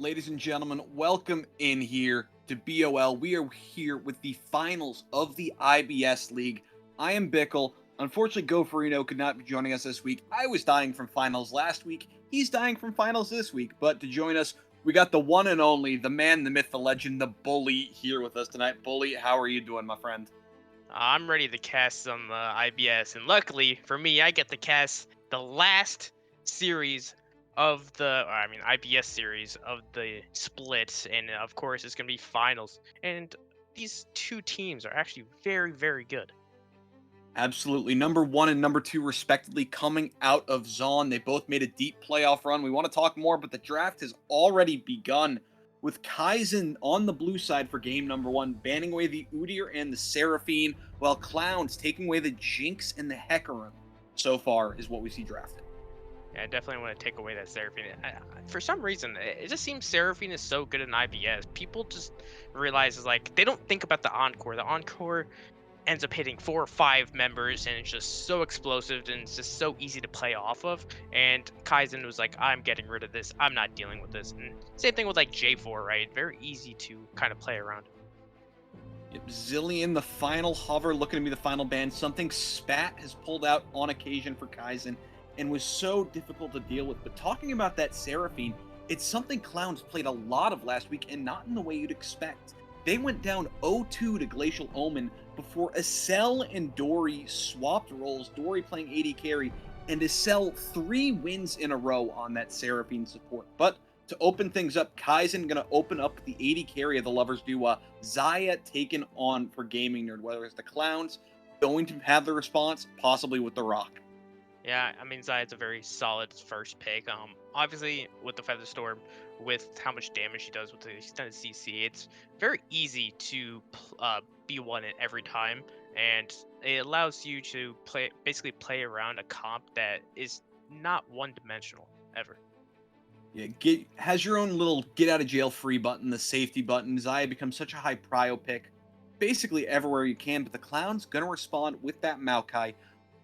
Ladies and gentlemen, welcome in here to BOL. We are here with the finals of the IBS League. I am Bickle. Unfortunately, Goferino could not be joining us this week. I was dying from finals last week. He's dying from finals this week. But to join us, we got the one and only, the man, the myth, the legend, the Bully here with us tonight. Bully, how are you doing, my friend? I'm ready to cast some IBS, and luckily for me, I get to cast the last series of IBS series of the split, and of course, it's gonna be finals. And these two teams are actually very, very good. Absolutely. Number one and number two, respectively, coming out of Zon. They both made a deep playoff run. We want to talk more, but the draft has already begun with Kaizen on the blue side for game number one, banning away the Udyr and the Seraphine, while Clowns taking away the Jinx and the Hecarim so far is what we see drafted. Yeah, I definitely want to take away that Seraphine. For some reason, it just seems Seraphine is so good in IBS. People just realize is like they don't think about the encore. The encore ends up hitting 4 or 5 members, and it's just so explosive and it's just so easy to play off of. And Kaizen was like, I'm getting rid of this. I'm not dealing with this. And same thing with like J4, right? Very easy to kind of play around. Yep, Zillion, the final hover, looking to be the final ban. Something Spat has pulled out on occasion for Kaizen and was so difficult to deal with. But talking about that Seraphine, it's something Clowns played a lot of last week and not in the way you'd expect. They went down 0-2 to Glacial Omen before Acel and Dory swapped roles, Dory playing AD carry, and Acel 3 wins in a row on that Seraphine support. But to open things up, Kaizen going to open up the AD carry of the Lovers Duo. Zaya taken on for Gaming Nerd, whether it's the Clowns going to have the response, possibly with the Rock. Yeah, I mean Zay's a very solid first pick. Obviously with the Featherstorm, with how much damage she does with the extended CC, it's very easy to be one it every time, and it allows you to basically play around a comp that is not one dimensional ever. Yeah, has your own little get out of jail free button, the safety button. Zaya becomes such a high prio pick, basically everywhere you can. But the Clown's gonna respond with that Maokai.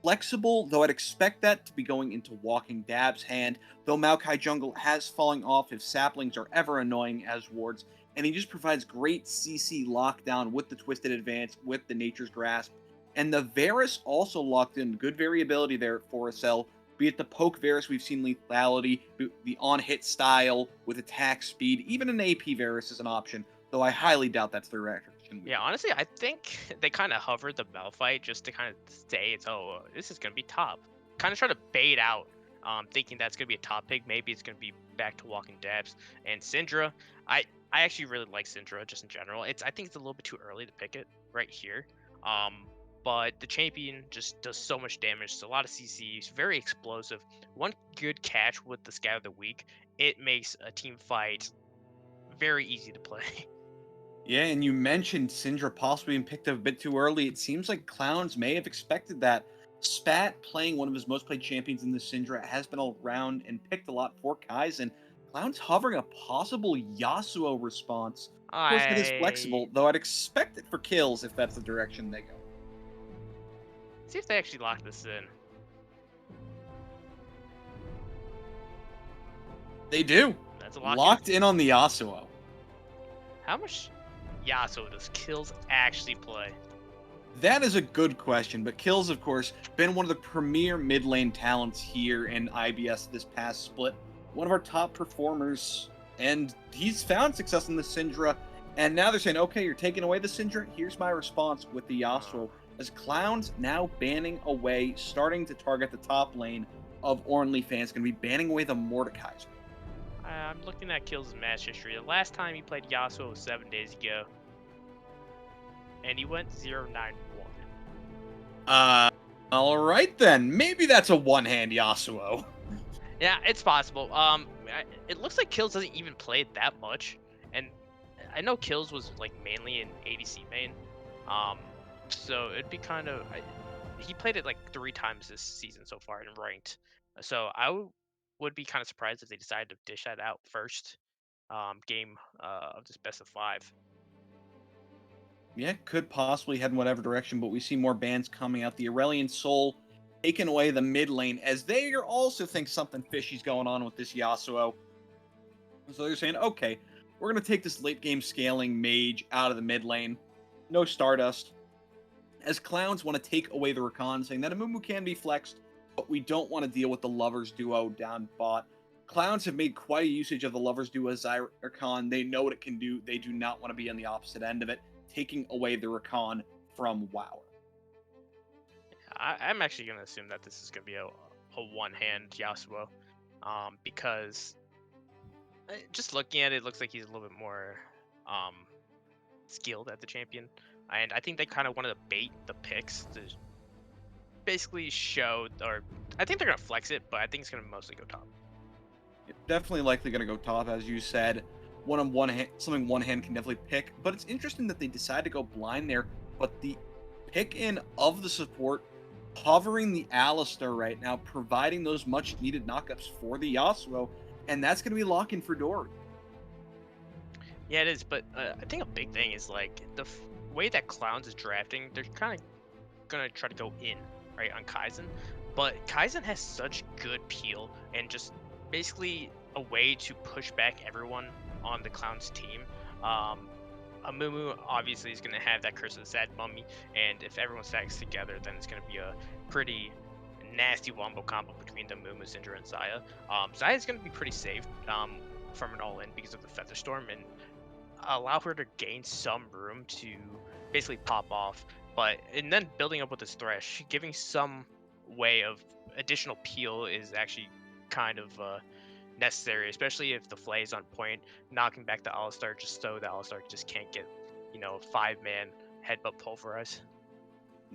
Flexible, though I'd expect that to be going into Walking Dab's hand, though Maokai Jungle has falling off if saplings are ever annoying as wards, and he just provides great CC lockdown with the Twisted Advance, with the Nature's Grasp. And the Varus also locked in, good variability there for Acel, be it the poke Varus, we've seen lethality, the on-hit style with attack speed, even an AP Varus is an option, though I highly doubt that's the direction. Yeah, honestly, I think they kind of hovered the Malphite just to kind of say it's this is gonna be top. Kind of try to bait out, thinking that's gonna be a top pick. Maybe it's gonna be back to Walking Dabs and Syndra. I actually really like Syndra just in general. I think it's a little bit too early to pick it right here. Um, but the champion just does so much damage. It's a lot of CCs, very explosive. One good catch with the Scout of the Week, it makes a team fight very easy to play. Yeah, and you mentioned Syndra possibly being picked up a bit too early. It seems like Clowns may have expected that. Spat, playing one of his most played champions in the Syndra, has been around and picked a lot for Kaizen. Clowns hovering a possible Yasuo response. Of course, it is I flexible, though I'd expect it for kills if that's the direction they go. See if they actually lock this in. They do. That's a lock in. Locked in on the Yasuo. How much Yasuo does kills actually play? That is a good question, but Kills, of course, been one of the premier mid lane talents here in IBS this past split. One of our top performers, and he's found success in the Syndra. And now they're saying, okay, you're taking away the Syndra. Here's my response with the Yasuo. As Clowns now banning away, starting to target the top lane of OnlyFans, going to be banning away the Mordekaiser. I'm looking at Kills' match history. The last time he played Yasuo was 7 days ago. And he went 0-9-1. All right then. Maybe that's a one-hand Yasuo. Yeah, it's possible. It looks like Kills doesn't even play it that much. And I know Kills was like mainly in ADC main. So it'd be kind of... he played it like 3 times this season so far in ranked. So would be kind of surprised if they decided to dish that out first game of this best of 5. Yeah, could possibly head in whatever direction, but we see more bans coming out. The Aurelian Soul taking away the mid lane, as they also think something fishy's going on with this Yasuo. So they're saying, okay, we're going to take this late game scaling mage out of the mid lane. No Stardust. As Clowns want to take away the Rakan, saying that Amumu can be flexed, but we don't want to deal with the Lovers Duo down bot. Clowns have made quite a usage of the Lovers Duo Rakan. They know what it can do. They do not want to be on the opposite end of it, taking away the Rakan from WoW. I'm actually going to assume that this is going to be a one-hand Yasuo, because just looking at it, it looks like he's a little bit more skilled at the champion, and I think they kind of wanted to bait the picks to basically show, or I think they're going to flex it, but I think it's going to mostly go top. Definitely likely going to go top, as you said. Something one hand can definitely pick, but it's interesting that they decide to go blind there. But the pick in of the support covering the Alistair right now, providing those much needed knockups for the Yasuo, and that's going to be locking for Dory. Yeah, it is. But I think a big thing is like way that Clowns is drafting. They're kind of gonna try to go in right on Kaizen, but Kaizen has such good peel and just basically a way to push back everyone on the Clowns team. Um, Amumu obviously is gonna have that Curse of the Sad Mummy, and if everyone stacks together, then it's gonna be a pretty nasty wombo combo between the Amumu, Syndra, and Zaya. Zaya's gonna be pretty safe from an all-in because of the Feather Storm, and allow her to gain some room to basically pop off. But and then building up with this thresh, giving some way of additional peel is actually kind of necessary, especially if the Flay is on point, knocking back the Alistar just so the Alistar just can't get, 5-man headbutt pulverize.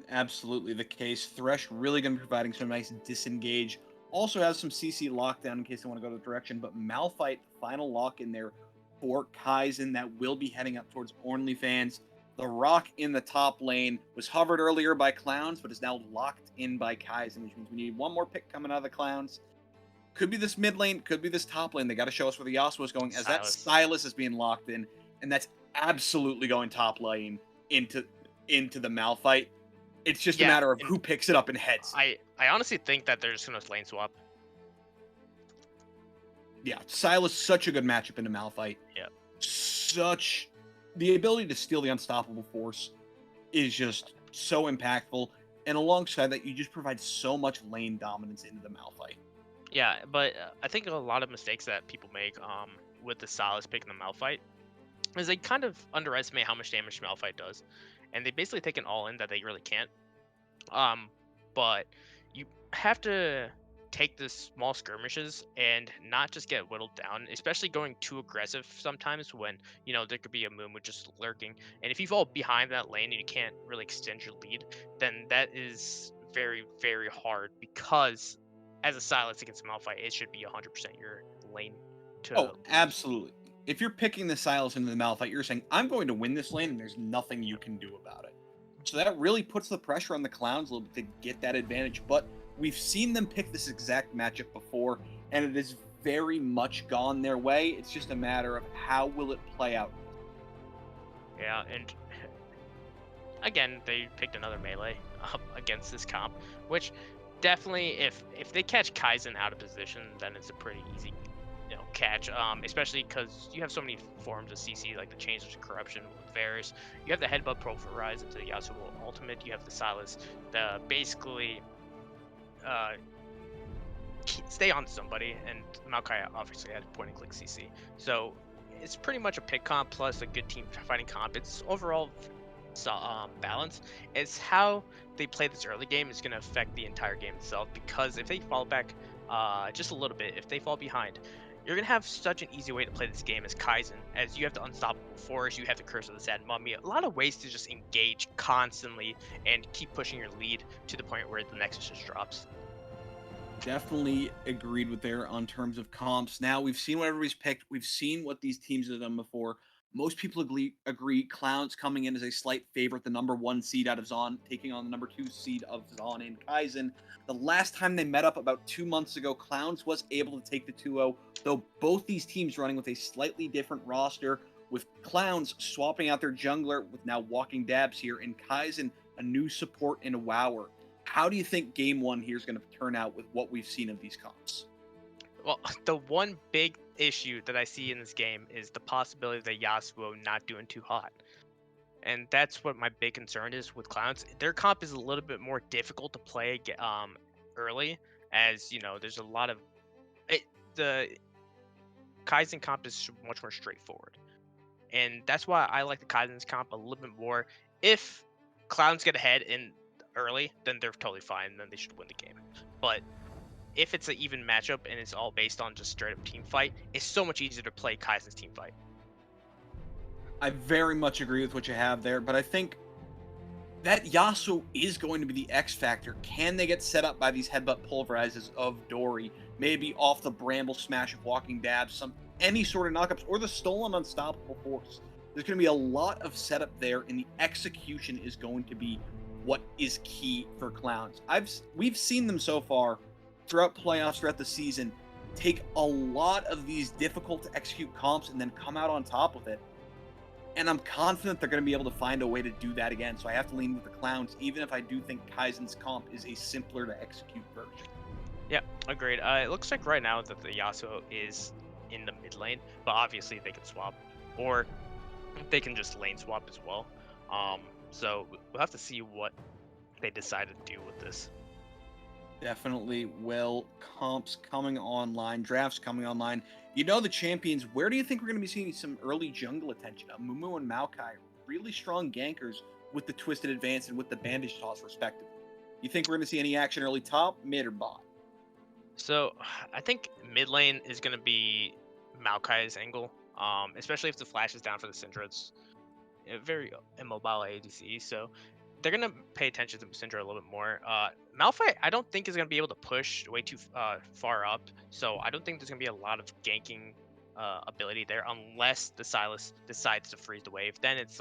Absolutely the case. Thresh really going to be providing some nice disengage. Also has some CC lockdown in case they want to go the direction, but Malphite, final lock in there for Kaizen that will be heading up towards OnlyFans. The Rock in the top lane was hovered earlier by Clowns, but is now locked in by Kaizen, which means we need one more pick coming out of the Clowns. Could be this mid lane, could be this top lane. They got to show us where the Yasuo is going, as that Silas is being locked in, and that's absolutely going top lane into the Malphite. It's just a matter of who picks it up and heads. I honestly think that they're just gonna lane swap. Yeah, Silas such a good matchup into Malphite. Yeah. Such the ability to steal the unstoppable force is just so impactful, and alongside that, you just provide so much lane dominance into the Malphite. Yeah, but I think a lot of mistakes that people make with the Silas pick in the Malphite is they kind of underestimate how much damage Malphite does, and they basically take an all in that they really can't. But you have to take the small skirmishes and not just get whittled down, especially going too aggressive sometimes when, there could be a Mumu just lurking. And if you fall behind that lane and you can't really extend your lead, then that is very, very hard because as a Silas against Malphite, it should be 100% your lane to lose. Absolutely. If you're picking the Silas into the Malphite, you're saying, I'm going to win this lane and there's nothing you can do about it. So that really puts the pressure on the Clowns a little bit to get that advantage. But we've seen them pick this exact matchup before, and it has very much gone their way. It's just a matter of how will it play out. Yeah, and again, they picked another melee against this comp, which definitely, if they catch Kaizen out of position, then it's a pretty easy catch, especially because you have so many forms of CC, like the Chains of Corruption with Varus. You have the Headbutt Pulverize into the Yasuo ultimate. You have the Silas, the basically stay on somebody, and Maokai obviously had point and click CC. So it's pretty much a pick comp plus a good team fighting comp. It's overall balance. It's how they play this early game is going to affect the entire game itself, because if they fall back just a little bit, if they fall behind, you're going to have such an easy way to play this game as Kaizen, as you have the Unstoppable Force, you have the Curse of the Sad Mummy, a lot of ways to just engage constantly and keep pushing your lead to the point where the Nexus just drops. Definitely agreed with there on terms of comps. Now, we've seen what everybody's picked. We've seen what these teams have done before. Most people agree Clowns coming in as a slight favorite, the number 1 seed out of Zon, taking on the number 2 seed of Zon in Kaizen. The last time they met up about 2 months ago, Clowns was able to take the 2-0, though both these teams running with a slightly different roster, with Clowns swapping out their jungler with now Walking Dabs here, and Kaizen a new support and a Wower. How do you think game 1 here is going to turn out with what we've seen of these comps? Well, the one big issue that I see in this game is the possibility of the Yasuo not doing too hot. And that's what my big concern is with Clowns. Their comp is a little bit more difficult to play early, as, there's a lot of... the Kaizen comp is much more straightforward. And that's why I like the Kaizen's comp a little bit more. If Clowns get ahead in early, then they're totally fine. Then they should win the game. But if it's an even matchup and it's all based on just straight up team fight, it's so much easier to play Kaizen's team fight. I very much agree with what you have there, but I think that Yasuo is going to be the X factor. Can they get set up by these headbutt pulverizes of Dory? Maybe off the Bramble Smash of Walking Dabs, any sort of knockups, or the stolen Unstoppable Force. There's going to be a lot of setup there, and the execution is going to be what is key for Clowns. We've seen them so far throughout playoffs, throughout the season, take a lot of these difficult to execute comps and then come out on top of it. And I'm confident they're going to be able to find a way to do that again. So I have to lean with the Clowns, even if I do think Kaizen's comp is a simpler to execute version. Yeah, agreed. It looks like right now that the Yasuo is in the mid lane, but obviously they can swap, or they can just lane swap as well. So we'll have to see what they decide to do with this. Definitely will. Comps coming online, drafts coming online. You know the champions. Where do you think we're going to be seeing some early jungle attention? Mumu and Maokai, really strong gankers with the twisted advance and with the bandage toss, respectively. You think we're going to see any action early top, mid, or bot? So I think mid lane is going to be Maokai's angle, especially if the flash is down for the Syndra. It's a very immobile ADC, so they're gonna pay attention to Syndra a little bit more. Malphite, I don't think is gonna be able to push way too far up, so I don't think there's gonna be a lot of ganking ability there unless the Silas decides to freeze the wave. Then it's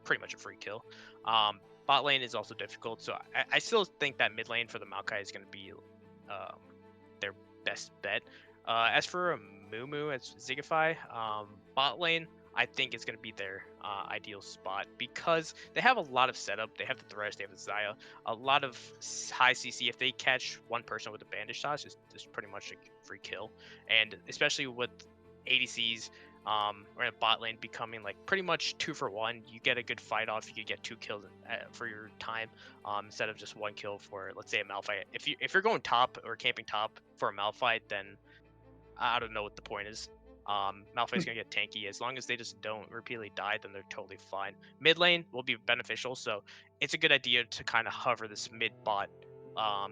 pretty much a free kill. Bot lane is also difficult, so I still think that mid lane for the Maokai is gonna be um, their best bet. As for Mumu as Zigify, bot lane I think is going to be their ideal spot because they have a lot of setup. They have the Thresh, they have the Xayah, a lot of high CC. If they catch one person with a bandage toss, it's pretty much a free kill. And especially with ADCs or in a bot lane becoming like pretty much 2-for-1, you get a good fight off. You could get 2 kills for your time instead of just 1 kill for, let's say, a Malphite. If you're going top or camping top for a Malphite, then I don't know what the point is. Malphite's gonna get tanky. As long as they just don't repeatedly die, then they're totally fine. Mid lane will be beneficial, so it's a good idea to kind of hover this mid bot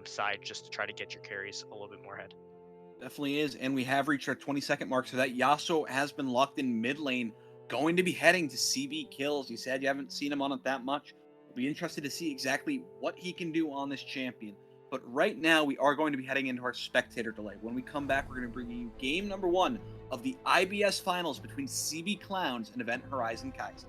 side just to try to get your carries a little bit more ahead. Definitely is, and we have reached our 20-second mark, so that Yasuo has been locked in mid lane, going to be heading to CB kills. You said you haven't seen him on it that much. We'll be interested to see exactly what he can do on this champion. But right now, we are going to be heading into our spectator delay. When we come back, we're going to bring you game number 1 of the IBS finals between CB Clowns and Event Horizon Kaizen.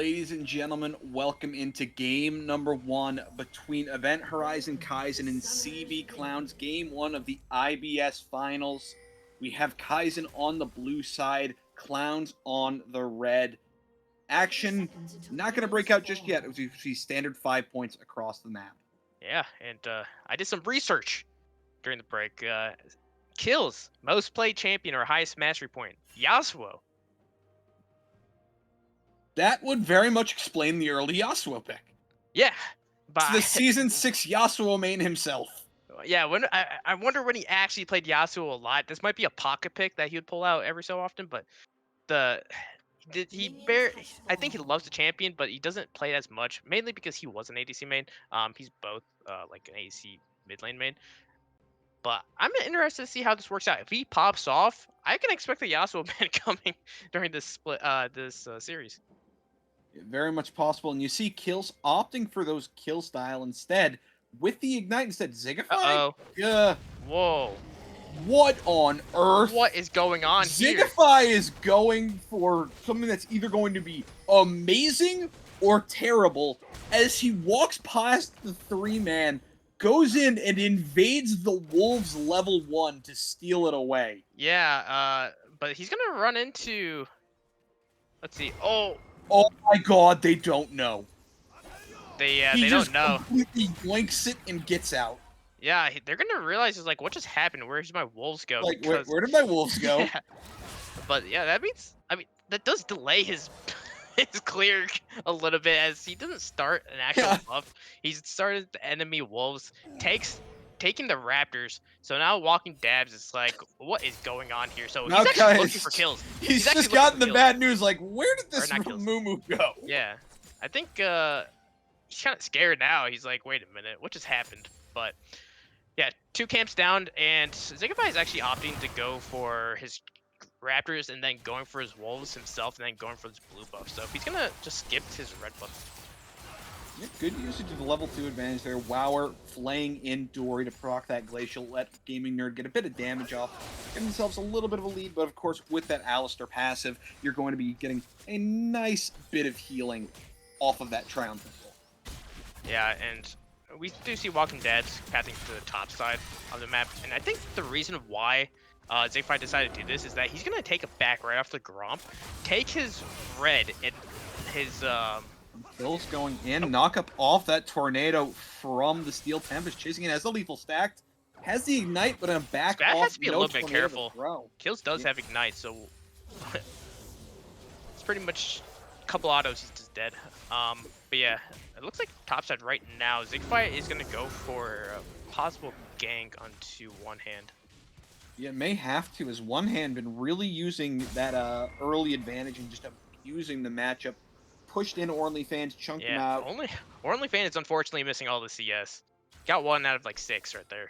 Ladies and gentlemen, welcome into game number 1 between Event Horizon Kaizen and CB Clowns. Game 1 of the IBS Finals. We have Kaizen on the blue side, Clowns on the red. Action not going to break out just yet. We see standard 5 points across the map. Yeah, and I did some research during the break. Kills, most played champion or highest mastery point, Yasuo. That would very much explain the early Yasuo pick. Yeah, It's but the Season 6 Yasuo main himself. yeah, when I wonder when he actually played Yasuo a lot. This might be a pocket pick that he would pull out every so often, but the I think he loves the champion, but he doesn't play as much, mainly because he was an ADC main. He's both like an ADC mid lane main. But I'm interested to see how this works out. If he pops off, I can expect the Yasuo ban coming during this series. Very much possible. And you see Kills opting for those kill style instead with the Ignite instead. Zigify? Uh-oh. Whoa. What on earth? What is going on here? Zigify is going for something that's either going to be amazing or terrible as he walks past the 3-man, goes in and invades the Wolves level 1 to steal it away. Yeah, but he's gonna run into... Let's see. Oh my god, they don't know. They don't know. He completely blanks it and gets out. Yeah, they're gonna realize, it's like, what just happened? Where's my wolves go? Like, where did my wolves go? Yeah. But yeah, that means, that does delay his his clear a little bit, as he doesn't start an actual buff. He's started the enemy wolves, taking the raptors. So now walking dabs is like, what is going on here? So he's actually looking for kills. He's just gotten the bad news. Like, where did this Moo go? Yeah, I think he's kind of scared now. He's like, wait a minute, what just happened? But yeah, 2 camps down, and Zigify is actually opting to go for his raptors and then going for his wolves himself and then going for his blue buff. So if he's gonna just skip his red buff. Yeah, good usage of the level 2 advantage there. Wower flaying in Dory to proc that Glacial, let Gaming Nerd get a bit of damage off, give themselves a little bit of a lead, but of course with that Alistar passive, you're going to be getting a nice bit of healing off of that Triumphant Roll. Yeah, and we do see Walking Dead's pathing to the top side of the map, and I think the reason why Zigify decided to do this is that he's going to take it back right off the Gromp, take his red and his... Kills going in, knock up off that Tornado from the Steel Tempest, chasing it, has the lethal stacked, has the Ignite, but in a back Spat off, has to be a little bit careful. Kills does Yeah. have Ignite, so it's pretty much a couple autos, he's just dead. But yeah, it looks like topside right now. Zigify is going to go for a possible gank onto One Hand. Yeah, may have to, as One Hand been really using that early advantage and just abusing the matchup. Pushed in OnlyFans, chunked him out. OnlyFans is unfortunately missing all the CS. Got 1 out of like 6 right there.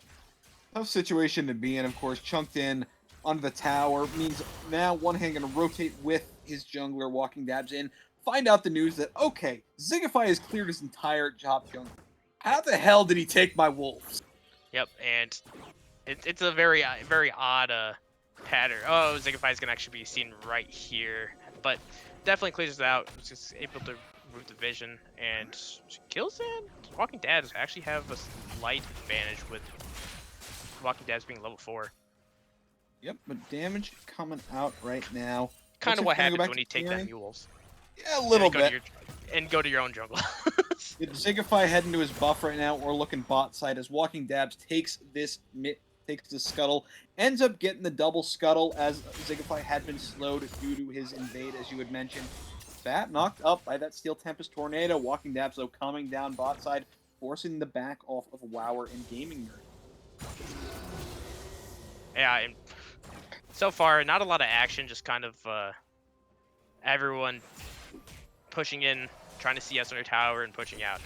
Tough situation to be in, of course. Chunked in onto the tower. Means now One Hand going to rotate with his jungler, walking dabs in. Find out the news that, okay, Zigify has cleared his entire top jungler. How the hell did he take my wolves? Yep, and it's a very odd pattern. Oh, Zigify is going to actually be seen right here. But definitely clears it out. It's just able to remove the vision and kills it. Walking Dads actually have a slight advantage with Walking Dads being level 4. Yep, but damage coming out right now. Kind of what happens when you take that Mules. Yeah, a little bit. And go to your own jungle. Zigify heading to his buff right now, or looking bot side as Walking Dabs takes the scuttle, ends up getting the double scuttle as Zigify had been slowed due to his invade, as you had mentioned. Bat knocked up by that Steel Tempest Tornado. Walking Dabs, though, coming down bot side, forcing the back off of Wower and Gaming Nerd. Yeah, and so far, not a lot of action, just kind of everyone pushing in, trying to CS on their tower and pushing out.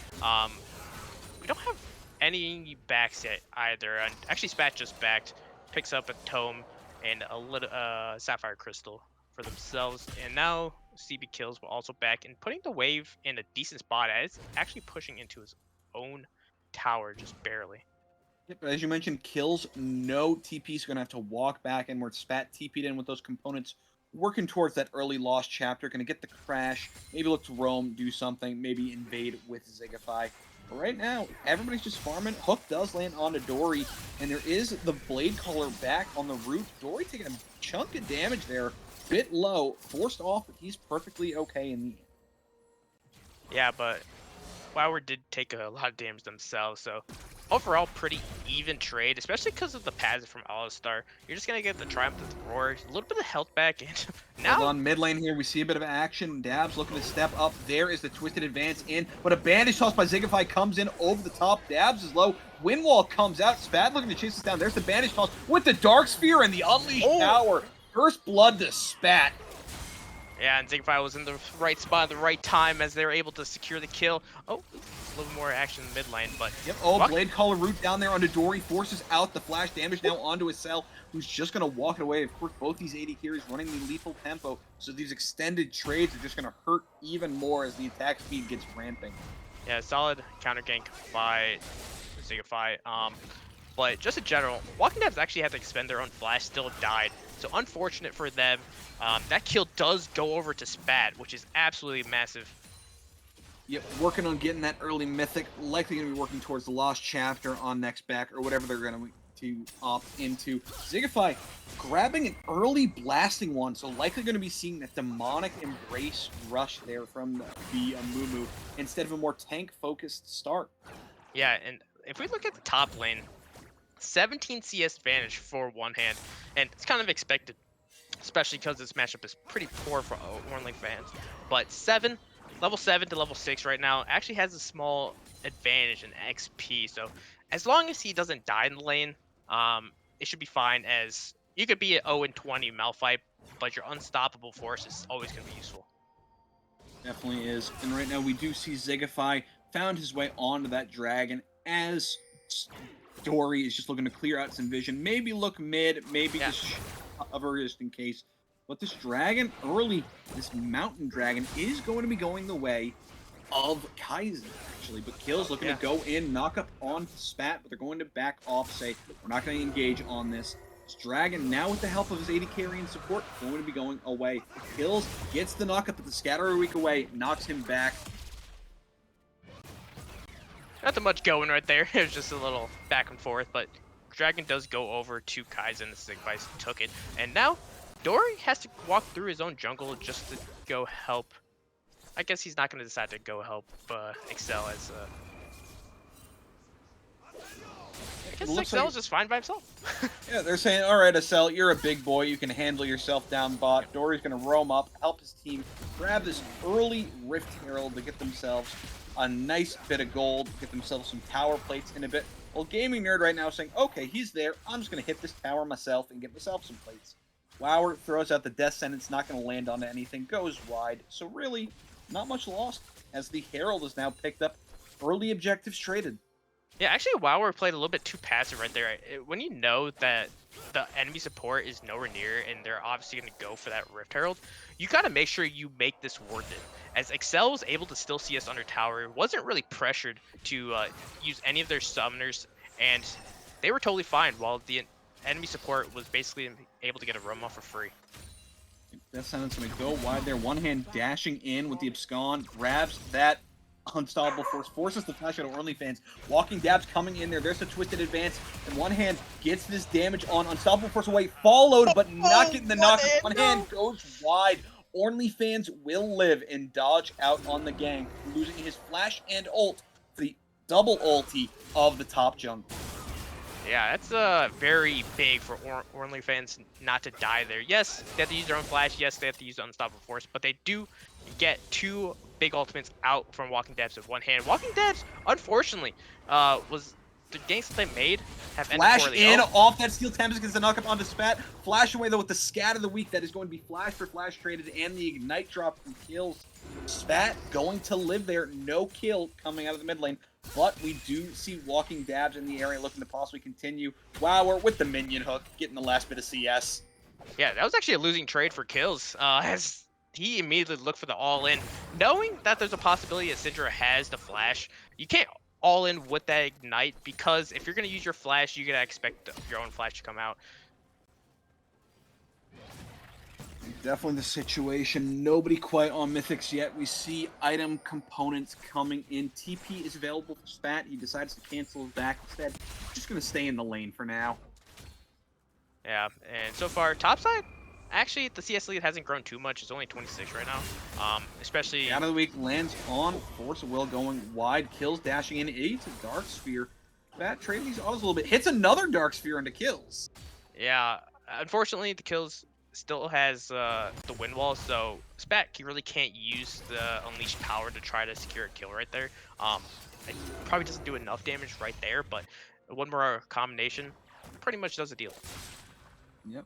We don't have any backs yet either. And actually, Spat just backed, picks up a tome and a little sapphire crystal for themselves, and now CB Kills will also back and putting the wave in a decent spot as actually pushing into his own tower just barely. Yep, as you mentioned, Kills, no TP's going to have to walk back in where Spat TP'd in with those components working towards that early lost chapter. Going to get the crash, maybe look to roam, do something, maybe invade with Zigify. But right now, everybody's just farming. Hook does land onto Dory, and there is the Blade Caller back on the roof. Dory taking a chunk of damage there, bit low, forced off, but he's perfectly okay in the end. Yeah, but Flower did take a lot of damage themselves, so overall pretty even trade, especially because of the passive from Alistar. You're just gonna get the Triumph of the Roar, a little bit of health back, and Hold now on, mid lane here, we see a bit of action. Dabs looking to step up. There is the twisted advance in, but a bandage toss by Zigify comes in over the top. Dabs is low. Windwall comes out. Spat looking to chase this down. There's the bandage toss with the Dark Sphere and the Unleashed Power. First blood to Spat. yeah, and Zigfire was in the right spot at the right time as they were able to secure the kill. Oh, a little more action in mid lane, but Yep, Blade Caller root down there onto Dory, forces out the flash damage now onto his cell, who's just going to walk it away. Of course, both these AD carries running the lethal tempo, so these extended trades are just going to hurt even more as the attack speed gets ramping. Yeah, solid counter gank by Zigify. But just in general, Walking Dead's actually had to expend their own flash, still died. So unfortunate for them. That kill does go over to Spat, which is absolutely massive. Yep, working on getting that early mythic. Likely going to be working towards the lost chapter on next back or whatever they're going to opt into. Zigify grabbing an early blasting one, so likely going to be seeing that demonic embrace rush there from the Amumu instead of a more tank-focused start. Yeah, and if we look at the top lane, 17 CS advantage for one hand, and it's kind of expected, especially because this matchup is pretty poor for Ornlink fans. But level 7 to level 6 right now actually has a small advantage in XP. So as long as he doesn't die in the lane, it should be fine. As you could be at 0-20 Malphite, but your unstoppable force is always going to be useful. Definitely is. And right now we do see Zigify found his way onto that dragon as Dory is just looking to clear out some vision. Maybe look mid, maybe just cover just in case. But this dragon early, this mountain dragon, is going to be going the way of Kaizen, actually. But Kill's looking to go in, knock up on Spat, but they're going to back off, say, we're not going to engage on this. This dragon, now with the help of his AD carry and support, going to be going away. Kills, gets the knockup, but the scatter a week away, knocks him back. Not too much going right there. It was just a little back and forth, but Dragon does go over to Kaizen. The Zigvice took it, and now Dory has to walk through his own jungle just to go help. I guess he's not going to decide to go help Excel as. I guess Excel's just fine by himself. Yeah, they're saying, all right, Excel, you're a big boy. You can handle yourself down bot. Dory's going to roam up, help his team grab this early Rift Herald to get themselves a nice bit of gold, get themselves some tower plates in a bit. Well, Gaming Nerd right now is saying, okay, he's there. I'm just going to hit this tower myself and get myself some plates. Wower throws out the death sentence, not going to land onto anything, goes wide. So really, not much lost as the Herald is now picked up. Early objectives traded. Yeah, actually, Wower played a little bit too passive right there. When you know that the enemy support is nowhere near and they're obviously going to go for that Rift Herald, you got to make sure you make this worth it. As Excel was able to still see us under tower, wasn't really pressured to use any of their summoners, and they were totally fine while the enemy support was basically able to get a roam off for free. Death Sentence going to go wide there. One hand dashing in with the Abscon, grabs that unstoppable force, forces the flash out of OnlyFans. Walking Dabs coming in there. There's the twisted advance. And one hand gets this damage on unstoppable force away, followed, but not getting the knock. One hand goes wide. OnlyFans will live and dodge out on the gang, losing his flash and ult for the double ulti of the top jungle. Yeah, that's very big for OnlyFans not to die there. Yes, they have to use their own flash. Yes, they have to use Unstoppable Force, but they do get two big ultimates out from Walking Debs with one hand. Walking Debs, unfortunately, was the ganks that they made have ended Flash poorly. in off that Steel Tempest gets the knock up onto Spat. Flash away though with the scat of the week that is going to be flash for flash traded and the ignite drop from kills. Spat going to live there, no kill coming out of the mid lane. But we do see Walking Dabs in the area looking to possibly continue. Wower with the minion hook, getting the last bit of CS. Yeah, that was actually a losing trade for kills, as he immediately looked for the all-in. Knowing that there's a possibility that Syndra has the flash, you can't all-in with that ignite, because if you're going to use your flash, you got to expect your own flash to come out. Definitely the situation. Nobody quite on Mythics yet. We see item components coming in. TP is available for Spat. He decides to cancel his back instead. Just going to stay in the lane for now. Yeah, and so far, topside, actually, the CS lead hasn't grown too much. It's only 26 right now. Especially... Out of the week lands on Force of Will going wide. Kills dashing in. It's a Dark Sphere. Spat trading these autos a little bit. Hits another Dark Sphere into kills. Yeah, unfortunately, the kills still has the wind wall, so Spat really can't use the unleashed power to try to secure a kill right there. It probably doesn't do enough damage right there, but one more combination pretty much does the deal. Yep.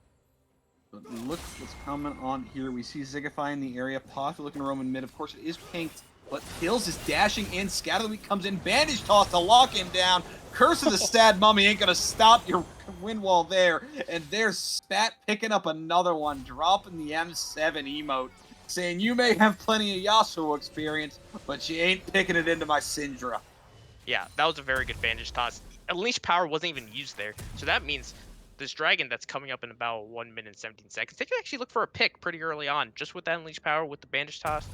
But look what's coming on here. We see Zigify in the area. Poth looking to roam in mid. Of course, it is pinked, but Kills is dashing in. Scatter of the Week comes in. Bandage toss to lock him down. Curse of the Stad Mummy ain't going to stop your wind wall there. And there's Spat picking up another one, dropping the M7 emote, saying, you may have plenty of Yasuo experience, but you ain't picking it into my Syndra. Yeah, that was a very good bandage toss. Unleashed power wasn't even used there, so that means this dragon that's coming up in about 1 minute and 17 seconds, they can actually look for a pick pretty early on, just with that unleashed power, with the bandage toss.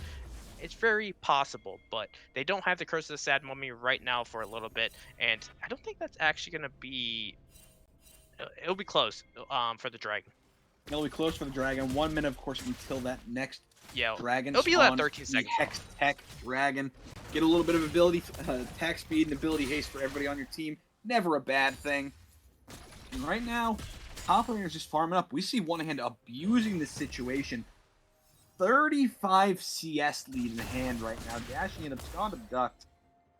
It's very possible, but they don't have the Curse of the Sad Mummy right now for a little bit, and I don't think that's actually going to be... It'll be close for the dragon. It'll be close for the dragon. 1 minute, of course, until that next Yeah, dragon it'll be spawn. about 13 seconds. Hex Tech Dragon. Get a little bit of ability, attack speed, and ability haste for everybody on your team. Never a bad thing. And right now, top laner is just farming up. We see One Hand abusing the situation. 35 CS lead in hand right now. Dashing in, abscond, abduct.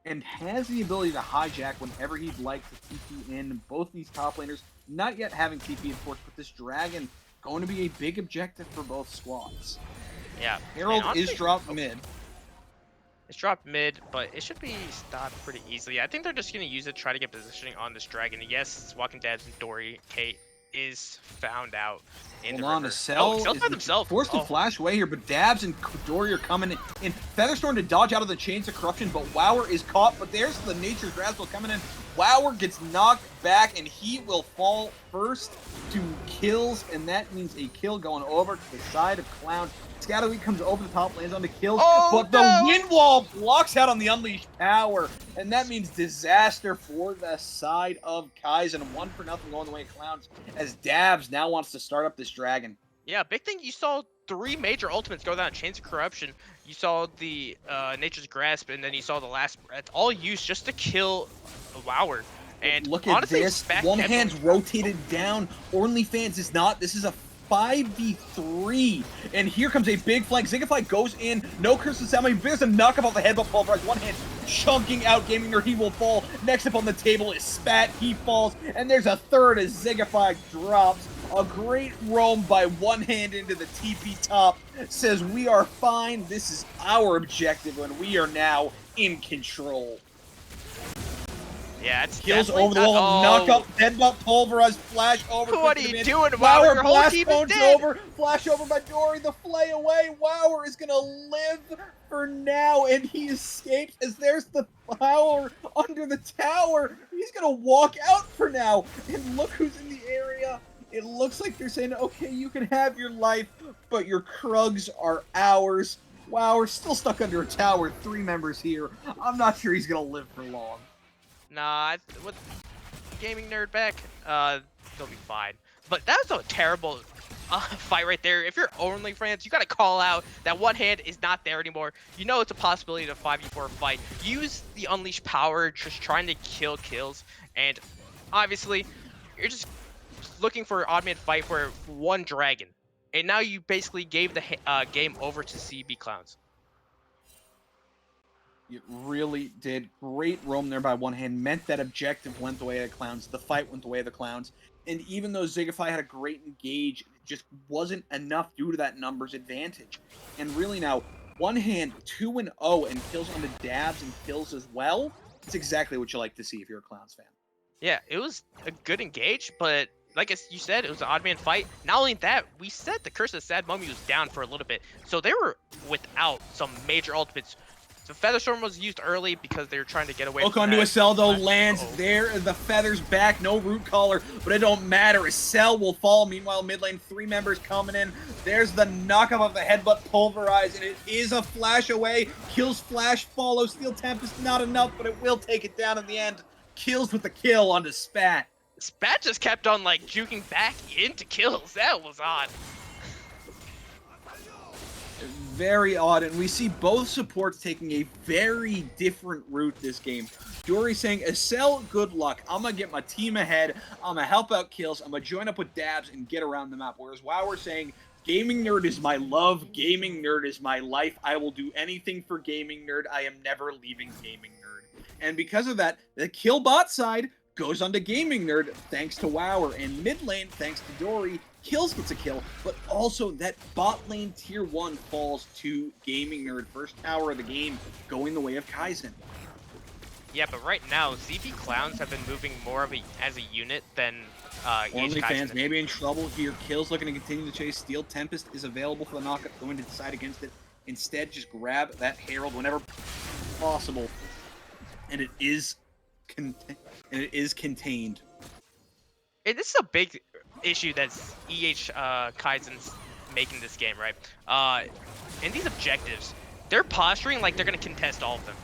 And has the ability to hijack whenever he'd like to TP in. Both these top laners not yet having TP, of course, but this dragon going to be a big objective for both squads. Yeah. Herald honestly, is dropped mid. It's dropped mid, but it should be stopped pretty easily. I think they're just going to use it to try to get positioning on this dragon. Yes, Walking Dead's and Dory Kate is found out in Hold the on, river. to Cell Cell's by themselves. forced to flash away here, but Dabs and Dory are coming in. Featherstorm to dodge out of the Chains of Corruption, but Wower is caught, but there's the Nature's Razzle coming in. Wower gets knocked back, and he will fall first to Kills, and that means a kill going over to the side of Clown. Scatterweed comes over the top, lands on the Kills, but the wind wall blocks out on the Unleashed Power, and that means disaster for the side of Kaizen. 1-0 going the way of Clowns, as Dabs now wants to start up this dragon. Yeah, big thing, you saw 3 major ultimates go down. Chains of Corruption, you saw the Nature's Grasp, and then you saw the Last Breath, all used just to kill Wower. And look at honestly, this. One hand's rotated down. OnlyFans is not. This is a 5v3. And here comes a big flank. Zigify goes in. No Curse of Salmon. There's a knock off the headbutt pulverize. One hand chunking out Gaming Nerd. He will fall. Next up on the table is Spat. He falls. And there's a third as Zigify drops. A great roam by One Hand into the TP top. Says we are fine. This is our objective and we are now in control. Yeah, it's Kills over the wall, knock up, headbutt, pulverize, flash over. What are you doing, Wower? Your whole team is dead. Over, flash over by Dory, the flay away. Wower is gonna live for now, and he escapes as there's the power under the tower. He's gonna walk out for now, and look who's in the area. It looks like they're saying, okay, you can have your life, but your Krugs are ours. Wower still stuck under a tower, 3 members here. I'm not sure he's gonna live for long. Nah, with Gaming Nerd back, they'll be fine. But that was a terrible fight right there. If you're OnlyFans, you gotta call out that One Hand is not there anymore. You know it's a possibility to 5v4 fight. Use the Unleashed Power, just trying to kill kills. And obviously, you're just looking for an odd man fight for one dragon. And now you basically gave the game over to CB Clowns. It really did. Great roam there by One Hand. Meant that objective went the way of the Clowns. The fight went the way of the Clowns. And even though Zigify had a great engage, it just wasn't enough due to that numbers advantage. And really now, One Hand 2-0 and kills on the Dabs and kills as well. It's exactly what you like to see if you're a Clowns fan. Yeah, it was a good engage, but like you said, it was an odd man fight. Not only that, we said the Curse of the Sad Mummy was down for a little bit. So they were without some major ultimates So Featherstorm was used early because they were trying to get away Hook from onto that. Acel though lands there. The feathers back, no root collar, but it don't matter. Acel will fall. Meanwhile, mid lane, 3 members coming in. There's the knockup of the headbutt pulverize, and it is a flash away. Kills flash, follow. Steel Tempest, not enough, but it will take it down in the end. Kills with the kill onto Spat. Spat just kept on like juking back into kills. That was odd. Very odd, and we see both supports taking a very different route this game. Dory saying, Acel, good luck. I'm going to get my team ahead. I'm going to help out kills. I'm going to join up with dabs and get around the map. Whereas Wower saying, Gaming Nerd is my love. Gaming Nerd is my life. I will do anything for Gaming Nerd. I am never leaving Gaming Nerd. And because of that, the kill bot side goes on to Gaming Nerd thanks to Wower. And mid lane, thanks to Dory, Kills gets a kill, but also that bot lane tier 1 falls to Gaming Nerd. First tower of the game going the way of Kaizen. Yeah, but right now, ZB Clowns have been moving more of as a unit than Only fans maybe in trouble here. Kills looking to continue to chase. Steel Tempest is available for the knockup, going to decide against it. Instead, just grab that Herald whenever possible. And it is contained. And this is a big issue that's Kaizen's making this game, right? In these objectives, they're posturing like they're gonna contest all of them.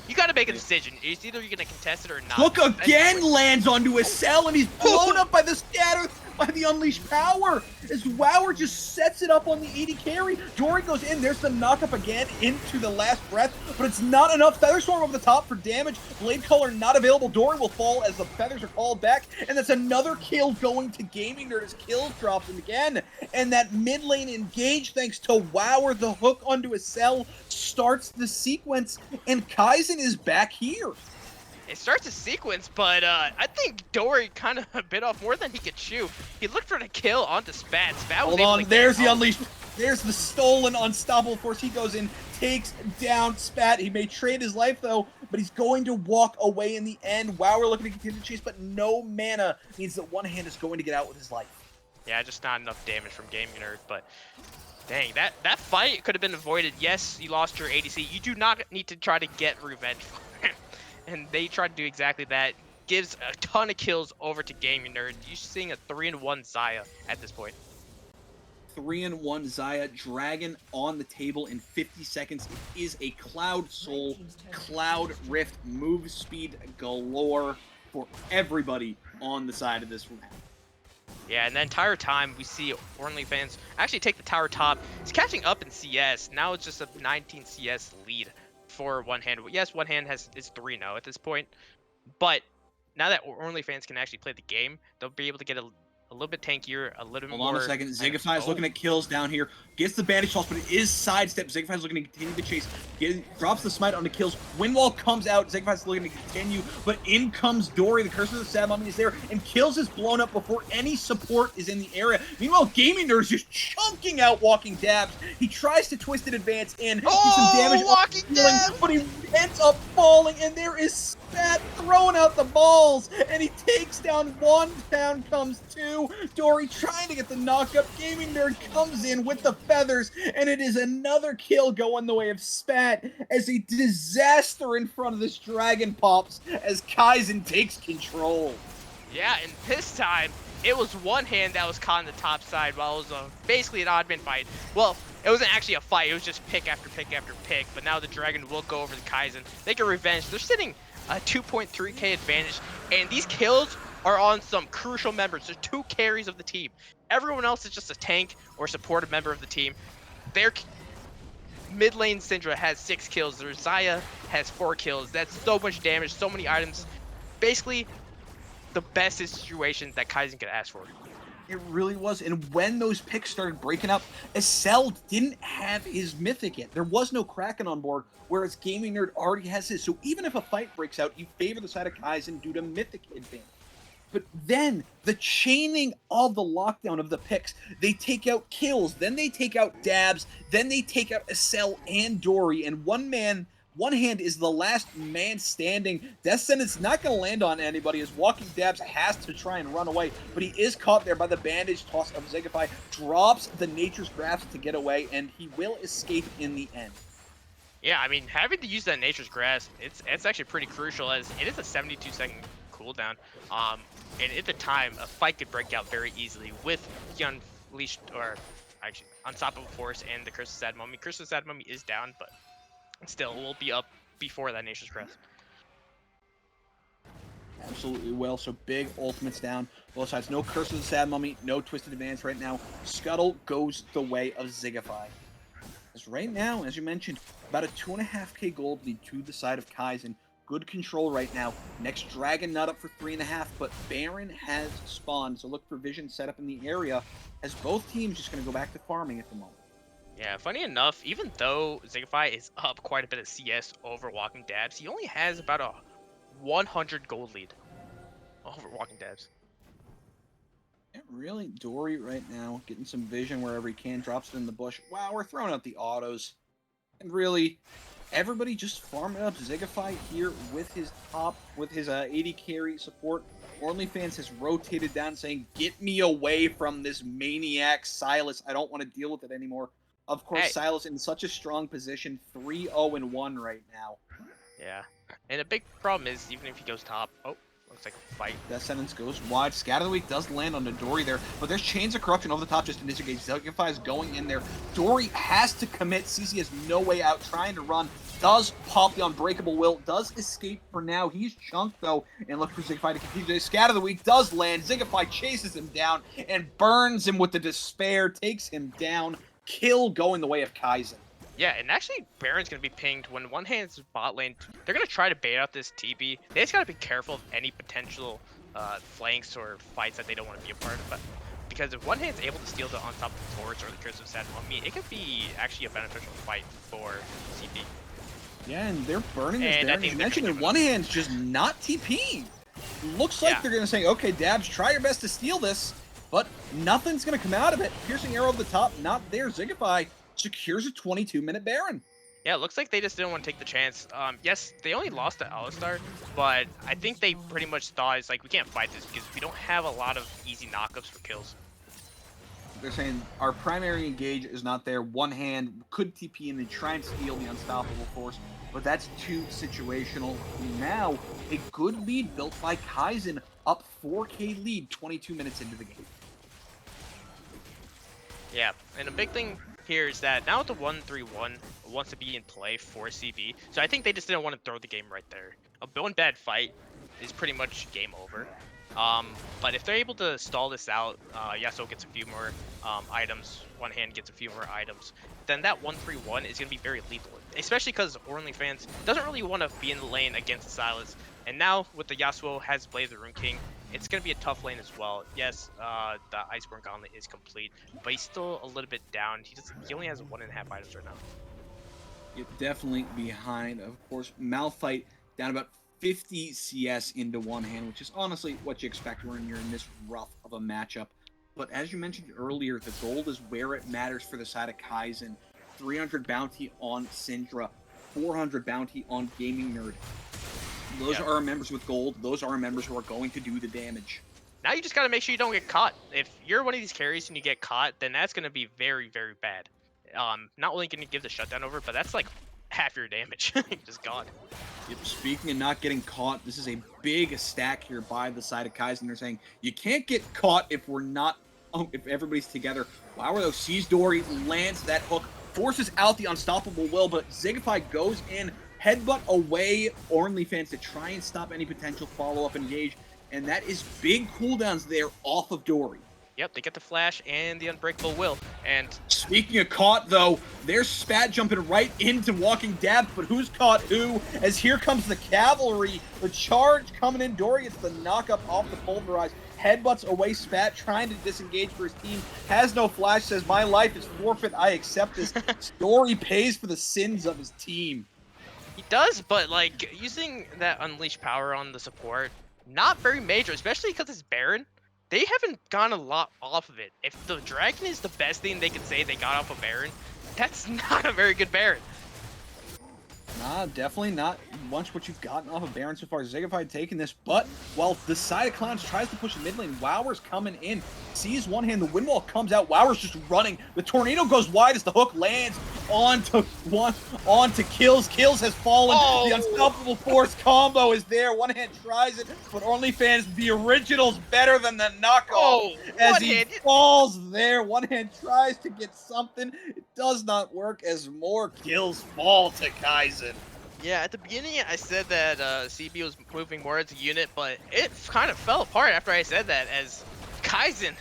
You gotta make a decision. It's either you're gonna contest it or not. Hook again lands onto Acel, and he's blown up by the scatter, by the unleashed power. As Wower just sets it up on the 80 carry. Dory goes in. There's the knockup again into the last breath, but it's not enough. Featherstorm over the top for damage. Blade Color not available. Dory will fall as the feathers are called back, and that's another kill going to Gaming Nerd as kills drops him again. And that mid lane engage thanks to Wower. The hook onto Acel starts the sequence, and Kaizen is back here. It starts a sequence, but I think Dory kind of bit off more than he could chew. He looked for the kill onto Spat. Spat was Hold on, there's the unleashed. There's the stolen unstoppable force. He goes in, takes down Spat. He may trade his life though, but he's going to walk away in the end. Wower looking to continue to chase, but no mana means that one hand is going to get out with his life. Yeah, just not enough damage from Gaming Nerd, but dang, that fight could have been avoided. Yes, you lost your ADC. You do not need to try to get revenge for him. And they tried to do exactly that. Gives a ton of kills over to Gaming Nerd. You're seeing a 3-1 Xayah at this point. 3-1 Xayah, Dragon on the table in 50 seconds. It is a Cloud Soul, Cloud Rift, move speed galore for everybody on the side of this map. Yeah, and the entire time we see OnlyFans actually take the tower top. It's catching up in CS. Now it's just a 19 CS lead for One Hand. Yes, One Hand is 3-0 at this point, but now that OnlyFans can actually play the game, they'll be able to get a little bit tankier, a little bit more. Hold on a second. Zigify is looking at kills down here. Gets the bandage toss, but it is sidestep. Zigify is looking to continue to chase. Drops the smite onto kills. Windwall comes out. Zigify is looking to continue, but in comes Dory. The Curse of the Sad Mummy is there, and kills is blown up before any support is in the area. Meanwhile, Gaming Nerd is just chunking out walking dabs. He tries to twist it advance in. Some damage walking dabs! But he ends up falling, and there is Spat throwing out the balls, and he takes down one. Down comes two. Dory trying to get the knockup. Gaming Nerd comes in with the feathers, and it is another kill going the way of Spat as a disaster in front of this dragon pops as Kaizen takes control. Yeah, and this time it was One Hand that was caught on the top side while it was basically an odd man fight. Well, it wasn't actually a fight, it was just pick after pick after pick, but now the dragon will go over the Kaizen. They get revenge. They're sitting a 2.3k advantage, and these kills are on some crucial members. There's 2 carries of the team. Everyone else is just a tank or supportive member of the team. Their mid lane Syndra has 6 kills. Their Xayah has 4 kills. That's so much damage, so many items. Basically, the best situation that Kaizen could ask for. It really was, and when those picks started breaking up, Acel didn't have his Mythic yet. There was no Kraken on board, whereas Gaming Nerd already has his. So even if a fight breaks out, you favor the side of Kaizen due to Mythic advantage. But then, the chaining of the lockdown of the picks, they take out kills, then they take out dabs, then they take out Acel and Dory, and One Hand is the last man standing. Death Sentence not going to land on anybody as Walking Dabs has to try and run away, but he is caught there by the bandage toss of Zigify, drops the Nature's Grasp to get away, and he will escape in the end. Yeah, I mean, having to use that Nature's Grasp, it's actually pretty crucial as it is a 72-second cooldown. And at the time, a fight could break out very easily with the Unleashed, or actually Unstoppable Force and the Curse of Sad Mummy. Curse of Sad Mummy is down, but still, will be up before that Nature's Grasp. Absolutely will. So big ultimates down. Both sides. No Curse of the Sad Mummy. No Twisted Advance right now. Scuttle goes the way of Zigify. As right now, as you mentioned, about a 2.5k gold lead to the side of Kaizen. Good control right now. Next Dragon Nut up for 3.5, but Baron has spawned. So look for Vision set up in the area as both teams just going to go back to farming at the moment. Yeah, funny enough, even though Zigify is up quite a bit of CS over Walking Dabs, he only has about a 100 gold lead over Walking Dabs. Yeah, really, Dory right now getting some vision wherever he can, drops it in the bush. Wow, we're throwing out the autos. And really, everybody just farming up Zigify here with his top, with his 80 carry support. OnlyFans has rotated down saying, get me away from this maniac Silas. I don't want to deal with it anymore. Of course, Hey. Silas in such a strong position, 3-0-1 right now. Yeah, and the big problem is even if he goes top, oh, looks like a fight. Death Sentence goes wide. Scatter the Week does land on the Dory there, but there's Chains of Corruption over the top just to disengage. Zigify is going in there. Dory has to commit. CC has no way out, trying to run. Does pop the Unbreakable Will. Does escape for now. He's chunked, though, and look for Zigify to continue. Scatter the Week does land. Zigify chases him down and burns him with the Despair. Takes him down. Kill going the way of Kaizen. Yeah, and actually, Baron's going to be pinged when one hand's bot lane. They're going to try to bait out this TP. They just got to be careful of any potential flanks or fights that they don't want to be a part of. But because if one hand's able to steal the Unstoppable Force or the Curse of Sad Mummy, it could be actually a beneficial fight for CP. Yeah, and they're burning this And Baron. I think You they're mentioned gonna in give one it up. hand's just not TP. Looks like Yeah. they're going to say, okay, Dabs, try your best to steal this, but nothing's going to come out of it. Piercing arrow at the top, not there. Zigify secures a 22-minute Baron. Yeah, it looks like they just didn't want to take the chance. Yes, they only lost to Alistar, but I think they pretty much thought it's like, we can't fight this because we don't have a lot of easy knockups for kills. They're saying our primary engage is not there. One hand could TP and then try and steal the Unstoppable Force, but that's too situational. Now, a good lead built by Kaizen, up 4k lead 22 minutes into the game. Yeah, and a big thing here is that now the 1-3-1 wants to be in play for CB, so I think they just didn't want to throw the game right there. A one bad fight is pretty much game over. But if they're able to stall this out, Yasuo gets a few more items, one hand gets a few more items, then that 1-3-1 is going to be very lethal, especially because OnlyFans doesn't really want to be in the lane against Silas. And now with the Yasuo has Blade of the Rune King, it's going to be a tough lane as well. Yes, the Iceborne Gauntlet is complete, but he's still a little bit down. He only has 1.5 items right now. You're definitely behind. Of course, Malphite down about 50 CS into one hand, which is honestly what you expect when you're in this rough of a matchup. But as you mentioned earlier, the gold is where it matters for the side of Kaizen. 300 bounty on Syndra, 400 bounty on Gaming Nerd. Those are our members with gold. Those are our members who are going to do the damage. Now you just got to make sure you don't get caught. If you're one of these carries and you get caught, then that's going to be very, very bad. Not only can you give the shutdown over, but that's like half your damage. Just gone. Yep, speaking of not getting caught, this is a big stack here by the side of Kaizen. They're saying, you can't get caught if we're not, if everybody's together. Wow, though, sees Dory, lands that hook, forces out the Unstoppable Will, but Zigify goes in, headbutt away OnlyFans to try and stop any potential follow-up engage, and that is big cooldowns there off of Dory. Yep, they get the flash and the Unbreakable Will, and speaking of caught, though, there's Spat jumping right into Walking Dab, but who's caught who? As here comes the cavalry, the charge coming in. Dory gets the knock-up off the Pulverize, headbutts away Spat, trying to disengage for his team, has no flash, says, my life is forfeit, I accept this. Dory pays for the sins of his team. he does, but like, using that Unleash power on the support, not very major, especially because it's Baron. They haven't gone a lot off of it. If the Dragon is the best thing they can say they got off of Baron, that's not a very good Baron. Nah, definitely not much what you've gotten off of Baron so far. Zigify taking this, but while the side of Clowns tries to push the mid lane, Wower's coming in, sees one hand, the wind wall comes out, Wower's just running, the tornado goes wide as the hook lands, on to Kills. Kills has fallen. Oh! The Unstoppable Force combo is there. One hand tries it, but OnlyFans, the original's better than the knockoff. Oh, As one he hand. falls there, one hand tries to get something. It does not work as more kills fall to Kaizen. Yeah, at the beginning I said that CB was moving more as a unit, but it kind of fell apart after I said that, as Kaizen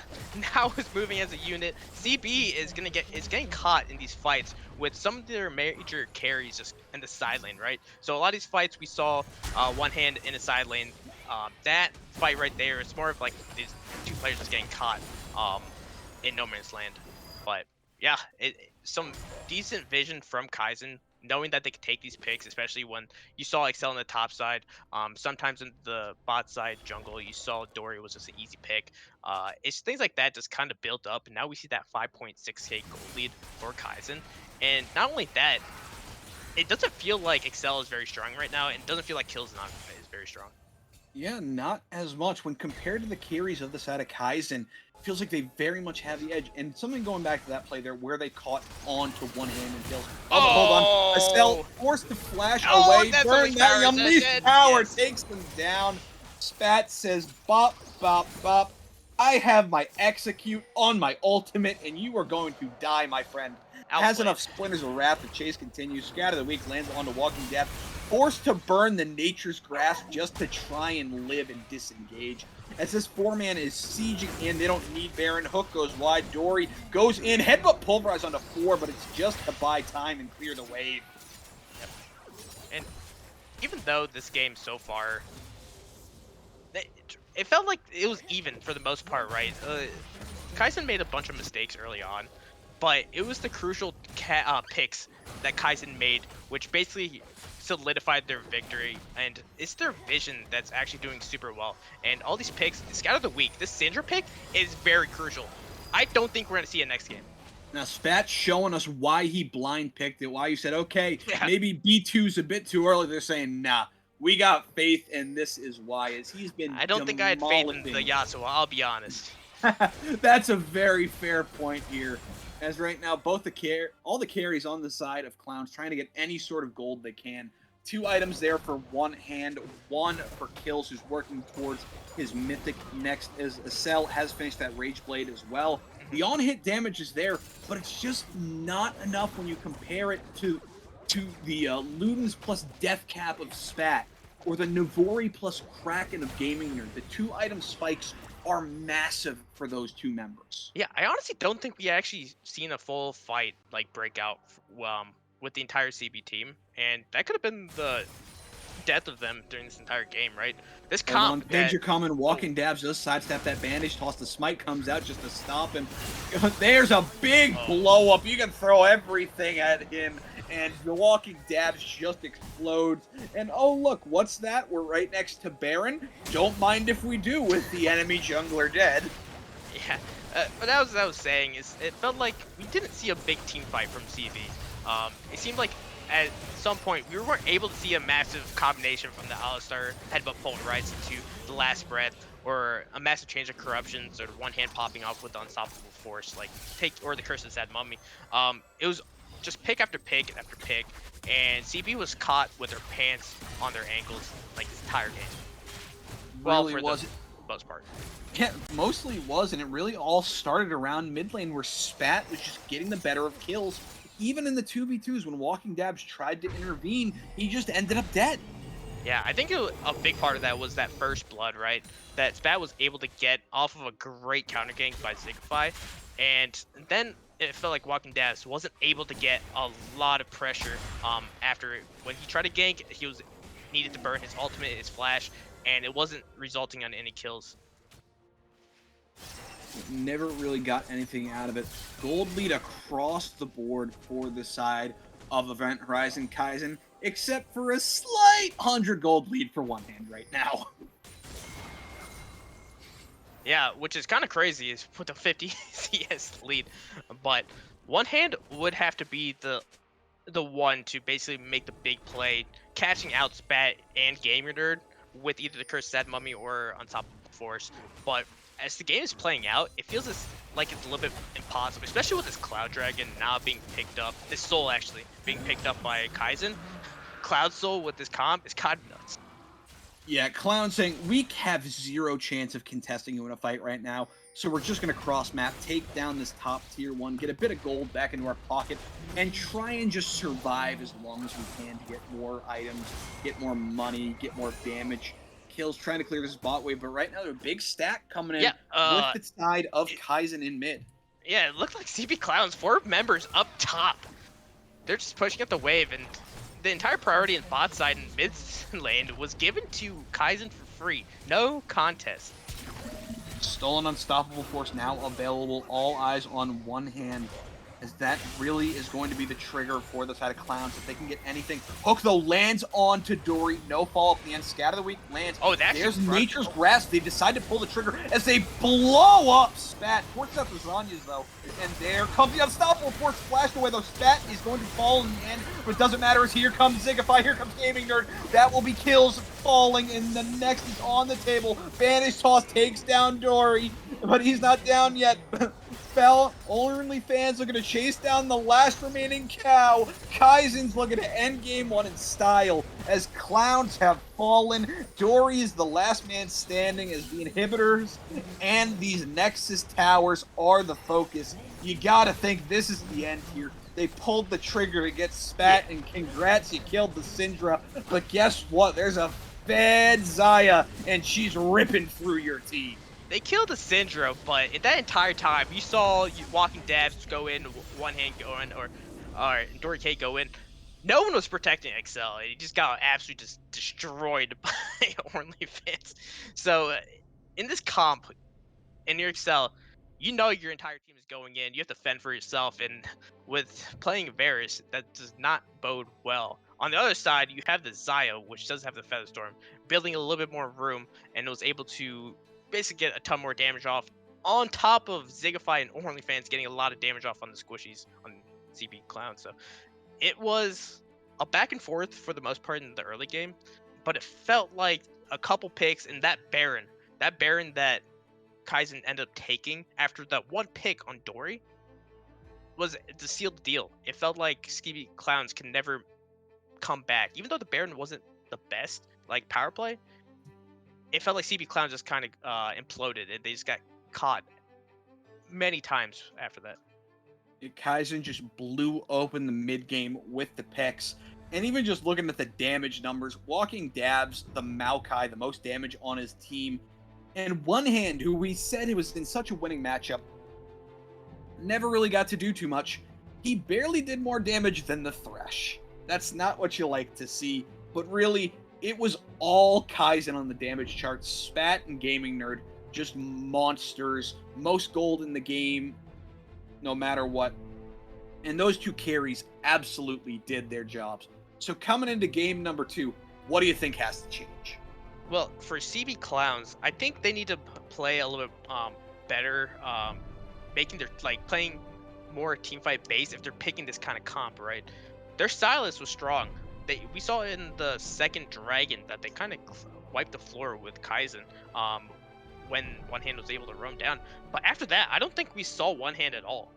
now is moving as a unit. CB is getting caught in these fights with some of their major carries just in the side lane, right? So a lot of these fights we saw one hand in a side lane. That fight right there is more of like these two players just getting caught in no man's land. But yeah, some decent vision from Kaizen, knowing that they could take these picks, especially when you saw Excel on the top side. Sometimes in the bot side jungle, you saw Dory was just an easy pick. It's things like that just kind of built up, and now we see that 5.6k gold lead for Kaizen. And not only that, it doesn't feel like Excel is very strong right now, and it doesn't feel like Kills not is very strong. Yeah, not as much. When compared to the carries of the side of Kaizen, it feels like they very much have the edge. And something going back to that play there where they caught on to one hand and kills. Oh, but hold on. Estelle forced the flash away. That's Burn Unleashed that. Power, Unleashed Power yes. takes them down. Spat says, bop, bop, bop. I have my execute on my ultimate, and you are going to die, my friend. Has Outplayed. enough Splinters of Wrath. The chase continues. Scatter the Weak lands onto Walking Death. Forced to burn the Nature's Grasp just to try and live and disengage. As this 4-man is sieging in, they don't need Baron. Hook goes wide. Dory goes in. Headbutt Pulverize onto 4, but it's just to buy time and clear the wave. Yep. And even though this game so far, it felt like it was even for the most part, right? Kaizen made a bunch of mistakes early on, but it was the crucial picks that Kaizen made, which basically solidified their victory, and it's their vision that's actually doing super well. And all these picks, Scout of the Week, this Syndra pick is very crucial. I don't think we're going to see it next game. Now, Spat's showing us why he blind picked it, why you said, okay, Yeah. maybe B2's a bit too early. They're saying, nah, we got faith, and this is why. Is he's been I don't think I had faith in the Yasuo, I'll be honest. That's a very fair point here. As right now, both all the carries on the side of Clowns trying to get any sort of gold they can. 2 items there for one hand, 1 for Kills, who's working towards his mythic next, as Cell has finished that Rage Blade as well. The on-hit damage is there, but it's just not enough when you compare it to the Ludens plus Death Cap of Spat, or the Navori plus Kraken of Gaming Nerd. The 2 item spikes are massive for those 2 members. Yeah, I honestly don't think we actually seen a full fight like break out with the entire CB team, and that could have been the death of them during this entire game, right? This comp, Danger coming, walking dabs, just sidestep that bandage, toss the smite, comes out just to stop him. There's a big blow up. You can throw everything at him, and the walking dabs just explodes. And oh look, what's that? We're right next to Baron. Don't mind if we do, with the enemy jungler dead. Yeah, but that was what I was saying, is it felt like we didn't see a big team fight from CV. It seemed like at some point we weren't able to see a massive combination from the Alistar headbutt pulverize into the last breath, or a massive change of corruptions, or one hand popping off with the unstoppable force, like or the curse of Sad Mummy. It was just pick after pick after pick, and CB was caught with their pants on their ankles like this entire game. Well, Really for was the most part. Yeah, mostly was, and it really all started around mid lane where Spat was just getting the better of Kills. Even in the 2v2s, when Walking Dabs tried to intervene, he just ended up dead. Yeah, I think a big part of that was that first blood, right? That Spat was able to get off of a great counter gank by Signify, and then it felt like Walking Dabs wasn't able to get a lot of pressure after when he tried to gank. He was needed to burn his ultimate, his flash, and it wasn't resulting on any kills. Never really got anything out of it. Gold lead across the board for the side of Event Horizon Kaizen, except for a slight 100 gold lead for one hand right now. Yeah, which is kind of crazy, is with a 50 CS lead, but one hand would have to be the one to basically make the big play, catching out Spat and Gamer Nerd with either the Cursed Sad Mummy or Unstoppable Force. But as the game is playing out, it feels as like it's a little bit impossible, especially with this Cloud Dragon now being picked up, this Soul actually being picked up by Kaizen. Cloud Soul with this comp is kind of nuts. Yeah, Clown saying, we have zero chance of contesting you in a fight right now, so we're just going to cross-map, take down this top tier 1, get a bit of gold back into our pocket, and try and just survive as long as we can to get more items, get more money, get more damage. Kills, trying to clear this bot wave, but right now there's a big stack coming in with the side of Kaizen in mid. Yeah, it looked like CB Clown's 4 members up top. They're just pushing up the wave, and the entire priority in bot side and mid lane was given to Kaizen for free. No contest. Stolen Unstoppable Force now available. All eyes on one hand, as that really is going to be the trigger for the side of Clowns. If they can get anything. Hook, though, lands onto Dory. No follow-up in the end. Scatter the Weak lands. Oh, that's There's Nature's Grasp. They decide to pull the trigger as they blow up Spat. Forces out the Zanyas, though. And there comes the Unstoppable Force flashed away, though. Spat is going to fall in the end. But it doesn't matter, as here comes Zigify. Here comes Gaming Nerd. That will be kills falling, and the next is on the table. Vanish Toss takes down Dory, but he's not down yet. Fell. Only fans looking to chase down the last remaining cow. Kaizen's looking to end game 1 in style as Clowns have fallen. Dory is the last man standing as the inhibitors and these Nexus towers are the focus. You gotta think this is the end here. They pulled the trigger to get Spat, and congrats, you killed the Syndra. But guess what? There's a fed Zaya, and she's ripping through your team. They killed the Syndra, but at that entire time, you saw Walking Dabs go in, one hand go in, or Dory K go in. No one was protecting Excel. He just got absolutely just destroyed by OnlyFans. So, in this comp, in your Excel, you know your entire team is going in. You have to fend for yourself, and with playing Varus, that does not bode well. On the other side, you have the Zaya, which does have the Featherstorm, building a little bit more room, and it was able to basically get a ton more damage off, on top of Zigify and OnlyFans getting a lot of damage off on the squishies on CB Clown. So it was a back and forth for the most part in the early game, but it felt like a couple picks, and that Baron that Kaizen ended up taking after that one pick on Dory was the sealed deal. It felt like CB Clowns can never come back, even though the Baron wasn't the best like power play. It felt like CB Clown just kind of imploded, and they just got caught many times after that. Kaizen just blew open the mid game with the picks, and even just looking at the damage numbers, Walking Dabs, the Maokai, the most damage on his team, and One Hand, who we said he was in such a winning matchup, never really got to do too much. He barely did more damage than the Thresh. That's not what you like to see, but really, it was all Kaizen on the damage chart. Spat and Gaming Nerd, just monsters. Most gold in the game, no matter what. And those two carries absolutely did their jobs. So coming into game number 2, what do you think has to change? Well, for CB Clowns, I think they need to play a little bit better, making their playing more teamfight based if they're picking this kind of comp, right? Their stylist was strong. We saw in the second Dragon that they kind of wiped the floor with Kaizen when One Hand was able to roam down. But after that, I don't think we saw One Hand at all.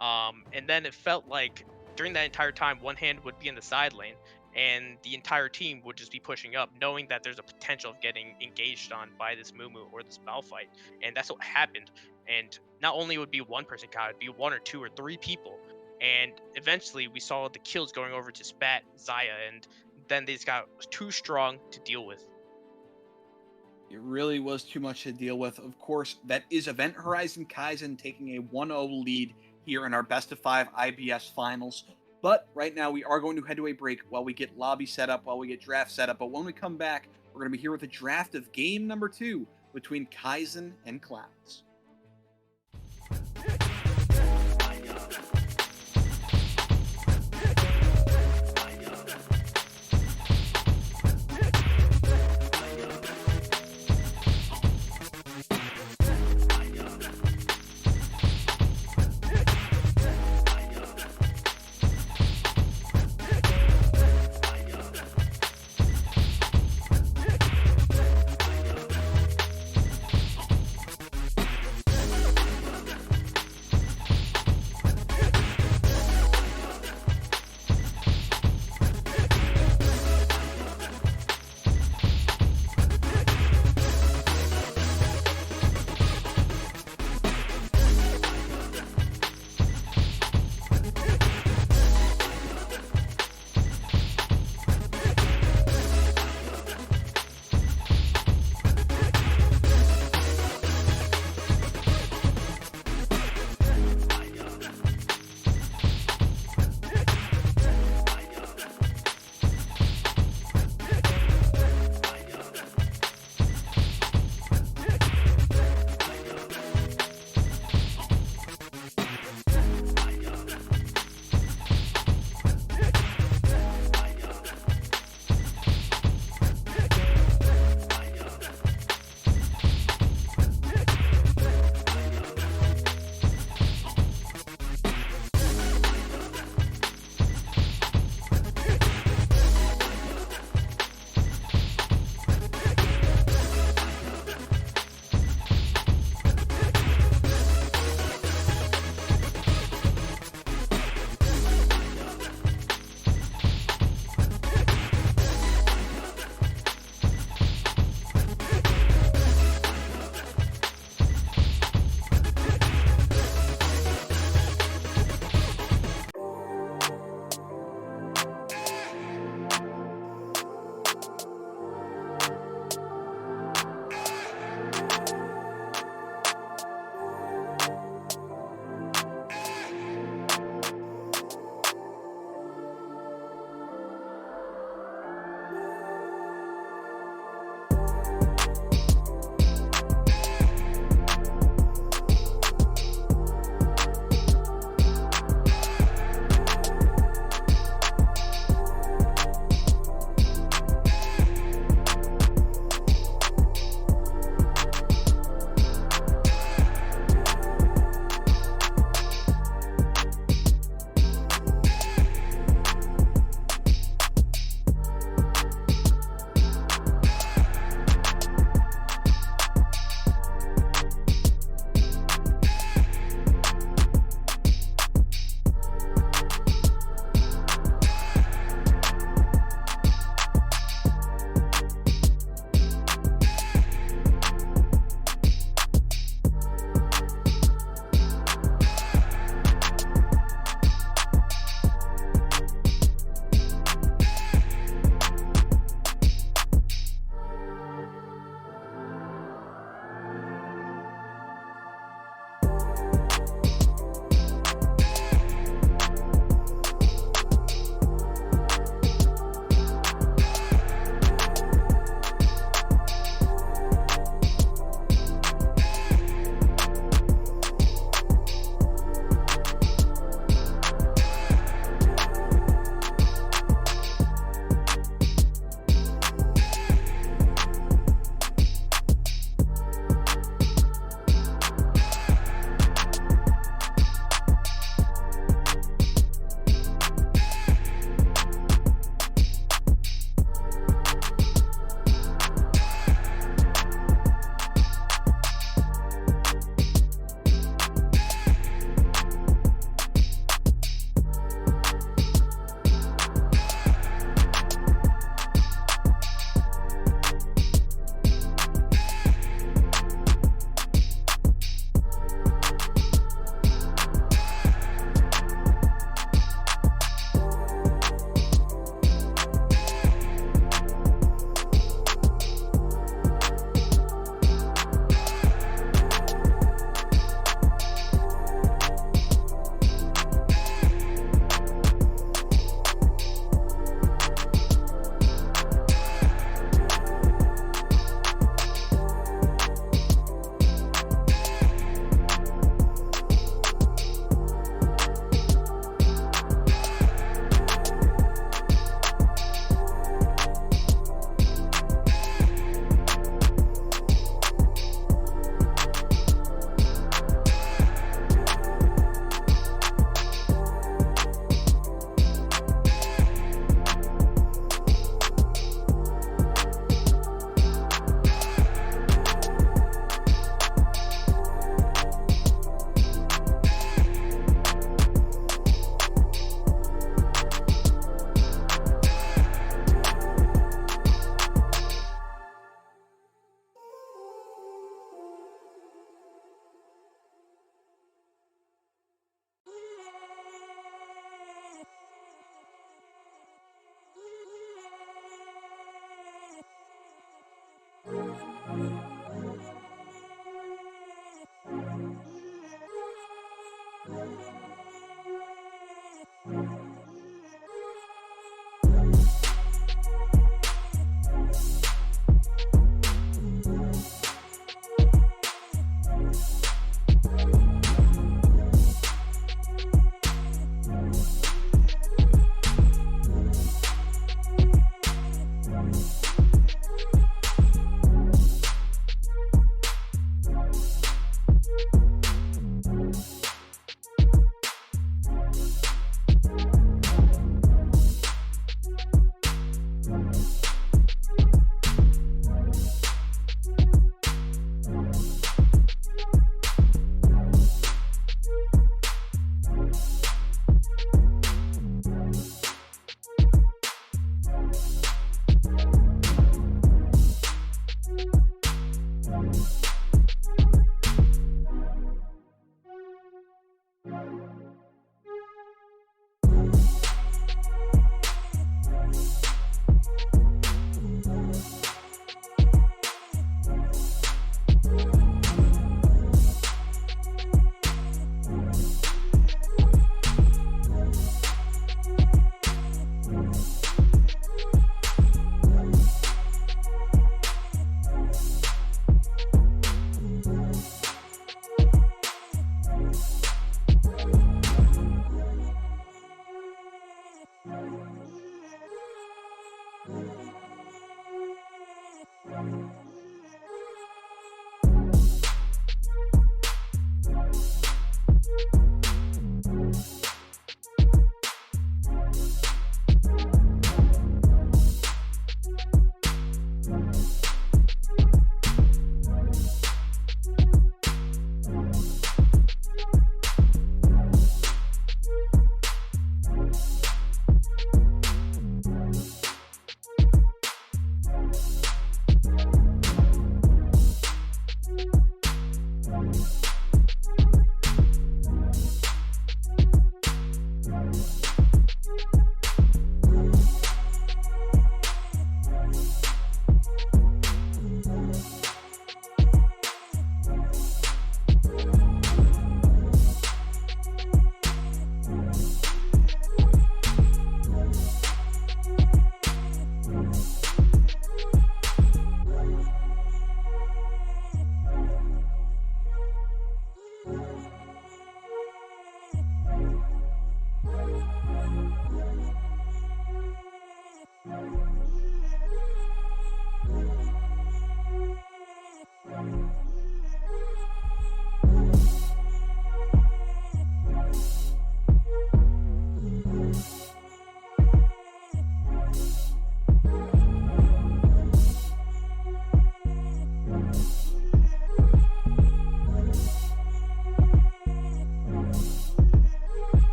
And then it felt like during that entire time, One Hand would be in the side lane, and the entire team would just be pushing up, knowing that there's a potential of getting engaged on by this Mumu or this Malphite. And that's what happened. And not only would be one person caught, it'd be 1 or 2 or 3 people. And eventually we saw the kills going over to Spat, Zaya, and then they just got too strong to deal with. It really was too much to deal with. Of course, that is Event Horizon Kaizen taking a 1-0 lead here in our best of 5 IBS finals. But right now we are going to head to a break while we get lobby set up, while we get draft set up. But when we come back, we're going to be here with a draft of game number 2 between Kaizen and Clowns.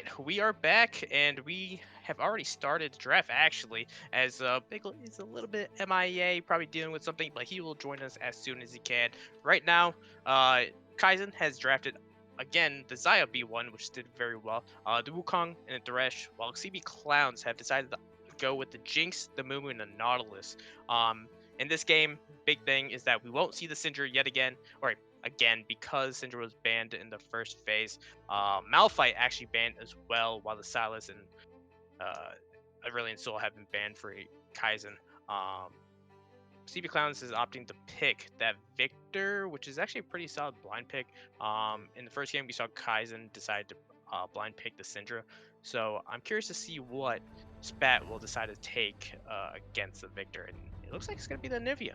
right, we are back, and we have already started the draft actually. As Bickle is a little bit MIA, probably dealing with something, but he will join us as soon as he can. Right now, Kaizen has drafted again the Zaya B1, which did very well. The Wukong and the Thresh, while CB Clowns have decided to go with the Jinx, the Mumu, and the Nautilus. Um, in this game, big thing is that we won't see the Syndra yet again, or again because Syndra was banned in the first phase. Malphite actually banned as well, while the Silas and uh, Aurelion Soul have been banned for Kaizen. Um, CB Clowns is opting to pick that Victor, which is actually a pretty solid blind pick. In the first game, we saw Kaizen decide to blind pick the Syndra. So I'm curious to see what Spat will decide to take against the Victor. And it looks like it's going to be the Nivea.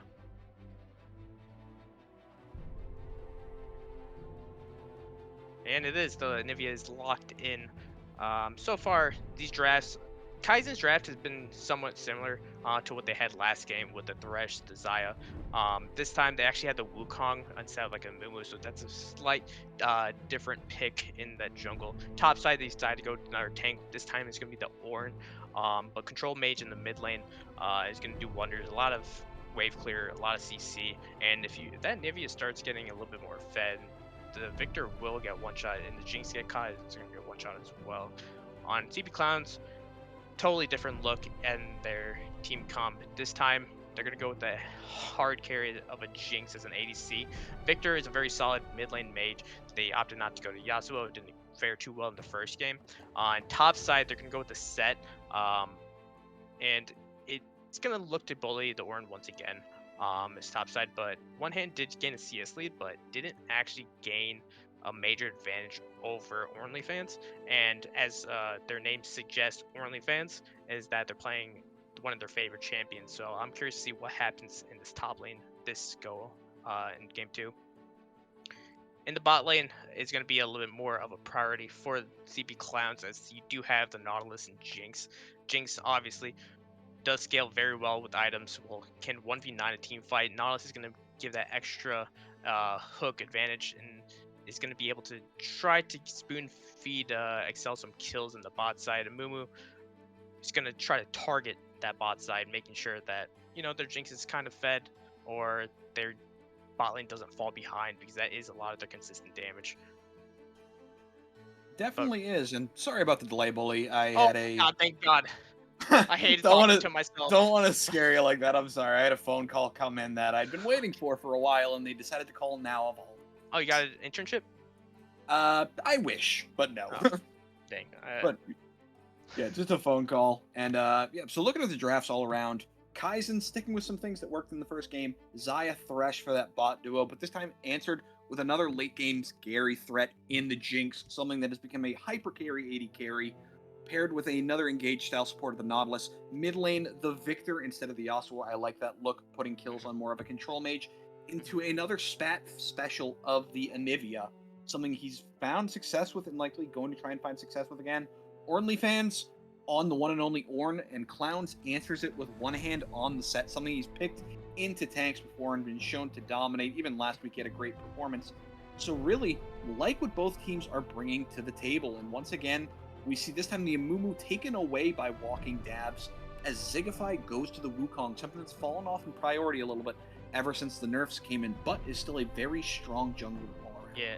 And it is. The Nivea is locked in. So far, these drafts, Kaizen's draft has been somewhat similar to what they had last game with the Thresh, the Zaya. This time they actually had the Wukong instead of like a Mumu, so that's a slight different pick in that jungle. Top side, they decided to go to another tank. This time it's going to be the Ornn, but Control Mage in the mid lane is going to do wonders. A lot of wave clear, a lot of CC, and if that Nivea starts getting a little bit more fed, the Victor will get one shot, and the Jinx get caught, it's going to get one shot as well. On CB Clowns, totally different look in their team comp. This time, they're going to go with the hard carry of a Jinx as an ADC. Victor is a very solid mid lane mage. They opted not to go to Yasuo. It didn't fare too well in the first game. On top side, they're going to go with the Set. And it's going to look to bully the Ornn once again. As top side, but one hand did gain a CS lead, but didn't actually gain a major advantage over OnlyFans. And as their name suggests, OnlyFans is that they're playing one of their favorite champions. So I'm curious to see what happens in this top lane this go in game 2. In the bot lane is going to be a little bit more of a priority for CP Clowns, as you do have the Nautilus and Jinx. Jinx obviously does scale very well with items. Can 1v9 a team fight. Nautilus is going to give that extra hook advantage, and is going to be able to try to spoon feed Excel some kills in the bot side. And Mumu is going to try to target that bot side, making sure that their Jinx is kind of fed, or their bot lane doesn't fall behind, because that is a lot of their consistent damage. Definitely is, and sorry about the delay, Bully. I Oh had a God, thank God. I hated talking to myself. Don't want to scare you like that. I'm sorry. I had a phone call come in that I'd been waiting for a while, and they decided to call now of all. Oh, you got an internship? I wish, but no. Oh, dang. But yeah, just a phone call, and yeah. So looking at the drafts all around, Kaizen sticking with some things that worked in the first game. Zaya Thresh for that bot duo, but this time answered with another late game scary threat in the Jinx, something that has become a hyper carry 80 carry. Paired with another engaged style support of the Nautilus. Mid lane, the Victor instead of the Yasuo. I like that look, putting kills on more of a control mage. Into another spat special of the Anivia, something he's found success with and likely going to try and find success with again. OnlyFans on the one and only Ornn, and Clowns answers it with one hand on the set, something he's picked into tanks before and been shown to dominate. Even last week he had a great performance. So really, like what both teams are bringing to the table, and once again, we see this time the Amumu taken away by walking dabs as Zigify goes to the Wukong, something that's fallen off in priority a little bit ever since the nerfs came in, but is still a very strong jungler all around. Yeah,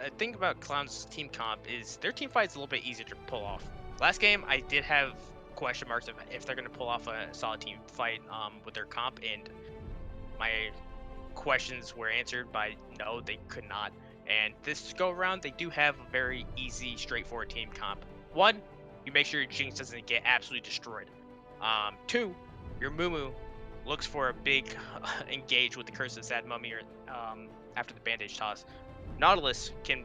the thing about Clown's team comp is their team fight is a little bit easier to pull off. Last game, I did have question marks of if they're going to pull off a solid team fight with their comp, and my questions were answered by no, they could not. And this go around, they do have a very easy, straightforward team comp. 1, you make sure your Jinx doesn't get absolutely destroyed. 2, your Mumu looks for a big engage with the Curse of the Sad Mummy or after the bandage toss. Nautilus can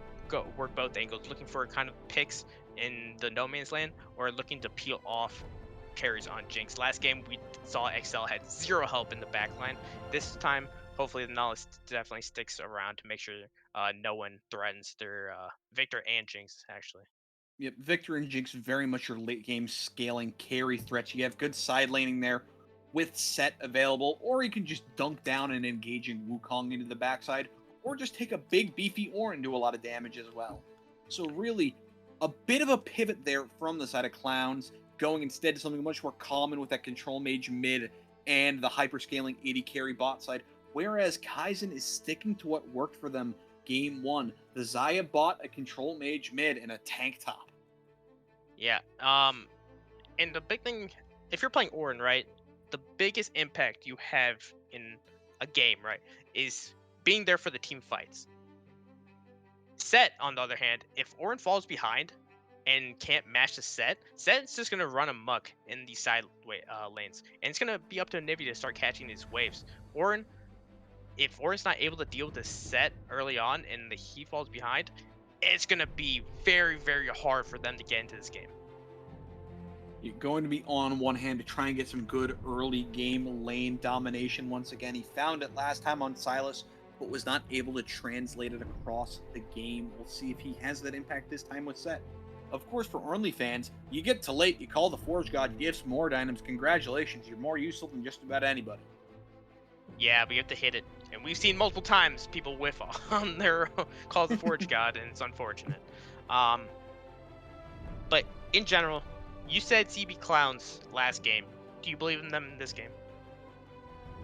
work both angles, looking for kind of picks in the no man's land or looking to peel off carries on Jinx. Last game we saw XL had 0 help in the backline. This time, hopefully the Nautilus definitely sticks around to make sure no one threatens their Victor and Jinx actually. Yep, Victor and Jinx very much your late game scaling carry threats. You have good side laning there with Set available, or you can just dunk down an engaging Wukong into the backside, or just take a big beefy Ornn and do a lot of damage as well. So really, A bit of a pivot there from the side of Clowns, going instead to something much more common with that Control Mage mid and the hyperscaling 80 carry bot side, whereas Kaizen is sticking to what worked for them game 1. The Xayah bot, a Control Mage mid, and a tank top. Yeah. And the big thing, if you're playing Orin, right, the biggest impact you have in a game, right, is being there for the team fights. Set, on the other hand, if Orin falls behind and can't match the Set's just gonna run amok in these lanes, and it's gonna be up to Nivea to start catching these waves. Orin, if Orin's not able to deal with the Set early on and he falls behind, it's gonna be very, very hard for them to get into this game. You're going to be on one hand to try and get some good early game lane domination once again. He found it last time on Silas, but was not able to translate it across the game. We'll see if he has that impact this time with Set. Of course, for Ornly fans, you get to late, you call the Forge God, you give some more dynams. Congratulations, you're more useful than just about anybody. Yeah, but you have to hit it. And we've seen multiple times people whiff on their Call of the Forge God, and it's unfortunate. But in general, you said CB Clowns last game. Do you believe in them in this game?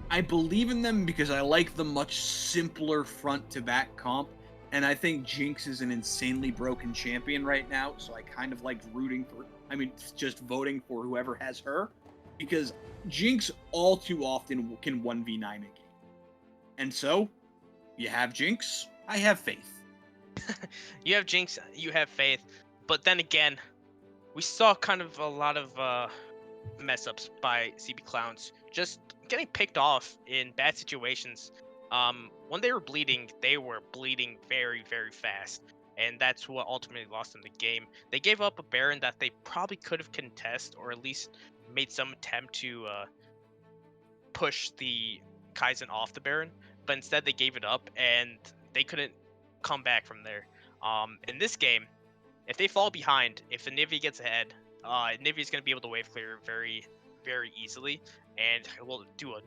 I believe in them because I like the much simpler front-to-back comp, and I think Jinx is an insanely broken champion right now, so I kind of like just voting for whoever has her, because Jinx all too often can 1v9 a game. And so, you have Jinx, I have faith. You have Jinx, you have faith, but then again, we saw kind of a lot of mess ups by CB Clowns, just getting picked off in bad situations. When they were bleeding very, very fast, and that's what ultimately lost them the game. They gave up a Baron that they probably could have contested, or at least made some attempt to push the Kaizen off the Baron, but instead they gave it up, and they couldn't come back from there. In this game, if they fall behind, if the Nivea gets ahead, Nivea's going to be able to wave clear very, very easily, and will do a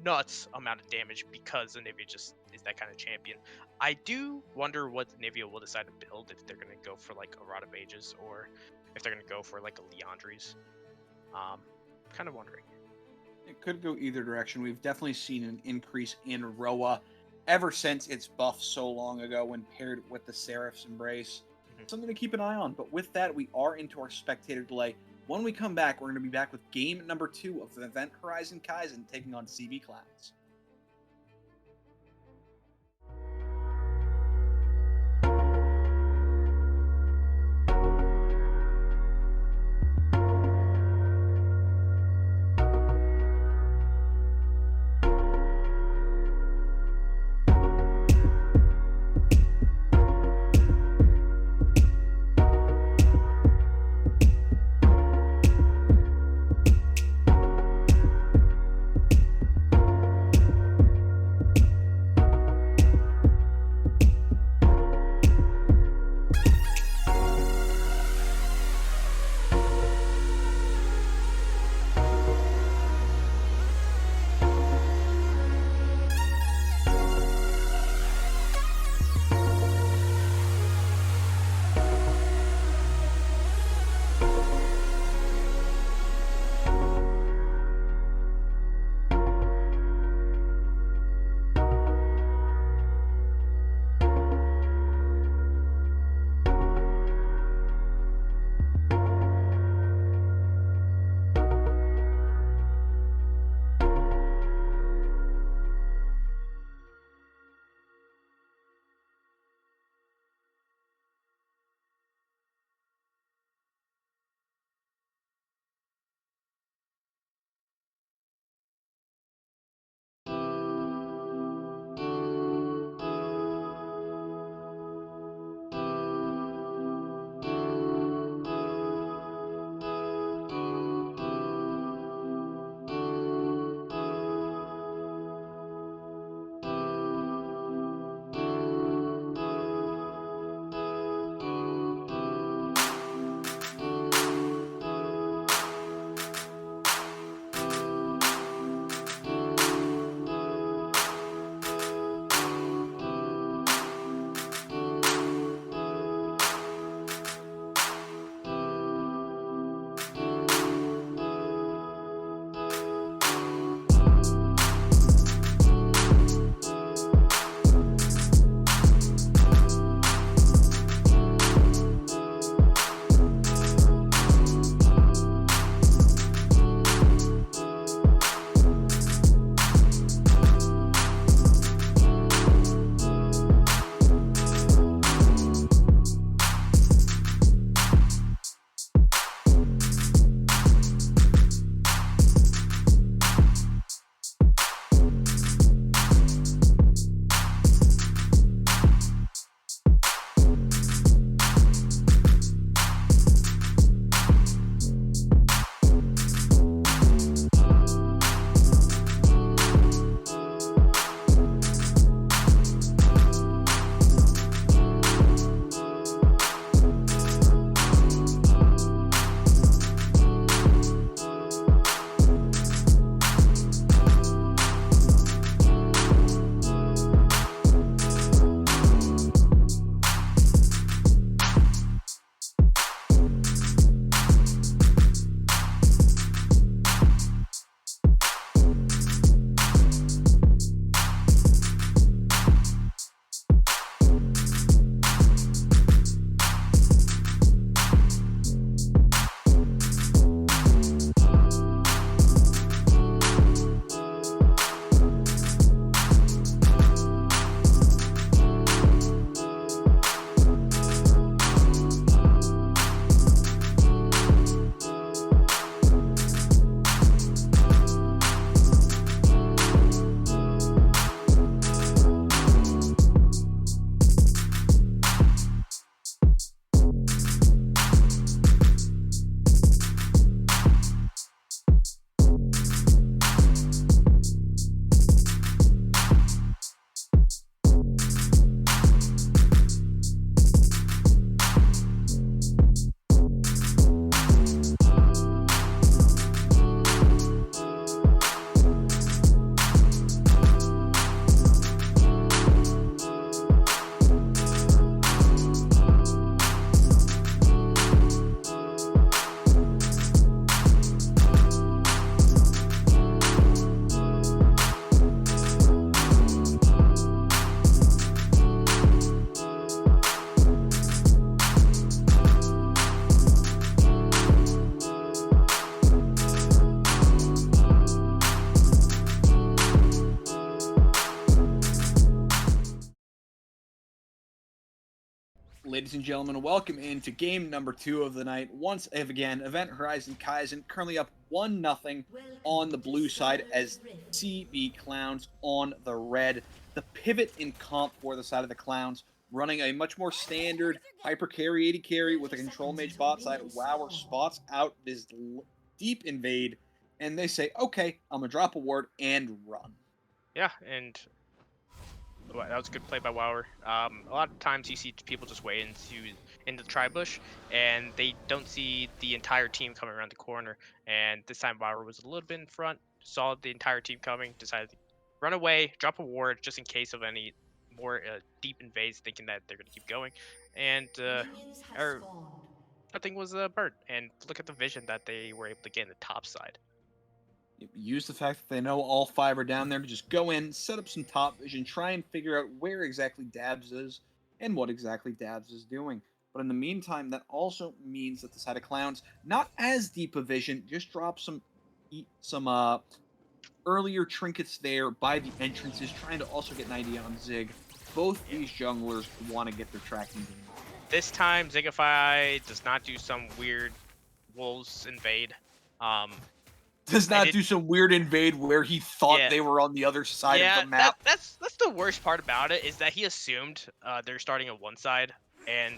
nuts amount of damage because the Nivea just is that kind of champion. I do wonder what the Nivea will decide to build, if they're going to go for like a Rod of Ages, or if they're going to go for like a Leandries. Kind of wondering. It could go either direction. We've definitely seen an increase in Roa ever since its buff so long ago when paired with the Seraph's Embrace. Something to keep an eye on. But with that, we are into our spectator delay. When we come back, we're going to be back with game number 2 of the Event Horizon Kaizen taking on CB Clowns. Ladies and gentlemen, welcome into game number 2 of the night. Once again, Event Horizon Kaizen currently up 1-0 on the blue side as CB Clowns on the red. The pivot in comp for the side of the Clowns, running a much more standard hyper carry 80 carry with a control mage bot side. Wower spots out this deep invade, and they say, okay, I'm going to drop a ward and run. Yeah, and that was a good play by Wower. A lot of times you see people just wait into the tri-bush, and they don't see the entire team coming around the corner. And this time Wower was a little bit in front, saw the entire team coming, decided to run away, drop a ward just in case of any more deep invades, thinking that they're going to keep going. And I think was a bird. And look at the vision that they were able to get in the top side. Use the fact that they know all 5 are down there to just go in, set up some top vision, try and figure out where exactly Dabs is and what exactly Dabs is doing. But in the meantime, that also means that the side of Clowns, not as deep a vision, just drop some earlier trinkets there by the entrances, trying to also get an idea on Zig. Both these junglers want to get their tracking game. This time, Zigify does not do some weird wolves invade. Does not do some weird invade where he thought they were on the other side of the map. That's the worst part about it, is that he assumed they're starting on one side, and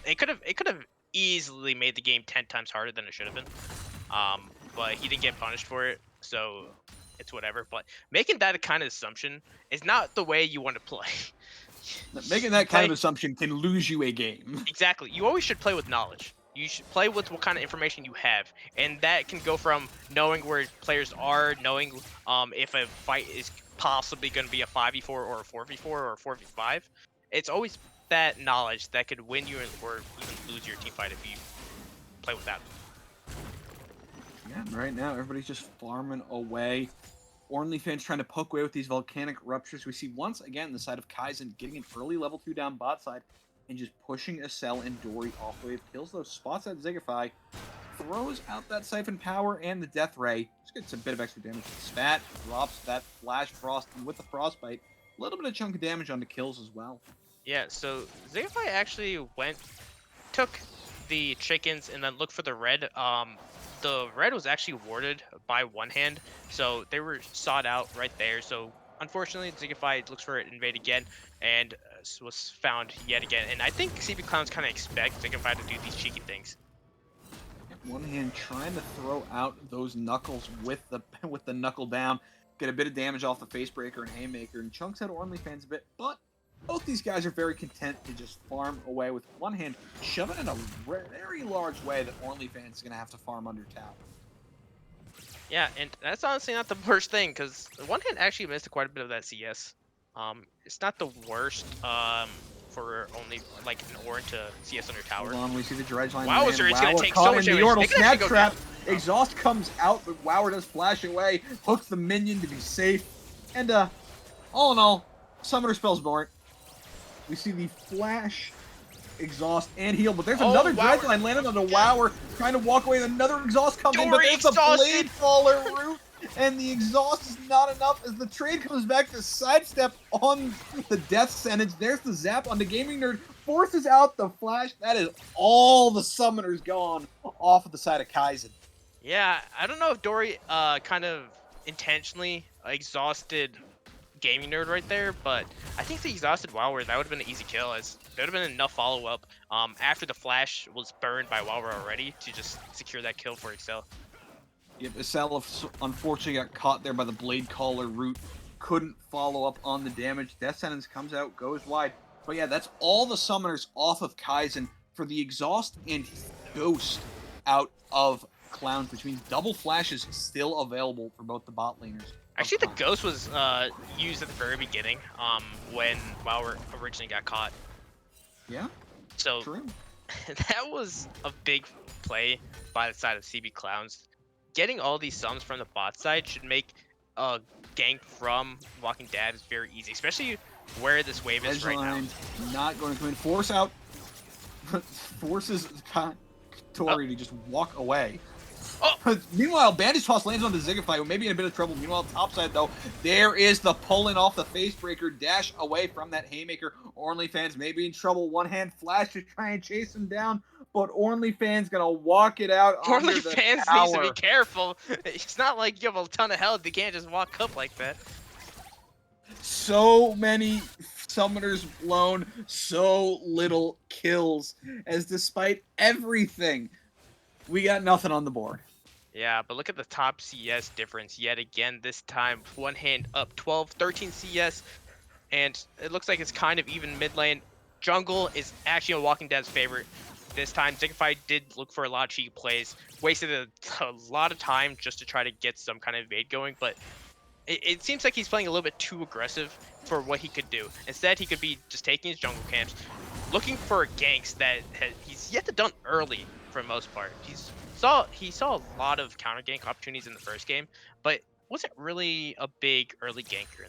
it could have easily made the game 10 times harder than it should have been. But he didn't get punished for it, so it's whatever. But making that kind of assumption is not the way you want to play. Making that kind of assumption can lose you a game. Exactly. You always should play with knowledge. You should play with what kind of information you have, and that can go from knowing where players are, knowing if a fight is possibly going to be a 5v4 or a 4v4 or a 4v5. It's always that knowledge that could win you or even lose your team fight if you play with that. Yeah, right now everybody's just farming away. OnlyFans trying to poke away with these volcanic ruptures. We see once again the side of Kaizen getting an early level 2 down bot side and just pushing a Cell and Dory off wave. Kills those spots at Zigify. Throws out that Siphon Power and the Death Ray. Just gets a bit of extra damage. Spat drops that Flash Frost, and with the Frostbite, a little bit of chunk of damage onto kills as well. Yeah, so Zigify actually took the chickens and then looked for the red. The red was actually warded by one hand, so they were sought out right there. So unfortunately, Zigify looks for it, invade again, and was found yet again. And I think CB Clowns kind of expect Zigify to do these cheeky things. One hand trying to throw out those knuckles with the knuckle down, get a bit of damage off the Facebreaker and Haymaker, and chunks out OnlyFans a bit, but both these guys are very content to just farm away with one hand, shoving in a very large way that OnlyFans is going to have to farm under tower. Yeah, and that's honestly not the worst thing, because one hand actually missed quite a bit of that CS. It's not the worst for only like an Orin to CS under tower. Hold on, we see the dredge line. Wow, sir, it's going to take so much damage. The snap trap. Exhaust comes out, but Wower does flash away, hooks the minion to be safe, and all in all, summoner spells Born. We see the flash, exhaust, and heal, but there's another dredge line landing on the Wower, trying to walk away, and another exhaust comes in, but there's a blade faller root, and the exhaust is not enough as the trade comes back to sidestep on the death sentence. There's the zap on the Gaming Nerd, forces out the flash. That is all the summoners gone off of the side of Kaizen. Yeah, I don't know if Dory kind of intentionally exhausted Gaming Nerd right there, but I think the exhausted Wower, that would have been an easy kill, as there would have been enough follow-up after the flash was burned by Wower already to just secure that kill for Excel. Yep, Excel unfortunately got caught there by the Blade Caller route, couldn't follow up on the damage. Death Sentence comes out, goes wide, but yeah, that's all the summoners off of Kaizen for the exhaust and Ghost out of Clowns, which means double flashes still available for both the bot laners. Actually, the Ghost was used at the very beginning when Wower originally got caught. Yeah, so true. That was a big play by the side of CB Clowns. Getting all these sums from the bot side should make a gank from Walking Dad is very easy, especially where this wave is right now. Not going to come in. Force out. Forces Tori to just walk away. Oh, Meanwhile, Bandage Toss lands on the Zigify, who may be in a bit of trouble. Meanwhile, topside, though, there is the pulling off the face breaker, dash away from that haymaker. OnlyFans may be in trouble. One hand flash to try and chase him down, but OnlyFans gonna walk it out under the OnlyFans needs to be tower. careful. It's not like you have a ton of health. You can't just walk up like that. So many summoners blown, so little kills, as despite everything, we got nothing on the board. Yeah, but look at the top CS difference yet again. This time, one hand up 12, 13 CS, and it looks like it's kind of even mid lane. Jungle is actually a Walking Dead's favorite. This time, Zigify did look for a lot of cheeky plays, wasted a lot of time just to try to get some kind of evade going, but it seems like he's playing a little bit too aggressive for what he could do. Instead, he could be just taking his jungle camps, looking for ganks that he's yet to done early for the most part. He saw a lot of counter gank opportunities in the first game, but wasn't really a big early ganker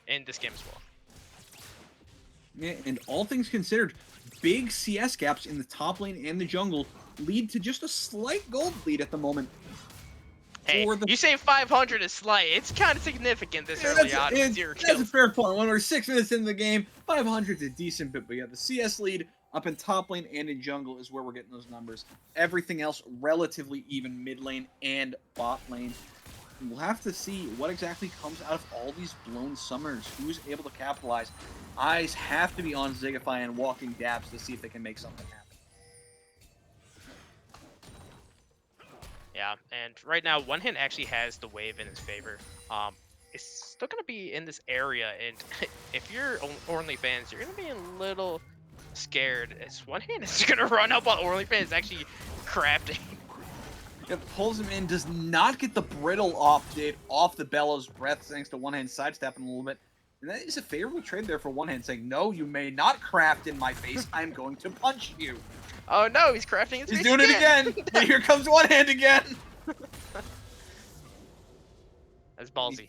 in this game as well. Yeah, and all things considered, big CS gaps in the top lane and the jungle lead to just a slight gold lead at the moment. Hey, you say 500 is slight. It's kind of significant this early on with 0 kills. That's a fair point. When we're 6 minutes into the game, 500 is a decent bit, but yeah, the CS lead up in top lane and in jungle is where we're getting those numbers. Everything else relatively even mid lane and bot lane. We'll have to see what exactly comes out of all these blown summoners. Who's able to capitalize? Eyes have to be on Zigify and Walking Daps to see if they can make something happen. Yeah, and right now, one hand actually has the wave in his favor. It's still going to be in this area, and if you're OnlyFans, you're going to be a little scared, as one hand is going to run up while OnlyFans is actually crafting. It pulls him in, does not get the brittle off the Bellows Breath, thanks to one hand sidestepping a little bit. And that is a favorable trade there for one hand, saying, no, you may not craft in my face, I'm going to punch you. Oh no, he's crafting his face doing it again! And here comes one hand again! That's ballsy.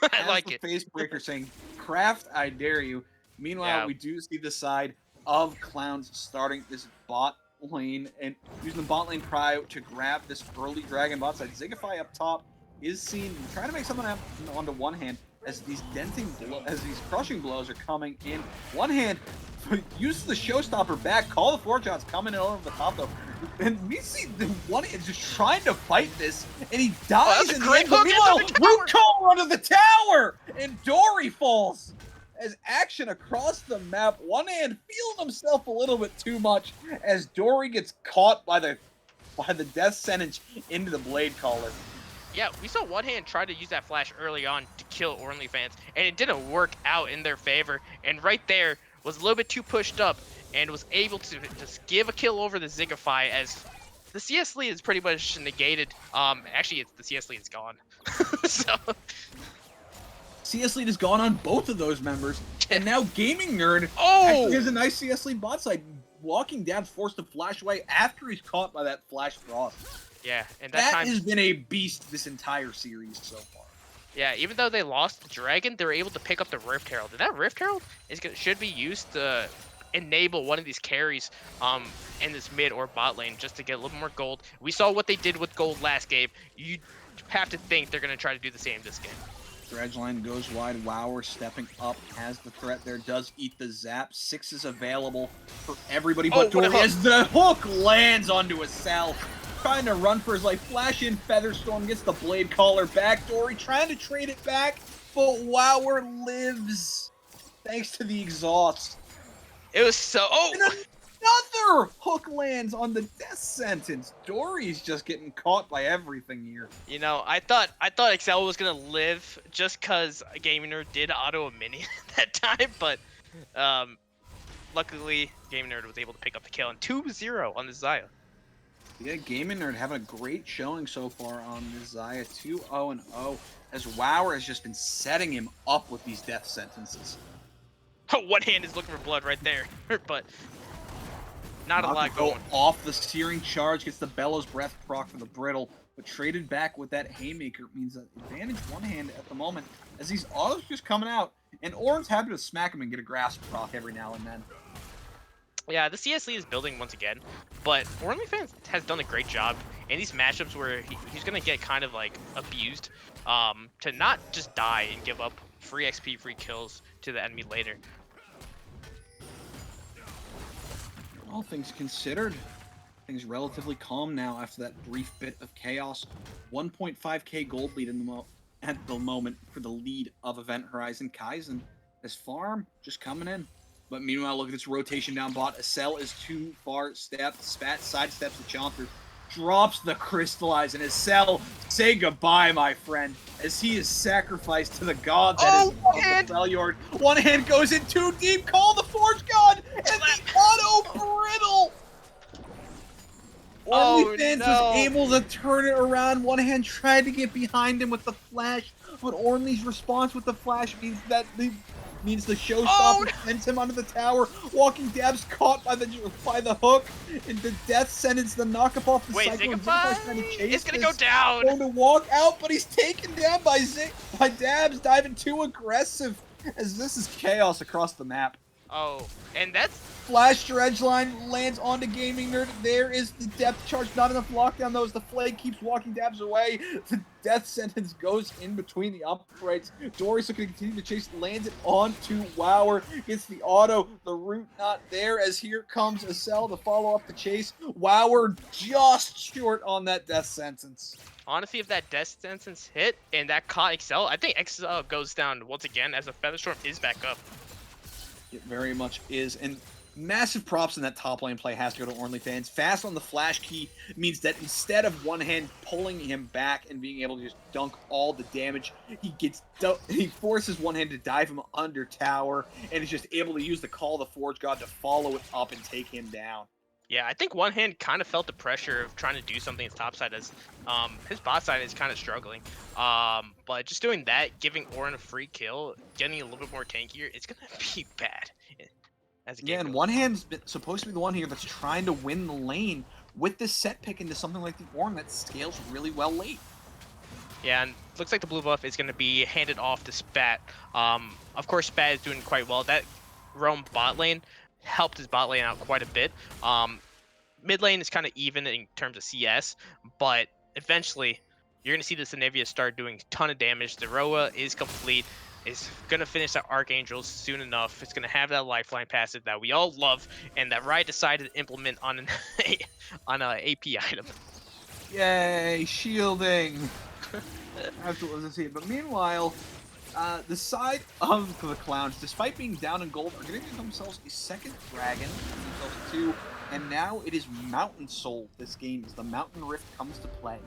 I like it. Face breaker saying, craft, I dare you. Meanwhile, we do see the side of Clowns starting this bot lane and using the bot lane pry to grab this early dragon bot side. Zigify up top is seen trying to make something happen onto one hand as these crushing blows are coming in. One hand uses the showstopper back, call the floor shots coming in over the top though. And we see the one hand just trying to fight this, and he dies in the end. But meanwhile, root call under the tower, and Dory falls. As action across the map, one hand feeling himself a little bit too much as Dory gets caught by the death sentence into the blade collar. Yeah, we saw one hand try to use that flash early on to kill OnlyFans, and it didn't work out in their favor. And right there was a little bit too pushed up and was able to just give a kill over the Zigify as the CS lead is pretty much negated. Actually, the CS lead is gone. So CS lead is gone on both of those members, and now Gaming Nerd actually has a nice CS lead bot side. Walking Dad's forced to flash away after he's caught by that flash frost. Yeah, and that has been a beast this entire series so far. Yeah, even though they lost the dragon, they were able to pick up the Rift Herald. And that Rift Herald should be used to enable one of these carries in this mid or bot lane just to get a little more gold. We saw what they did with gold last game. You have to think they're going to try to do the same this game. Dredgeline goes wide. Wower stepping up as the threat there. Does eat the zap. 6 is available for everybody but Dory as the hook lands onto himself. Trying to run for his life. Flash in Featherstorm gets the blade collar back. Dory trying to trade it back, but Wower lives thanks to the exhaust. It was so... And another hook lands on the death sentence. Dory's just getting caught by everything here. You know, I thought Excel was gonna live just cause Gaming Nerd did auto a minion that time, but luckily Gaming Nerd was able to pick up the kill and 2-0 on the Xayah. Yeah, Gaming Nerd having a great showing so far on this Xayah, 2-0-0, as Wower has just been setting him up with these death sentences. One hand is looking for blood right there, but not a lot going. Off the searing charge, gets the Bellows Breath proc for the brittle, but traded back with that haymaker means that advantage one hand at the moment, as these autos just coming out, and Oran's happy to smack him and get a grasp proc every now and then. Yeah, the CS lead is building once again, but OnlyFans has done a great job in these matchups where he's gonna get kind of like abused, to not just die and give up free XP, free kills to the enemy later. All things considered, things relatively calm now after that brief bit of chaos. 1.5k gold lead at the moment for the lead of Event Horizon. Kaizen, as farm, just coming in. But meanwhile, look at this rotation down bot. Acel is too far stepped. Spat sidesteps the Chomper. Drops the Crystallize, and Acel, say goodbye, my friend, as he is sacrificed to the god that is the Freljord. One hand goes in too deep. Call the Forge God, and the auto brittle. OnlyFans was able to turn it around. One hand tried to get behind him with the flash, but Ornley's response with the flash means that the showstopper sends him under the tower. Walking Dab's caught by the hook, and the death sentence, the knockup off the cycle. It's gonna go down. Going to walk out, but he's taken down by Dabs, diving too aggressive, as this is chaos across the map. Oh, and that's Flash Dredge line lands onto Gaming Nerd. There is the depth charge. Not enough lockdown, though, as the flag keeps walking Dabs away. The death sentence goes in between the uprights. Dory's looking to continue to chase, lands it onto Wower. Gets the auto. The root not there, as here comes Acel to follow up the chase. Wower just short on that death sentence. Honestly, if that death sentence hit and that caught Acel, I think Acel goes down once again as the Featherstorm is back up. It very much is, and massive props in that top lane play has to go to OnlyFans. Fast on the flash key means that instead of one hand pulling him back and being able to just dunk all the damage, he forces one hand to dive him under tower, and is just able to use the Call of the Forge God to follow it up and take him down. Yeah, I think one hand kind of felt the pressure of trying to do something his top side as his bot side is kind of struggling. But just doing that, giving Orin a free kill, getting a little bit more tankier, it's gonna be bad. As a game and one hand's supposed to be the one here that's trying to win the lane with this set pick into something like the Orin that scales really well late. Yeah, and looks like the blue buff is going to be handed off to Spat. Of course, Spat is doing quite well. That roam bot lane helped his bot lane out quite a bit. Mid lane is kind of even in terms of CS, but eventually you're going to see the Zenivia start doing a ton of damage. The Roa is complete. Is going to finish that Archangel soon enough. It's going to have that Lifeline passive that we all love, and that Riot decided to implement on an AP item. Yay, shielding! I have to love to see it. But meanwhile, the side of the Clowns, despite being down in gold, are going to give themselves a second dragon, themselves two, and now it is Mountain Soul this game as the Mountain Rift comes to play.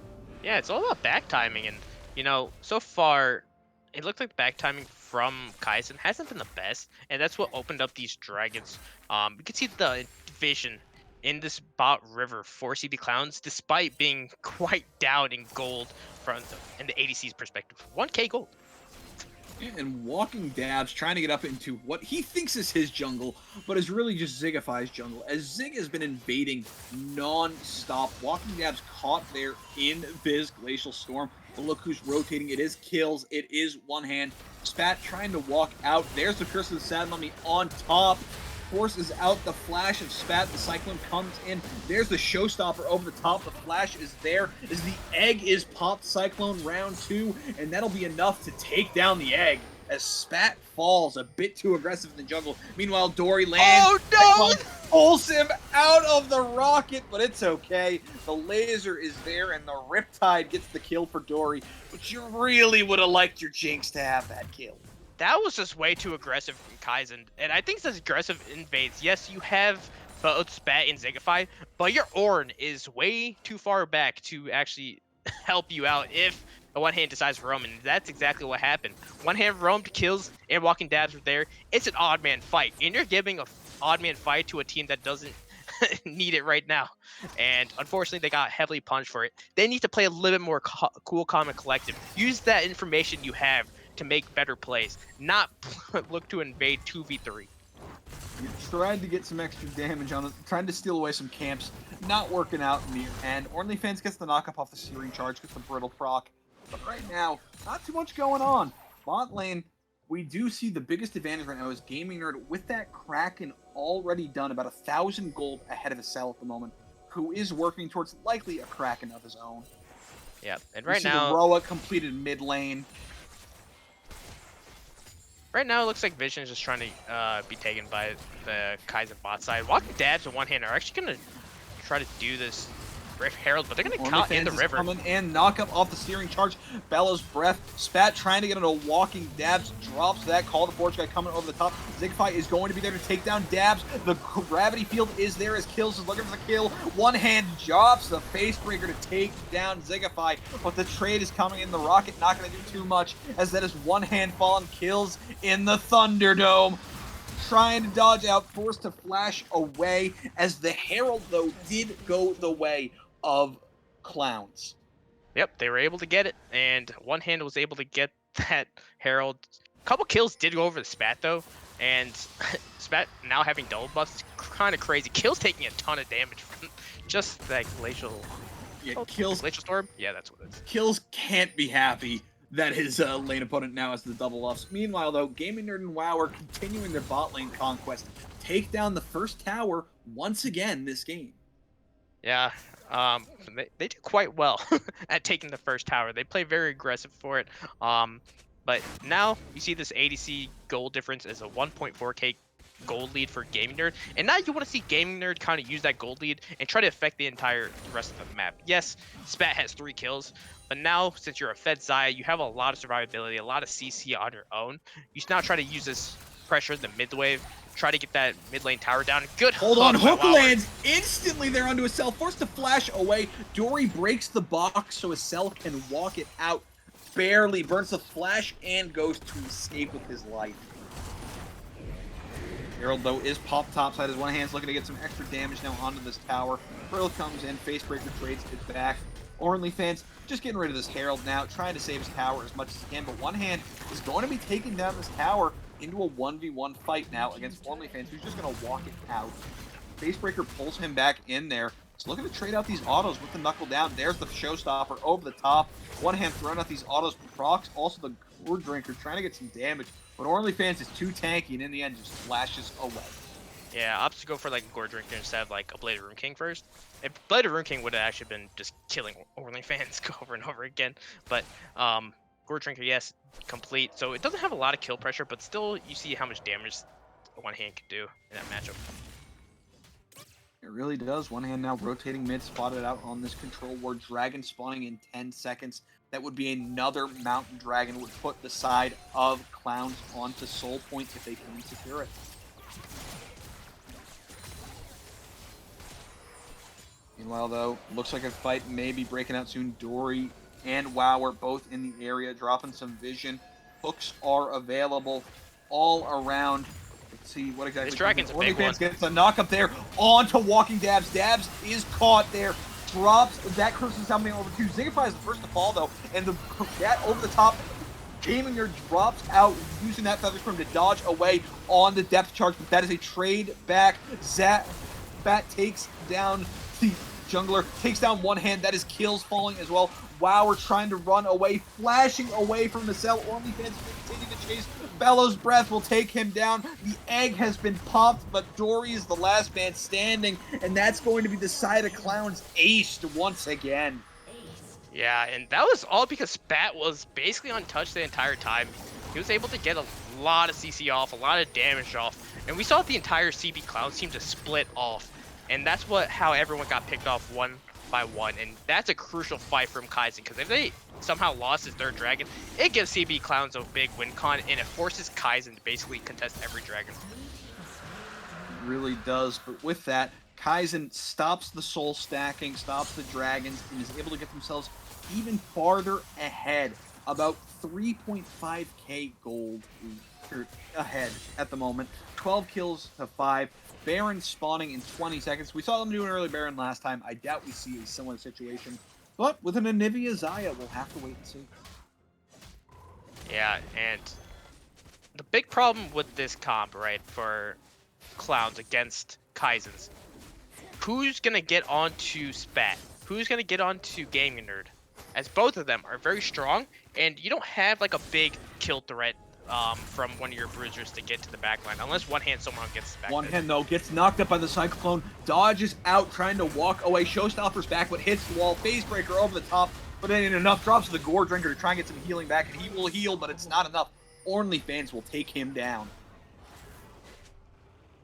Yeah, it's all about back timing, and you know, so far it looked like back timing from Kaizen hasn't been the best, and that's what opened up these dragons. You can see the division in this bot river for CB Clowns, despite being quite down in gold from in the ADC's perspective. 1k gold. And Walking Dabs trying to get up into what he thinks is his jungle, but is really just Zigify's jungle, as Zig has been invading non-stop. Walking Dabs caught there in Viz Glacial Storm. But look who's rotating. It is kills. It is one hand. Spat trying to walk out. There's the Curse of the Sad Mummy on top. Forces out the flash of Spat. The Cyclone comes in. There's the Showstopper over the top. The flash is there as the egg is popped. Cyclone round 2, and that'll be enough to take down the egg as Spat falls a bit too aggressive in the jungle. Meanwhile, Dory lands. Oh no! Cyclone pulls him out of the rocket, but it's okay. The laser is there, and the Riptide gets the kill for Dory, but you really would have liked your Jinx to have that kill. That was just way too aggressive from Kaizen, and I think this aggressive invades. Yes, you have both Spat and Zigify, but your Ornn is way too far back to actually help you out if a one hand decides to roam, and that's exactly what happened. One hand roamed, kills, and Walking Dabs were there. It's an odd man fight, and you're giving a odd man fight to a team that doesn't need it right now. And unfortunately, they got heavily punished for it. They need to play a little bit more cool, calm, and collective. Use that information you have to make better plays, not look to invade 2v3. You're trying to get some extra damage on it, trying to steal away some camps, not working out in the end. OnlyFans gets the knockup off the Searing Charge, gets the Brittle proc, but right now, not too much going on. Bot lane, we do see the biggest advantage right now is Gaming Nerd with that Kraken already done, about 1,000 gold ahead of Acel at the moment. who is working towards likely a Kraken of his own. Yeah, and We right see now, the Roa completed mid lane. it looks like Vision is just trying to be taken by the Kaizen bot side. Walking dabs and one hand are actually gonna try to do this Rift Herald, but they're gonna caught in the river. Coming and knock up off the steering charge. Bellows breath. Spat trying to get into walking dabs. Drops that. Call the Forge guy coming over the top. Zigfy is going to be there to take down dabs. The gravity field is there as Kills is looking for the kill. One hand drops the Facebreaker to take down Zigify, but the trade is coming in. The Rocket not going to do too much as that is one hand fallen. Kills in the Thunderdome. Trying to dodge out, forced to flash away as the Herald, though, did go the way of Clowns. Yep, they were able to get it, and one hand was able to get that Herald. A couple kills did go over the Spat though, and Spat now having double buffs is kind of crazy. Kills taking a ton of damage from just that glacial. Yeah, glacial storm. Yeah, that's what it is. Kills can't be happy that his lane opponent now has the double buffs. Meanwhile, though, Gaming Nerd and WoW are continuing their bot lane conquest. Take down the first tower once again this game. Yeah, they do quite well at taking the first tower. They play very aggressive for it. But now you see this ADC gold difference as a 1.4k gold lead for Gaming Nerd, and now you want to see Gaming Nerd kind of use that gold lead and try to affect the entire rest of the map. Yes, Spat has 3 kills, but now since you're a Fed Zaya, you have a lot of survivability, a lot of CC on your own. You now try to use this pressure in the mid wave. Try to get that mid lane tower down. Good hold on, hook lands instantly there onto a cell, forced to flash away. Dory breaks the box so a cell can walk it out. Barely burns the flash and goes to escape with his life. Herald, though, is popped topside as one hand's looking to get some extra damage now onto this tower. Frill comes in, Facebreaker trades it back. OnlyFans just getting rid of this Herald now, trying to save his tower as much as he can, but one hand is going to be taking down this tower into a 1v1 fight now against OnlyFans, who's just going to walk it out. Facebreaker pulls him back in there. He's looking to trade out these autos with the knuckle down. There's the showstopper over the top. One hand throwing out these autos. Procs also the Gourd Drinker trying to get some damage, but OnlyFans is too tanky and in the end just flashes away. Yeah, opts to go for like a Gourd Drinker instead of like a Bladed Rune King first. If Bladed Rune King would have actually been just killing OnlyFans over and over again, but Gourd Drinker, yes, complete. So it doesn't have a lot of kill pressure, but still you see how much damage one hand can do in that matchup. It really does. One hand now rotating mid, spotted out on this control ward. Dragon spawning in 10 seconds. That would be another mountain dragon, would put the side of Clowns onto soul point if they can secure it. Meanwhile, though, looks like a fight may be breaking out soon. Dory and WoW are both in the area, dropping some vision. Hooks are available all around. Let's see what exactly. This dragon's a big one. Gets a knock up there onto walking Dabs. Dabs is caught there. Drops that curse is coming over to Zigify is the first to fall though, and that over the top. Gaming Nerd drops out using that feather storm to dodge away on the depth charge, but that is a trade back. Bat takes down the jungler, takes down one hand. That is kills falling as well. WoW, we're trying to run away, flashing away from the cell. OnlyFans continue to chase. Bellows Breath will take him down. The egg has been popped, but Dory is the last man standing, and that's going to be the side of Clowns aced once again. Yeah, and that was all because Spat was basically untouched the entire time. He was able to get a lot of CC off, a lot of damage off, and we saw the entire CB Clowns team just split off. And that's how everyone got picked off one by one, and that's a crucial fight from Kaizen, because if they somehow lost his third dragon, it gives CB Clowns a big win con, and it forces Kaizen to basically contest every dragon. It really does, but with that, Kaizen stops the soul stacking, stops the dragons, and is able to get themselves even farther ahead, about 3.5k gold ahead at the moment. 12 kills to 5. Baron spawning in 20 seconds. We saw them do an early Baron last time. I doubt we see a similar situation. But with an Anivia Zaya, we'll have to wait and see. Yeah, and the big problem with this comp, right, for Clowns against Kaizens, who's going to get onto Spat? Who's going to get onto Gaming Nerd? As both of them are very strong, and you don't have like a big kill threat from one of your bruisers to get to the back line, unless one hand someone gets back. One hand, though, gets knocked up by the Cyclone, dodges out, trying to walk away. Showstopper's back, but hits the wall. Phase Breaker over the top, but it ain't enough. Drops to the Gore Drinker to try and get some healing back, and he will heal, but it's not enough. OnlyFans will take him down.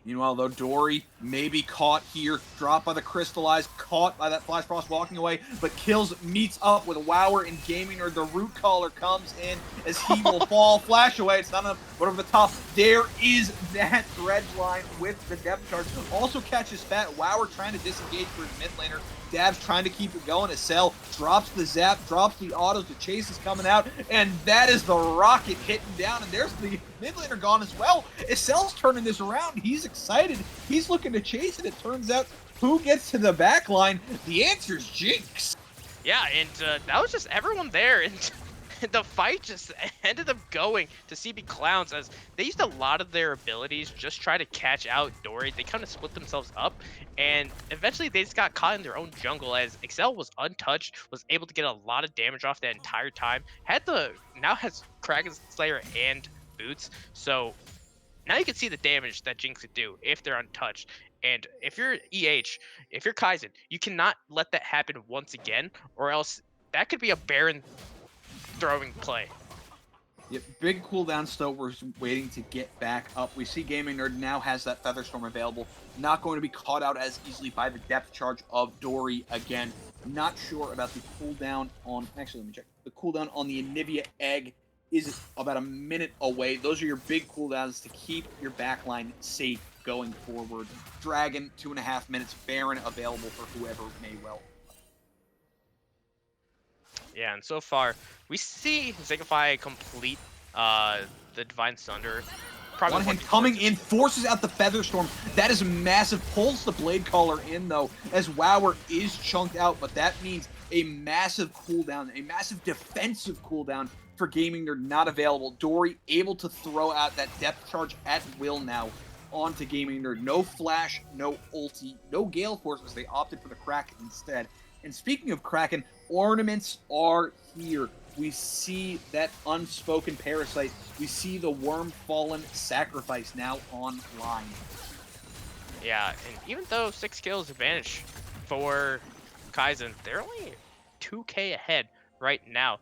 Meanwhile, though, Dory may be caught here, dropped by the Crystallized, caught by that Flash Frost walking away, but Kills meets up with Wower and Gaming Nerd. The Root Caller comes in as he will fall, flash away. It's not enough, but over the top, there is that Dredge line with the depth charge. Also catches Spat. Wower trying to disengage for his mid laner. Dabs trying to keep it going. Acel drops the zap, drops the autos. The chase is coming out, and that is the rocket hitting down. And there's the mid laner gone as well. Acel's turning this around. He's excited. He's looking to chase it. It turns out who gets to the back line? The answer's Jinx. Yeah, and that was just everyone there, and the fight just ended up going to CB Clowns as they used a lot of their abilities, just try to catch out Dory. They kind of split themselves up, and eventually they just got caught in their own jungle as Excel was untouched, was able to get a lot of damage off that entire time. Now has Kraken Slayer and Boots, so now you can see the damage that Jinx could do if they're untouched. And if you're EH, if you're Kaizen, you cannot let that happen once again, or else that could be a Baron throwing play. Yep, big cooldown still. We're waiting to get back up. We see Gaming Nerd now has that Featherstorm available. Not going to be caught out as easily by the depth charge of Dory again. Not sure about the cooldown on... Actually, let me check. The cooldown on the Anivia Egg is about a minute away. Those are your big cooldowns to keep your backline safe going forward. Dragon, 2.5 minutes. Baron available for whoever may well. Yeah, and so far, we see Zigify complete the Divine Sunder. One hand coming in, forces out the Featherstorm. That is massive. Pulls the Blade Caller in, though, as Wower is chunked out, but that means a massive cooldown, a massive defensive cooldown for Gaming Nerd not available. Dory able to throw out that depth charge at will now onto Gaming Nerd. No flash, no ulti, no Gale Force, as they opted for the Kraken instead. And speaking of Kraken, ornaments are here. We see that unspoken parasite. We see the Worm Fallen Sacrifice now online. Yeah, and even though 6 kills advantage for Kaizen, they're only 2k ahead right now.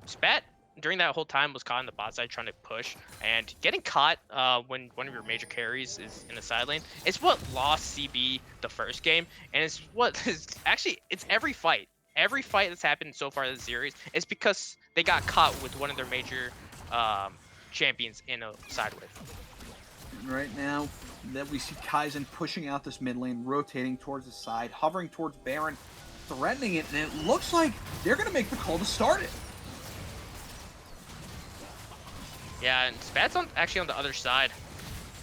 Spat during that whole time was caught in the bot side trying to push, and getting caught when one of your major carries is in a side lane, it's what lost CB the first game, and it's what is actually, it's every fight. Every fight that's happened so far this series is because they got caught with one of their major champions in a side wave. Right now, that we see Kaizen pushing out this mid lane, rotating towards the side, hovering towards Baron, threatening it, and it looks like they're going to make the call to start it. Yeah, and Spat's actually on the other side,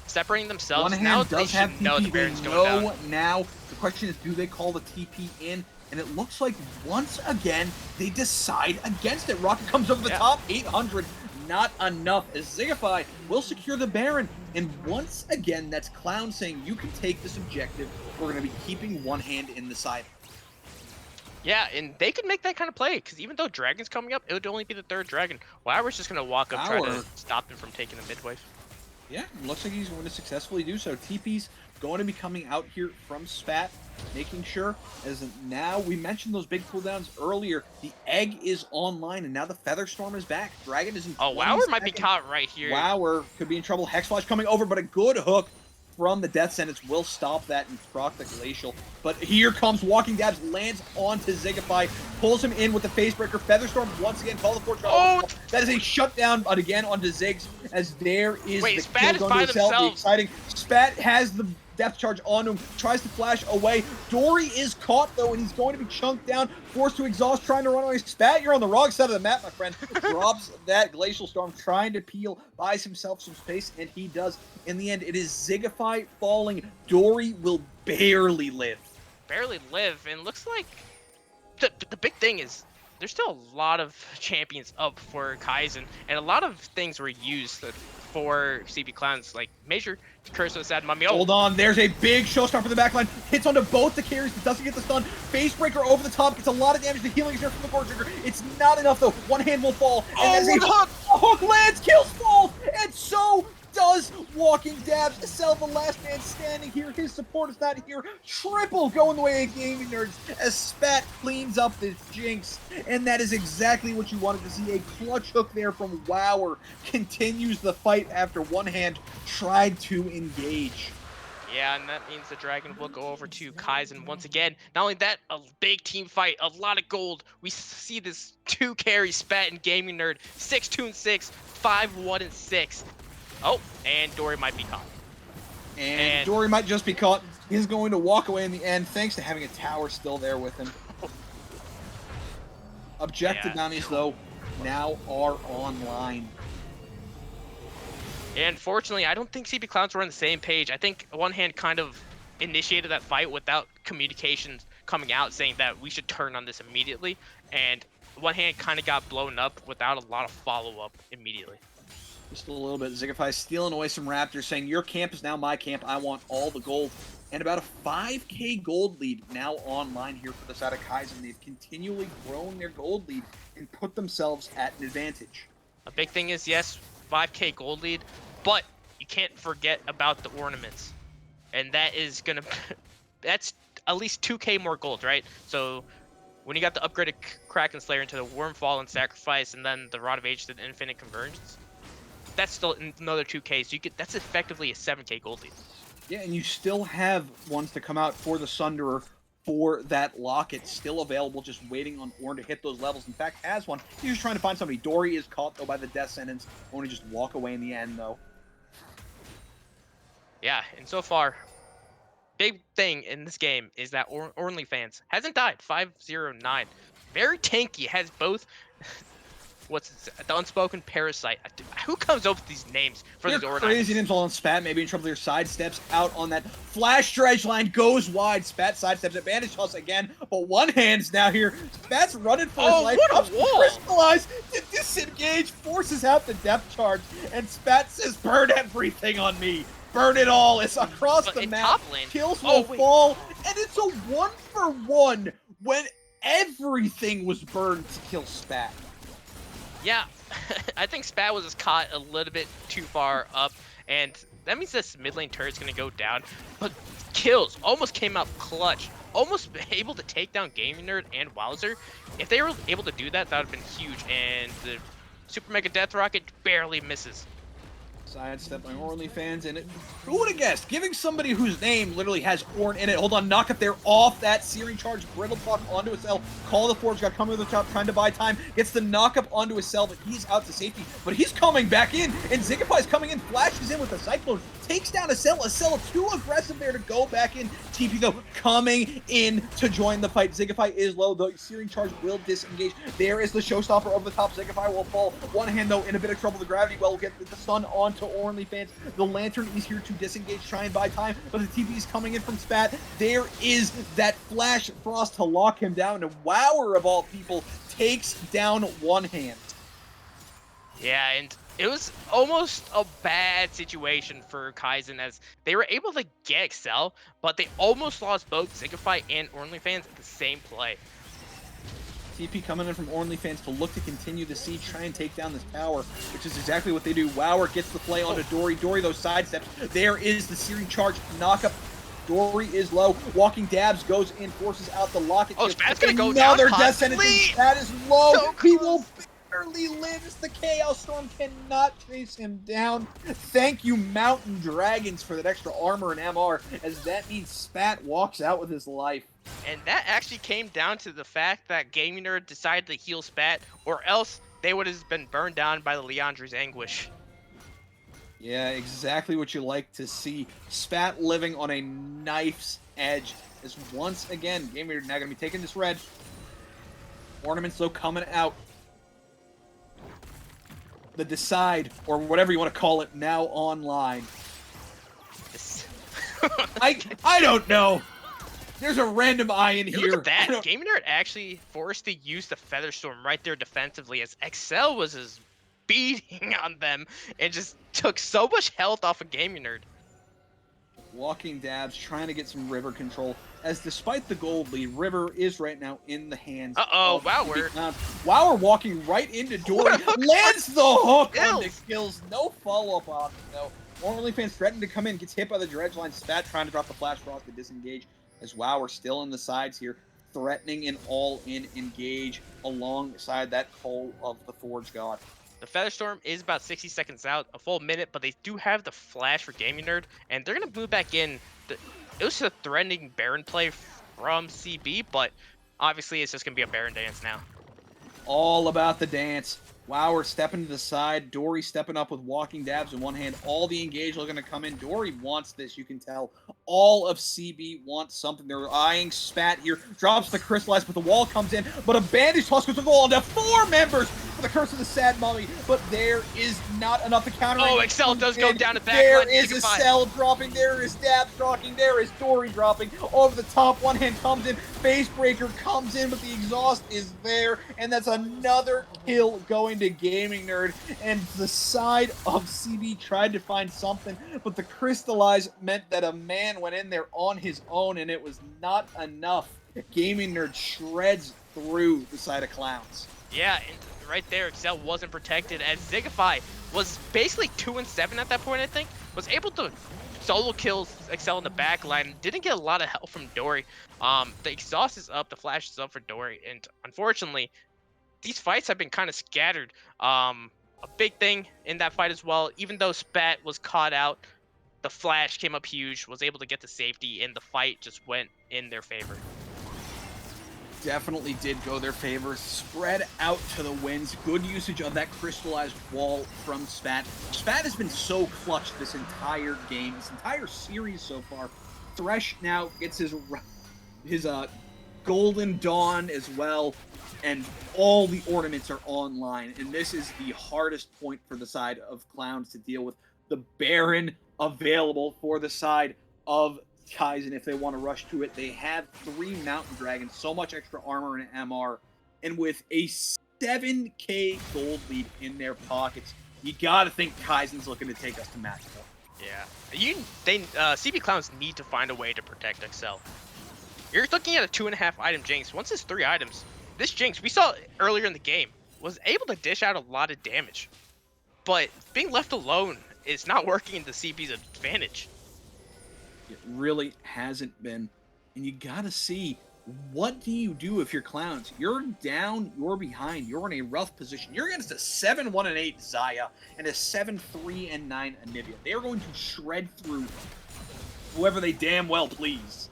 separating themselves. One hand now does they have should TP. know the Baron's going down. Now the question is, do they call the TP in? And it looks like once again they decide against it. Rocket comes over the top, 800, not enough. As Zigify will secure the Baron, and once again that's Clown saying you can take this objective. We're going to be keeping one hand in the side. Yeah, and they could make that kind of play, because even though Dragon's coming up, it would only be the 3rd Dragon. Wower's just going to walk up, try to stop him from taking the mid wave. Yeah, looks like he's going to successfully do so. TP's going to be coming out here from Spat, making sure, as now we mentioned those big cooldowns earlier, the Egg is online, and now the Featherstorm is back. Dragon is in 20 Wower might be seconds. caught right here. Wower could be in trouble. Hex Flash coming over, but a good hook from the Death Sentence will stop that and proc the Glacial. But here comes Walking Dabs, lands onto Zigify, pulls him in with the Facebreaker. Featherstorm once again, call the Fortress. Oh! That is a shutdown, but again onto Ziggs, as there is Wait, the Spat kill is going by to Acel. The themselves. exciting Spat has the depth charge on him, tries to flash away. Dory is caught though, and he's going to be chunked down, forced to exhaust, trying to run away. Spat, you're on the wrong side of the map, my friend. Drops that Glacial Storm, trying to peel, buys himself some space, and he does. In the end, it is Zigify falling. Dory will barely live. Barely live, and looks like the big thing is there's still a lot of champions up for Kaizen, and a lot of things were used for CB Clowns, like major Curse of the Sad Mummy. Oh, Hold on, there's a big showstopper for the backline. Hits onto both the carries, but doesn't get the stun. Facebreaker over the top, gets a lot of damage. The healing is there from the Gore Trigger. It's not enough though. One hand will fall. And that is a hook lands, kills falls, and so does Walking Dabs. Cell, the last man standing here. His support is not here. Triple going the way of Gaming Nerds as Spat cleans up this jinx. And that is exactly what you wanted to see. A clutch hook there from Wower continues the fight after one hand tried to engage. yeah, and that means the Dragon will go over to Kaizen once again. Not only that, a big team fight, a lot of gold. We see this 2 carry Spat and Gaming Nerd, 6-2-6, 5-1-6. Oh, and Dory might be caught. And Dory might just be caught. He's going to walk away in the end, thanks to having a tower still there with him. Objective bounties, though, now are online. And fortunately, I don't think CP Clowns were on the same page. I think One Hand kind of initiated that fight without communications coming out saying that we should turn on this immediately. And One Hand kind of got blown up without a lot of follow-up immediately. Just a little bit. Zigify stealing away some Raptors, saying, your camp is now my camp. I want all the gold. And about a 5k gold lead now online here for the side of Kaizen. They've continually grown their gold lead and put themselves at an advantage. A big thing is, yes, 5k gold lead, but you can't forget about the ornaments. And that is going to... that's at least 2k more gold, right? So when you got the upgraded Kraken Slayer into the Wormfall and Sacrifice, and then the Rod of Ages and Infinite Convergence, that's still another 2k, so you get that's effectively a 7k gold lead. Yeah, and you still have ones to come out for the Sunderer for that locket, still available, just waiting on Ornn to hit those levels. In fact, has one. He's just trying to find somebody. Dory is caught, though, by the death sentence. Only just walk away in the end, though. Yeah, and so far, big thing in this game is that OnlyFans hasn't died. 509. Very tanky, has both... the Unspoken Parasite. Who comes up with these names for these ornaments? Crazy names all on Spat. Maybe in trouble here. Sidesteps out on that flash dredge line. Goes wide. Spat sidesteps. Advantage toss again. But One Hand's now here. Spat's running for his life. What a wall! Crystallize to disengage. Forces out the depth charge. And Spat says, burn everything on me. Burn it all. It's across the map. Kills will fall. And it's a 1-for-1 when everything was burned to kill Spat. Yeah, I think Spat was just caught a little bit too far up, and that means this mid lane turret's going to go down. But kills almost came out clutch, almost able to take down Gaming Nerd and Wowzer. If they were able to do that, that would have been huge, and the Super Mega Death Rocket barely misses. Sidestep by OnlyFans, and who would have guessed? Giving somebody whose name literally has Ornn in it. Hold on, knock up there off that Searing Charge. Brittle Talk onto his cell. Call the Forge got coming to the top, trying to buy time. Gets the knock up onto his cell, but he's out to safety. But he's coming back in, and Zigify's coming in, flashes in with the Cyclone. Takes down a cell too aggressive there to go back in. TP though coming in to join the fight. Zigify is low, the Searing Charge will disengage. There is the showstopper over the top. Zigify will fall. One hand though in a bit of trouble. The gravity well will get the stun onto OnlyFans. The Lantern is here to disengage, try and buy time, but the TP is coming in from Spat. There is that Flash Frost to lock him down, and Wower of all people takes down One Hand. Yeah, and it was almost a bad situation for Kaizen as they were able to get Excel, but they almost lost both Zigify and OnlyFans at the same play. TP coming in from OnlyFans to look to continue the siege, try and take down this tower, which is exactly what they do. Wower gets the play onto Dory. Dory, those sidesteps. There is the Searing Charge knockup. Dory is low. Walking Dabs goes in, forces out the locket. Oh, Spat's gonna go down. Another death sentence. Spat is low. So he will barely lives. The Chaos Storm cannot chase him down. Thank you, Mountain Dragons, for that extra armor and MR, as that means Spat walks out with his life. And that actually came down to the fact that Gaming Nerd decided to heal Spat, or else they would have been burned down by the Leandre's Anguish. Yeah, exactly what you like to see. Spat living on a knife's edge. As once again, Gaming Nerd now going to be taking this red. Ornaments, though, coming out. The Decide, or whatever you want to call it, now online. I don't know. There's a random eye in here. Look at that. Gaming Nerd actually forced to use the Featherstorm right there defensively as Excel was just beating on them and just took so much health off of Gaming Nerd. Walking Dabs trying to get some River control, as despite the gold lead, River is right now in the hands Uh-oh, of wow, the we're Clowns. Wow, we're walking right into what Dory, a hook lands the hook on the kills. kills. No follow-up on him, though. OnlyFans threatening to come in, gets hit by the dredge line. Spat trying to drop the Flash Frost to disengage, as wow, we're still in the sides here, threatening an all-in engage alongside that Call of the Forge God. The Featherstorm is about 60 seconds out, a full minute, but they do have the flash for Gaming Nerd, and they're going to move back in. It was a threatening Baron play from CB, but obviously it's just going to be a Baron dance now. All about the dance. Wow, we're stepping to the side. Dory stepping up with walking dabs in one hand. All the engage looking to come in. Dory wants this, you can tell. All of CB wants something. They're eyeing Spat here. Drops the Crystallize, but the wall comes in. But a bandage toss goes to the wall. Down 4 members for the Curse of the Sad Mummy. But there is not enough to counter. Oh, Excel does go down the back There line. is a Cell dropping. There is Dabs dropping. There is Dory dropping. Over the top, one hand comes in. Face Breaker comes in, but the exhaust is there. And that's another kill going to Gaming Nerd, and the side of CB tried to find something, but the Crystallize meant that a man went in there on his own, and it was not enough. Gaming Nerd shreds through the side of Clowns. Yeah, and right there, Excel wasn't protected as Zigify was basically 2-7 at that point, I think. Was able to solo kill Excel in the back line. Didn't get a lot of help from Dory. The exhaust is up, the flash is up for Dory, and unfortunately, these fights have been kind of scattered. A big thing in that fight as well, even though Spat was caught out, the flash came up huge, was able to get the safety, and the fight just went in their favor. Definitely did go their favor. Spread out to the wins. Good usage of that crystallized wall from Spat. Spat has been so clutch this entire game, this entire series so far. Thresh now gets his Golden Dawn as well, and all the ornaments are online, and this is the hardest point for the side of Clowns to deal with. The Baron available for the side of Kaizen if they want to rush to it. They have 3 Mountain Dragons, so much extra armor and MR, and with a 7k gold lead in their pockets, you gotta think Kaizen's looking to take us to match point. Yeah, CB Clowns need to find a way to protect Excel. You're looking at a 2.5 item Jinx. Once it's 3 items, this Jinx, we saw earlier in the game, was able to dish out a lot of damage. But being left alone is not working in the CB's advantage. It really hasn't been. And you gotta see, what do you do if you're Clowns? You're down, you're behind, you're in a rough position. You're against a 7-1-8 Zaya and a 7-3-9 Anivia. They are going to shred through whoever they damn well please.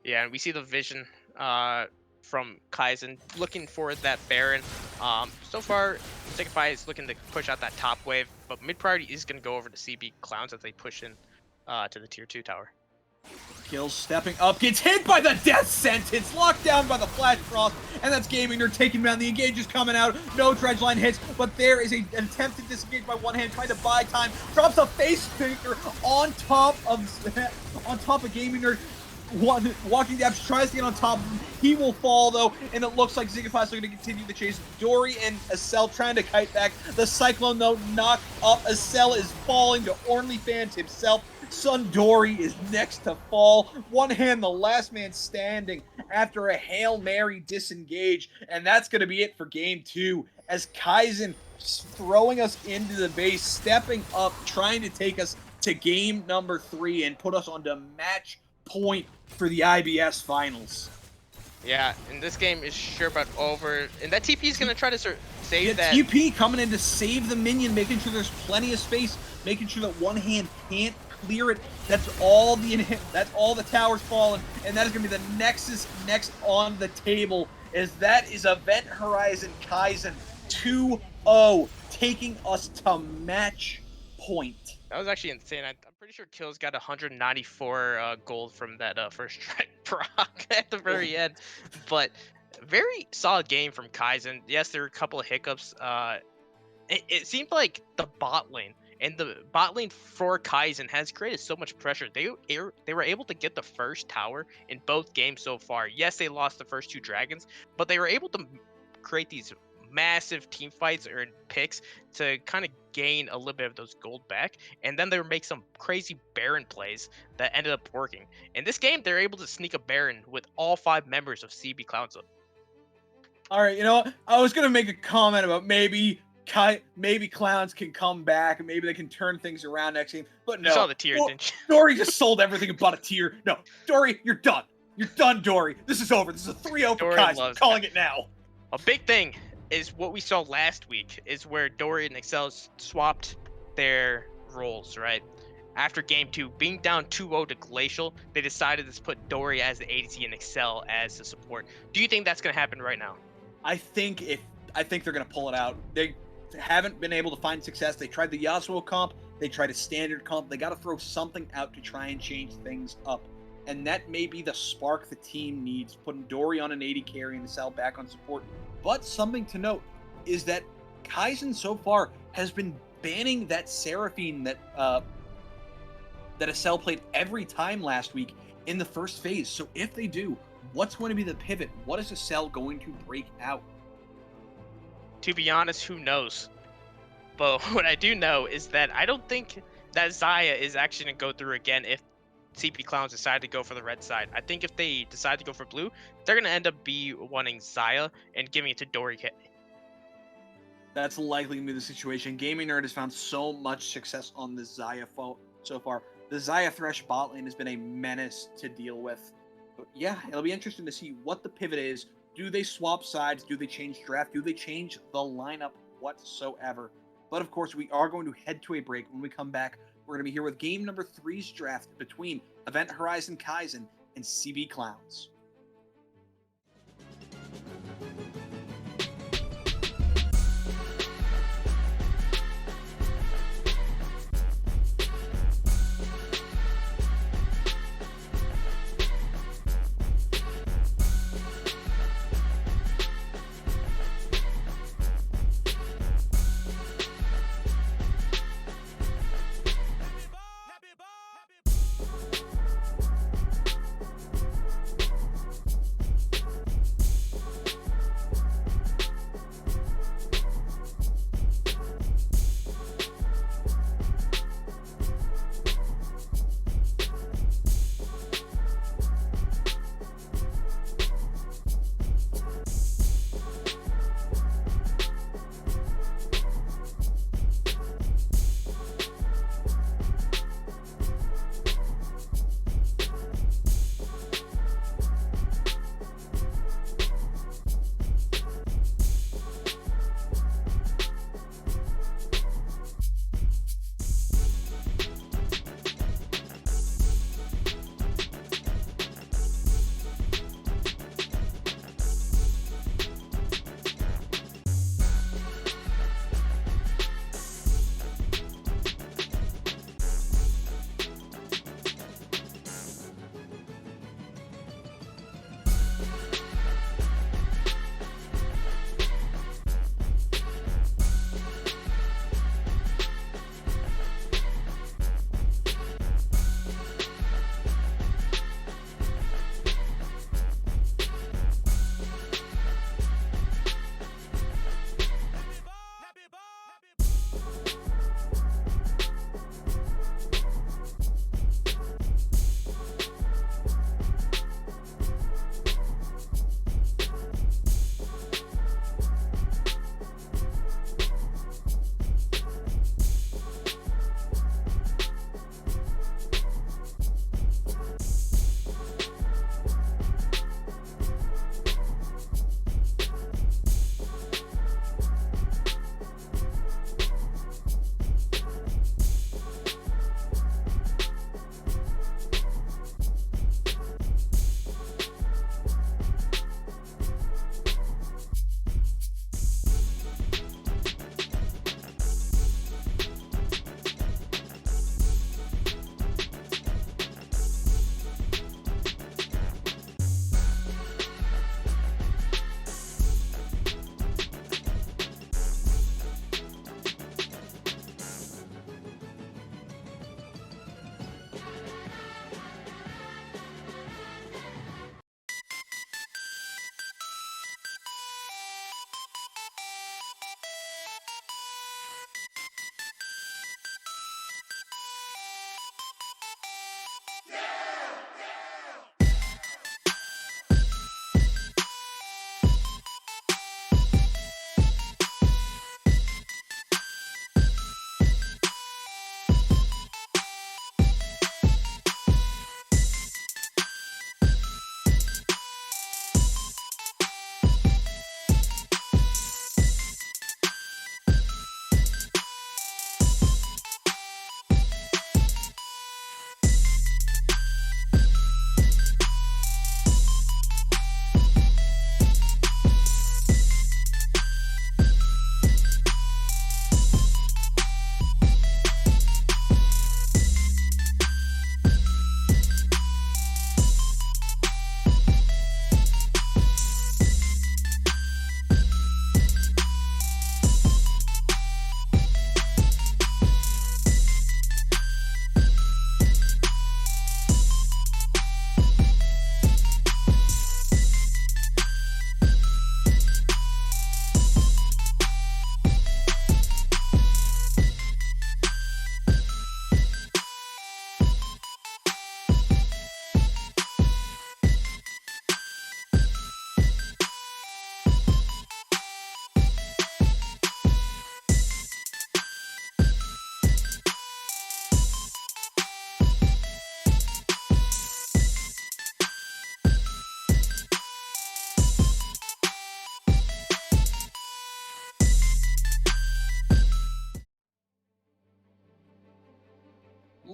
Yeah, and we see the vision from Kaizen looking for that Baron. So far, Zigify is looking to push out that top wave, but mid priority is going to go over to CB Clowns as they push in to the tier 2 tower. Kills stepping up, gets hit by the death sentence, locked down by the Flash Frost, and that's Gaming Nerd taking down. The engage is coming out, no dredge line hits, but there is an attempt to disengage by one hand, trying to buy time, drops a face speaker on top of Gaming Nerd. Walking Dabs tries to get on top of him. He will fall though, and it looks like Zigify's looking to continue the chase. Dory and Acel trying to kite back. The Cyclone though knocked up. Acel is falling to OnlyFans himself. Son Dory is next to fall. One hand, the last man standing after a Hail Mary disengage, and that's going to be it for game 2 as Kaizen throwing us into the base, stepping up, trying to take us to game number 3 and put us onto match point for the IBS finals. Yeah, and this game is sure about over, and that TP is going to try to save that. TP coming in to save the minion, making sure there's plenty of space, making sure that one hand can't clear it. That's all the towers falling, and that is going to be the Nexus next on the table, as that is Event Horizon Kaizen 2-0, taking us to match point. That was actually insane. I'm pretty sure Kills got 194 gold from that first strike proc at the very end. But very solid game from Kaizen. Yes, there were a couple of hiccups. It seemed like the bot lane and the bot lane for Kaizen has created so much pressure. They were able to get the first tower in both games so far. Yes, they lost the first 2 dragons, but they were able to create these massive team fights or in picks to kind of gain a little bit of those gold back, and then they would make some crazy Baron plays that ended up working. In this game, they're able to sneak a Baron with all 5 members of CB Clowns up. All right, you know what? I was gonna make a comment about maybe Clowns can come back and maybe they can turn things around next game, but no. You saw the tier, didn't you? Dory just sold everything and bought a tier. No, Dory, you're done. You're done, Dory. This is over. This is a 3-0 for Dory Kaizen. I'm loves calling it now. A big thing is what we saw last week is where Dory and Excel swapped their roles, right? After game 2, being down 2-0 to Glacial, they decided to put Dory as the ADC and Excel as the support. Do you think that's going to happen right now? I think they're gonna pull it out. They haven't been able to find success. They tried the Yasuo comp, they tried a standard comp. They got to throw something out to try and change things up, and that may be the spark the team needs. Putting Dory on an 80 carry and Cell back on support. But something to note is that Kaizen so far has been banning that Seraphine that Cell played every time last week in the first phase. So if they do, what's going to be the pivot? What is Cell going to break out? To be honest, who knows? But what I do know is that I don't think that Xayah is actually going to go through again if CP Clowns decide to go for the red side. I think if they decide to go for blue, they're going to end up wanting Xayah and giving it to Dory. That's likely going to be the situation. Gaming Nerd has found so much success on the Xayah so far. The Xayah Thresh bot lane has been a menace to deal with. But yeah, it'll be interesting to see what the pivot is. Do they swap sides? Do they change draft? Do they change the lineup whatsoever? But of course, we are going to head to a break. When we come back, we're going to be here with game number 3's draft between Event Horizon Kaizen and CB Clowns.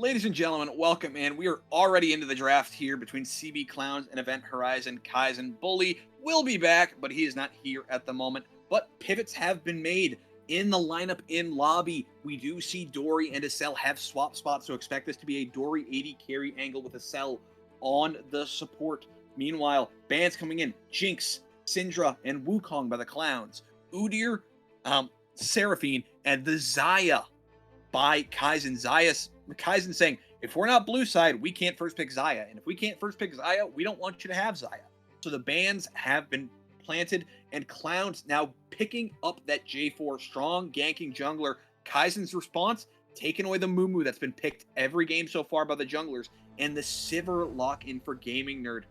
Ladies and gentlemen, welcome in. We are already into the draft here between CB Clowns and Event Horizon. Kaizen Bully will be back, but he is not here at the moment. But pivots have been made in the lineup in lobby. We do see Dory and Acel have swap spots, so expect this to be a Dory 80 carry angle with Acel on the support. Meanwhile, bans coming in: Jinx, Syndra, and Wukong by the Clowns. Udyr, Seraphine, and the Xayah by Kaizen. Kaizen saying, if we're not blue side, we can't first pick Xayah. And if we can't first pick Xayah, we don't want you to have Xayah. So the bans have been planted, and Clowns now picking up that J4 strong ganking jungler. Kaizen's response, taking away the Moo that's been picked every game so far by the junglers, and the Sivir lock in for Gaming Nerd.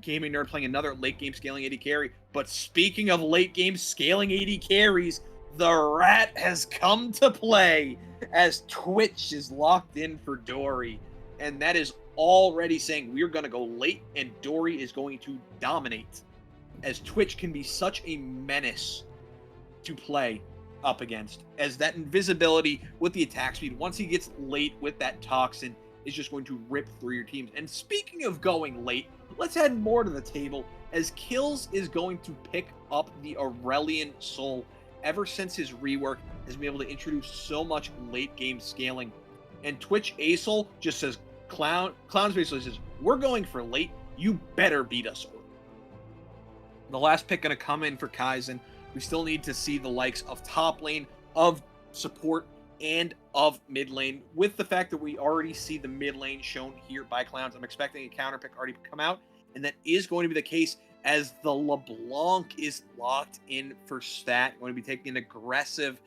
Gaming Nerd playing another late game scaling AD carry. But speaking of late game scaling AD carries, the rat has come to play as Twitch is locked in for Dory. And that is already saying we're going to go late and Dory is going to dominate, as Twitch can be such a menace to play up against, as that invisibility with the attack speed, once he gets late with that toxin, is just going to rip through your teams. And speaking of going late, let's add more to the table, as Kills is going to pick up the Aurelion Soul. Ever since his rework, has been able to introduce so much late game scaling. And Twitch Acel just says, Clowns basically says, we're going for late, you better beat us. The last pick going to come in for Kaizen. We still need to see the likes of top lane, of support, and of mid lane. With the fact that we already see the mid lane shown here by Clowns, I'm expecting a counter pick already to come out, and that is going to be the case as the LeBlanc is locked in for stat. Going to be taking an aggressive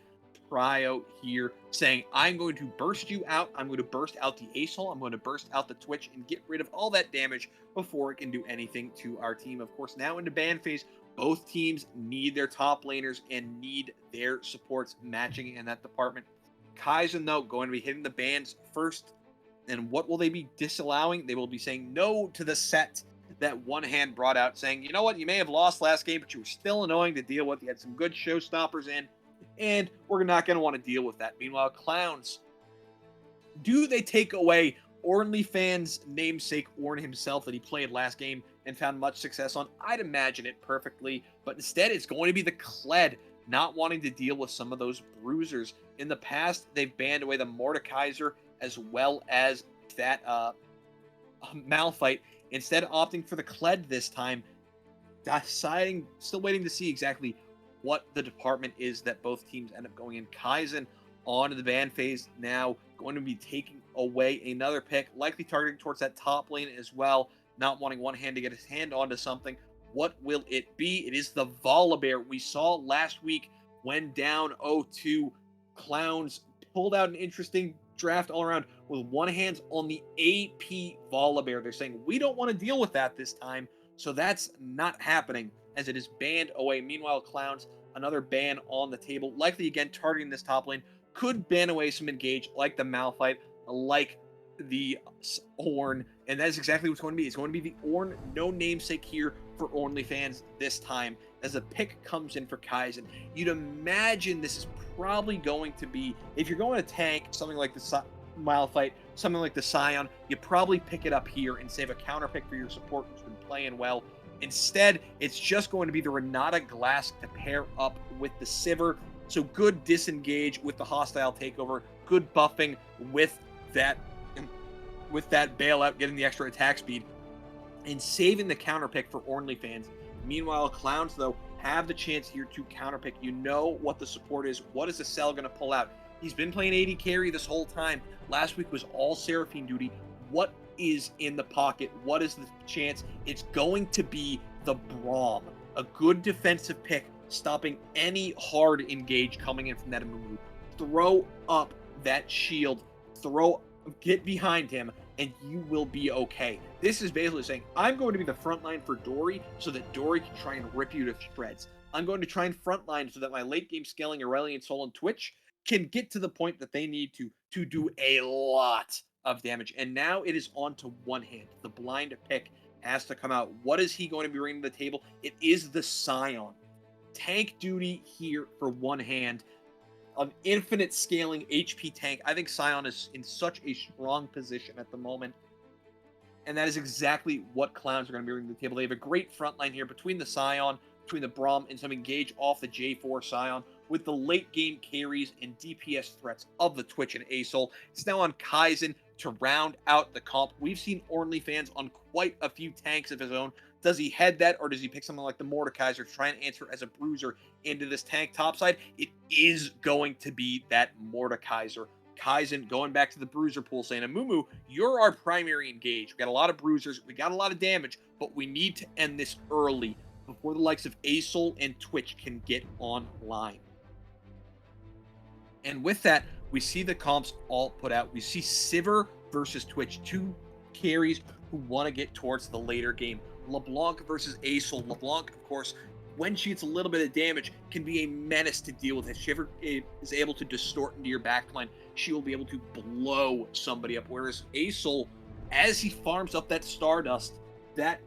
prio here, saying, I'm going to burst you out, I'm going to burst out the Acel, I'm going to burst out the Twitch and get rid of all that damage before it can do anything to our team. Of course, now into ban phase, both teams need their top laners and need their supports matching in that department. Kaizen, though, going to be hitting the bans first. And what will they be disallowing? They will be saying no to the set that One Hand brought out, saying, you know what, you may have lost last game, but you were still annoying to deal with. You had some good showstoppers in, and we're not going to want to deal with that. Meanwhile, Clowns, do they take away OnlyFans namesake Ornn himself that he played last game and found much success on? I'd imagine it perfectly, but instead it's going to be the Kled not wanting to deal with some of those bruisers. In the past, they've banned away the Mordekaiser as well as that Malphite, instead opting for the Kled this time, deciding, still waiting to see exactly what the department is that both teams end up going in. Kaizen on to the ban phase now, going to be taking away another pick, likely targeting towards that top lane as well, not wanting One Hand to get his hand onto something. What will it be? It is the Volibear we saw last week when down 0-2. Clowns pulled out an interesting draft all around with One Hand on the AP Volibear. They're saying, we don't want to deal with that this time, so that's not happening, as it is banned away. Meanwhile, Clowns, another ban on the table, likely again targeting this top lane, could ban away some engage like the Malphite, like the Ornn, and that is exactly what's going to be. It's going to be the Ornn, no namesake here for OnlyFans this time, as a pick comes in for Kaizen. You'd imagine this is probably going to be, if you're going to tank something like the Malphite, something like the Scion, you probably pick it up here and save a counter pick for your support who's been playing well. Instead, it's just going to be the Renata Glass to pair up with the Sivir. So good disengage with the hostile takeover, good buffing with that bailout, getting the extra attack speed, and saving the counter pick for OnlyFans. Meanwhile, Clowns, though, have the chance here to counter pick. You know what the support is. What is the Acel going to pull out? He's been playing AD carry this whole time. Last week was all Seraphine duty. What is in the pocket? What is the chance? It's going to be the Braum, a good defensive pick, stopping any hard engage coming in from that Amumu. Throw up that shield, get behind him, and you will be okay. This is basically saying, I'm going to be the front line for Dory so that Dory can try and rip you to shreds. I'm going to try and front line so that my late game scaling Aurelion Soul and Twitch can get to the point that they need to do a lot of damage. And now it is on to One Hand. The blind pick has to come out. What is he going to be bringing to the table? It is the Scion. Tank duty here for One Hand. an infinite scaling HP tank. I think Scion is in such a strong position at the moment. And that is exactly what Clowns are going to be bringing to the table. They have a great front line here between the Scion, between the Braum, and some engage off the J4 Scion with the late game carries and DPS threats of the Twitch and Asol. It's now on Kaizen to round out the comp. We've seen OnlyFans on quite a few tanks of his own. Does he head that, or does he pick something like the Mordekaiser to try and answer as a bruiser into this tank topside? It is going to be that Mordekaiser. Kaizen going back to the bruiser pool saying, Amumu, you're our primary engage. We got a lot of bruisers, we got a lot of damage, but we need to end this early before the likes of Asol and Twitch can get online. And with that, we see the comps all put out. We see Sivir versus Twitch, two carries who want to get towards the later game. LeBlanc versus Asol. LeBlanc, of course, when she gets a little bit of damage, can be a menace to deal with. If Shiver is able to distort into your backline, she will be able to blow somebody up. Whereas Asol, as he farms up that Stardust, that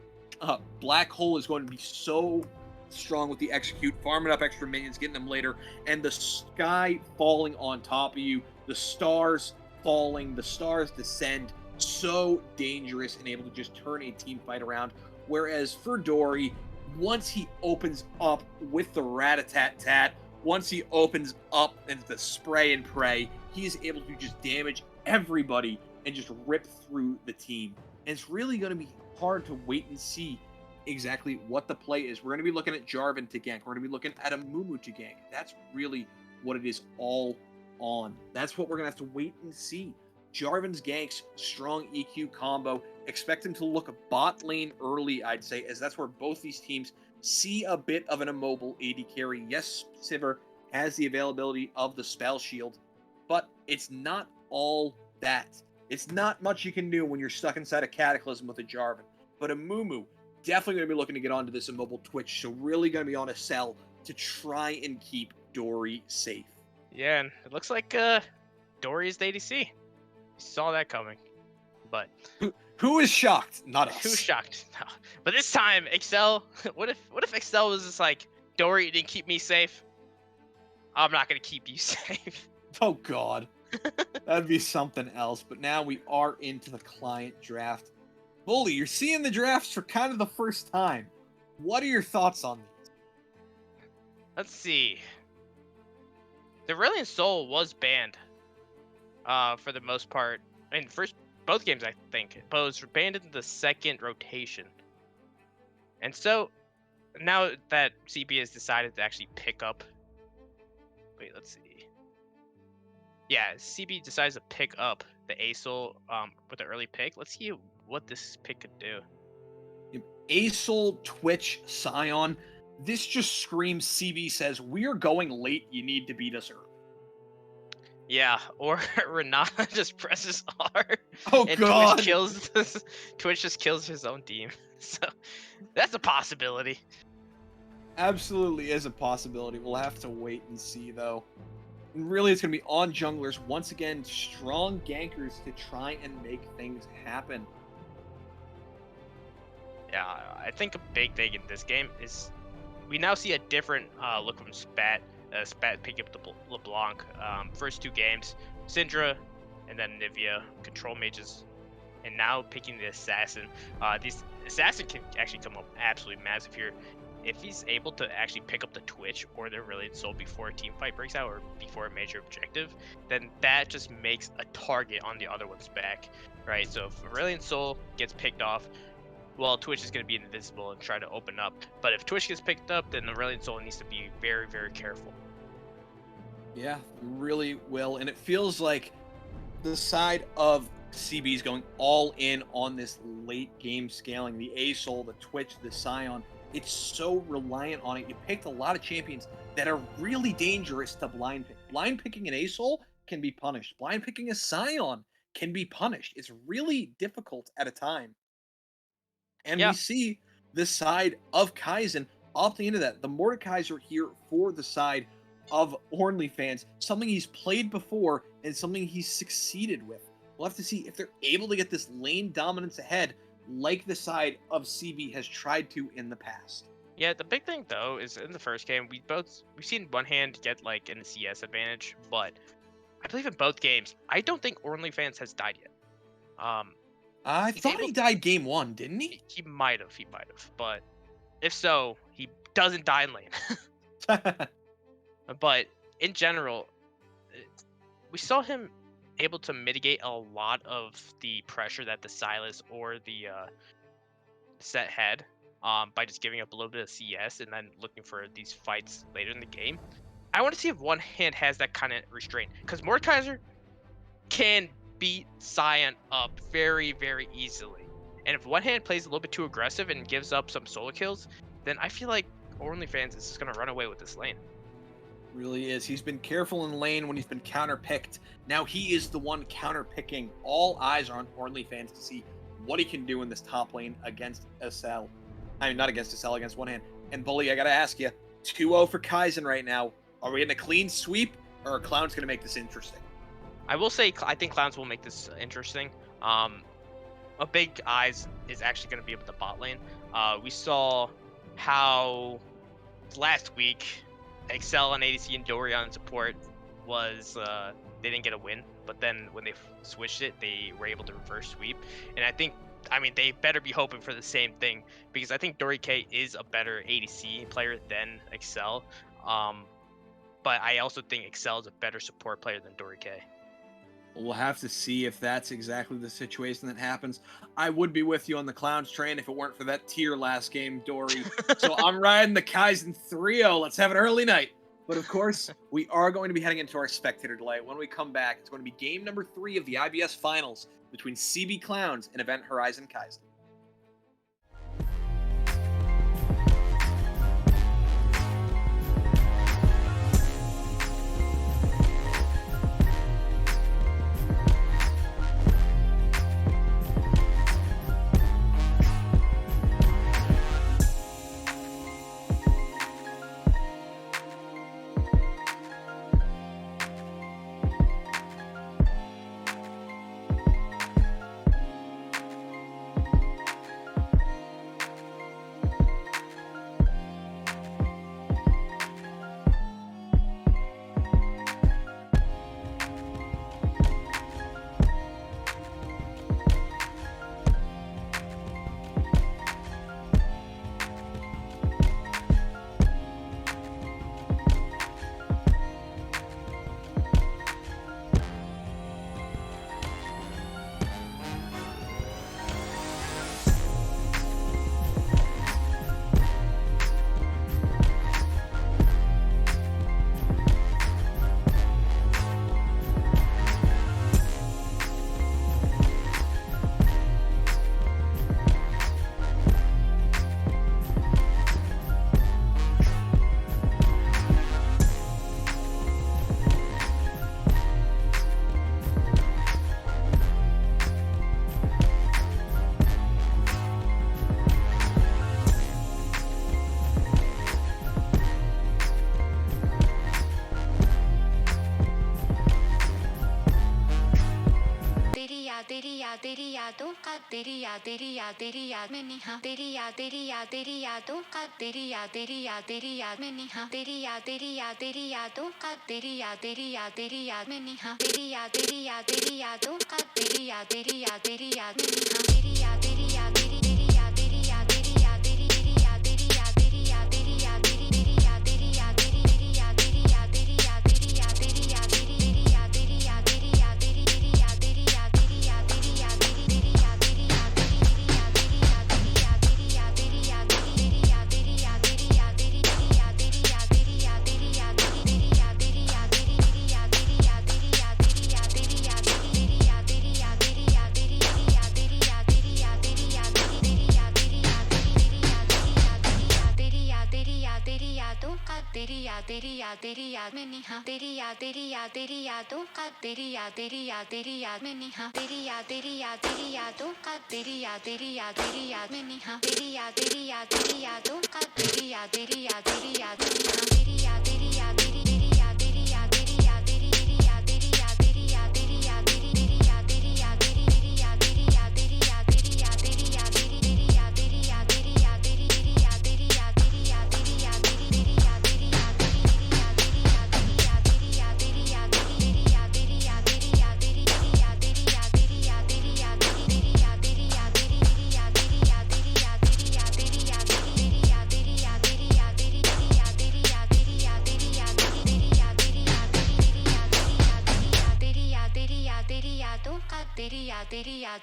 black hole is going to be so strong with the execute, farming up extra minions, getting them later, and the sky falling on top of you, the stars falling, the stars descend, so dangerous and able to just turn a team fight around. Whereas for Dory, once he opens up with the rat-a-tat-tat, once he opens up into the spray and pray, he is able to just damage everybody and just rip through the team. And it's really going to be hard to wait and see exactly what the play is. We're going to be looking at Jarvan to gank. We're going to be looking at Amumu to gank. That's really what it is all on. That's what we're going to have to wait and see. Jarvan's ganks, strong EQ combo. Expect him to look bot lane early, I'd say, as that's where both these teams see a bit of an immobile AD carry. Yes, Sivir has the availability of the spell shield, but it's not all that. It's not much you can do when you're stuck inside a Cataclysm with a Jarvan. But Amumu, definitely going to be looking to get onto this immobile Twitch, so really going to be on a sell to try and keep Dory safe. Yeah, and it looks like Dory is the ADC. Saw that coming, but who is shocked? Not us. Who's shocked? No. But this time, Excel. What if Excel was just like, Dory, you didn't keep me safe. I'm not gonna keep you safe. Oh God, that'd be something else. But now we are into the client draft. Bully, you're seeing the drafts for kind of the first time. What are your thoughts on these? Let's see. The Brilliant Soul was banned. For the most part, in both games, I think, but it was banned in the second rotation. And so now that CB has decided to actually pick up, let's see. Yeah, CB decides to pick up the Asol with the early pick. Let's see what this pick could do. Asol, Twitch, Scion. This just screams CB says, we're going late, you need to beat us early. Yeah, or Renata just presses R. Oh and God! Twitch just kills his own team. So that's a possibility. Absolutely is a possibility. We'll have to wait and see, though. And really, it's going to be on junglers once again, strong gankers to try and make things happen. Yeah, I think a big thing in this game is we now see a different look from Spat. Spat picking up the LeBlanc. First two games, Syndra, and then Nivea, control mages, and now picking the assassin. This assassin can actually come up absolutely massive here. If he's able to actually pick up the Twitch or the Brilliant Soul before a team fight breaks out or before a major objective, then that just makes a target on the other one's back, right? So if Brilliant Soul gets picked off, well, Twitch is going to be invisible and try to open up. But if Twitch gets picked up, then the Brilliant Soul needs to be very, very careful. Yeah, really will. And it feels like the side of CB is going all in on this late game scaling. The Asol, the Twitch, the Scion. It's so reliant on it. You picked a lot of champions that are really dangerous to blind pick. Blind picking an Asol can be punished. Blind picking a Scion can be punished. It's really difficult at a time. And we see the side of Kaizen opting into that. The Mordekaiser here for the side of OnlyFans, something he's played before and something he's succeeded with. We'll have to see if they're able to get this lane dominance ahead like the side of CB has tried to in the past. Yeah, the big thing though is in the first game we've seen one hand get like an CS advantage, but I believe in both games I don't think OnlyFans has died yet. Um, I he's thought able he died game one, didn't he? he might have, but if so, he doesn't die in lane. But in general, uh, we saw him able to mitigate a lot of the pressure that the Silas or the set had by just giving up a little bit of CS and then looking for these fights later in the game. I want to see if one hand has that kind of restraint because Mordekaiser can beat Scion up very, very easily. And if one hand plays a little bit too aggressive and gives up some solo kills, then I feel like OnlyFans is just going to run away with this lane. Really is. He's been careful in lane when he's been counterpicked. Now he is the one counterpicking. All eyes are on OnlyFans to see what he can do in this top lane against SL. I mean, not against SL, against one hand. And Bully, I gotta ask you, 2-0 for Kaizen right now. Are we getting a clean sweep, or are Clown's gonna make this interesting? I will say I think Clowns will make this interesting. A big eyes is actually going to be up the bot lane. We saw how last week Excel on ADC and Dory on support was they didn't get a win, but then when they switched it, they were able to reverse sweep. And I mean, they better be hoping for the same thing because I think Dory K is a better ADC player than Excel. But I also think Excel is a better support player than Dory K. We'll have to see if that's exactly the situation that happens. I would be with you on the Clowns train if it weren't for that tier last game, Dory. So I'm riding the Kaizen 3-0. Let's have an early night. But of course, we are going to be heading into our spectator delay. When we come back, it's going to be game number 3 of the IBS finals between CB Clowns and Event Horizon Kaizen. तेरी यादों का तेरी याद में निहा तेरी यादों का तेरी याद में निहा तेरी यादों का तेरी याद में निहा तेरी यादों का तेरी याद में निहा तेरी तेरी याद में निहा तेरी यादों का तेरी याद में निहा तेरी यादों का तेरी याद में निहा तेरी यादों का तेरी याद में निहा तेरी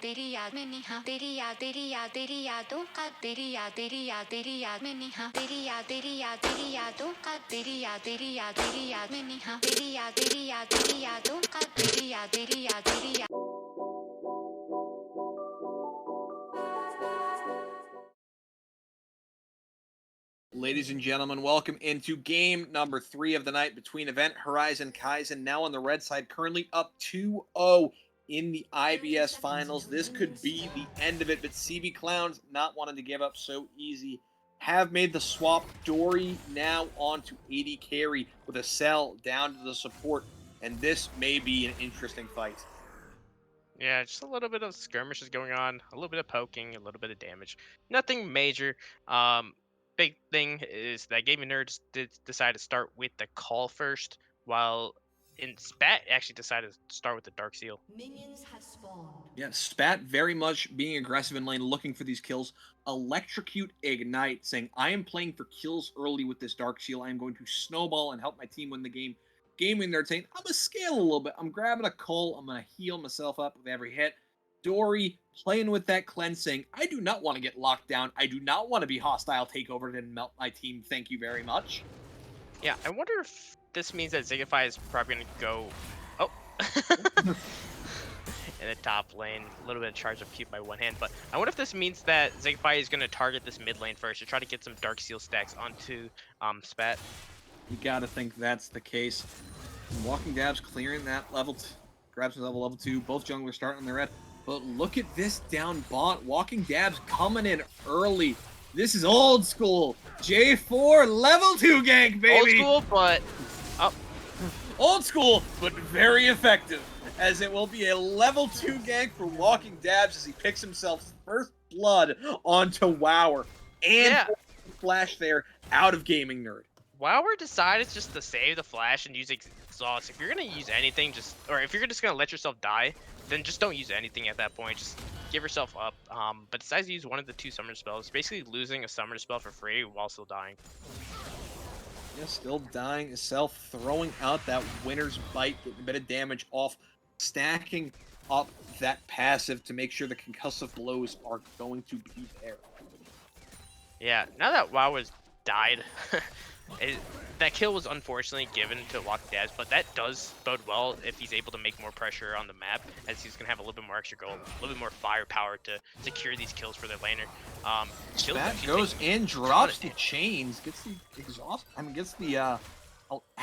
तेरी याद में निहा तेरी याद यादों का तेरी याद में निहा तेरी यादों का तेरी याद में निहा तेरी यादों का तेरी याद Ladies and gentlemen, welcome into game number 3 of the night between Event Horizon Kaizen, now on the red side, currently up 2-0 in the IBS finals. This could be the end of it, but CB Clowns, not wanting to give up so easy, have made the swap. Dory now on to AD carry with a cell down to the support, and this may be an interesting fight. Yeah, just a little bit of skirmishes going on, a little bit of poking, a little bit of damage. Nothing major. Big thing is that Gaming Nerds did decide to start with the call first, while in Spat actually decided to start with the Dark Seal. Minions have spawned. Yeah, Spat very much being aggressive in lane, looking for these kills. Electrocute Ignite, saying, I am playing for kills early with this Dark Seal. I am going to snowball and help my team win the game. Gaming Nerd saying, I'm going to scale a little bit. I'm grabbing a cull. I'm going to heal myself up with every hit. Dory playing with that cleanse, saying, I do not want to get locked down. I do not want to be hostile takeover and melt my team. Thank you very much. Yeah, I wonder if this means that Zigify is probably going to go... Oh! In the top lane, a little bit of charge up cute by one hand, but I wonder if this means that Zigify is going to target this mid lane first to try to get some Dark Seal stacks onto Spat. You gotta think that's the case. Walking Dabs clearing that level, grabs his level 2. Both junglers starting on the red. But look at this down bot. Walking Dabs coming in early. This is old school. J4 level 2 gank, baby. Old school, but Old school, but very effective, as it will be a level 2 gank for Walking Dabs as he picks himself first blood onto Wower. And flash there out of Gaming Nerd. Wower decided just to save the flash and use exhaust. If you're gonna use anything, or if you're just gonna let yourself die, then just don't use anything at that point. Just give yourself up. But decides to use one of the 2 summoner spells, basically losing a summoner spell for free while still dying. Yeah, still dying himself, throwing out that Winner's Bite, getting a bit of damage off, stacking up that passive to make sure the concussive blows are going to be there. Yeah, now that Wower's died, that kill was unfortunately given to Walking Dabs, but that does bode well if he's able to make more pressure on the map, as he's going to have a little bit more extra gold, a little bit more firepower to secure these kills for their laner. That goes in, drops the chains, gets the exhaust, gets the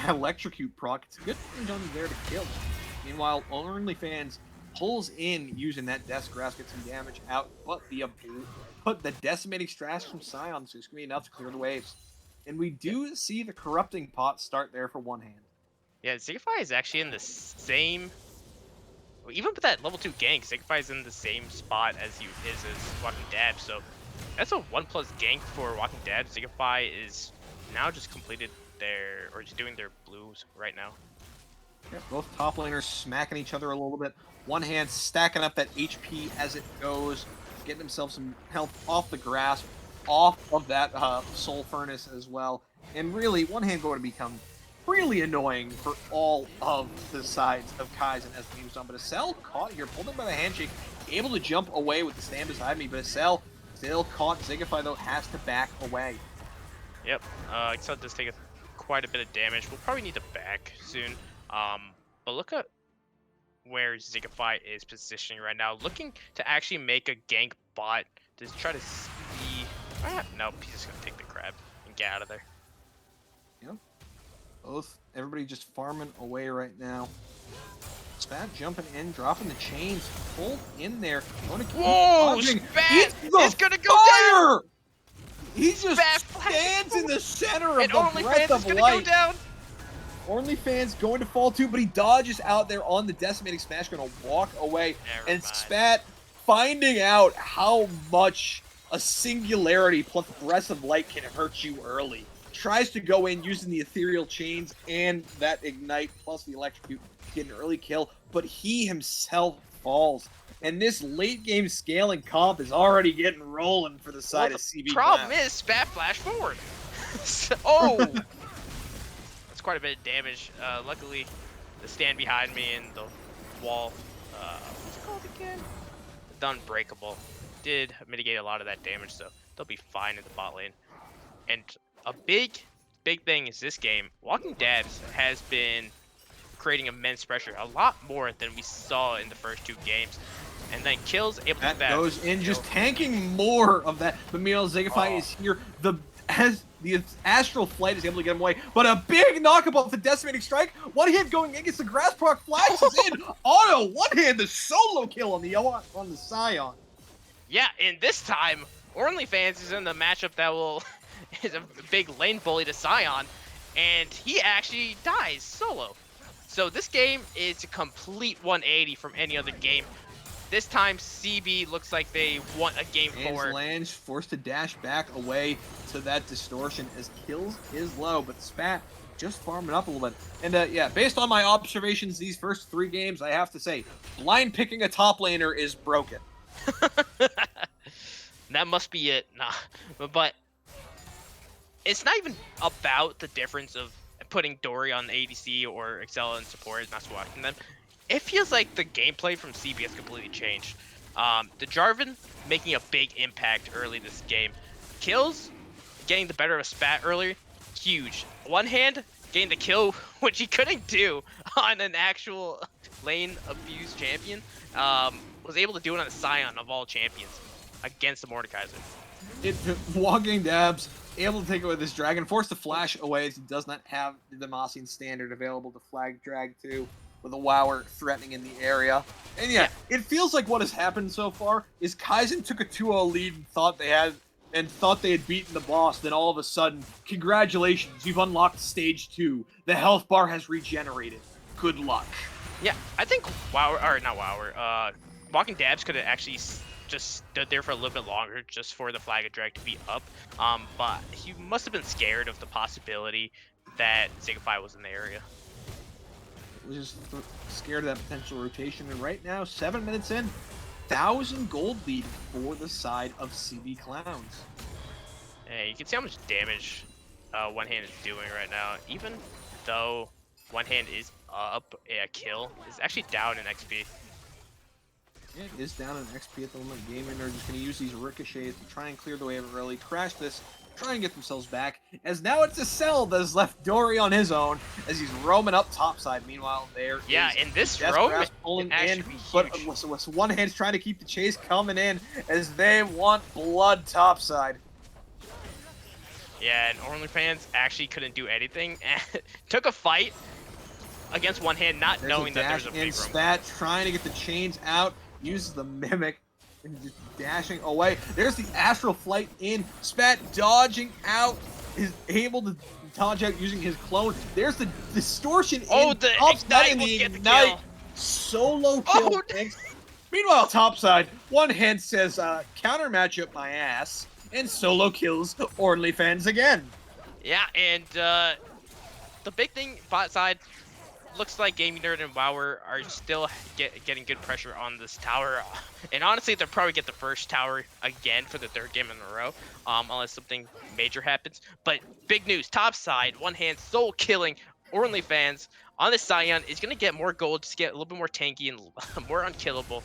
electrocute proc. It's a good range on there to kill. Meanwhile, OnlyFans pulls in using that Death Grasp, gets some damage out, but the decimating strash from Scion, so it's going to be enough to clear the waves. And we do see the corrupting pot start there for one hand. Yeah, Zigify is actually in the same... Even with that level 2 gank, Zigify is in the same spot as Walking Dabs, so that's a 1+ gank for Walking Dabs. Zigify is now just completed just doing their blues right now. Yeah, both top laners smacking each other a little bit. One hand stacking up that HP as it goes, getting himself some health off the grasp, off of that Soul Furnace as well. And really, one hand going to become really annoying for all of the sides of Kaizen as the moves on. But Acel caught here, pulled him by the handshake, able to jump away with the stand beside me. But Acel still caught. Zigify, though, has to back away. Yep, Acel does take quite a bit of damage. We'll probably need to back soon. But look at where Zigify is positioning right now, looking to actually make a gank bot to try to see... nope, he's just gonna take the crab and get out of there. Yep. Everybody just farming away right now. Spat jumping in, dropping the chains, pulled in there. Whoa, Spat is gonna go down! He just stands in the center of the breath of light. Go down. OnlyFans going to fall too, but he dodges out there on the decimating smash, going to walk away. And Spat finding out how much a singularity plus breath of light can hurt you early. Tries to go in using the ethereal chains and that ignite plus the electrocute to get an early kill, but he himself falls. And this late game scaling comp is already getting rolling for the side of CB. Problem is, Spat flash forward. Oh! That's quite a bit of damage. Luckily, the stand behind me and the wall, what's it called again? the Unbreakable did mitigate a lot of that damage, so they'll be fine in the bot lane. And a big thing is this game, Walking Dabs has been creating immense pressure, a lot more than we saw in the first 2 games. And then Kills able That to goes in, just tanking more of that. But meanwhile, Zigify is here. As the Astral Flight is able to get him away, but a big knockup off the Decimating Strike. One hand going against the Grass Proc, flashes in. Auto one hand, the solo kill on the Scion. Yeah, and this time, OnlyFans is in the matchup that will is a big lane bully to Scion, and he actually dies solo. So this game is a complete 180 from any other game. This time, CB looks like they want a game forward. Lange forced to dash back away to that distortion as Kills is low, but Spat just farming up a little bit. And yeah, based on my observations these first 3 games, I have to say, blind picking a top laner is broken. That must be it. Nah, but it's not even about the difference of putting Dory on the ADC or Excel and support is not swatting them. It feels like the gameplay from CB has completely changed. The Jarvan making a big impact early this game. Kills, getting the better of a Spat earlier, huge. One hand, getting the kill, which he couldn't do on an actual lane abuse champion. Was able to do it on a Scion of all champions against the Mordekaiser. Walking Dabs, able to take away this dragon, forced to flash away as he does not have the Demacian standard available to flag drag to, with a Wower threatening in the area. And yeah, it feels like what has happened so far is Kaizen took a 2-0 lead and thought they had beaten the boss. Then all of a sudden, congratulations, you've unlocked stage 2. The health bar has regenerated. Good luck. Yeah, I think Walking Dabs could have actually just stood there for a little bit longer just for the flag of drag to be up. But he must have been scared of the possibility that Zigify was in the area. Was just scared of that potential rotation, and right now, 7 minutes in, 1,000 gold lead for the side of CB Clowns. Hey, you can see how much damage One Hand is doing right now. Even though One Hand is up, a kill is actually down in XP. Yeah, it is down in XP at the moment. Gaming are just going to use these ricochets to try and clear the way of it early, crash this, try and get themselves back, as now it's a Cell that has left Dory on his own as he's roaming up topside. Meanwhile, there yeah, in this roam, pulling in, but One Hand's trying to keep the chase coming in as they want blood topside. Yeah, and OnlyFans actually couldn't do anything. Took a fight against One Hand, not knowing that there's a big roam. Spat trying to get the chains out, uses the Mimic, and just dashing away. There's the Astral Flight in. Spat dodging out, is able to dodge out using his clone. There's the distortion in. The Ignite will get the kill. Solo kill. Meanwhile, topside, One Hand says, counter matchup my ass, and solo kills OnlyFans again. Yeah, and the big thing bot side, looks like Gaming Nerd and Wower are still getting good pressure on this tower. And honestly, they'll probably get the first tower again for the 3rd game in a row, unless something major happens. But big news, top side, One Hand soul killing OnlyFans on this Scion is going to get more gold, just get a little bit more tanky and more unkillable.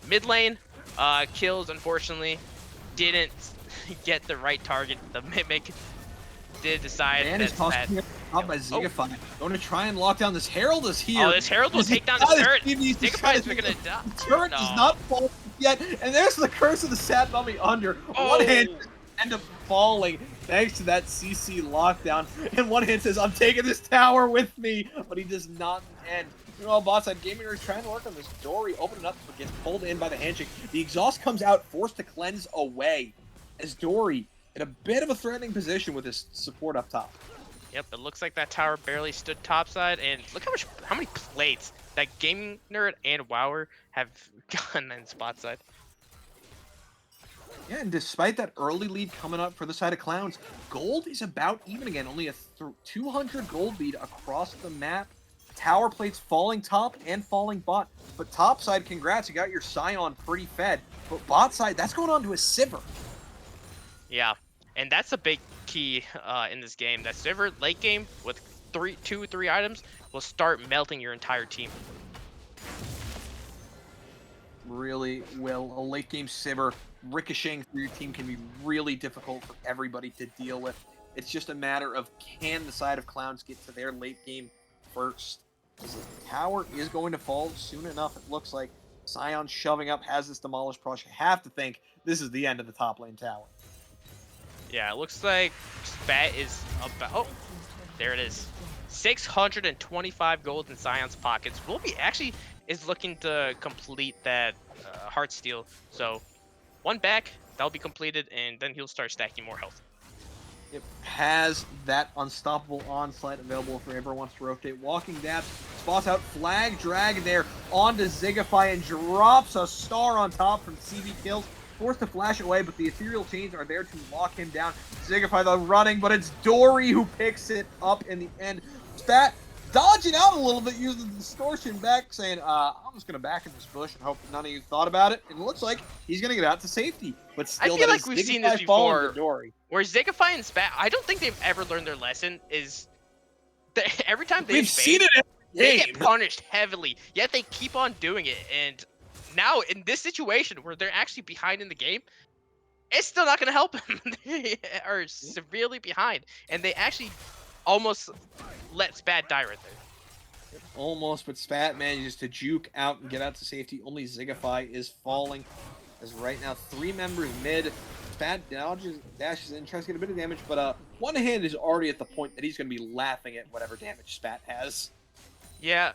Mid lane, Kills, unfortunately, didn't get the right target. The Mimic did decide that up by Zigify. Going to try and lock down this Herald is here. Oh, this Herald will take down the turret. Zigify is gonna die. The turret does not fall yet, and there's the curse of the Sad Mummy under. One Hand end up falling thanks to that CC lockdown, and One Hand says, I'm taking this tower with me, but he does not end. Meanwhile, bot side, Gaming is trying to work on this. Dory opening up, but gets pulled in by the handshake. The exhaust comes out, forced to cleanse away, as Dory in a bit of a threatening position with his support up top. Yep, it looks like that tower barely stood topside, and look how many plates that Gaming Nerd and Wower have gotten in spot side. Yeah, and despite that early lead coming up for the side of Clowns, gold is about even again. Only a 200 gold lead across the map. Tower plates falling top and falling bot. But top side, congrats, you got your Scion pretty fed. But bot side, that's going on to a Sivir. Yeah, and that's a big key in this game. That Sivir late game with 2 or 3 items will start melting your entire team. really will. A late game Sivir ricocheting through your team can be really difficult for everybody to deal with. It's just a matter of can the side of Clowns get to their late game first. Because the tower is going to fall soon enough, it looks like. Sion shoving up, has this demolished Prosh. You have to think this is the end of the top lane tower. Yeah, it looks like Spat is about... Oh, there it is. 625 gold in Sion's pockets. Volby actually is looking to complete that Heartsteel. So, one back, that'll be completed, and then he'll start stacking more health. It has that unstoppable onslaught available for whoever wants to rotate. Walking Dabs spots out Flag Drag there onto Zigify and drops a star on top from CB kills. Forced to flash away, but the ethereal chains are there to lock him down. Zigify though running, but it's Dory who picks it up in the end. Spat dodging out a little bit, using the distortion back, saying, I'm just going to back in this bush and hope none of you thought about it. And it looks like he's going to get out to safety. But still, I feel like we've seen this before, where Zigify and Spat, I don't think they've ever learned their lesson, is that every time they seen it they get punished heavily, yet they keep on doing it. And now, in this situation, where they're actually behind in the game, it's still not going to help them. They are severely behind, and they actually almost let Spat die right there. Almost, but Spat manages to juke out and get out to safety. Only Zigify is falling. As right now, 3 members mid. Spat dashes in, tries to get a bit of damage, but one hand is already at the point that he's going to be laughing at whatever damage Spat has. Yeah,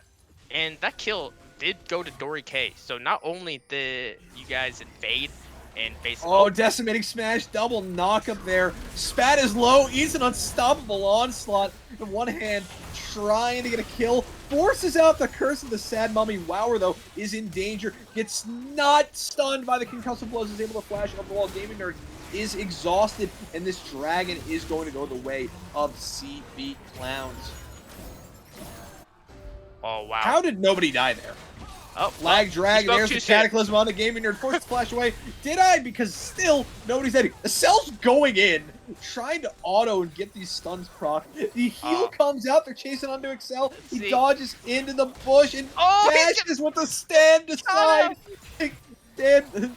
and that kill did go to Dory K. So not only did you guys invade and basically... Oh, decimating smash, double knock up there. Spat is low, eats an unstoppable onslaught in one hand, trying to get a kill. Forces out the curse of the Sad Mummy. Wower, though, is in danger. Gets not stunned by the concussive blows. Is able to flash up the wall. Gaming Nerd is exhausted, and this dragon is going to go the way of CB Clowns. Oh, wow. How did nobody die there? Oh, Flag drag, there's the Cataclysm on the Gaming Nerd, forced to flash away. Did I? Because still, nobody's dead. The cell's going in, trying to auto and get these stuns proc. The heal comes out, they're chasing onto Excel. He dodges into the bush and dashes with the stand aside. Dan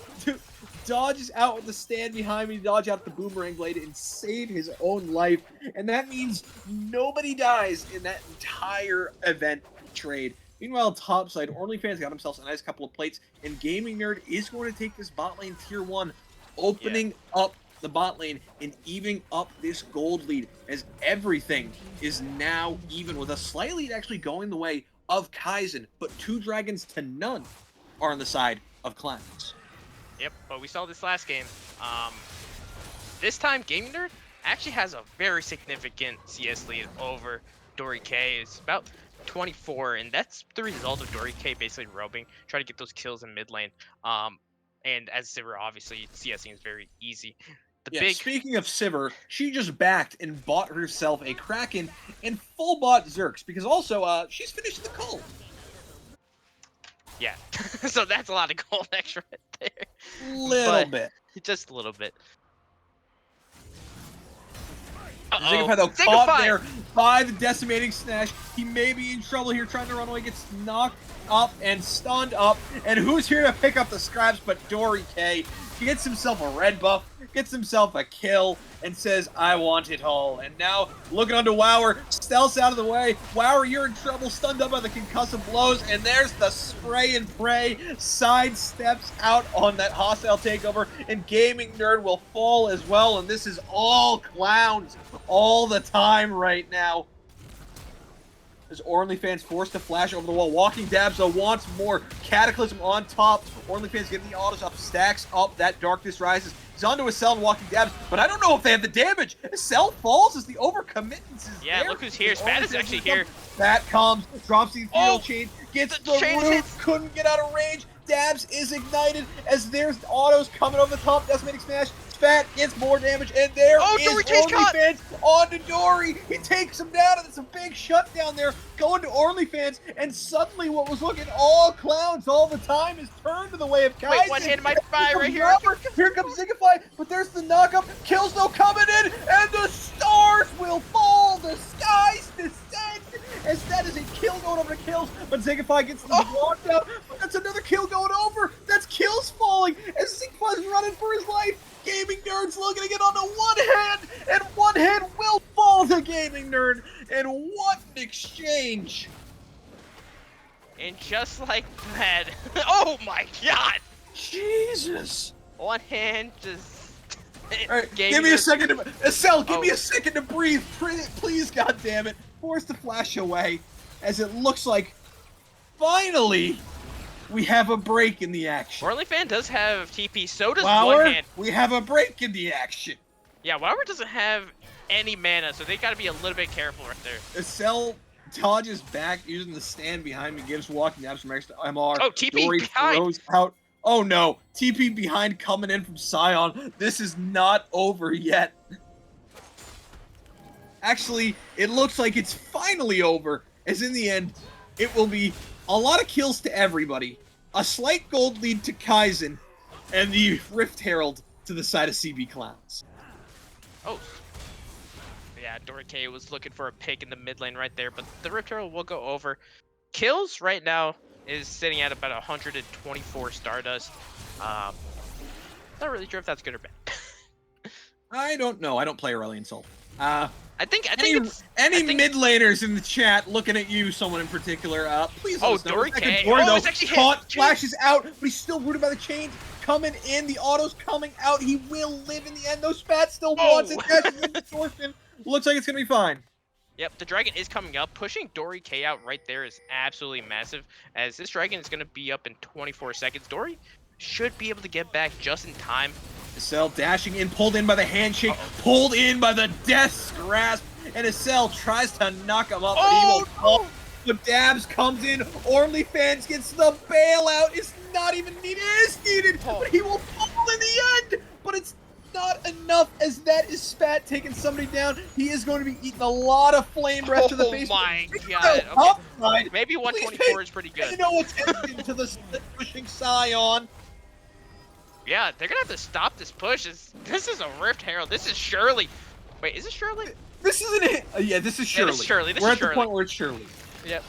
dodges out with the stand behind me, dodge out the boomerang blade and save his own life. And that means nobody dies in that entire event trade. Meanwhile, topside, OnlyFans got themselves a nice couple of plates, and Gaming Nerd is going to take this bot lane tier 1, opening up the bot lane and evening up this gold lead, as everything is now even, with a slight lead actually going the way of Kaizen, but 2 dragons to none are on the side of Clowns. Yep, but we saw this last game. This time, Gaming Nerd actually has a very significant CS lead over Dory K. It's about 24, and that's the result of Dory K basically roping, trying to get those kills in mid lane. And as Sivir, obviously, CSing is very easy. Speaking of Sivir, she just backed and bought herself a Kraken and full bought Zerks, because also, she's finished the cult. Yeah, so that's a lot of gold extra right there. Little bit. Just a little bit. Zigify, though, caught there by the decimating smash. He may be in trouble here, trying to run away, gets knocked up and stunned up. And who's here to pick up the scraps but Dory K? He gets himself a red buff, gets himself a kill, and says, I want it all. And now, looking onto Wower, stealths out of the way. Wower, you're in trouble, stunned up by the concussive blows, and there's the spray and pray, sidesteps out on that hostile takeover, and Gaming Nerd will fall as well, and this is all Clowns all the time right now. As OnlyFans forced to flash over the wall. Walking Dabs wants more. Cataclysm on top. OnlyFans getting the autos up. Stacks up. That Darkness rises. He's onto a cell and Walking Dabs, but I don't know if they have the damage. A cell falls as the overcommittance is there. Look who's here. Spat is actually here. Spat comes, drops the ethereal chain, gets the root, couldn't get out of range. Dabs is ignited as there's autos coming over the top. Decimating smash. Spat gets more damage, and there is OnlyFans onto Dory. He takes him down, and it's a big shutdown there, going to OnlyFans, and suddenly what was looking all Clowns all the time is turned to the way of Kaizen. Wait, one hit might fire right here. Here comes Zigify, but there's the knockup. Kills no coming in, and the stars will fall. The skies descend, as that is a kill going over to kills, but Zigify gets them blocked out. But that's another kill going over. That's Nerd's looking to get onto one hand, and one hand will fall to Gaming Nerd. And what an exchange! And just like that, oh my god! Jesus! One hand just. All right, give me a second to Estelle, give me a second to breathe, please, goddammit. Force the flash away, as it looks like finally we have a break in the action. Orlyfan does have TP, so does Lauer, one hand. we have a break in the action. Yeah, Lauer doesn't have any mana, so they gotta be a little bit careful right there. Estelle dodges back using the stand behind me, gives walking dabs from extra MR. Oh, TP Dory behind. throws out. Oh no, TP behind coming in from Scion. This is not over yet. Actually, it looks like it's finally over, as in the end, it will be a lot of kills to everybody, a slight gold lead to Kaizen, and the Rift Herald to the side of CB Clowns. Oh. Yeah, Dory K was looking for a pick in the mid lane right there, but the Rift Herald will go over. Kills right now is sitting at about 124 Stardust. Not really sure if that's good or bad. I don't know. I don't play Aurelion Sol. I think any mid laners in the chat looking at you, someone in particular, please let us know. Dory K. Dory, though, it's actually caught, flashes out, but he's still rooted by the chains. Coming in, the auto's coming out. He will live in the end. Though Spat still wants it. Dashes in distortion. Looks like it's gonna be fine. Yep, the dragon is coming up. Pushing Dory K out right there is absolutely massive, as this dragon is going to be up in 24 seconds. Dory should be able to get back just in time. Estelle dashing in, pulled in by the handshake, pulled in by the Death's Grasp, and Estelle tries to knock him up, but he won't fall. The dabs comes in, OnlyFans gets the bailout. It's not even needed, it is needed, but he will fall in the end, but it's not enough, as that is Spat taking somebody down. He is going to be eating a lot of flame rest to the face. Oh my god. Okay. Maybe 124 is pretty good. You know what's into the split pushing Scion. Yeah, they're gonna have to stop this push. This is a Rift Herald. This is Shirley. Wait, is it Shirley? This isn't it. Yeah, this is Shirley. Yeah, this is Shirley. We're at the point where it's Shirley. Yep.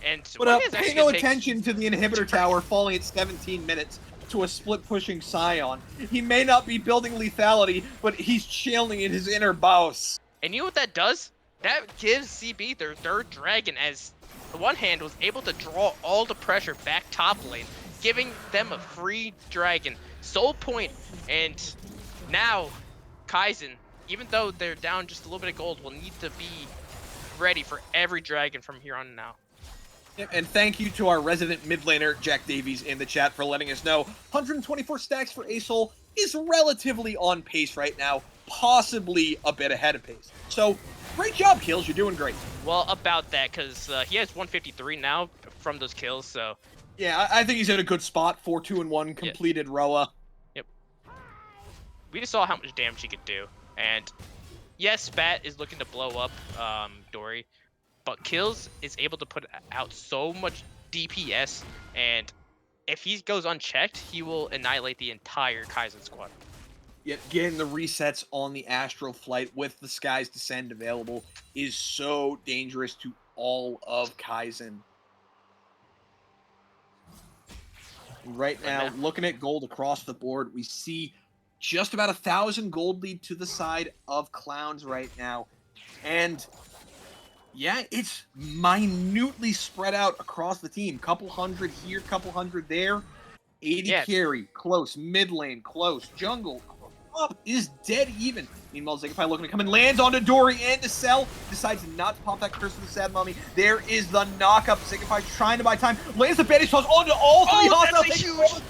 And But pay no attention to the inhibitor tower falling at 17 minutes to a split pushing Scion. He may not be building lethality, but he's chilling in his inner boss. And you know what that does? That gives CB their third dragon, as the one hand was able to draw all the pressure back top lane, giving them a free dragon. Soul point, and now Kaizen, even though they're down just a little bit of gold, will need to be ready for every dragon from here on now. And thank you to our resident mid laner, Jack Davies, in the chat for letting us know 124 stacks for Asol is relatively on pace right now, possibly a bit ahead of pace. So, great job, Kills. You're doing great. Well, about that, because he has 153 now from those kills, so... Yeah, I think he's in a good spot. 4, 2, and 1 completed Roa. Yep. We just saw how much damage he could do. And yes, Spat is looking to blow up Dory, but Kills is able to put out so much DPS, and if he goes unchecked, he will annihilate the entire Kaizen squad. Yet getting the resets on the Astral Flight with the Sky's Descent available is so dangerous to all of Kaizen. Right now, looking at gold across the board, we see just about 1,000 gold lead to the side of Clowns right now. And yeah, it's minutely spread out across the team. Couple hundred here, couple hundred there. 80 carry, close. Mid lane, close. Jungle, up is dead even. Meanwhile, Zigify looking to come and lands onto Dory and to sell. Decides not to pop that Curse of the Sad Mummy. There is the knockup. Zigify trying to buy time. Lands the Bandage Toss onto all three hostiles.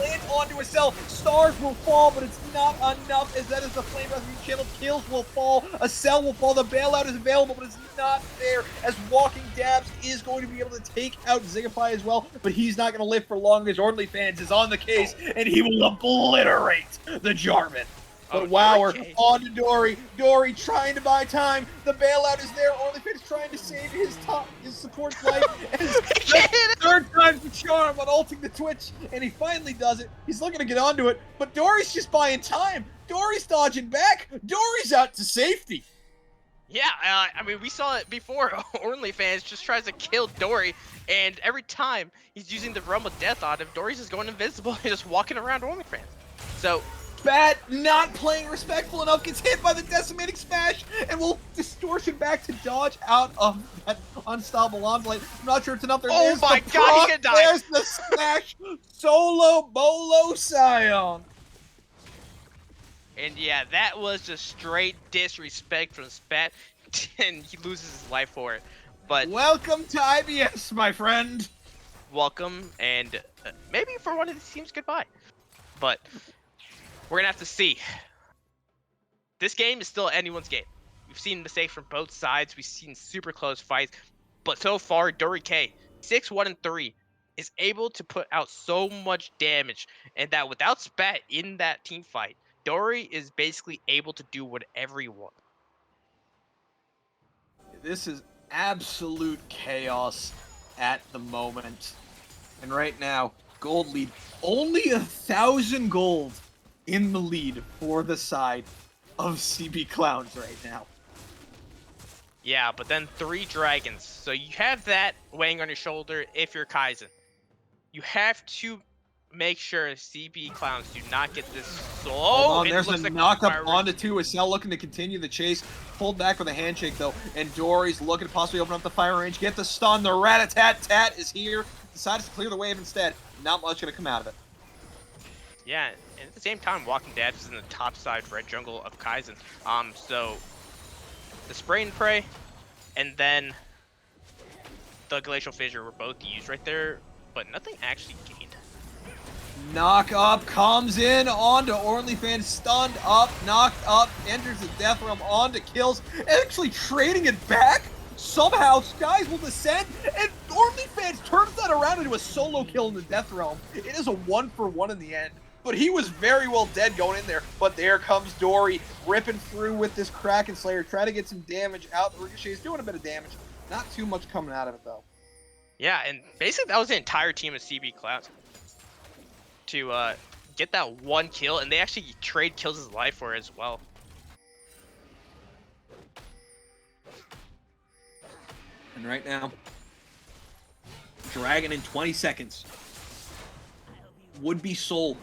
Lands onto a cell. Stars will fall, but it's not enough, as that is the Flame Rescue channel. Kills will fall. A cell will fall. The bailout is available, but it's not there, as Walking Dabs is going to be able to take out Zigify as well, but he's not going to live for long, as OnlyFans is on the case, and he will obliterate the Jarvan. But Wower on to Dory. Dory trying to buy time. The bailout is there. OnlyFans trying to save his support's life. And third time's the charm on ulting the Twitch, and he finally does it. He's looking to get onto it, but Dory's just buying time. Dory's dodging back. Dory's out to safety. Yeah, I mean, we saw it before. OnlyFans just tries to kill Dory, and every time he's using the Realm of Death on him, Dory's just going invisible and just walking around OnlyFans. So Spat not playing respectful enough, gets hit by the decimating smash, and will distortion back to dodge out of that unstoppable onslaught. I'm not sure it's enough. Oh my the God, he's proc, gonna die. There's the smash, solo bolo Scion. And yeah, that was just straight disrespect from Spat, and he loses his life for it. But Welcome to IBS, my friend. welcome, and maybe for one of these teams, goodbye. But we're gonna have to see. This game is still anyone's game. We've seen mistakes from both sides. We've seen super close fights, but so far, Dory K, 6-1-3, is able to put out so much damage, and that without Spat in that team fight, Dory is basically able to do whatever he wants. This is absolute chaos at the moment. And right now, gold lead. Only 1,000 gold in the lead for the side of CB Clowns right now. Yeah, but then 3 dragons. So you have that weighing on your shoulder if you're Kaizen. You have to make sure CB Clowns do not get this slow. Hold on, It there's a looks like knock-up Fire onto Ring. 2. Cell looking to continue the chase. Pulled back with a handshake, though. And Dory's looking to possibly open up the fire range. Get the stun. The rat-a-tat-tat is here. Decides to clear the wave instead. Not much going to come out of it. Yeah, and at the same time, Walking Dead is in the top side red jungle of Kaizen. So the spray and pray, and then the glacial fissure were both used right there, but nothing actually gained. Knock up comes in onto OnlyFans, stunned up, knocked up, enters the death realm onto kills, actually trading it back. Somehow Skies will descend, and OnlyFans turns that around into a solo kill in the death realm. It is a 1-for-1 in the end, but he was very well dead going in there. But there comes Dory, ripping through with this Kraken Slayer, trying to get some damage out. The Ricochet is doing a bit of damage, not too much coming out of it though. Yeah, and basically that was the entire team of CB Clowns to get that one kill, and they actually trade kills his life for it as well. And right now, Dragon in 20 seconds would be soul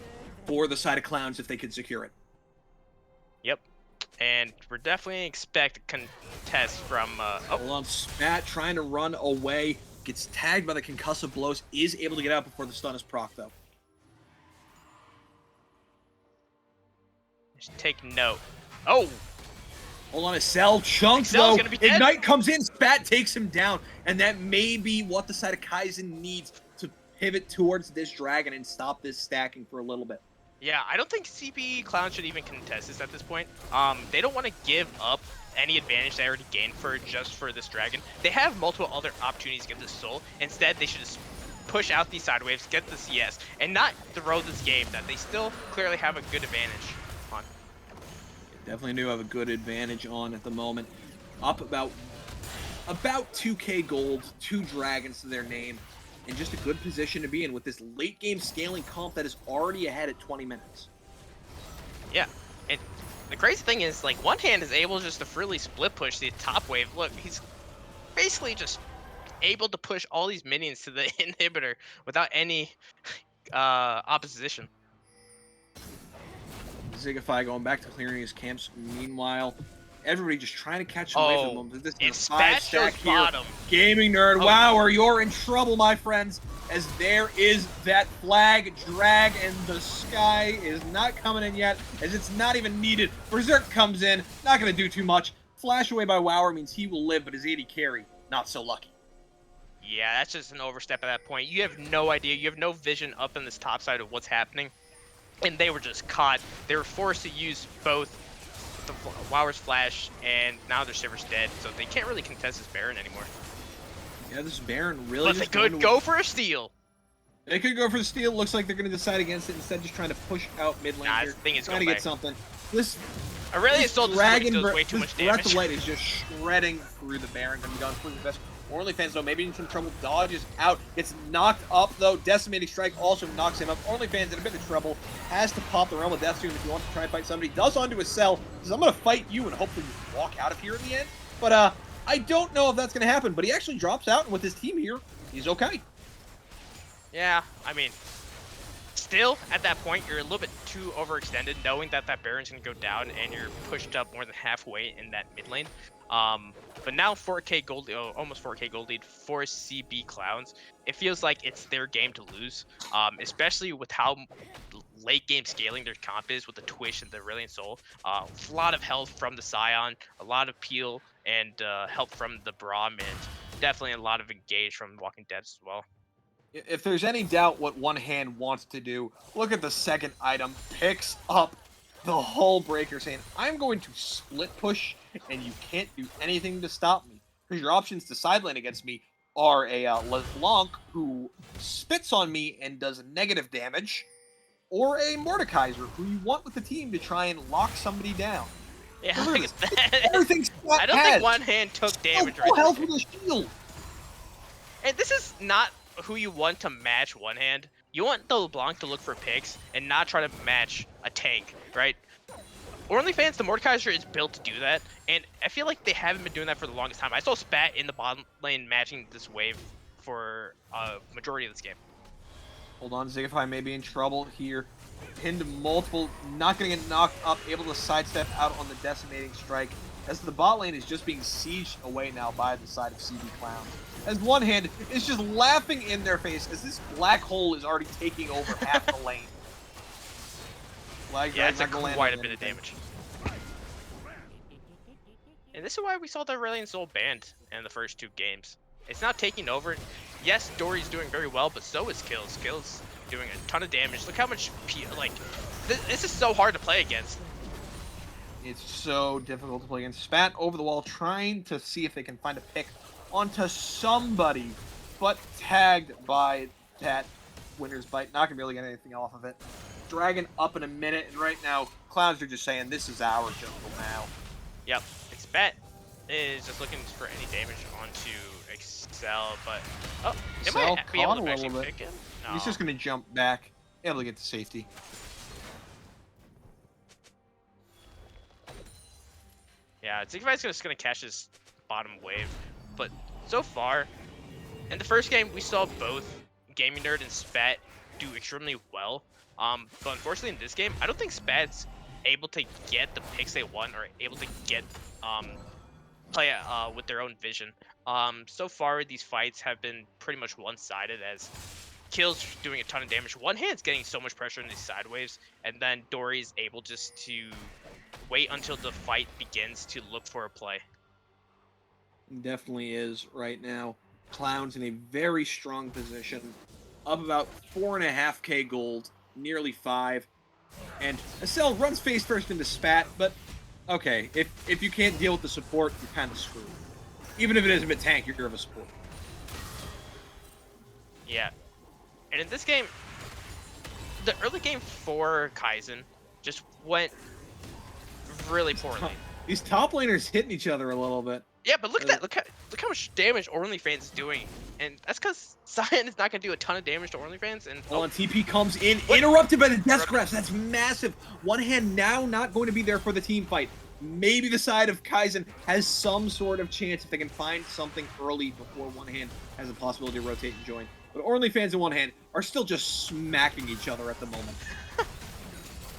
for the side of Clowns if they could secure it. Yep, and we're definitely expect a contest from Hold on, Spat trying to run away, gets tagged by the concussive blows, is able to get out before the stun is proc though. just take note. Oh, Hold on, a Cell chunk Excel's though. gonna be dead. Ignite comes in, Spat takes him down, and that may be what the side of Kaizen needs to pivot towards this Dragon and stop this stacking for a little bit. yeah, I don't think CB Clown should even contest this at this point. They don't want to give up any advantage they already gained just for this Dragon. They have multiple other opportunities to get this soul. Instead, they should just push out these side waves, get the CS, and not throw this game that they still clearly have a good advantage on. Definitely do have a good advantage on at the moment. Up about 2k gold, 2 dragons to their name, and just a good position to be in with this late game scaling comp that is already ahead at 20 minutes. Yeah, and the crazy thing is, like, One Hand is able just to freely split push the top wave. Look, he's basically just able to push all these minions to the inhibitor without any opposition. Zigify going back to clearing his camps. Meanwhile, everybody just trying to catch him away from Oh, him. This if is a Spat 5-stack shows here. bottom. Gaming Nerd, Oh. wow, you're in trouble, my friends, as there is that flag drag, and the sky is not coming in yet, as it's not even needed. Berserk comes in, not going to do too much. Flash away by Wower means he will live, but his AD carry, not so lucky. Yeah, that's just an overstep at that point. You have no idea. You have no vision up in this top side of what's happening. And they were just caught. They were forced to use both the Wower's Flash, and now their Shiver's dead, so they can't really contest this Baron anymore. Yeah, this Baron really But they just going could to- go for a steal. They could go for the steal. Looks like they're going to decide against it, instead just trying to push out mid lane Nah, here. this thing is trying going to back. get something. This Aurelia This sold this dragon does Bre- way too this much Breath damage. of Light is just shredding through the Baron. Gonna be gone for the best. OnlyFans though, maybe in some trouble. Dodges out, gets knocked up though. Decimating Strike also knocks him up. OnlyFans in a bit of trouble. Has to pop the Realm of Death soon if you want to try and fight somebody. Does onto a Cell. Says, I'm gonna fight you and hopefully you walk out of here in the end. But I don't know if that's gonna happen. But he actually drops out, and with his team here, he's okay. Yeah, I mean, still, at that point, you're a little bit too overextended, knowing that that Baron's going to go down, and you're pushed up more than halfway in that mid lane. But now 4K gold, almost 4K gold lead for CB Clowns. It feels like it's their game to lose, especially with how late game scaling their comp is with the Twitch and the Brilliant Soul. A lot of health from the Scion, a lot of peel, and help from the Braum, and definitely a lot of engage from Walking Depths as well. If there's any doubt what One Hand wants to do, look at the second item. Picks up the Hull Breaker, saying, I'm going to split push, and you can't do anything to stop me. Because your options to sideline against me are a LeBlanc, who spits on me and does negative damage, or a Mordekaiser, who you want with the team to try and lock somebody down. Yeah, Look look at at this. that. Everything I don't think One Hand took damage full right health there. with a shield. And this is not who you want to match One Hand. You want the LeBlanc to look for picks and not try to match a tank, right? OnlyFans, the Mordekaiser is built to do that, and I feel like they haven't been doing that for the longest time. I saw Spat in the bottom lane matching this wave for a majority of this game. Hold on, Zigify may be in trouble here. Pinned multiple, not going to get knocked up, able to sidestep out on the Decimating Strike, as the bot lane is just being sieged away now by the side of CB Clowns. As One Hand is just laughing in their face as this black hole is already taking over half the lane. Yeah, it's quite a bit of damage. And this is why we saw the Aurelion Soul banned in the first 2 games. It's not taking over. Yes, Dory's doing very well, but so is Kills. Kills doing a ton of damage. Look how much, this is so hard to play against. It's so difficult to play against. Spat over the wall, trying to see if they can find a pick onto somebody, but tagged by that Winter's Bite. Not going to be able to get anything off of it. Dragon up in a minute, and right now, Clowns are just saying, this is our jungle now. Yep, and Spat is just looking for any damage onto Excel, but... Oh, they might be able to actually pick him. No. He's just going to jump back, able to get to safety. Yeah, Zigify's just going to catch this bottom wave, but so far, in the first game, we saw both Gaming Nerd and Spat do extremely well. But unfortunately in this game, I don't think Spat's able to get the picks they want or able to get play with their own vision. So far these fights have been pretty much one-sided, as Kills doing a ton of damage. One Hand's getting so much pressure in these side waves, and then Dory's able just to wait until the fight begins to look for a play. Definitely is right now. Clown's in a very strong position, up about 4.5k gold, nearly 5. And Acel runs face first into Spat, but okay, if you can't deal with the support, you're kind of screwed. Even if it isn't a tank, you're of a support. Yeah. And in this game, the early game for Kaizen just went really poorly. These top laners hitting each other a little bit. Yeah, but look at that. Look how much damage OnlyFans is doing. And that's because Cyan is not going to do a ton of damage to OnlyFans. And Hold on, TP comes in, interrupted by the Death Grasp. That's massive. One Hand now not going to be there for the team fight. Maybe the side of Kaizen has some sort of chance if they can find something early before One Hand has the possibility to rotate and join. But OnlyFans and One Hand are still just smacking each other at the moment.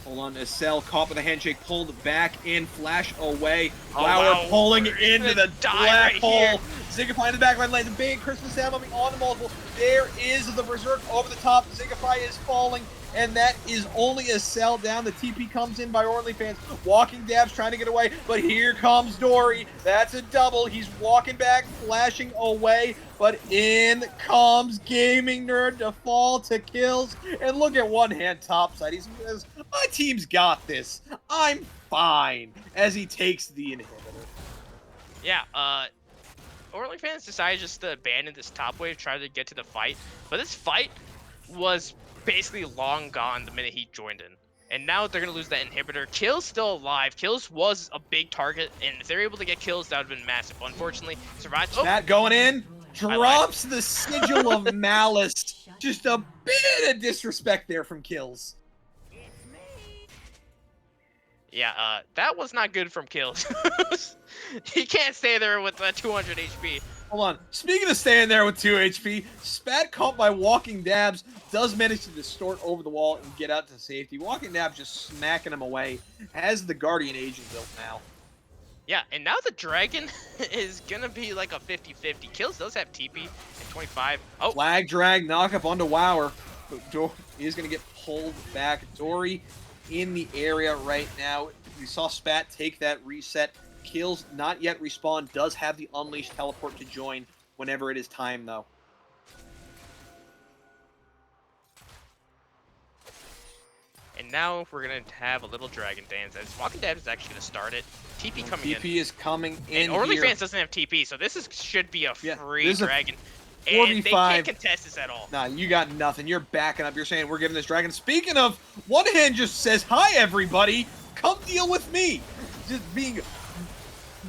Hold on, Acel caught with a handshake, pulled back in, flash away. Flower pulling into the black hole. Zigify in the backline lands a big Christmas Sam moving on to multiple. There is the Berserk over the top. Zigify is falling, and that is only Acel down. The TP comes in by OnlyFans. Walking Dabs trying to get away, but here comes Dory. That's a double. He's walking back, flashing away, but in comes Gaming Nerd to fall to Kills. And look at One Hand topside. He says, my team's got this. I'm fine, as he takes the inhibitor. Yeah, OnlyFans decided just to abandon this top wave, try to get to the fight. But this fight was basically long gone the minute he joined in. And now they're going to lose that inhibitor. Kills still alive. Kills was a big target, and if they're able to get Kills, that would have been massive. Unfortunately, survived. That going in, drops the Sigil of Malice. Just a bit of disrespect there from Kills. Yeah, that was not good from Kills. He can't stay there with 200 HP. Hold on. Speaking of staying there with 2 HP, Spat caught by Walking Dabs does manage to distort over the wall and get out to safety. Walking Dabs just smacking him away. Has the Guardian Agent built now. Yeah, and now the Dragon is going to be like a 50-50. Kills does have TP at 25. Oh, Flag drag, knock up onto Wower. But Dory is going to get pulled back. Dory in the area right now. We saw Spat take that reset. Kills not yet respawn. Does have the Unleashed teleport to join whenever it is time, though. and now we're going to have a little Dragon Dance. As Walking Dead is actually going to start it. TP coming in. TP is coming in And here. OnlyFans doesn't have TP, so this should be a free this is a Dragon. And they 4v5. can't contest this at all. Nah, you got nothing. You're backing up. You're saying we're giving this Dragon. Speaking of, one hand just says, hi, everybody. Come deal with me. Just being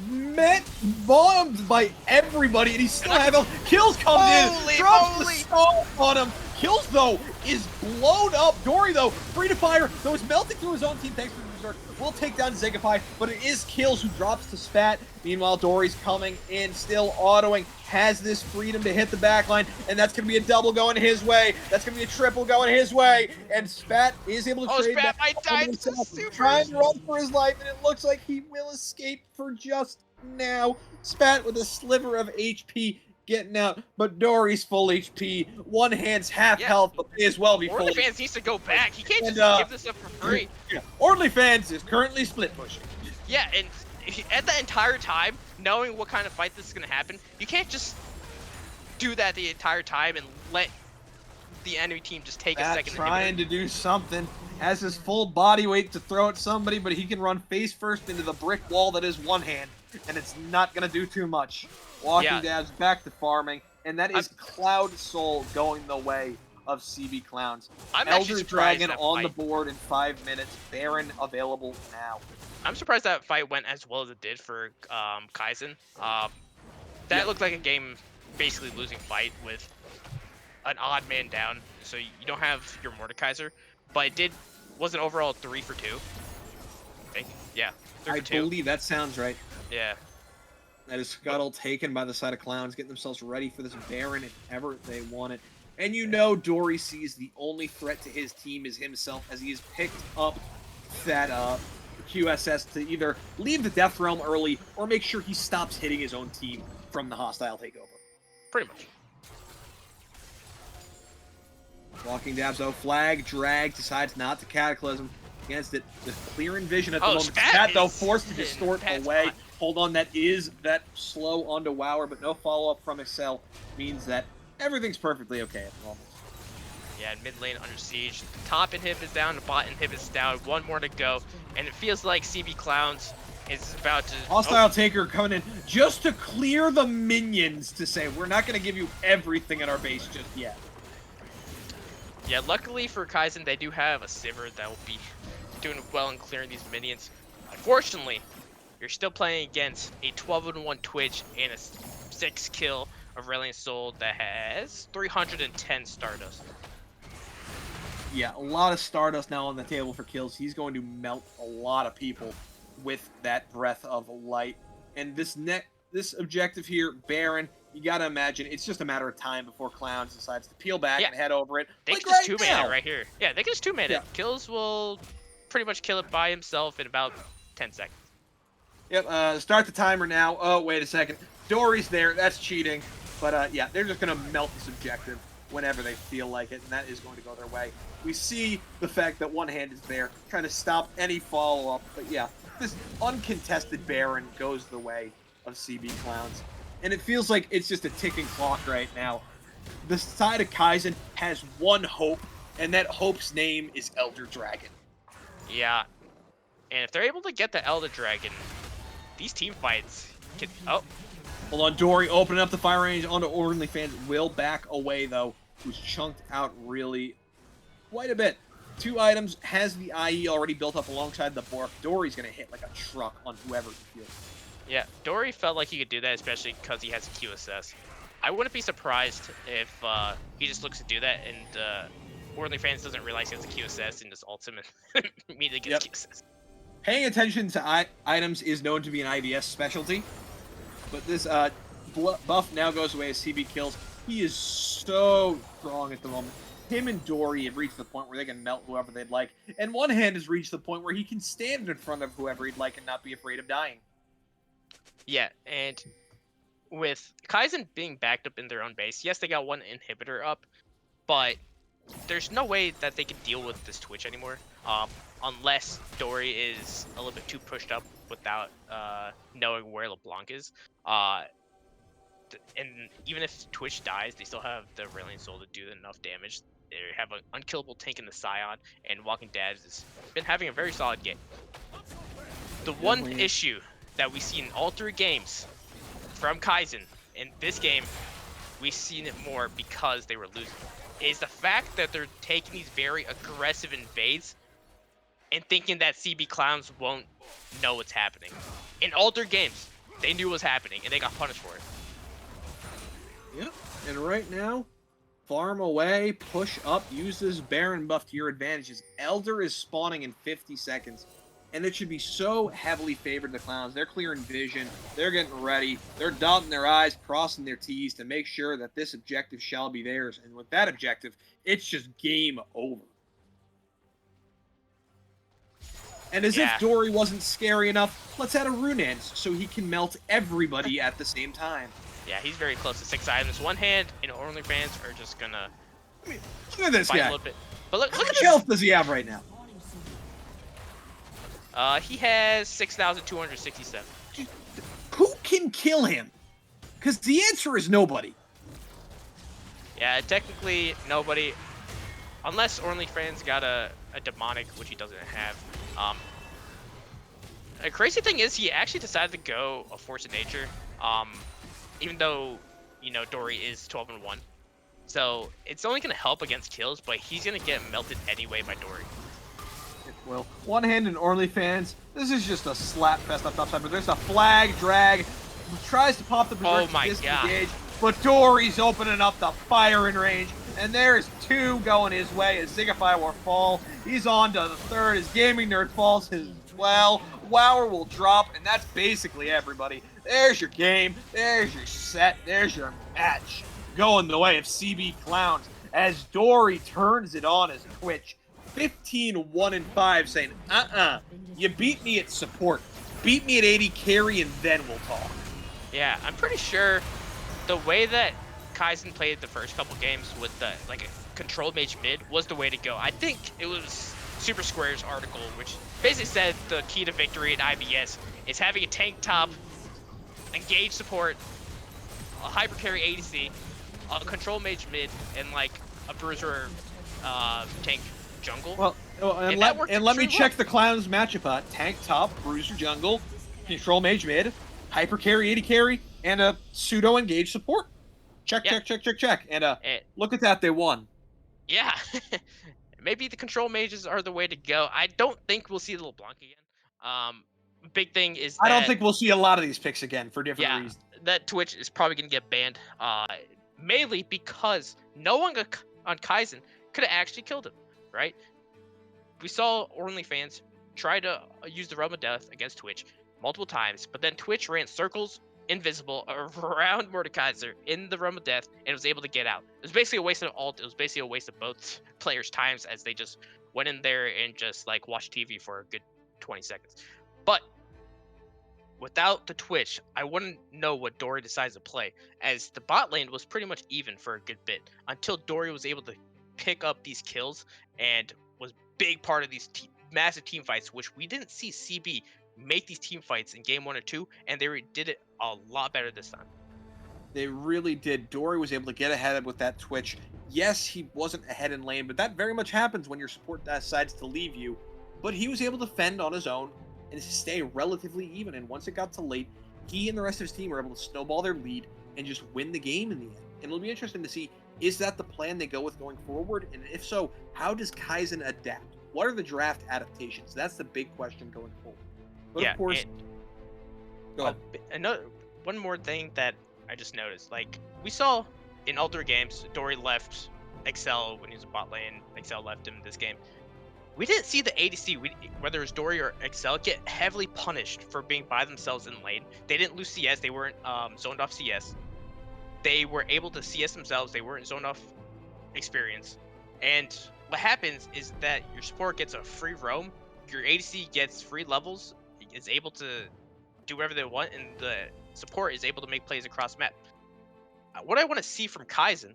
met, bombed by everybody, and he still has kills comes in, drops the skull on him. Kills, though, is blown up. Dory, though, free to fire, though is melting through his own team. Thanks for the berserk. Will take down Zigify, but it is Kills who drops to Spat. Meanwhile, Dory's coming in, still autoing, has this freedom to hit the backline, and that's going to be a double going his way. That's going to be a triple going his way, and Spat is able to trade Spat back might die. trying to run for his life, and it looks like he will escape for just now. Spat with a sliver of HP getting out, but Dory's full HP. One hand's half health, but may as well be full. OnlyFans needs to go back. He can't just give this up for free. Yeah. OnlyFans is currently split pushing. Yeah, and at the entire time, knowing what kind of fight this is going to happen, you can't just do that the entire time and let the enemy team just take a second. Trying to do something. Has his full body weight to throw at somebody, but he can run face first into the brick wall that is one hand, and it's not going to do too much. Walking Dabs back to farming, and that is Cloud Soul going the way of CB Clowns. Elder Dragon on the board in 5 minutes. Baron available now. I'm surprised that fight went as well as it did for Kaizen. That looked like a game basically losing fight with an odd man down, so you don't have your Mordekaiser, but it was an overall 3 for 2. I think. Yeah, 3 for 2. I believe that sounds right. Yeah. That is Scuttle taken by the side of Clowns, getting themselves ready for this Baron if ever they want it. And you know Dory sees the only threat to his team is himself, as he has picked up that QSS to either leave the Death Realm early or make sure he stops hitting his own team from the hostile takeover. Pretty much. Walking Dabs, though, flag, drag, decides not to Cataclysm against it. The clear vision at the moment. Spat, though, forced to distort away. Hold on, that is that slow onto Wower, but no follow-up from Excel means that everything's perfectly okay at the moment. Yeah, mid lane under siege. Top inhib is down, the bot inhib is down. One more to go, and it feels like CB Clowns is about to... Hostile Taker coming in just to clear the minions to say, we're not going to give you everything at our base just yet. Yeah, luckily for Kaizen, they do have a Sivir that will be doing well in clearing these minions. Unfortunately, you're still playing against a 12-1 Twitch and a 6-kill Aurelion Soul that has 310 Stardust. Yeah, a lot of Stardust now on the table for kills. He's going to melt a lot of people with that Breath of Light. And this objective here, Baron, you gotta imagine it's just a matter of time before Clowns decides to peel back and head over it. They can just two-man it right here. Yeah, they can just two-man it. Kills will pretty much kill it by himself in about 10 seconds. Yep, start the timer now. Oh, wait a second. Dory's there. That's cheating. But, yeah, they're just going to melt this objective whenever they feel like it, and that is going to go their way. We see the fact that one hand is there, trying to stop any follow-up. But, yeah, this uncontested Baron goes the way of CB Clowns. And it feels like it's just a ticking clock right now. The side of Kaizen has one hope, and that hope's name is Elder Dragon. Yeah. And if they're able to get the Elder Dragon, these team fights can... Oh. Hold on, Dory opening up the fire range onto OnlyFans. Will back away, though. Who's chunked out really quite a bit. 2 items, has the IE already built up alongside the Bork. Dory's going to hit like a truck on whoever he feels. Yeah, Dory felt like he could do that, especially because he has a QSS. I wouldn't be surprised if he just looks to do that and OnlyFans doesn't realize he has a QSS and just ults him and immediately gets QSS. Paying attention to items is known to be an IBS specialty, but this buff now goes away as CB kills. He is so strong at the moment. Him and Dory have reached the point where they can melt whoever they'd like. And One Hand has reached the point where he can stand in front of whoever he'd like and not be afraid of dying. Yeah, and with Kaizen being backed up in their own base, yes, they got one inhibitor up, but there's no way that they can deal with this Twitch anymore, unless Dory is a little bit too pushed up without knowing where LeBlanc is. And even if Twitch dies, they still have the Ralliant Soul to do enough damage. They have an unkillable tank in the Scion, and Walking Dead has been having a very solid game. The one issue that we see in all 3 games from Kaizen, in this game, we've seen it more because they were losing, is the fact that they're taking these very aggressive invades and thinking that CB Clowns won't know what's happening. In all 3 games, they knew what was happening, and they got punished for it. Yep, and right now, farm away, push up, use this Baron buff to your advantages. Elder is spawning in 50 seconds, and it should be so heavily favored the Clowns. They're clearing vision, they're getting ready, they're dotting their I's, crossing their T's to make sure that this objective shall be theirs. And with that objective, it's just game over. And as if Dory wasn't scary enough, let's add a Runance so he can melt everybody at the same time. Yeah, he's very close to 6 items. One Hand and OnlyFans are just gonna look at this fight guy. a little bit. But look How at much this. health does he have right now? He has 6,267. Who can kill him? Because the answer is nobody. Yeah, technically nobody, unless OnlyFans got a demonic, which he doesn't have. The crazy thing is he actually decided to go a Force of Nature. Even though, you know, Dory is 12-1. So it's only going to help against kills, but he's going to get melted anyway by Dory. Well, One Hand and OnlyFans, this is just a slap fest up topside, but there's a flag drag. He tries to pop the disengage, but Dory's opening up the firing range, and there's 2 going his way as Zigify will fall. He's on to the 3rd as Gaming Nerd falls as well. Wower will drop, and that's basically everybody. There's your game, there's your set, there's your match. Going the way of CB Clowns as Dory turns it on as Twitch. 15-1-5 saying, you beat me at support. Beat me at 80 carry and then we'll talk. Yeah, I'm pretty sure the way that Kaizen played the first couple games with the like a control mage mid was the way to go. I think it was Super Square's article, which basically said the key to victory in IBS is having a tank top, engage support, a hyper carry ADC, a control mage mid, and like a bruiser tank jungle. Well, and let me check the Clowns matchup. Tank top, bruiser jungle, control mage mid, hyper carry, 80 carry, and a pseudo engage support. Check. And look at that, they won. Yeah. Maybe the control mages are the way to go. I don't think we'll see the LeBlanc again. Big thing is that, I don't think we'll see a lot of these picks again for different reasons. That Twitch is probably going to get banned. Mainly because no one on Kaizen could have actually killed him, right? We saw OnlyFans try to use the Realm of Death against Twitch multiple times, but then Twitch ran circles invisible around Mordekaiser in the Realm of Death and was able to get out. It was basically a waste of ult. It was basically a waste of both players' times as they just went in there and just like watched TV for a good 20 seconds. But without the Twitch, I wouldn't know what Dory decides to play, as the bot lane was pretty much even for a good bit until Dory was able to pick up these kills and was big part of these massive team fights, which we didn't see CB make these team fights in game 1 or 2, and they did it a lot better this time. They really did. Dory was able to get ahead with that Twitch. Yes, he wasn't ahead in lane, but that very much happens when your support decides to leave you. But he was able to fend on his own and stay relatively even. And once it got to late, he and the rest of his team were able to snowball their lead and just win the game in the end. And it'll be interesting to see, is that the plan they go with going forward? And if so, how does Kaizen adapt? What are the draft adaptations? That's the big question going forward. But of course, go ahead. One more thing that I just noticed, like we saw in other games, Dory left Excel when he was a bot lane. Excel left him this game. We didn't see the ADC, whether it was Dory or Excel, get heavily punished for being by themselves in lane. They didn't lose CS. They weren't zoned off CS. they were able to CS themselves. They weren't zone off experience. And what happens is that your support gets a free roam, your ADC gets free levels, is able to do whatever they want, and the support is able to make plays across map. What I want to see from Kaizen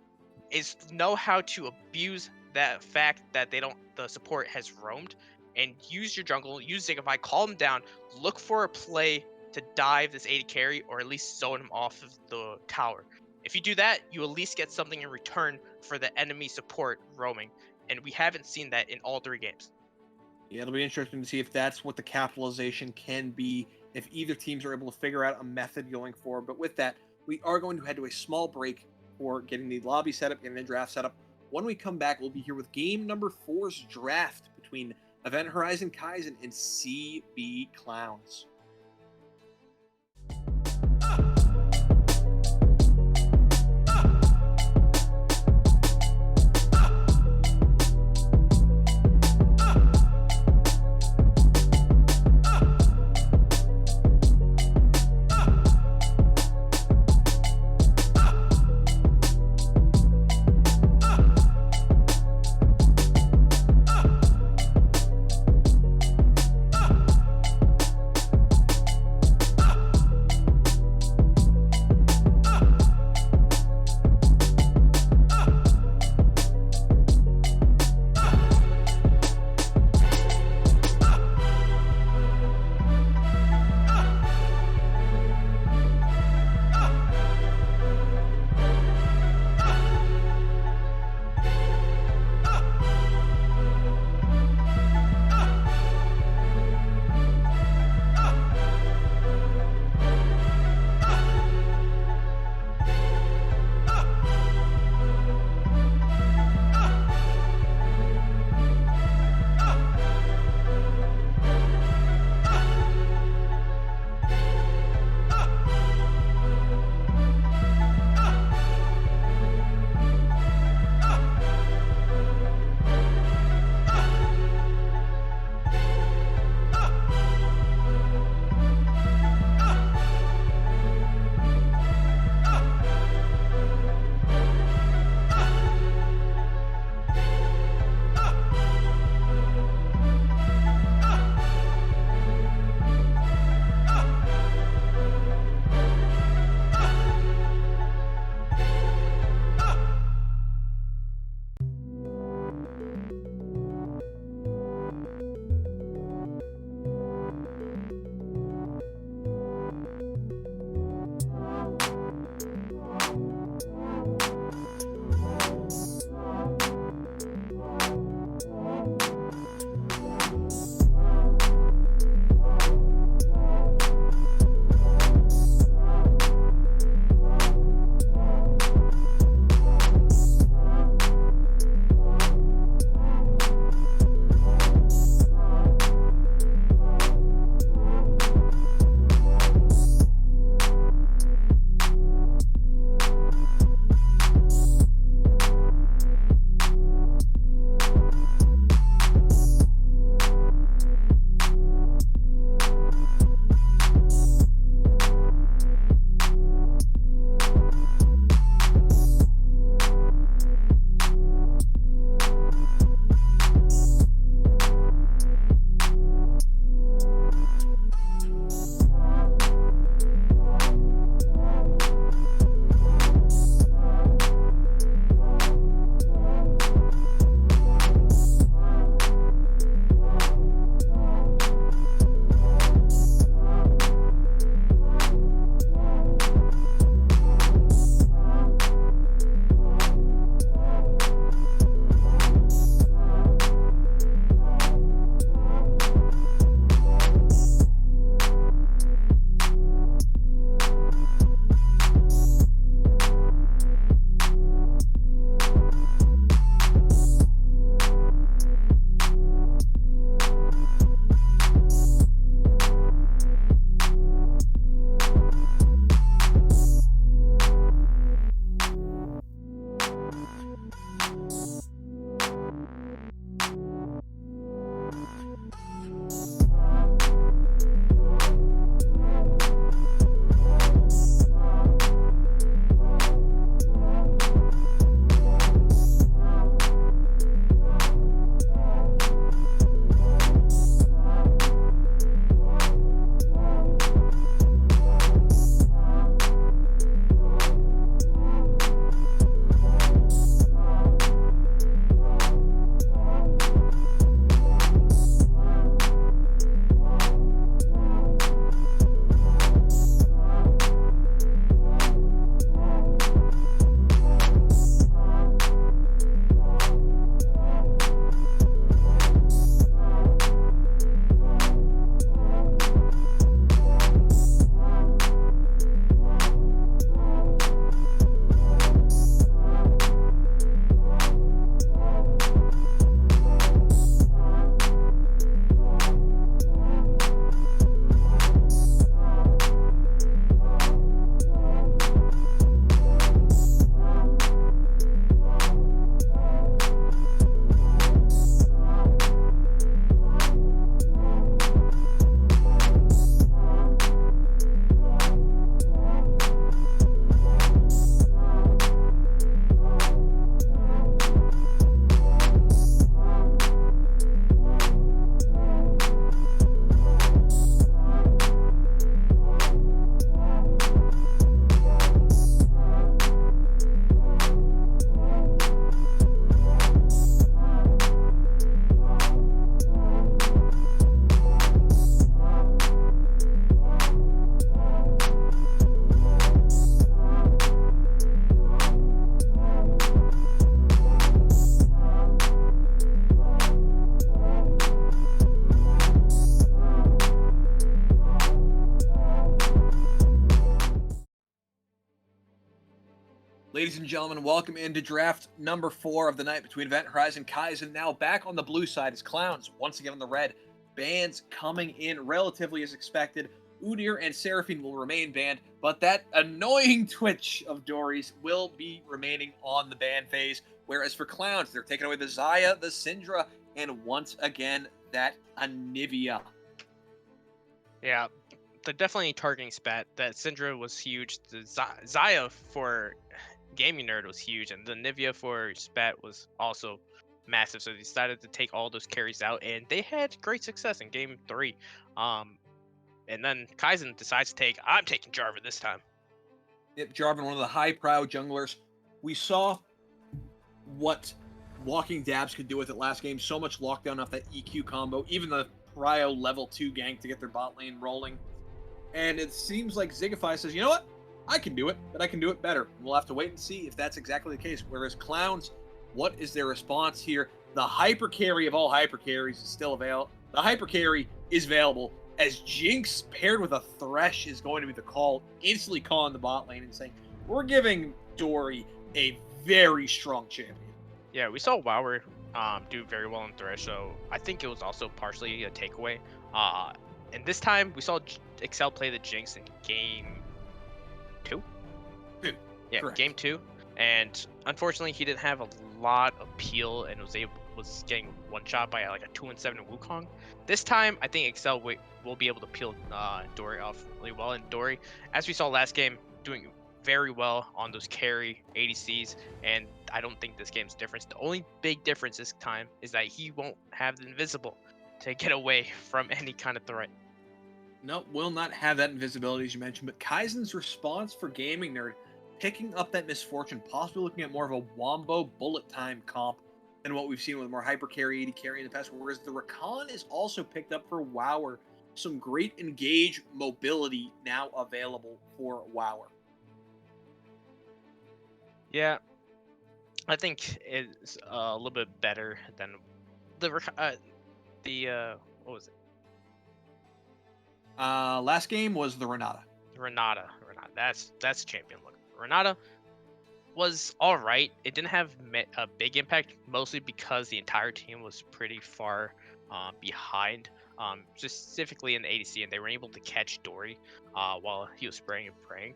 is know how to abuse that fact that the support has roamed, and use your jungle, use Zigify, calm him down, look for a play to dive this AD carry, or at least zone him off of the tower. If you do that, you at least get something in return for the enemy support roaming, and we haven't seen that in all 3 games. Yeah, it'll be interesting to see if that's what the capitalization can be, if either teams are able to figure out a method going forward. But with that, we are going to head to a small break for getting the lobby set up, getting the draft set up. When we come back, we'll be here with game number 4's draft between Event Horizon Kaizen and CB Clowns. Ladies and gentlemen, welcome into draft number 4 of the night between Event Horizon Kaizen. Now back on the blue side as Clowns once again on the red. Bans coming in relatively as expected. Udyr and Seraphine will remain banned, but that annoying Twitch of Dory's will be remaining on the ban phase. Whereas for Clowns, they're taking away the Xayah, the Syndra, and once again, that Anivia. Yeah, they're definitely targeting Spat. That Syndra was huge. The Xayah for Gaming Nerd was huge, and the Nivea for Spat was also massive. So they decided to take all those carries out, and they had great success in Game 3. And then Kaizen decides to I'm taking Jarvan this time. Yep, Jarvan, one of the high-prow junglers. We saw what walking dabs could do with it last game. So much lockdown off that EQ combo. Even the prio level 2 gank to get their bot lane rolling. And it seems like Zigify says, you know what? I can do it, but I can do it better. We'll have to wait and see if that's exactly the case. Whereas Clowns, what is their response here? The hyper carry of all hyper carries is still available. The hyper carry is available as Jinx paired with a Thresh is going to be the call, instantly calling the bot lane and saying, we're giving Dory a very strong champion. Yeah, we saw Wower do very well in Thresh, so I think it was also partially a takeaway. And this time we saw Excel play the Jinx in game 2. Yeah, Correct. game 2, and unfortunately he didn't have a lot of peel and was getting one shot by like a 2-7 Wukong. This time I think Excel will be able to peel Dory off really well, and Dory, as we saw last game, doing very well on those carry ADCs, and I don't think this game's difference. The only big difference this time is that he won't have the invisible to get away from any kind of threat. No, will not have that invisibility as you mentioned, but Kaizen's response for Gaming Nerd, picking up that misfortune, possibly looking at more of a Wombo bullet time comp than what we've seen with more hyper carry, AD carry in the past, whereas the Rakan is also picked up for Wower. Some great engage mobility now available for Wower. Yeah, I think it's a little bit better than the what was it? Last game was the Renata. Renata. That's champion look. Renata was all right. It didn't have a big impact, mostly because the entire team was pretty far behind, specifically in the ADC, and they were able to catch Dory while he was spraying and praying.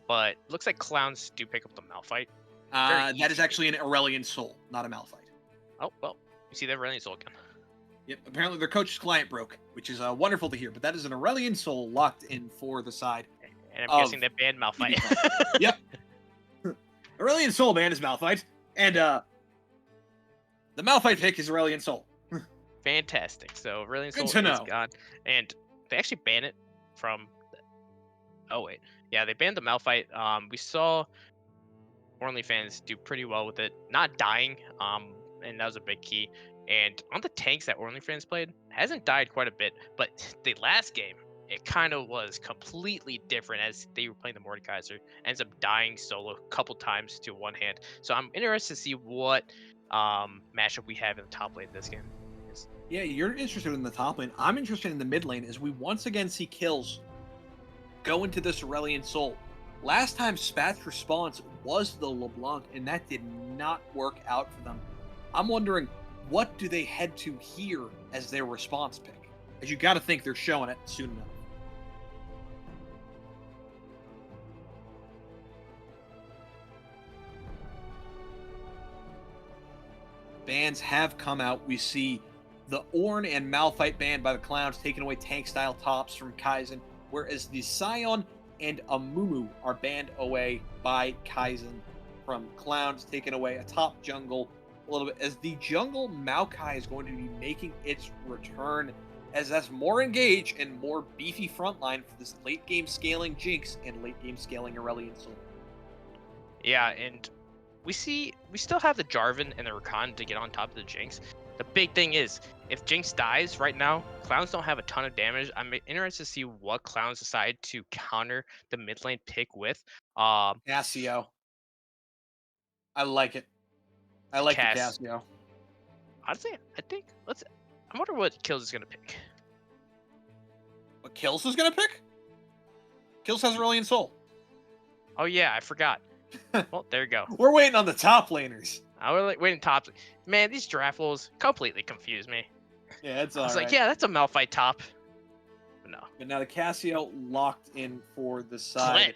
But looks like Clowns do pick up the Malphite. That is actually an Aurelion Soul, not a Malphite. Oh, well, you see that Aurelion Soul again. Yep, apparently their coach's client broke, which is wonderful to hear, but that is an Aurelion Soul locked in for the side. And I'm guessing they banned Malphite. Yep. Aurelion Soul banned is Malphite, and the Malphite pick is Aurelion Soul. Fantastic. So Aurelion Good Soul to is know. gone. And they actually banned it from... Oh, wait. Yeah, they banned the Malphite. We saw OnlyFans do pretty well with it, not dying, and that was a big key. And on the tanks that OnlyFans played, hasn't died quite a bit, but the last game, it kind of was completely different as they were playing the Mordekaiser. Ends up dying solo a couple times to one hand. So I'm interested to see what matchup we have in the top lane this game. Yeah, you're interested in the top lane. I'm interested in the mid lane as we once again see kills go into this Aurelion Soul. Last time Spat's response was the LeBlanc, and that did not work out for them. I'm wondering, what do they head to here as their response pick? As you got to think they're showing it soon enough. Bans have come out. We see the Ornn and Malphite banned by the Clowns, taking away tank-style tops from Kaizen, whereas the Sion and Amumu are banned away by Kaizen from Clowns, taking away a top jungle a little bit, as the jungle Maokai is going to be making its return, as that's more engaged and more beefy frontline for this late game scaling Jinx and late game scaling Aurelion Soul. Yeah, and we still have the Jarvan and the Rakan to get on top of the Jinx. The big thing is, if Jinx dies right now, Clowns don't have a ton of damage. I'm interested to see what Clowns decide to counter the mid lane pick with. Cassio. I like it. I like the Cass. Cassio. Honestly, I wonder what Kills is gonna pick. What Kills is going to pick? Kills has Aurelion Soul. Oh yeah, I forgot. Well, there you go. We're waiting on the top laners. I was like waiting top. Man, these draft rules completely confused me. Yeah, it's I was all right. like, yeah, that's a Malphite top. But no. But now the Casio locked in for the side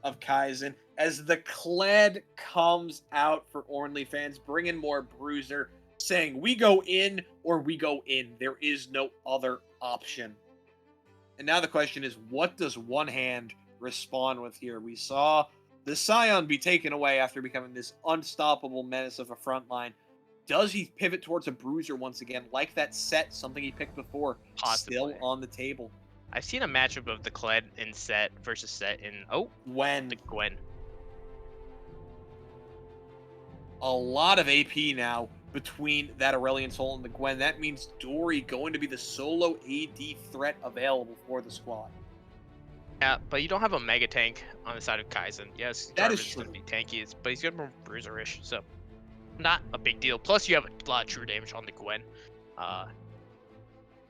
Kled. of Kaizen as the Kled comes out for OnlyFans, bringing more Bruiser, saying we go in or we go in. There is no other option. And now the question is, what does One Hand respond with here? We saw the Scion be taken away after becoming this unstoppable menace of a front line. Does he pivot towards a Bruiser once again, like that set, something he picked before, Possibly. still on the table? I've seen a matchup of the Kled in set versus set in When the Gwen. a lot of AP now between that Aurelion Soul and the Gwen. That means Dory going to be the solo AD threat available for the squad. Yeah, but you don't have a mega tank on the side of Kaizen. Yes, That is Jarvan's true. going to be tanky, but he's going to be bruiserish, so not a big deal. Plus, you have a lot of true damage on the Gwen.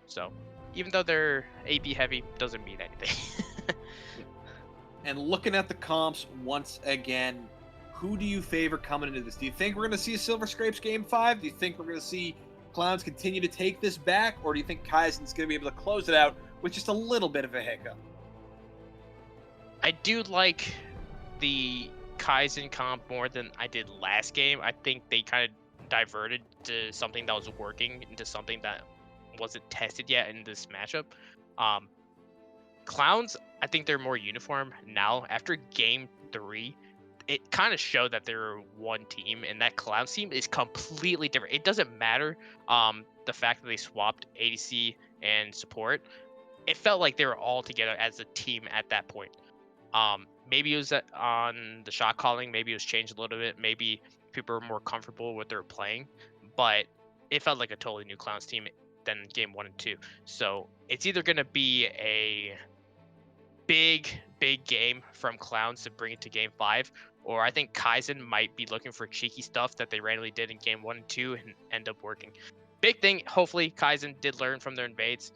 So even though they're AP heavy, doesn't mean anything. And looking at the comps once again, who do you favor coming into this? Do you think we're going to see a Silver Scrapes Game 5? Do you think we're going to see Clowns continue to take this back? Or do you think Kaizen's going to be able to close it out with just a little bit of a hiccup? I do like the Kaizen comp more than I did last game. I think they kind of diverted to something that was working into something that wasn't tested yet in this matchup. Clowns, I think they're more uniform now. After game 3, it kind of showed that they're one team, and that Clowns team is completely different. It doesn't matter the fact that they swapped ADC and support. It felt like they were all together as a team at that point. Maybe it was on the shot calling. Maybe it was changed a little bit. Maybe people were more comfortable with their playing, but it felt like a totally new Clowns team than game 1 and 2. So it's either going to be a big game from Clowns to bring it to game 5, or I think Kaizen might be looking for cheeky stuff that they randomly did in game 1 and 2 and end up working. Big thing, hopefully Kaizen did learn from their invades.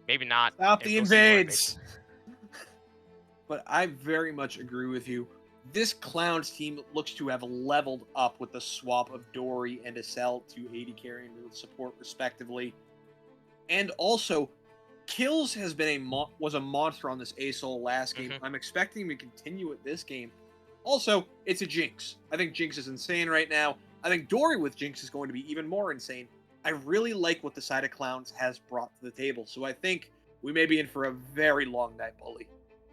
Maybe not. Stop and the we'll see more invades! But I very much agree with you. This Clowns team looks to have leveled up with the swap of Dory and Acel to AD carry and support respectively. And also, Kills has been was a monster on this ASOL last game. I'm expecting him to continue it this game. Also, it's a Jinx. I think Jinx is insane right now. I think Dory with Jinx is going to be even more insane. I really like what the side of Clowns has brought to the table. So I think we may be in for a very long night, Bully.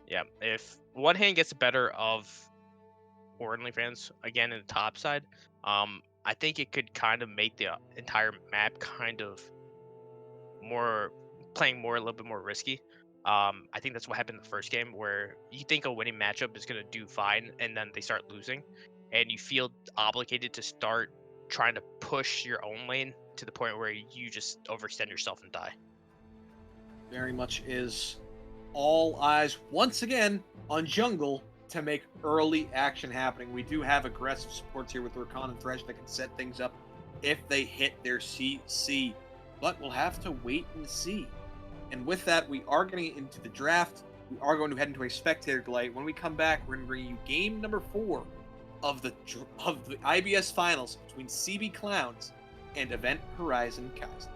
Yeah, if One Hand gets the better of OnlyFans again in the top side, I think it could kind of make the entire map kind of more playing more a little bit more risky. I think that's what happened in the first game, where you think a winning matchup is gonna do fine, and then they start losing, and you feel obligated to start trying to push your own lane to the point where you just overextend yourself and die. Very much is. All eyes once again on jungle to make early action happening. We do have aggressive supports here with Rakan and Thresh that can set things up if they hit their CC, but we'll have to wait and see. And with that, we are getting into the draft. We are going to head into a spectator delay. When we come back, we're going to bring you game number 4 of the IBS finals between CB Clowns and Event Horizon Kaizen.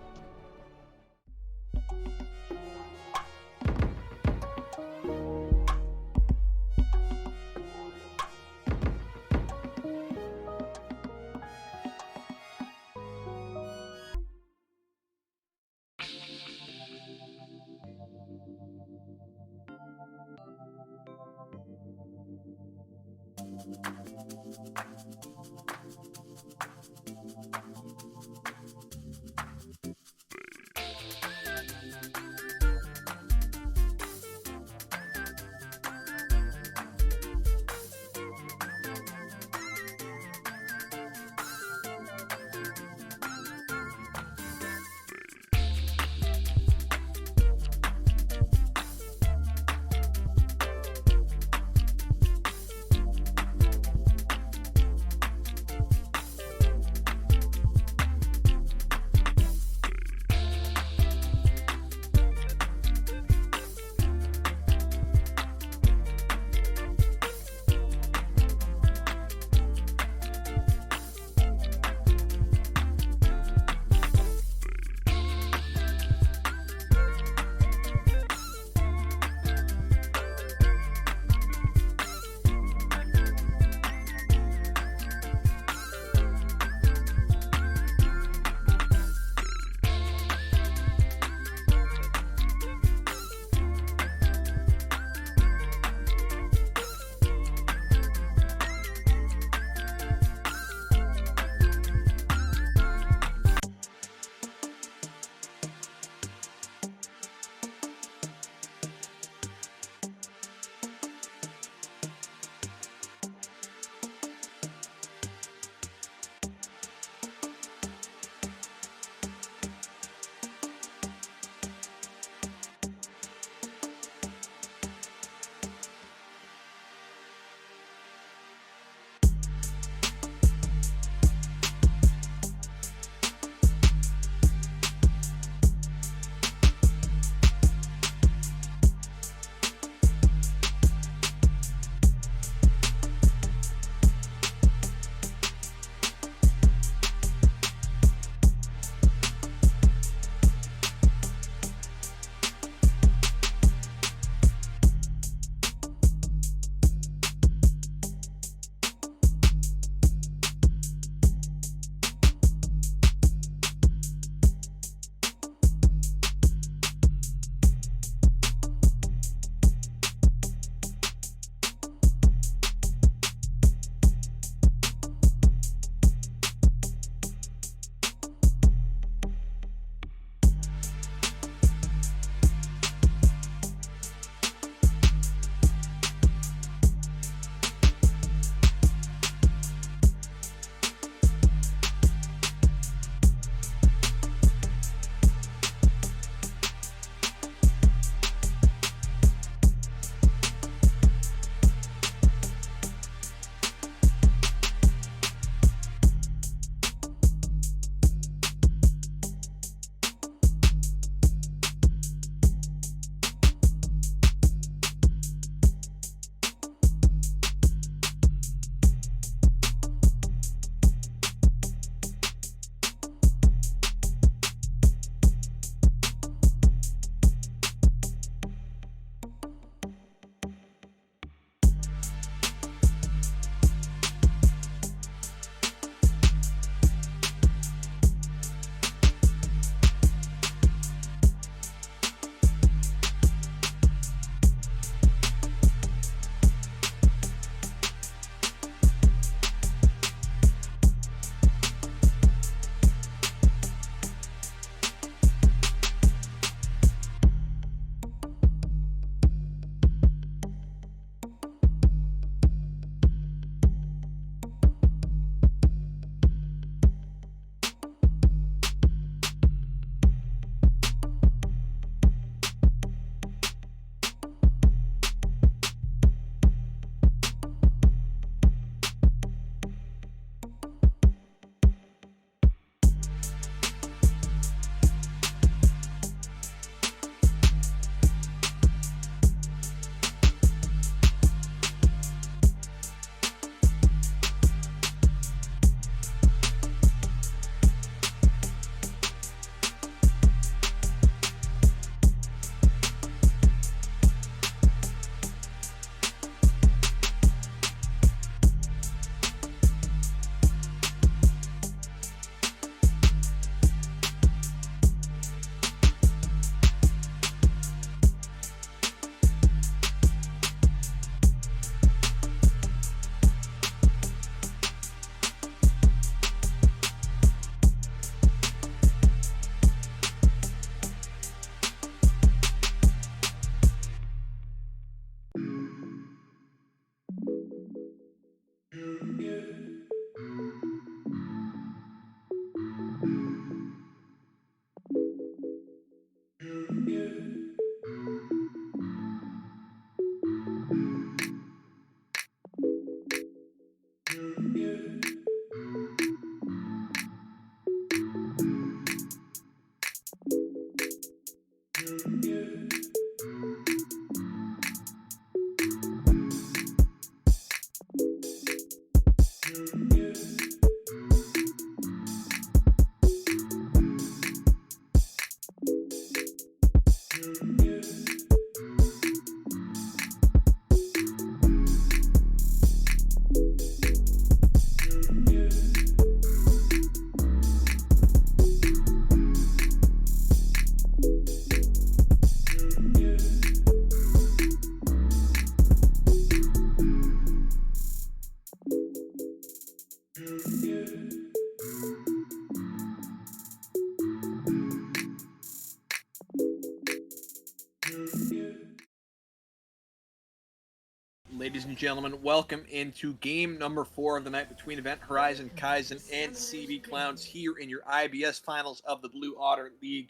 Ladies and gentlemen, welcome into game number 4 of the night between Event Horizon, Kaizen, and CB Clowns here in your IBS finals of the Blue Otter League.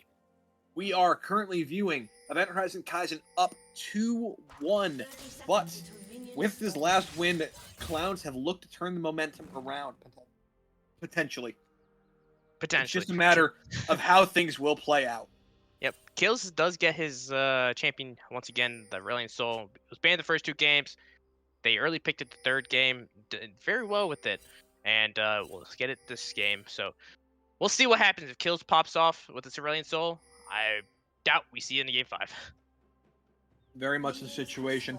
We are currently viewing Event Horizon Kaizen up 2-1, but with this last win, Clowns have looked to turn the momentum around, potentially. It's just a matter of how things will play out. Yep, Kills does get his champion once again, the Brilliant Soul. It was banned the first 2 games. They early picked it the 3rd game, did very well with it, and we'll get it this game. So we'll see what happens if Kills pops off with the Cerulean Soul. I doubt we see it in game 5. Very much the situation.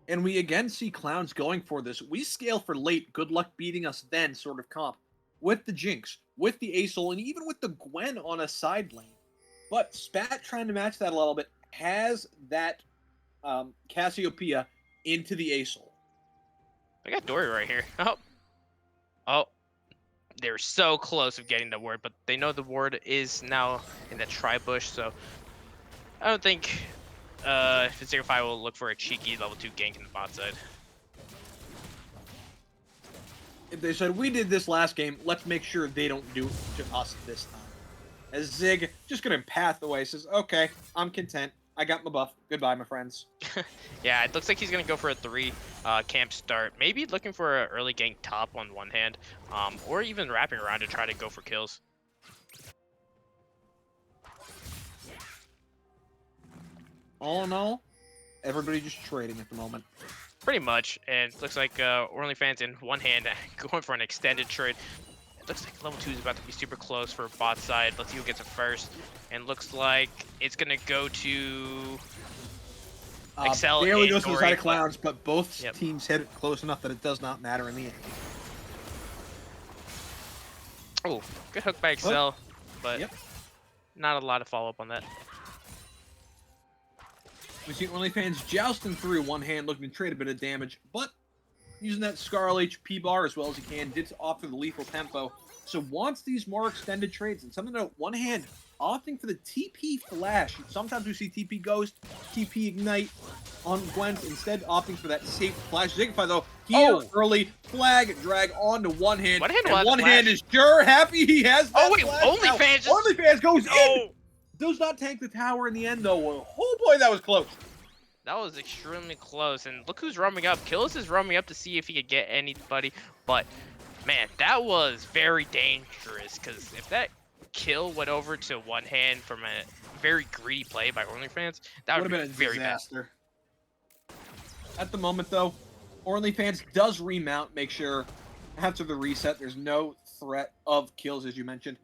And we again see Clowns going for this. We scale for late, good luck beating us then sort of comp. With the Jinx, with the A-Soul, and even with the Gwen on a side lane. But Spat, trying to match that a little bit, has that Cassiopeia into the A-Soul. I got Dory right here. Oh. They're so close of getting the ward, but they know the ward is now in the tri-bush, so I don't think Zigify will look for a cheeky level 2 gank in the bot side. If they said, we did this last game, let's make sure they don't do it to us this time. As Zig, just gonna path away, says, okay, I'm content. I got my buff. Goodbye, my friends. Yeah, it looks like he's gonna go for a 3 camp start. Maybe looking for an early gank top on one hand, or even wrapping around to try to go for kills. All in all, everybody just trading at the moment. Pretty much, and it looks like OnlyFans in one hand going for an extended trade. It looks like level 2 is about to be super close for bot side. Let's see who gets it first. And looks like it's gonna go to Excel. Barely goes to the Dory, side of Clowns, but both Yep. teams hit it close enough that it does not matter in the end. Oh, good hook by Excel, but Yep. not a lot of follow up on that. We see OnlyFans jousting through one hand, looking to trade a bit of damage, but using that Scarl HP bar as well as he can, did offer the lethal tempo. So wants these more extended trades. And something to note, one hand opting for the TP flash. Sometimes we see TP Ghost, TP Ignite on Gwen's, instead opting for that safe flash. Zigify though, here early, flag drag onto one hand. One hand, and one hand is sure happy he has that. Oh wait, flash. OnlyFans Now, OnlyFans goes in! Oh! Does not tank the tower in the end though. Oh boy, that was close. That was extremely close, and look who's roaming up. Killis is roaming up to see if he could get anybody, but man, that was very dangerous, because if that kill went over to one hand from a very greedy play by OnlyFans, that would have been a very disaster. At the moment though, OnlyFans does remount, make sure after the reset there's no threat of kills as you mentioned.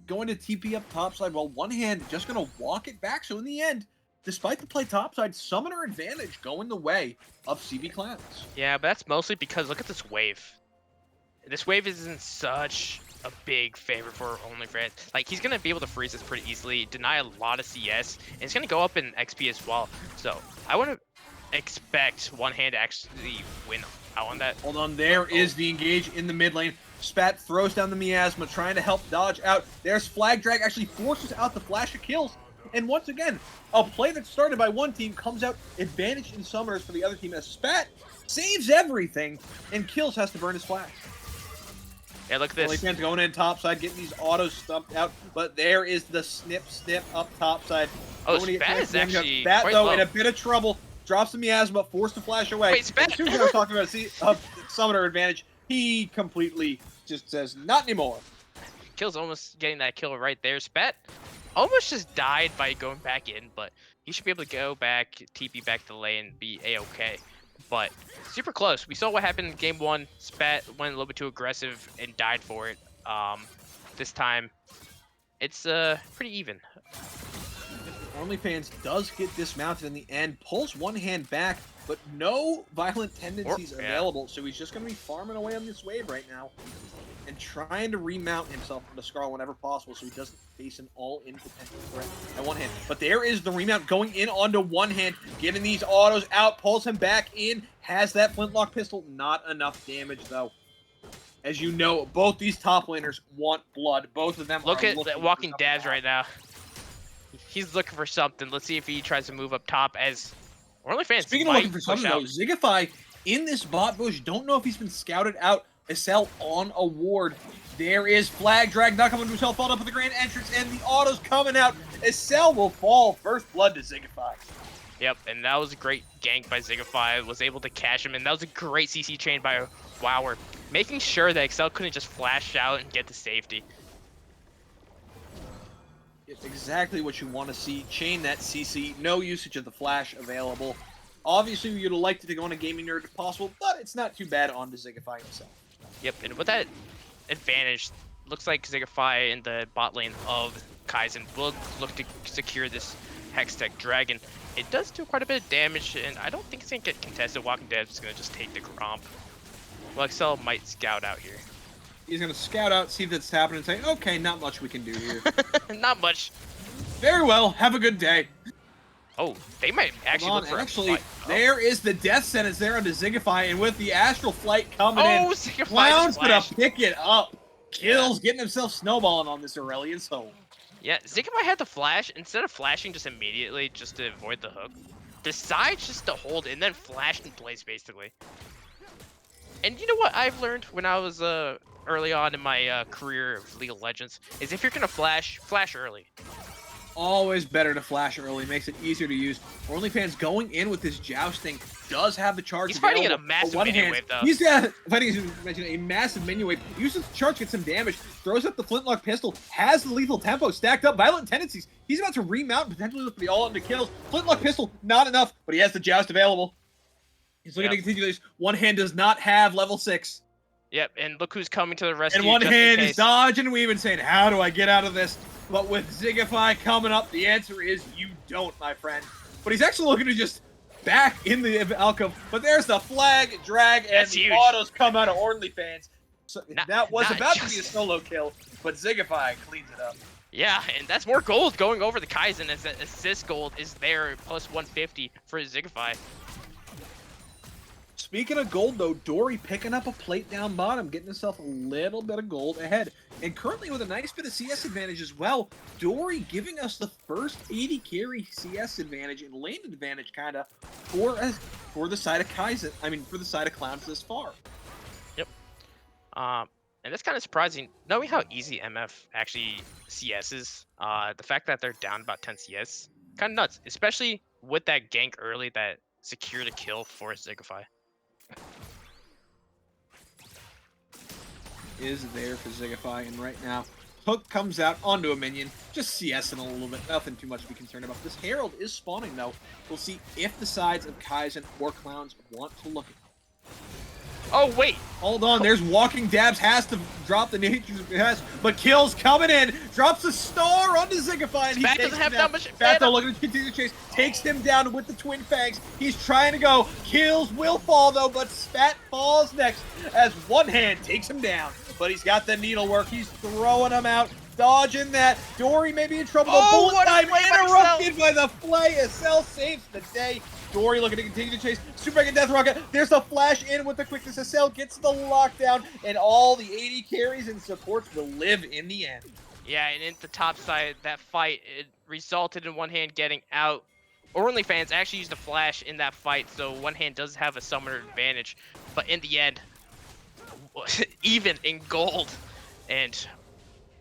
Going to TP up topside while one hand just going to walk it back, so in the end, despite the play topside, summoner advantage going the way of CB Clowns. Yeah, but that's mostly because look at this wave. This wave isn't such a big favor for OnlyFans. Like, he's going to be able to freeze this pretty easily, deny a lot of CS, and it's going to go up in XP as well. So, I want to expect one hand to actually win out on that. Hold on, there is the engage in the mid lane. Spat throws down the Miasma, trying to help dodge out. There's flag drag, actually forces out the flash of kills. And once again, a play that started by one team comes out advantage in summoners for the other team as Spat saves everything and Kills has to burn his flash. Yeah, look at this. OnlyFans going in topside, getting these autos stumped out, but there is the snip up topside. Oh, Spat is actually Spat quite though low. in a bit of trouble, drops the Miasma, forced to flash away. Wait, Spat! As soon as I was talking about summoner advantage, he completely just says, not anymore. Kills almost getting that kill right there. Spat almost just died by going back in, but he should be able to go back, TP back to the lane, and be a-okay. But super close. We saw what happened in game 1. Spat went a little bit too aggressive and died for it. This time, it's pretty even. OnlyFans does get dismounted in the end, pulls one hand back, but no violent tendencies available, so he's just going to be farming away on this wave right now and trying to remount himself from the Scarl whenever possible so he doesn't face an all-in potential threat at one hand. But there is the remount going in onto one hand, getting these autos out, pulls him back in, has that flintlock pistol. Not enough damage, though. As you know, both these top laners want blood. Both of them Look are at that walking dabs right now. He's looking for something. Let's see if he tries to move up top as OnlyFans. Speaking of looking for something, though, Zigify in this bot bush. Don't know if he's been scouted out. Acel on a ward. There is flag drag, not coming to himself, followed up with the grand entrance, and the auto's coming out. Acel will fall. First blood to Zigify. Yep, and that was a great gank by Zigify. Was able to catch him, and that was a great CC chain by Wower, making sure that Excel couldn't just flash out and get to safety. It's exactly what you want to see. Chain that CC, no usage of the flash available. Obviously, you'd have liked it to go on a Gaming Nerd if possible, but it's not too bad on to Zigify himself. Yep, and with that advantage, looks like Zigify in the bot lane of Kaizen will look to secure this Hextech Dragon. It does do quite a bit of damage, and I don't think it's going to get contested. Walking Dead is going to just take the Gromp. Well, Excel might scout out here. He's going to scout out, see if that's happening, and say, okay, not much we can do here. Not much. Very well, have a good day. Oh, they might actually look for a fight. There is the death sentence there onto Zigify, and with the Astral Flight coming in, Zigify's Clown's gonna flash. pick it up. Kills, getting himself snowballing on this Aurelion Soul. Yeah, Zigify had the flash. Instead of flashing just immediately just to avoid the hook, decides just to hold and then flash in place, basically. And you know what I've learned when I was early on in my career of League of Legends is if you're gonna flash early. Always better to flash early, makes it easier to use. OnlyFans going in with this jousting does have the charge. He's fighting in a available. massive On one minion hand, wave, though. He's fighting a massive minion wave. Uses the charge, gets some damage, throws up the flintlock pistol, has the lethal tempo stacked up, violent tendencies. He's about to remount and potentially look for the all-into kills. Flintlock pistol, not enough, but he has the joust available. He's looking to continue this. One hand does not have level 6. Yep, and look who's coming to the rescue. And one just hand in is case. dodging and weaving, saying, how do I get out of this? But with Zigify coming up, the answer is you don't, my friend. But he's actually looking to just back in the alcove. But there's the flag, drag, and That's the huge. autos come out of OnlyFans. So that was not about to just- be a solo kill, but Zigify cleans it up. Yeah, and that's more gold going over the Kaizen as that assist gold is there, plus 150 for Zigify. Speaking of gold, though, Dory picking up a plate down bottom, getting himself a little bit of gold ahead. And currently with a nice bit of CS advantage as well, Dory giving us the first 80 carry CS advantage and lane advantage, kind of, for the side of Kaizen. I mean, for the side of Clowns this far. Yep. And that's kind of surprising, knowing how easy MF actually CS is. The fact that they're down about 10 CS, kind of nuts, especially with that gank early that secured a kill for Zigify. Is there for Zigify, and right now, Hook comes out onto a minion, just CSing a little bit, nothing too much to be concerned about. This Herald is spawning, though. We'll see if the sides of Kaizen or Clowns want to look at it. Oh, wait! Hold on, there's Walking Dabs, has to drop the nature, but kills coming in, drops a star onto Zigify, and he Spat takes doesn't him have down. that much Spat, though, mana. looking to continue the chase, takes him down with the Twin Fangs. He's trying to go, kills will fall, though, but Spat falls next as one hand takes him down. But he's got the needlework, he's throwing him out, dodging that. Dory may be in trouble, the bullet what a time play by interrupted by the flay. Acel saves the day. Dory looking to continue to chase. Super Mega Death Rocket. There's the flash in with the quickness. Acel gets the lockdown, and all the 80 carries and supports will live in the end. Yeah, and in the top side, that fight, it resulted in one hand getting out. OnlyFans actually used a flash in that fight, so one hand does have a summoner advantage. But in the end, even in gold, and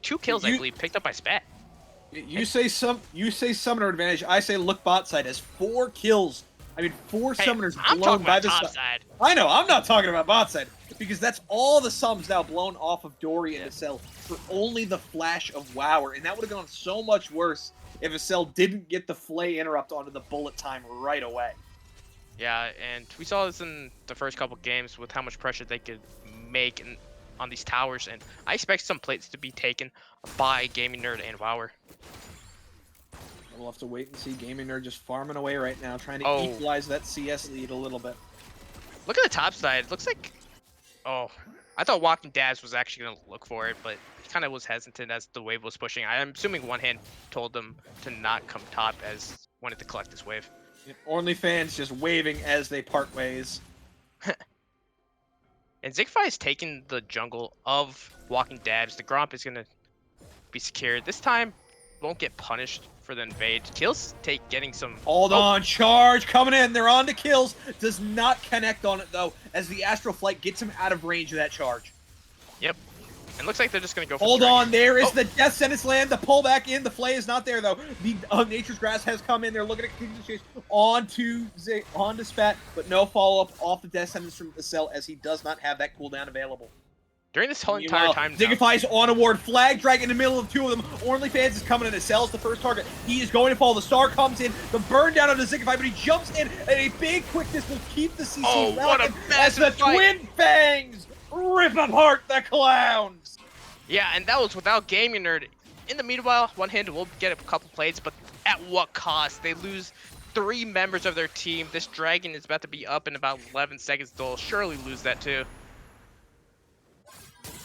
2 kills, I believe, picked up by Spat. You say summoner advantage. I say look bot side has 4 kills. I mean, 4 Hey, summoners I'm blown talking by about the top side. side. I know, I'm not talking about bot side, because that's all the sums now blown off of Dory and Acel for only the flash of Wower, and that would have gone so much worse if Acel didn't get the flay interrupt onto the bullet time right away. Yeah, and we saw this in the first couple games with how much pressure they could make on these towers, and I expect some plates to be taken by Gaming Nerd and Wower. We'll have to wait and see. Gaming Nerd just farming away right now, trying to equalize that CS lead a little bit. Look at the top side. It looks like... Oh, I thought Walking Dabs was actually going to look for it, but he kind of was hesitant as the wave was pushing. I'm assuming one hand told them to not come top as wanted to collect this wave. OnlyFans just waving as they part ways. And Zigify is taking the jungle of Walking Dabs. The Gromp is going to be secured. This time, won't get punished for the invade. Kills getting some. Hold on, charge coming in. They're on to kills. Does not connect on it though, as the Astral Flight gets him out of range of that charge. Yep. And looks like they're just gonna go for Hold the on, there is the Death Sentence land. The pull back in. The Flay is not there though. The Nature's Grass has come in. They're looking at continue the chase onto Spat, but no follow up off the Death Sentence from the cell as he does not have that cooldown available. During this whole entire time, Zigify's on a ward. Flag Drag in the middle of two of them. OnlyFans is coming in and sells the first target. He is going to fall. The star comes in. The burn down of the Zigify, but he jumps in, and a big quickness will keep the CC relevant as the Twin Fangs rip apart the clowns. Yeah, and that was without Gaming Nerd. In the meanwhile, One Hand will get a couple plates, but at what cost? They lose 3 members of their team. This dragon is about to be up in about 11 seconds. They'll surely lose that too.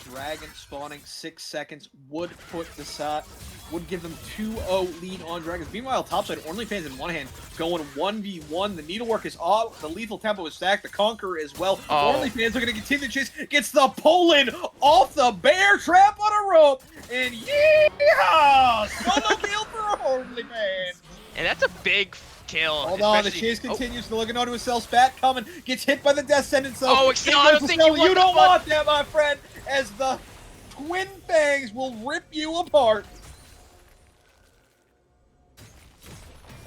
Dragon spawning 6 seconds would would give them 2-0 lead on Dragons. Meanwhile, topside, OnlyFans in One Hand going 1v1. The needlework is off. The lethal tempo is stacked. The Conqueror as well. OnlyFans are going to continue the chase. Gets the pull-in off the bear trap on a rope. And yeehaw! Solo kill for OnlyFans. And that's a big kill. Hold on, the chase continues. The looking onto himself. Spat coming. Gets hit by the Death Sentence. Though. Oh, I don't think you don't want that, my friend. As the Twin Fangs will rip you apart.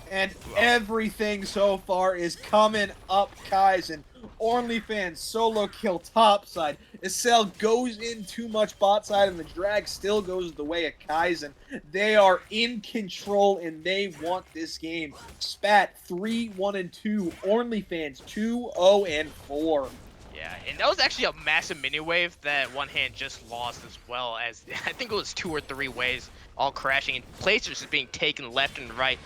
And everything so far is coming up Kaizen. OnlyFans solo kill topside. Isel goes in too much bot side, and the drag still goes the way of Kaizen. They are in control, and they want this game. Spat 3-1-2. OnlyFans 2-0-4. Yeah, and that was actually a massive mini wave that One Hand just lost as well, as I think it was 2 or 3 waves all crashing, and places just being taken left and right.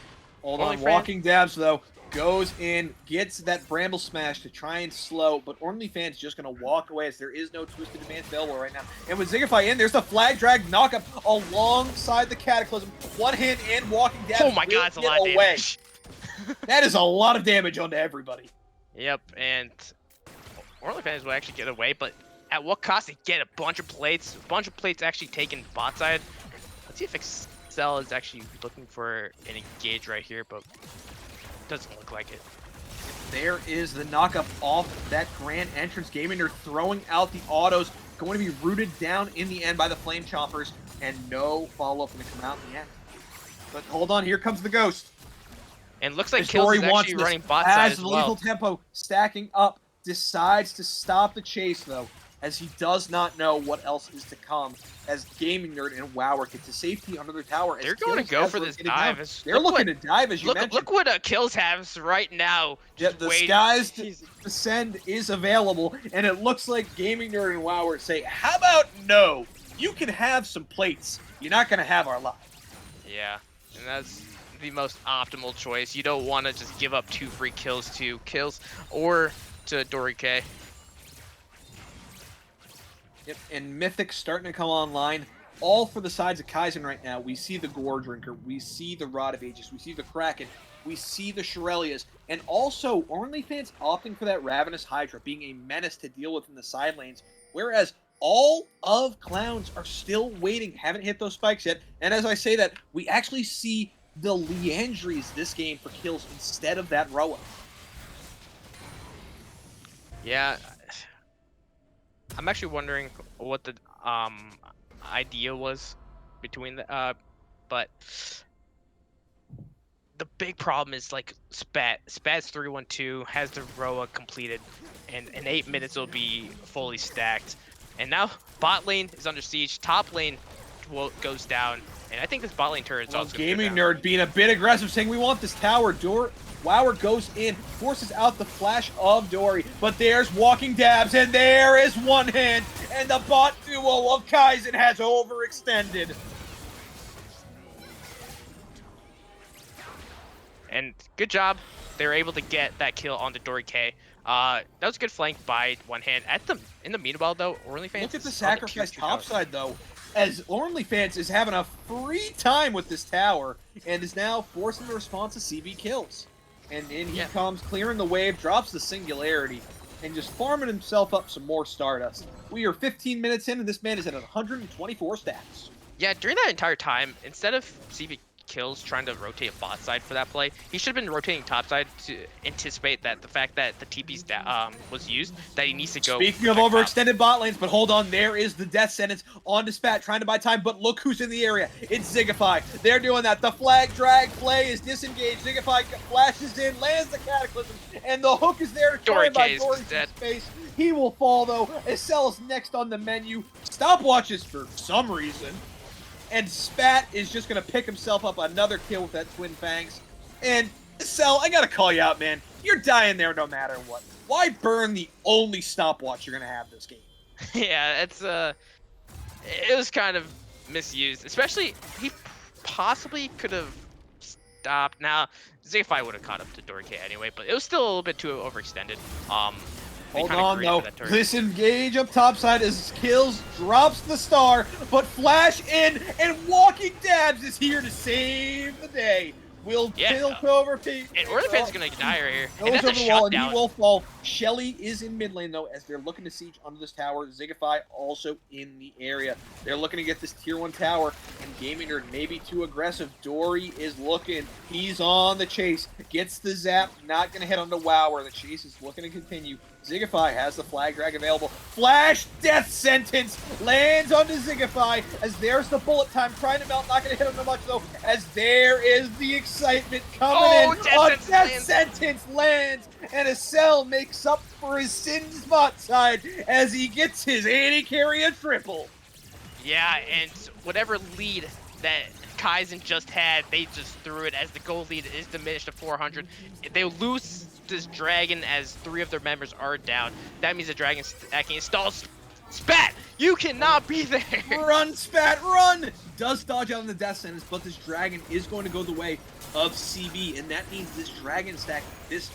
Hold on, Walking Dabs though goes in, gets that Bramble Smash to try and slow, but OnlyFans just gonna walk away as there is no Twisted Advance available right now. And with Zigify in, there's the Flag Drag knockup alongside the Cataclysm. One Hand and Walking Dabs. Oh my god, it's a lot of damage. That is a lot of damage onto everybody. Yep, and OnlyFans will actually get away, but at what cost? They get a bunch of plates. A bunch of plates actually taken bot side. Let's see if Excel is actually looking for an engage right here, but doesn't look like it. There is the knockup off that Grand Entrance. Gaming. They're throwing out the autos. Going to be rooted down in the end by the Flame Chompers, and no follow-up going to come out in the end. But hold on, here comes the Ghost. And looks like Kills is actually running bot side as well. As the lethal tempo stacking up, decides to stop the chase though, as he does not know what else is to come, as Gaming Nerd and Wower get to safety under their tower. They're going to go for this dive. They're looking to dive, as you mentioned. Look what Kills has right now. Yeah, the Skies to Descend is available, and it looks like Gaming Nerd and Wower say, how about no? You can have some plates. You're not going to have our life. Yeah, and that's the most optimal choice. You don't want to just give up 2 free kills to Kills or to Dorike. Yep, and Mythic's starting to come online, all for the sides of Kaizen right now. We see the Gore Drinker, we see the Rod of Aegis, we see the Kraken, we see the Shirelias, and also OnlyFans opting for that Ravenous Hydra, being a menace to deal with in the side lanes, whereas all of Clowns are still waiting, haven't hit those spikes yet, and as I say that, we actually see the Leandries this game for kills instead of that Roa. Yeah, I'm actually wondering what the idea was between the but the big problem is like Spat's 3-1-2 has the Roa completed, and in 8 minutes it'll be fully stacked. And now bot lane is under siege, top lane goes down, and I think this bot lane turret is also Gaming Nerd being a bit aggressive, saying we want this tower. Wower goes in, forces out the flash of Dory, but there's Walking Dabs, and there is One Hand, and the bot duo of Kaizen has overextended. And good job, they were able to get that kill on the Dory K. That was a good flank by One Hand. In the meanwhile though, OnlyFans look at the sacrifice topside though, as OnlyFans is having a free time with this tower, and is now forcing the response to CV kills. And in he comes, clearing the wave, drops the Singularity, and just farming himself up some more Stardust. We are 15 minutes in, and this man is at 124 stats. Yeah, during that entire time, instead of CV kills trying to rotate bot side for that play. He should have been rotating top side to anticipate that the fact that the TP's was used, that he needs to go. Speaking of overextended bot lanes, but hold on, there is the death sentence onto Spat, trying to buy time, but look who's in the area. It's Zigify. They're doing that. The flag drag play is disengaged. Zigify flashes in, lands the Cataclysm, and the hook is there to try and buy Dory some space. He will fall, though, as Cell is next on the menu. Stopwatches for some reason. And Spat is just going to pick himself up another kill with that Twin Fangs. And Cell, I got to call you out, man. You're dying there no matter what. Why burn the only stopwatch you're going to have this game? Yeah, it's it was kind of misused. Especially, he possibly could have stopped. Now, Zigify would have caught up to Dorike anyway, but it was still a little bit too overextended. Hold on, though. Disengage up topside as Kills drops the star, but Flash in, and Walking Dabs is here to save the day. Will kill Clover Pete. And OnlyFans going to die right here. Goes over the wall, and he will fall. Shelly is in mid lane, though, as they're looking to siege under this tower. Zigify also in the area. They're looking to get this tier 1 tower, and Gaming Nerd may be too aggressive. Dory is looking. He's on the chase. Gets the zap. Not going to hit on the Wower. The chase is looking to continue. Zigify has the flag drag available. Flash death sentence lands onto Zigify as there's the bullet time trying to melt. Not going to hit him much though, as there is the excitement coming in. Death sentence lands, and a Cell makes up for his sins bot side as he gets his anti-carry a triple. Yeah, and whatever lead that Kaizen just had, they just threw it as the gold lead is diminished to 400. They lose this dragon as 3 of their members are down. That means the dragon stacking installs. Spat! You cannot be there! Run, Spat, run! Does dodge out in the death sentence, but this dragon is going to go the way of CB, and that means this dragon stack, this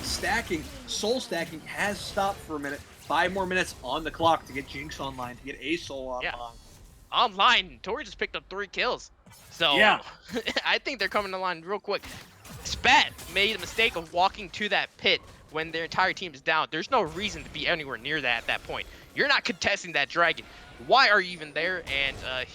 stacking, soul stacking, has stopped for a minute. 5 more minutes on the clock to get Jinx online, to get a soul online. Yeah. Online, Tori just picked up 3 kills. So, yeah. I think they're coming online real quick. Spat made a mistake of walking to that pit when their entire team is down. There's no reason to be anywhere near that at that point. You're not contesting that dragon. Why are you even there? And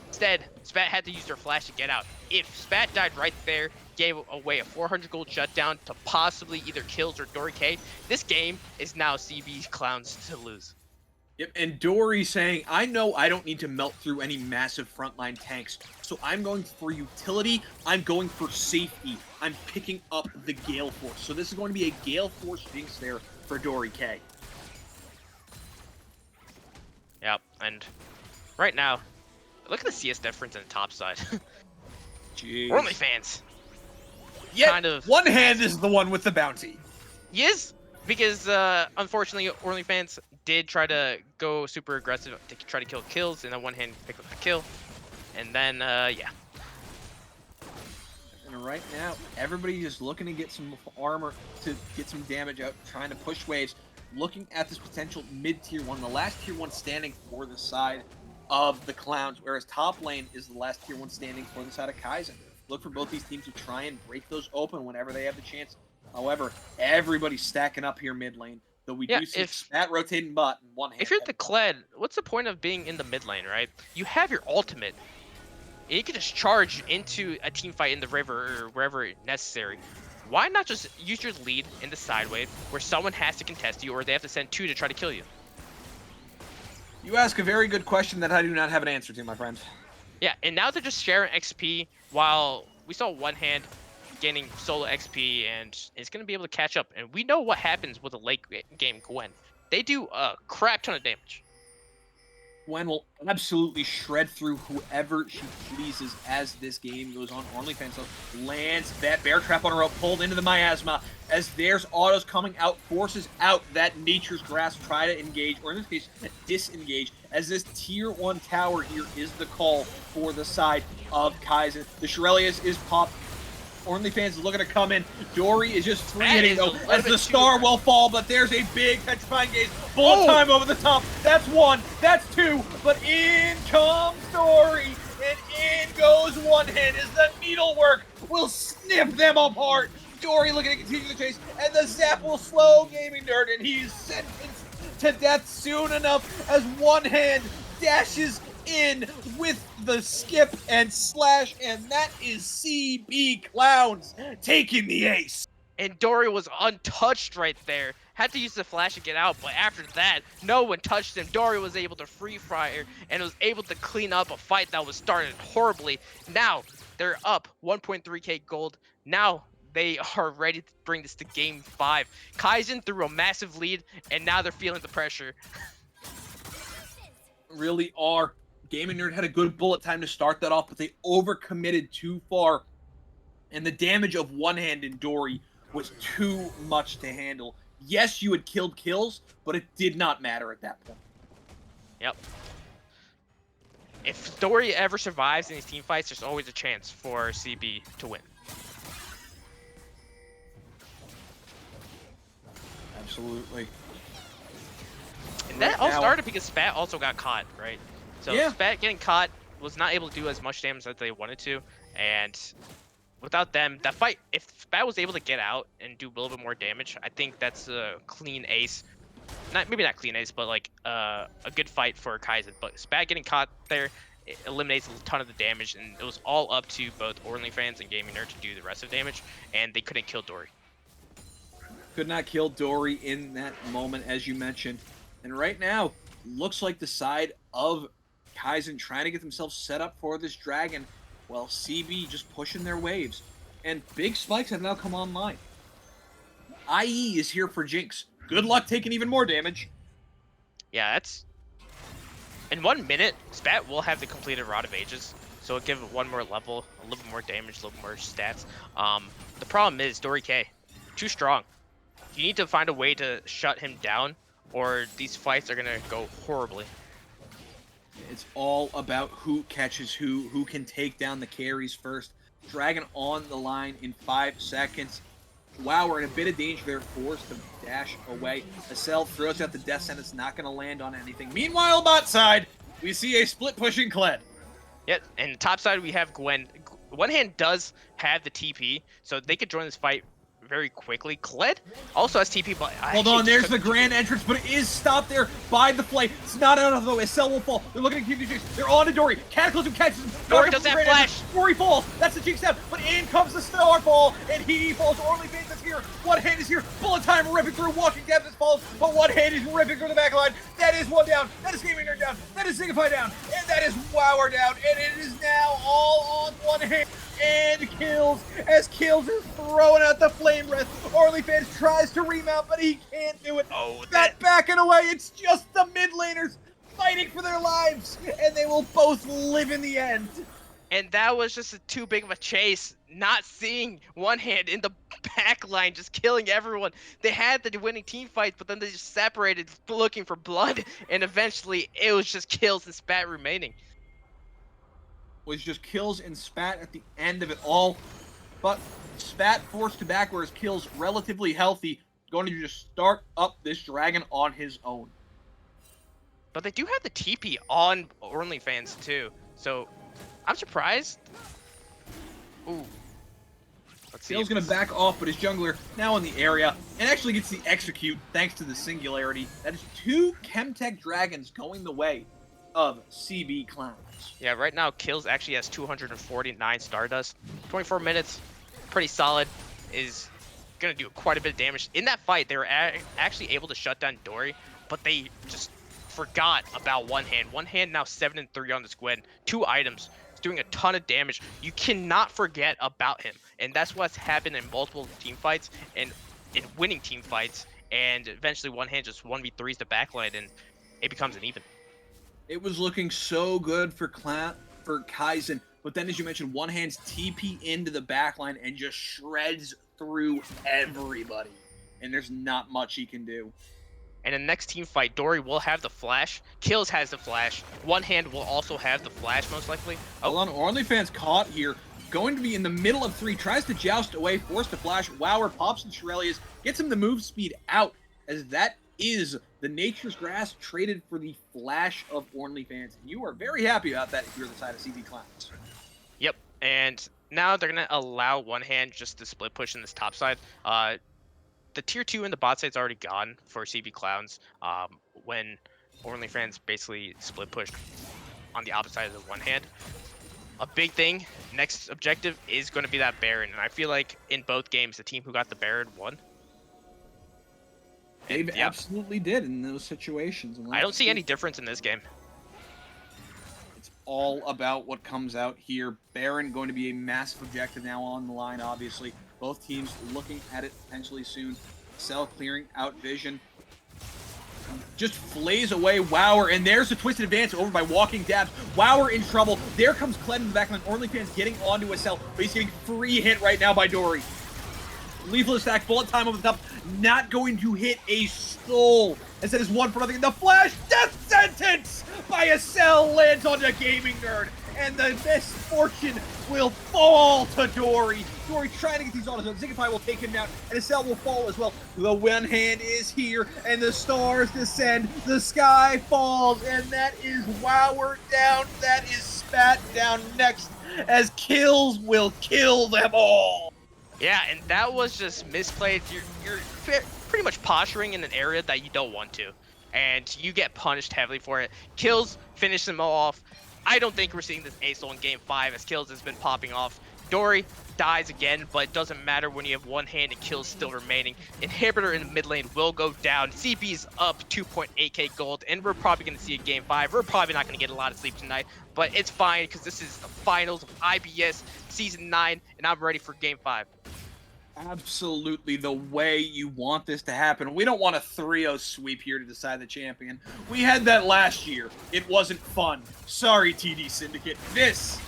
instead, Spat had to use their flash to get out. If Spat died right there, gave away a 400 gold shutdown to possibly either Kills or Dorike, this game is now CB's Clowns to lose. Yep, and Dory saying, I know I don't need to melt through any massive frontline tanks, so I'm going for utility, I'm going for safety, I'm picking up the Gale Force. So this is going to be a Gale Force Jinx there for Dory K. Yep, and right now, look at the CS difference in the top side. Jeez. OnlyFans. Yeah, kind of. One Hand is the one with the bounty. He is, because unfortunately, OnlyFans did try to go super aggressive to try to kill Kills, and then One Hand pick up the kill, and then yeah. And right now, everybody just looking to get some armor, to get some damage out, trying to push waves, looking at this potential mid-tier 1, the last tier 1 standing for the side of the Clowns, whereas top lane is the last tier 1 standing for the side of Kaizen. Look for both these teams to try and break those open whenever they have the chance. However, everybody's stacking up here mid lane. Though we do see Spat rotating bot in One Hand. If you're the Kled, what's the point of being in the mid lane, right? You have your ultimate. And you can just charge into a team fight in the river or wherever necessary. Why not just use your lead in the side wave where someone has to contest you or they have to send 2 to try to kill you? You ask a very good question that I do not have an answer to, my friend. Yeah, and now they're just sharing XP while we saw One Hand gaining solo XP and is going to be able to catch up. And we know what happens with a late game Gwen. They do a crap ton of damage. Gwen will absolutely shred through whoever she pleases as this game goes on. OnlyFans lands that bear trap on her rope, pulled into the miasma as there's autos coming out, forces out that Nature's Grasp, try to engage, or in this case, disengage, as this tier 1 tower here is the call for the side of Kaizen. The Shirelius is popped. OnlyFans is looking to come in. Dory is just 3-hitting though, as the star will fall, but there's a big petrifying gaze. Bullet time over the top. That's 1, that's 2, but in comes Dory, and in goes One Hand as the needlework will snip them apart. Dory looking to continue the chase, and the zap will slow Gaming Nerd, and he's sentenced to death soon enough as One Hand dashes in with the skip and slash, and that is CB Clowns taking the ace. And Dory was untouched right there. Had to use the flash to get out, but after that, no one touched him. Dory was able to free fire and was able to clean up a fight that was started horribly. Now, they're up 1.3k gold. Now, they are ready to bring this to game 5. Kaizen threw a massive lead, and now they're feeling the pressure. Really are. Gaming Nerd had a good bullet time to start that off, but they overcommitted too far. And the damage of one hand in Dory was too much to handle. Yes, you had killed kills, but it did not matter at that point. Yep. If Dory ever survives in these team fights, there's always a chance for CB to win. Absolutely. And that all started because Spat also got caught, right? So yeah. Spat getting caught was not able to do as much damage as they wanted to, and without them, that fight, if Spat was able to get out and do a little bit more damage, I think that's a clean ace. Maybe not clean ace, but like a good fight for Kaizen. But Spat getting caught there, it eliminates a ton of the damage, and it was all up to both OnlyFans and Gaming Nerd to do the rest of the damage, and they couldn't kill Dory. Could not kill Dory in that moment, as you mentioned. And right now, looks like the side of Kaizen trying to get themselves set up for this dragon, while CB just pushing their waves. And big spikes have now come online. IE is here for Jinx. Good luck taking even more damage. Yeah, that's... In 1 minute, Spat will have the completed Rod of Ages, so it'll give it one more level, a little bit more damage, a little more stats. The problem is Dory K, too strong. You need to find a way to shut him down, or these fights are going to go horribly. It's all about who catches who can take down the carries first. Dragon on the line in 5 seconds. Wow, we're in a bit of danger there, forced to dash away. Acel throws out the death sentence, not going to land on anything. Meanwhile, bot side, we see a split pushing Kled. Yep, and the top side we have Gwen. One Hand does have the TP, so they could join this fight very quickly. Kled also has TP, but hold on, there's the grand entrance, but it is stopped there by the flame. It's not enough though. Acel will fall. They're looking to keep the Jinx. They're on to Dory. Cataclysm catches him. Dory doesn't have flash. Dory falls. That's the Jinx down, but in comes the Starfall, and he falls. OnlyFans is here. One Hand is here. Bullet time ripping through. Walking down this falls, but One Hand is ripping through the back line. That is one down. That is Gaming Nerd down. That is Signify down, and that is Wower down, and it is now all on One Hand. And Kills, as Kills is throwing out the flame breath. OnlyFans tries to remount, but he can't do it. Oh, that backing away. It's just the mid laners fighting for their lives, and they will both live in the end. And that was just too big of a chase. Not seeing One Hand in the back line, just killing everyone. They had the winning team fight, but then they just separated, looking for blood, and eventually it was just Kills and Spat remaining. Was just Kills and Spat at the end of it all. But Spat forced to back, whereas Kills relatively healthy, going to just start up this dragon on his own. But they do have the TP on OnlyFans too, so I'm surprised. Ooh. Let's see. Kills gonna back off, but his jungler now in the area and actually gets the execute thanks to the singularity. That is 2 Chemtech dragons going the way of CB Clowns. Yeah, right now Kills actually has 249 Stardust. 24 minutes, pretty solid. Is gonna do quite a bit of damage. In that fight, they were actually able to shut down Dory, but they just forgot about One Hand. One Hand now 7-3 on this Gwen. 2 items. It's doing a ton of damage. You cannot forget about him, and that's what's happened in multiple team fights and in winning team fights. And eventually, One Hand just 1v3s the backline, and it becomes an even. It was looking so good for Kaizen, but then as you mentioned, One Hand's TP into the backline and just shreds through everybody. And there's not much he can do. And in the next team fight, Dory will have the flash. Kills has the flash. One Hand will also have the flash, most likely. Oh, hold on, OnlyFans caught here. Going to be in the middle of 3, tries to joust away, forced to flash. Wower pops and Shirelius, gets him the move speed out, as that is the Nature's Grass traded for the flash of OnlyFans. You are very happy about that if you're the side of CB Clowns. Yep, and now they're going to allow One Hand just to split push in this top side. The tier 2 in the bot side's already gone for CB Clowns when OnlyFans basically split pushed on the opposite side of the one hand. A big thing, next objective is going to be that Baron, and I feel like in both games, the team who got the Baron won. They And, yeah, absolutely did in those situations. And I don't let's see any difference in this game. It's all about what comes out here. Baron going to be a massive objective now on the line, obviously. Both teams looking at it potentially soon. Cell clearing out Vision. Just flays away Wower, and there's a twisted advance over by Walking Dabs. Wower in trouble. There comes Kled in the backline. OnlyFans getting onto a Cell, but he's getting free hit right now by Dory. Lethal attack, bullet time over the top, not going to hit a soul. Instead is one for nothing. The flash death sentence by a Cell lands on the Gaming Nerd, and the misfortune will fall to Dory. Dory trying to get these autos out. Zigify will take him down, and a Cell will fall as well. The one hand is here, and the stars descend. The sky falls, and that is Wower down. That is Spat down next, as kills will kill them all. Yeah, and that was just misplayed. You're pretty much posturing in an area that you don't want to, and you get punished heavily for it. Kills finish them all off. I don't think we're seeing this ace-ol in Game 5 as Kills has been popping off. Dory dies again, but it doesn't matter when you have one hand and Kills still remaining. Inhibitor in the mid lane will go down. CB's up 2.8k gold, and we're probably going to see a Game 5. We're probably not going to get a lot of sleep tonight, but it's fine because this is the finals of IBS Season 9, and I'm ready for Game 5. Absolutely the way you want this to happen. We don't want a 3-0 sweep here to decide the champion. We had that last year. It wasn't fun. Sorry, TD Syndicate. This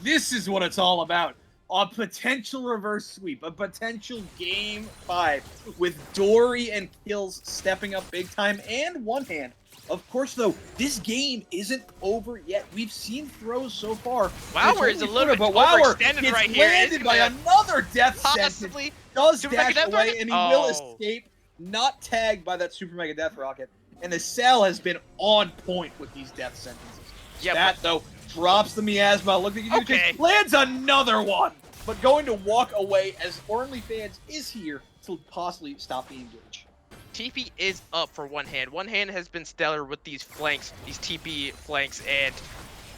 is what it's all about. A potential reverse sweep, a potential Game 5 with Dory and Kills stepping up big time and one hand. Of course, though, this game isn't over yet. We've seen throws so far. Wower is a little bit overextended gets right here. Landed by another death sentence. Does dash away, and he will escape. Not tagged by that Super Mega Death Rocket. And the Cell has been on point with these death sentences. Yeah, that, though, drops the miasma. Look at you. Lands another one. But going to walk away as OnlyFans is here to possibly stop the engage. TP is up for one hand. One hand has been stellar with these flanks, these TP flanks, and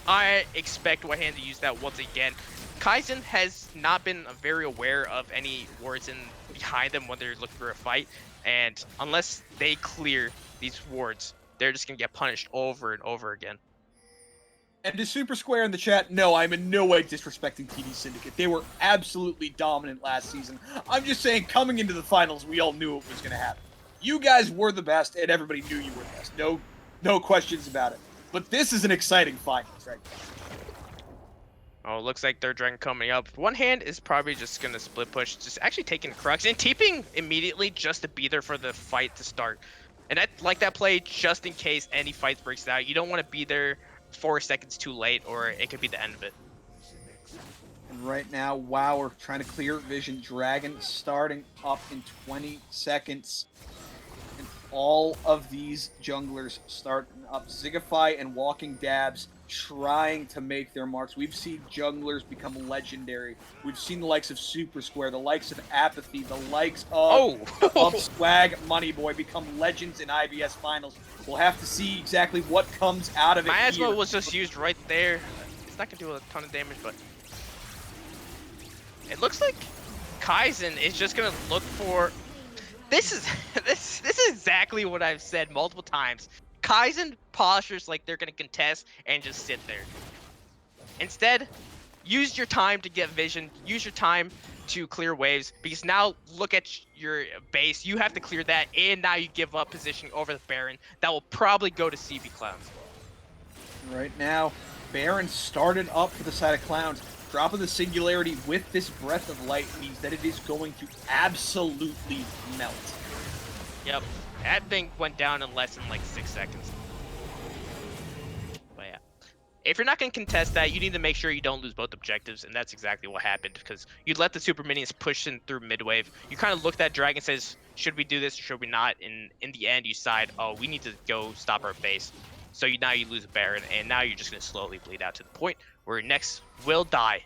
I expect one hand to use that once again. Kaizen has not been very aware of any wards in behind them when they're looking for a fight, and unless they clear these wards, they're just gonna get punished over and over again. And to Super Square in the chat, no, I'm in no way disrespecting TD Syndicate. They were absolutely dominant last season. I'm just saying, coming into the finals, we all knew it was going to happen. You guys were the best, and everybody knew you were the best. No questions about it. But this is an exciting finals right now. Oh, looks like third dragon coming up. One hand is probably just going to split push, just actually taking Crux and TPing immediately just to be there for the fight to start. And I like that play just in case any fight breaks out. You don't want to be there 4 seconds too late, or it could be the end of it. And right now, wow, we're trying to clear Vision. Dragon starting up in 20 seconds. And all of these junglers starting up. Zigify and Walking Dabs trying to make their marks. We've seen junglers become legendary. We've seen the likes of Super Square, the likes of Apathy, the likes of Swag Moneyboy become legends in IBS finals. We'll have to see exactly what comes out of it. Miasma was just used right there. It's not gonna do a ton of damage, but it looks like Kaizen is just gonna look for. This is exactly what I've said multiple times. Kaizen postures like they're gonna contest and just sit there. Instead, use your time to get vision. Use your time to clear waves, because now look at your base. You have to clear that, and now you give up positioning over the Baron. That will probably go to CB Clowns. Right now, Baron started up for the side of Clowns. Dropping the Singularity with this Breath of Light means that it is going to absolutely melt. Yep, that thing went down in less than like 6 seconds. But yeah, if you're not going to contest that, you need to make sure you don't lose both objectives, and that's exactly what happened, because you let the super minions push in through mid wave. You kind of looked at Dragon and says, should we do this or should we not? And in the end, you decide, oh, we need to go stop our base. So now you lose a Baron, and now you're just going to slowly bleed out to the point where next will die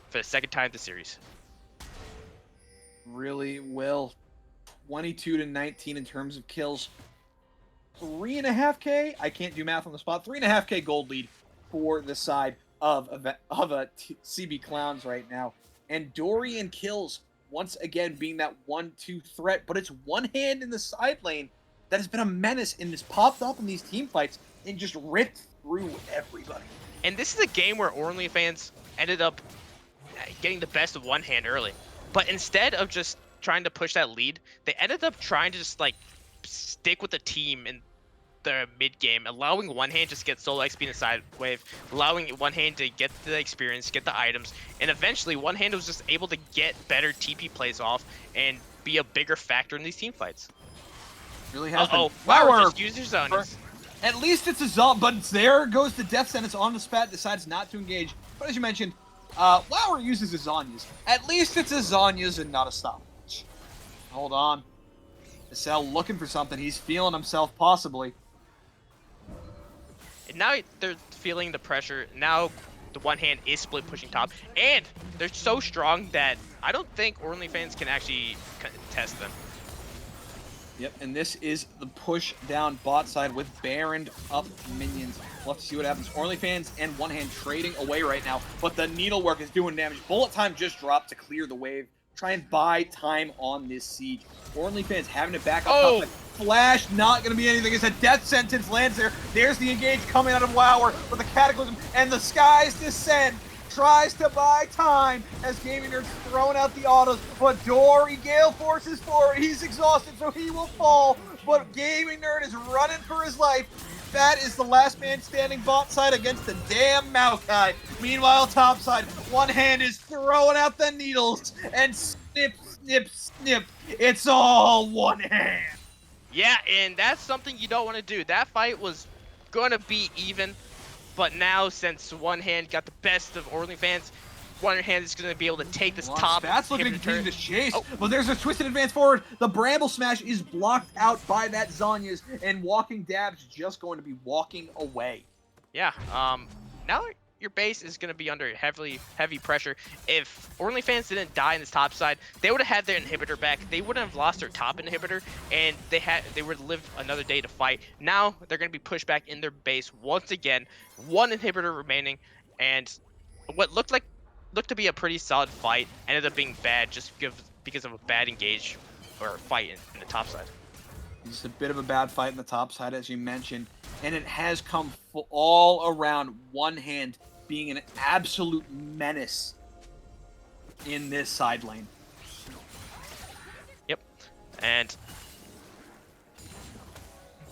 for the second time in the series. Really will. 22-19 in terms of kills. 3.5k? I can't do math on the spot. 3.5k gold lead for the side of CB Clowns right now. And Dorian kills once again being that 1-2 threat, but it's one hand in the side lane that has been a menace and has popped up in these team fights and just ripped through everybody. And this is a game where OnlyFans ended up getting the best of one hand early. But instead of just trying to push that lead, they ended up trying to just like stick with the team in the mid game, allowing one hand just get solo XP in the side wave, allowing one hand to get the experience, get the items, and eventually one hand was just able to get better TP plays off and be a bigger factor in these team fights. Really has been. Flower just used his zonies. At least it's a zone, but there goes the death sentence on the spat, decides not to engage. But as you mentioned, Flower uses his Zonyas. At least it's a Zonyas and not a stoppage. Hold on. Cell looking for something. He's feeling himself possibly. And now they're feeling the pressure. Now the one hand is split pushing top. And they're so strong that I don't think OnlyFans can actually contest them. Yep, and this is the push down bot side with Baron up minions. We'll have to see what happens. OnlyFans and one hand trading away right now, but the needlework is doing damage. Bullet time just dropped to clear the wave. Try and buy time on this siege. OnlyFans having to back up. Oh! Flash not going to be anything. It's a death sentence lands there. There's the engage coming out of Wower with the Cataclysm, and the skies descend. Tries to buy time as Gaming Nerd's throwing out the autos, but Dory Gale forces forward. He's exhausted, so he will fall, but Gaming Nerd is running for his life. That is the last man standing bot side against the damn Maokai. Meanwhile, top side, one hand is throwing out the needles, and snip, snip, snip. It's all one hand. Yeah, and that's something you don't want to do. That fight was going to be even. But now, since one hand got the best of OnlyFans, one hand is going to be able to take this top. That's looking to continue to chase, but there's a twisted advance forward. The Bramble Smash is blocked out by that Zonyas, and Walking Dab's just going to be walking away. Yeah, now your base is going to be under heavy pressure. If OnlyFans didn't die in this top side, they would have had their inhibitor back. They wouldn't have lost their top inhibitor, and they would live another day to fight. Now they're going to be pushed back in their base once again. One inhibitor remaining, and what looked to be a pretty solid fight ended up being bad just because of a bad engage or fight in the top side. Just a bit of a bad fight in the top side, as you mentioned, and it has come all around one hand being an absolute menace in this side lane. Yep, and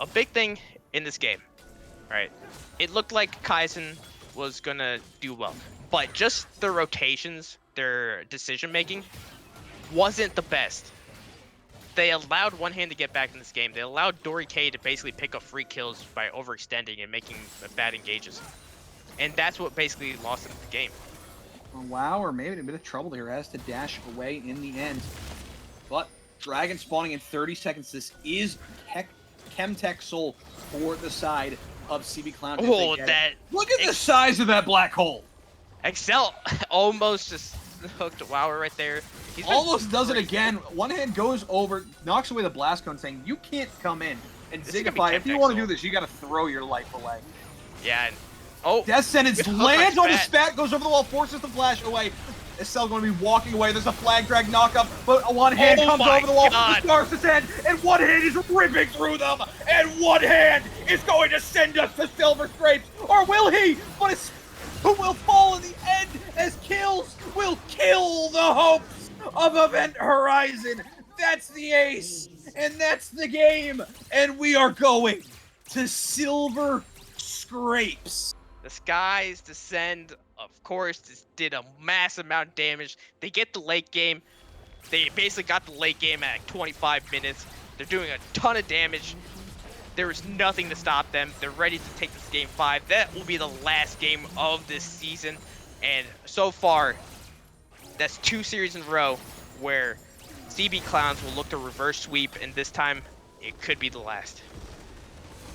a big thing in this game, right? It looked like Kaizen was gonna do well, but just the rotations, their decision making wasn't the best. They allowed one hand to get back in this game. They allowed Dory K to basically pick up free kills by overextending and making bad engages. And that's what basically lost them the game. Wow, or maybe in a bit of trouble here. Has to dash away in the end. But Dragon spawning in 30 seconds. This is Chemtech Soul for the side of CB Clown. Oh, that... Look at the size of that black hole. Excel almost just hooked Wower right there. He's almost does it again. One hand goes over, knocks away the blast cone, saying, "You can't come in." And Zigify, if you want to do this, you got to throw your life away. Yeah. And, Death Sentence lands on the spat, goes over the wall, forces the flash away. Estelle going to be walking away. There's a flag drag knockup, but one hand comes over the wall, starts his head, and one hand is ripping through them, and one hand is going to send us to Silver Scrapes, or will he? But it's who will fall in the end as kills will kill the hopes of Event Horizon. That's the ace, and that's the game, and we are going to Silver Scrapes. The skies descend, of course, this did a massive amount of damage. They get the late game. They basically got the late game at like 25 minutes. They're doing a ton of damage. There is nothing to stop them. They're ready to take this game 5. That will be the last game of this season. And so far, that's 2 series in a row where CB Clowns will look to reverse sweep, and this time it could be the last.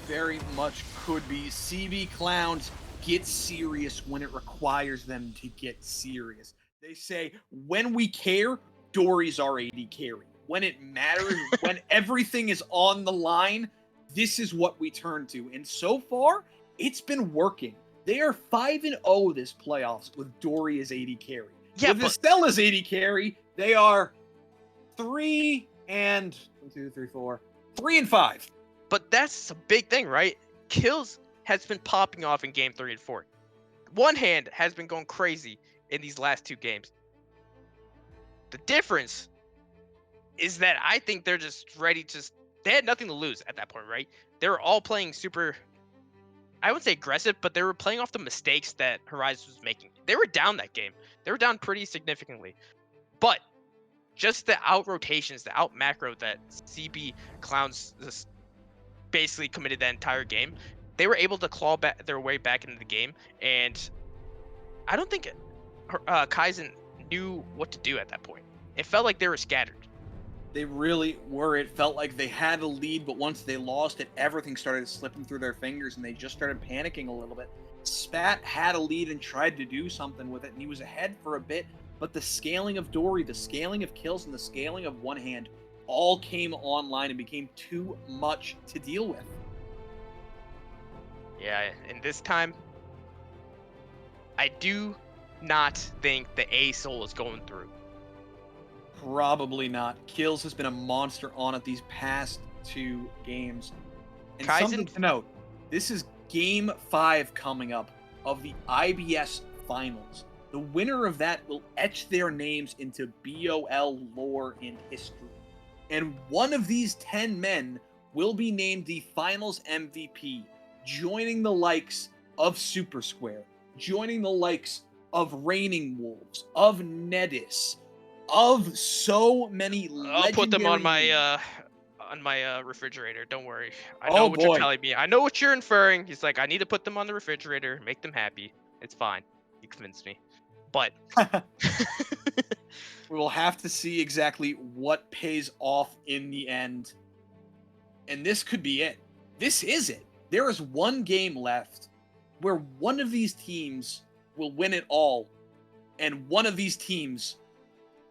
Very much could be. CB Clowns get serious when it requires them to get serious. They say, when we care, Dory's our AD carry. When it matters, when everything is on the line, this is what we turn to. And so far, it's been working. They are 5-0 this playoffs with Dory as AD carry. Yeah, with but Estelle as AD carry, they are 3 and 5. But that's a big thing, right? Kills has been popping off in game 3 and 4. One Hand has been going crazy in these last 2 games. The difference is that I think they're just ready to. They had nothing to lose at that point, right? They were all playing super. I wouldn't say aggressive, but they were playing off the mistakes that Horizon was making. They were down that game. They were down pretty significantly. But just the out rotations, the out macro that CB Clowns just basically committed that entire game, they were able to claw back their way back into the game. And I don't think Kaizen knew what to do at that point. It felt like they were scattered. They really were. It felt like they had a lead, but once they lost it, everything started slipping through their fingers, and they just started panicking a little bit. Spat had a lead and tried to do something with it, and he was ahead for a bit, but the scaling of Dory, the scaling of kills, and the scaling of One Hand all came online and became too much to deal with. Yeah, and this time, I do not think the A Soul is going through. Probably not. Kills has been a monster on it these past 2 games. And something to note, this is Game 5 coming up of the IBS Finals. The winner of that will etch their names into BOL lore in history. And one of these 10 men will be named the Finals MVP, joining the likes of Super Square, joining the likes of Raining Wolves, of Nedis, of so many legendary I'll put them on names. my refrigerator. Don't worry. I know what you're telling me. I know what you're inferring. He's like, I need to put them on the refrigerator, make them happy. It's fine. You convinced me. But we will have to see exactly what pays off in the end. And this could be it. This is it. There is one game left where one of these teams will win it all, and one of these teams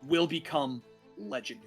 will become legendary.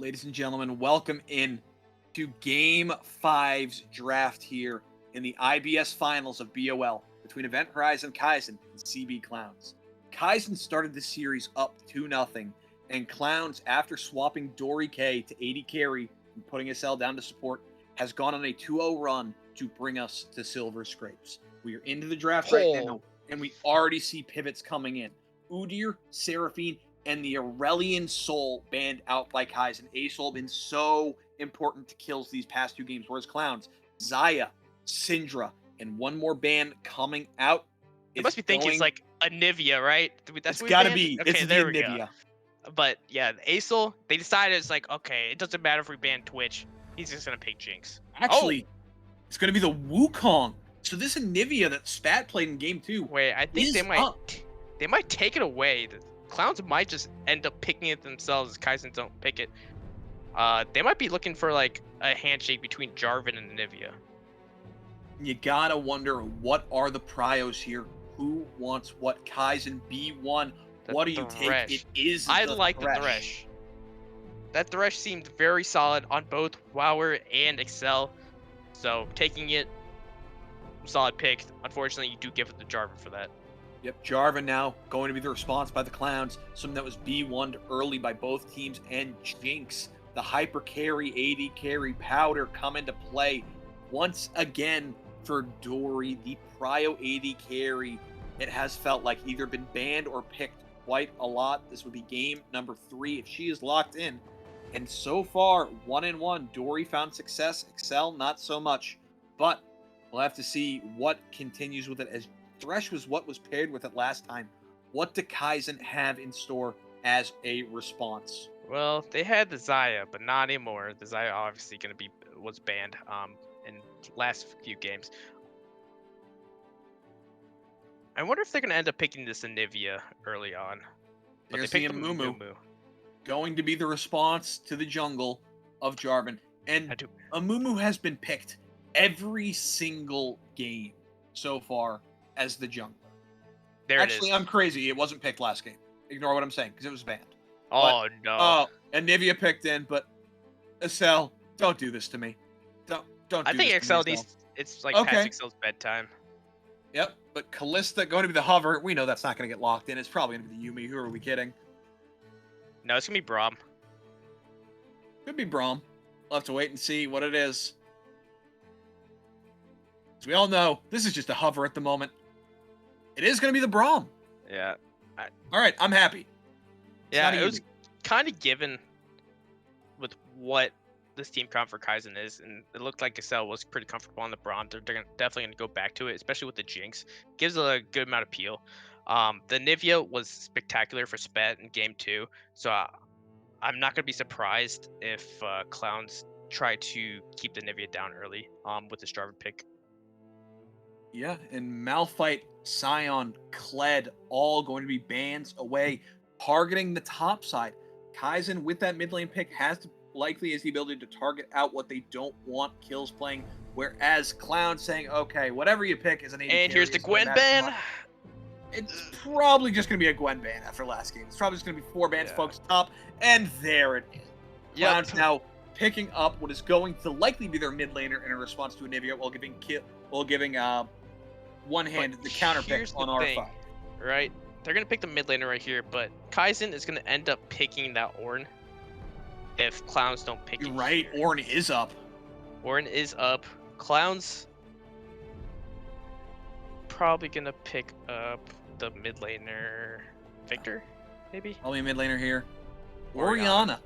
Ladies and gentlemen, welcome in to Game 5's draft here in the IBS finals of BOL between Event Horizon Kaizen and CB Clowns. Kaizen started the series up 2-0, and Clowns, after swapping Dory K to AD Carry and putting SL down to support, has gone on a 2-0 run to bring us to Silver Scrapes. We are into the draft right now, and we already see pivots coming in. Udyr, Seraphine, and the Aurelian Soul banned out by Kaizen. A-Soul been so important to kills these past 2 games, whereas Clowns, Zaya, Syndra, and one more ban coming out. It must be thinking it's like Anivia, right? That's it's what gotta be. Okay, it's there the we Anivia. go. But yeah, A-Soul, they decided it's like, okay, it doesn't matter if we ban Twitch. He's just gonna pick Jinx. Actually, it's gonna be the Wukong. So this Anivia that Spat played in game 2. Wait, I think they might take it away. The Clowns might just end up picking it themselves as Kaizen don't pick it. They might be looking for like a handshake between Jarvan and Anivia. You gotta wonder, what are the prios here? Who wants what? Kaizen B1. What do you take? It is I like the Thresh. That Thresh seemed very solid on both Wower and Excel. So taking it, solid pick. Unfortunately, you do give it to Jarvan for that. Yep, Jarvan now going to be the response by the Clowns. Something that was B1'd early by both teams, and Jinx, the hyper carry, AD carry, Powder come into play once again for Dory, the prio AD carry. It has felt like either been banned or picked quite a lot. This would be game number 3 if she is locked in. And so far, 1-1. Dory found success. Excel, not so much. But we'll have to see what continues with it, as Thresh was what was paired with it last time. What do Kaizen have in store as a response? Well, they had the Zaya, but not anymore. The Zaya obviously was banned in last few games. I wonder if they're gonna end up picking this Anivia early on. But There's they the picked Amumu going to be the response to the jungle of Jarvan. And Amumu has been picked every single game so far as the jungler. Actually, I'm crazy. It wasn't picked last game. Ignore what I'm saying, because it was banned. Oh, no. Oh, Anivia picked in, but Excel, don't do this to me. Don't do I think this Excel to me, needs, it's like past Excel's bedtime. Yep, but Kalista going to be the hover. We know that's not going to get locked in. It's probably going to be the Yuumi. Who are we kidding? No, it's going to be Braum. Could be Braum. We'll have to wait and see what it is. As we all know, this is just a hover at the moment. It is going to be the Braum. Yeah. All right, I'm happy. Yeah, it was kind of given with what this team comp for Kaizen is, and it looked like Excel was pretty comfortable on the Braum. They're definitely going to go back to it, especially with the Jinx. Gives a good amount of appeal. The Nivea was spectacular for Spat in game 2, so I'm not going to be surprised if Clowns try to keep the Nivea down early with the Jarvan pick. Yeah, and Malphite, Sion, Kled, all going to be bans away, targeting the top side. Kaizen, with that mid lane pick, likely has the ability to target out what they don't want kills playing, whereas Clown saying, okay, whatever you pick is an AD. And here's the Gwen ban. It's probably just going to be a Gwen ban after last game. It's probably just going to be 4 bans focused top, and there it is. Clown's now picking up what is going to likely be their mid laner in a response to Anivia, while giving one-handed the counter pick on our side. Right? They're going to pick the mid laner right here, but Kaizen is going to end up picking that Ornn if Clowns don't pick it. You're right, Ornn is up. Ornn is up. Clowns probably going to pick up the mid laner Victor, maybe? Probably a mid laner here. Orianna.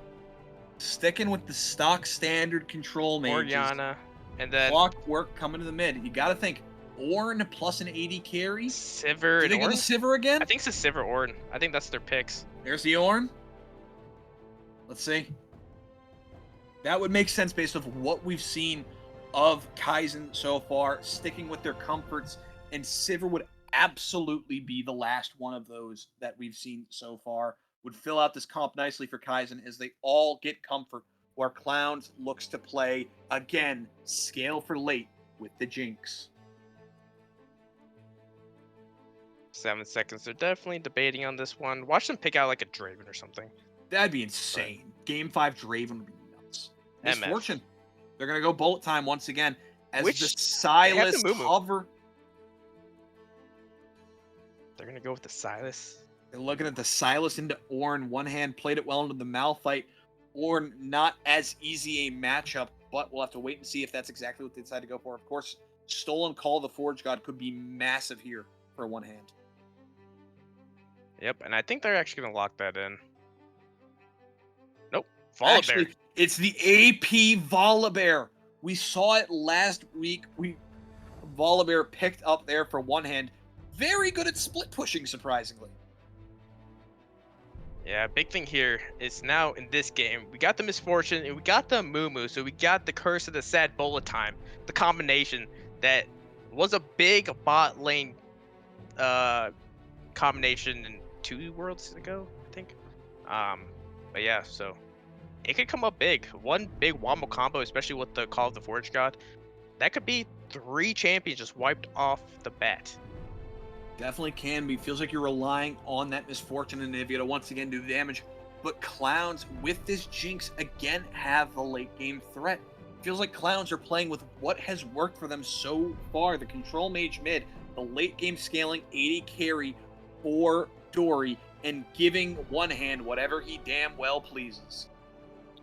Sticking with the stock standard control mages. Orianna. And then Clockwork coming to the mid. You got to think Ornn plus an AD carry. Sivir. Did they go to Sivir again? I think it's a Sivir Ornn. I think that's their picks. There's the Ornn. Let's see. That would make sense based off what we've seen of Kaizen so far, sticking with their comforts, and Sivir would absolutely be the last one of those that we've seen so far. Would fill out this comp nicely for Kaizen as they all get comfort, where Clowns looks to play, again, scale for late with the Jinx. 7 seconds. They're definitely debating on this one. Watch them pick out like a Draven or something. That'd be insane. Game 5 Draven would be nuts. MF. Misfortune. They're going to go bullet time once again as Which the they have Silas the Mumu. cover. They're going to go with the Silas. They're looking at the Silas into Ornn. One hand played it well into the Malphite. Ornn, not as easy a matchup, but we'll have to wait and see if that's exactly what they decide to go for. Of course, Stolen Call of the Forge God could be massive here for one hand. Yep, and I think they're actually going to lock that in. Nope. Actually, Volibear. it's the AP Volibear. We saw it last week. Volibear picked up there for one hand. Very good at split pushing, surprisingly. Yeah, big thing here is now in this game, we got the Misfortune and we got the Mumu, so we got the Curse of the Sad Bullet Time, the combination that was a big bot lane combination in 2 worlds ago, I think. But yeah, so it could come up big. One big wombo combo, especially with the Call of the Forge God, that could be 3 champions just wiped off the bat. Definitely can be. Feels like you're relying on that Misfortune and Nivea to once again do damage. But Clowns, with this Jinx, again have the late game threat. Feels like Clowns are playing with what has worked for them so far. The Control Mage mid, the late game scaling 80 carry for Dory, and giving one hand whatever he damn well pleases.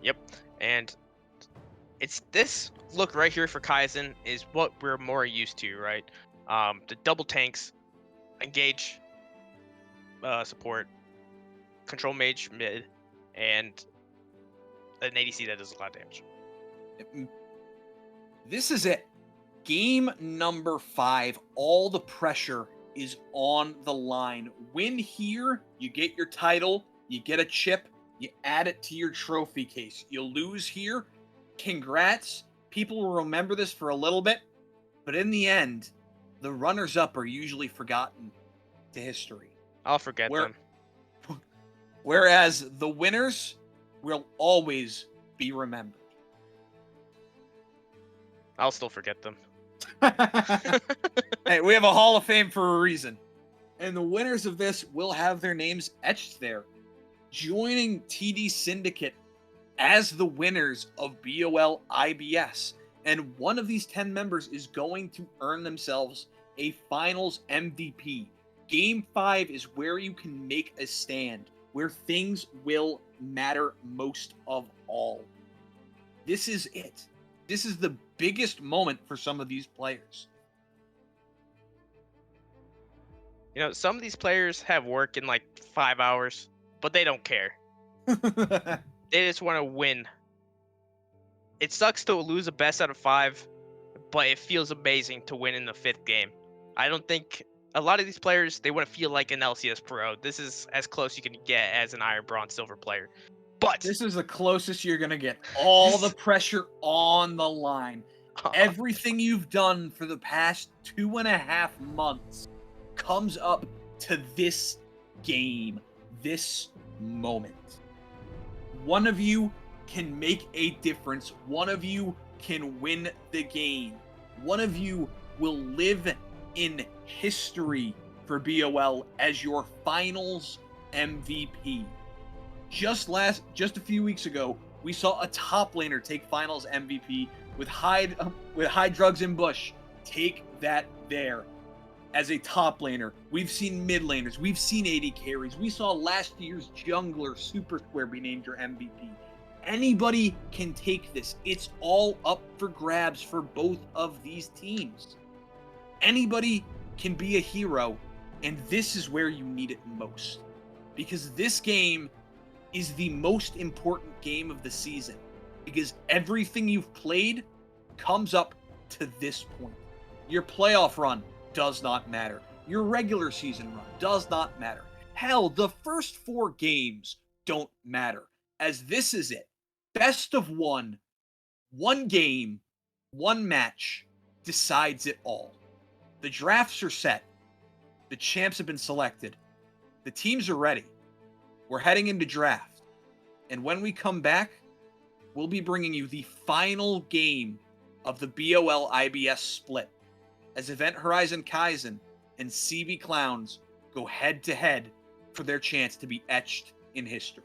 Yep, and it's this look right here for Kaizen is what we're more used to, right? The double tanks, engage, support, control mage mid, and an ADC that does a lot of damage. This is it. Game number 5. All the pressure is on the line. Win here, you get your title, you get a chip, you add it to your trophy case. You lose here, congrats. People will remember this for a little bit, but in the end, the runners-up are usually forgotten to history. I'll forget them. Whereas the winners will always be remembered. I'll still forget them. Hey, we have a Hall of Fame for a reason. And the winners of this will have their names etched there, joining TD Syndicate as the winners of BOL IBS. And one of these 10 members is going to earn themselves a finals MVP. Game 5 is where you can make a stand, where things will matter most of all. This is it. This is the biggest moment for some of these players. You know, some of these players have work in like 5 hours, but they don't care. They just want to win. It sucks to lose a best out of 5, but it feels amazing to win in the 5th game. I don't think a lot of these players, they want to feel like an LCS pro. This is as close you can get as an Iron, Bronze, Silver player. But this is the closest you're going to get. All the pressure on the line. Everything you've done for the past 2.5 months comes up to this game, this moment. One of you can make a difference. One of you can win the game. One of you will live in history for BOL as your finals MVP. Just a few weeks ago, we saw a top laner take finals MVP with high drugs in bush. Take that there. As a top laner, we've seen mid laners, we've seen AD carries, we saw last year's jungler Super Square be named your MVP. Anybody can take this. It's all up for grabs for both of these teams. Anybody can be a hero, and this is where you need it most. Because this game is the most important game of the season. Because everything you've played comes up to this point. Your playoff run does not matter. Your regular season run does not matter. Hell, the first 4 games don't matter. As this is it. Best of one. One game, one match decides it all. The drafts are set. The champs have been selected. The teams are ready. We're heading into draft. And when we come back, we'll be bringing you the final game of the BOL IBS split as Event Horizon Kaizen and CB Clowns go head to head for their chance to be etched in history.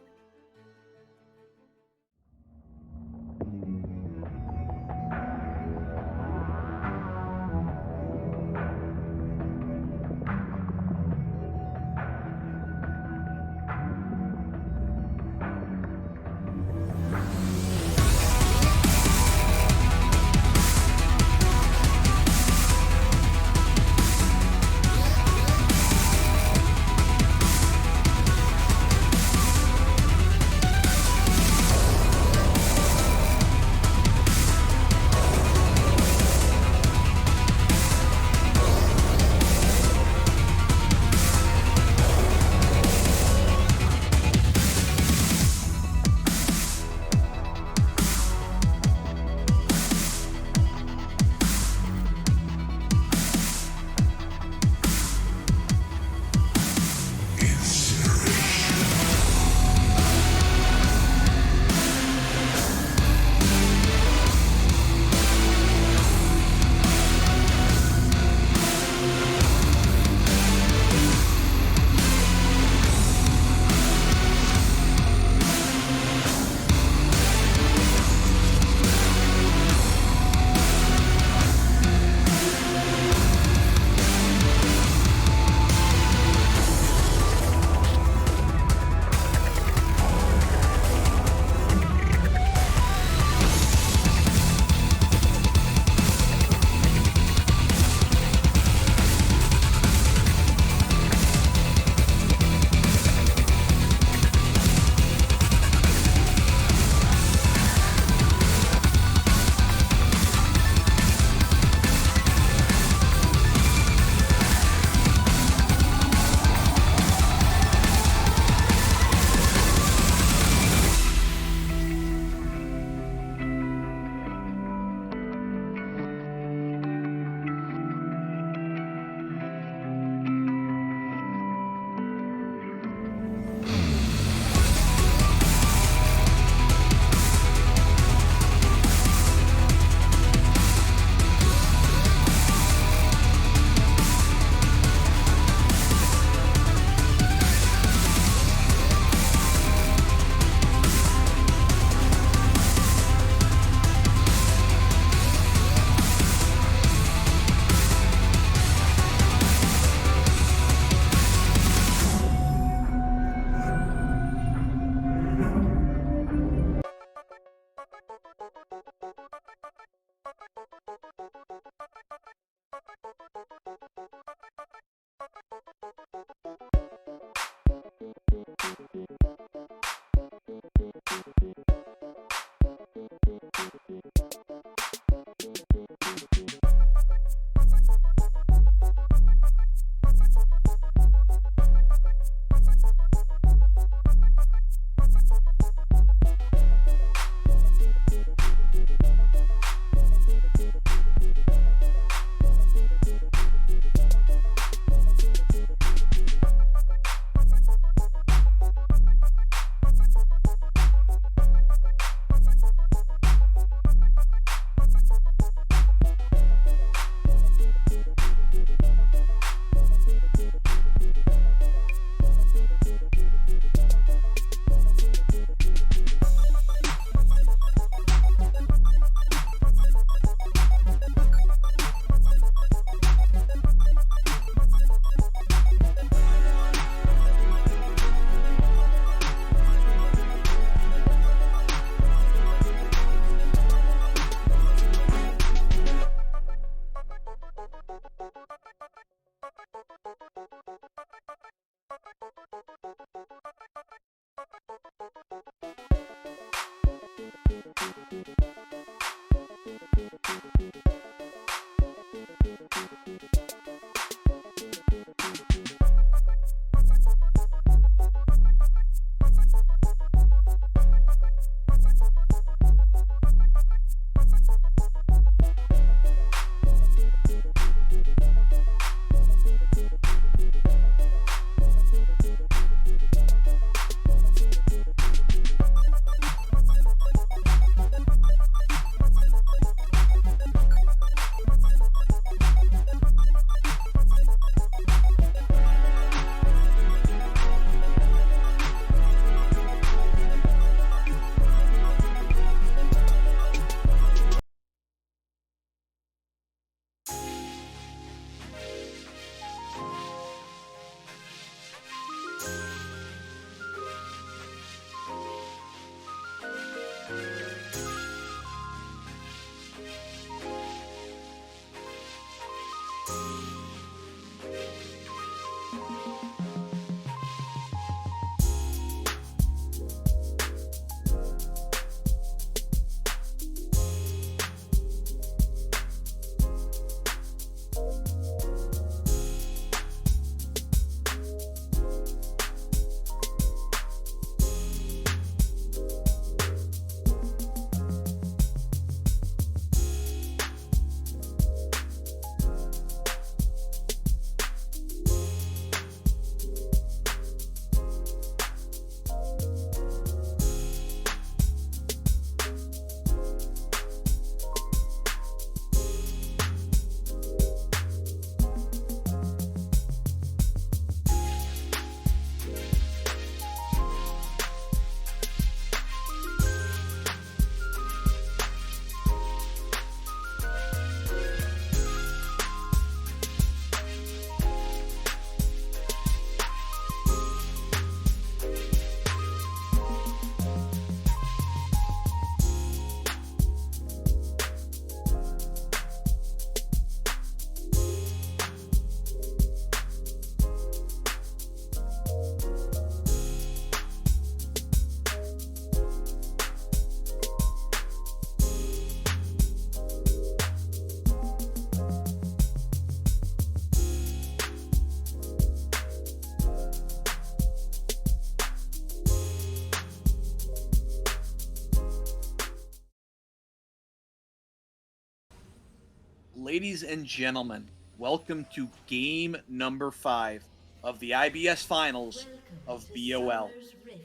Ladies and gentlemen, welcome to game number 5 of the IBS Finals of BOL.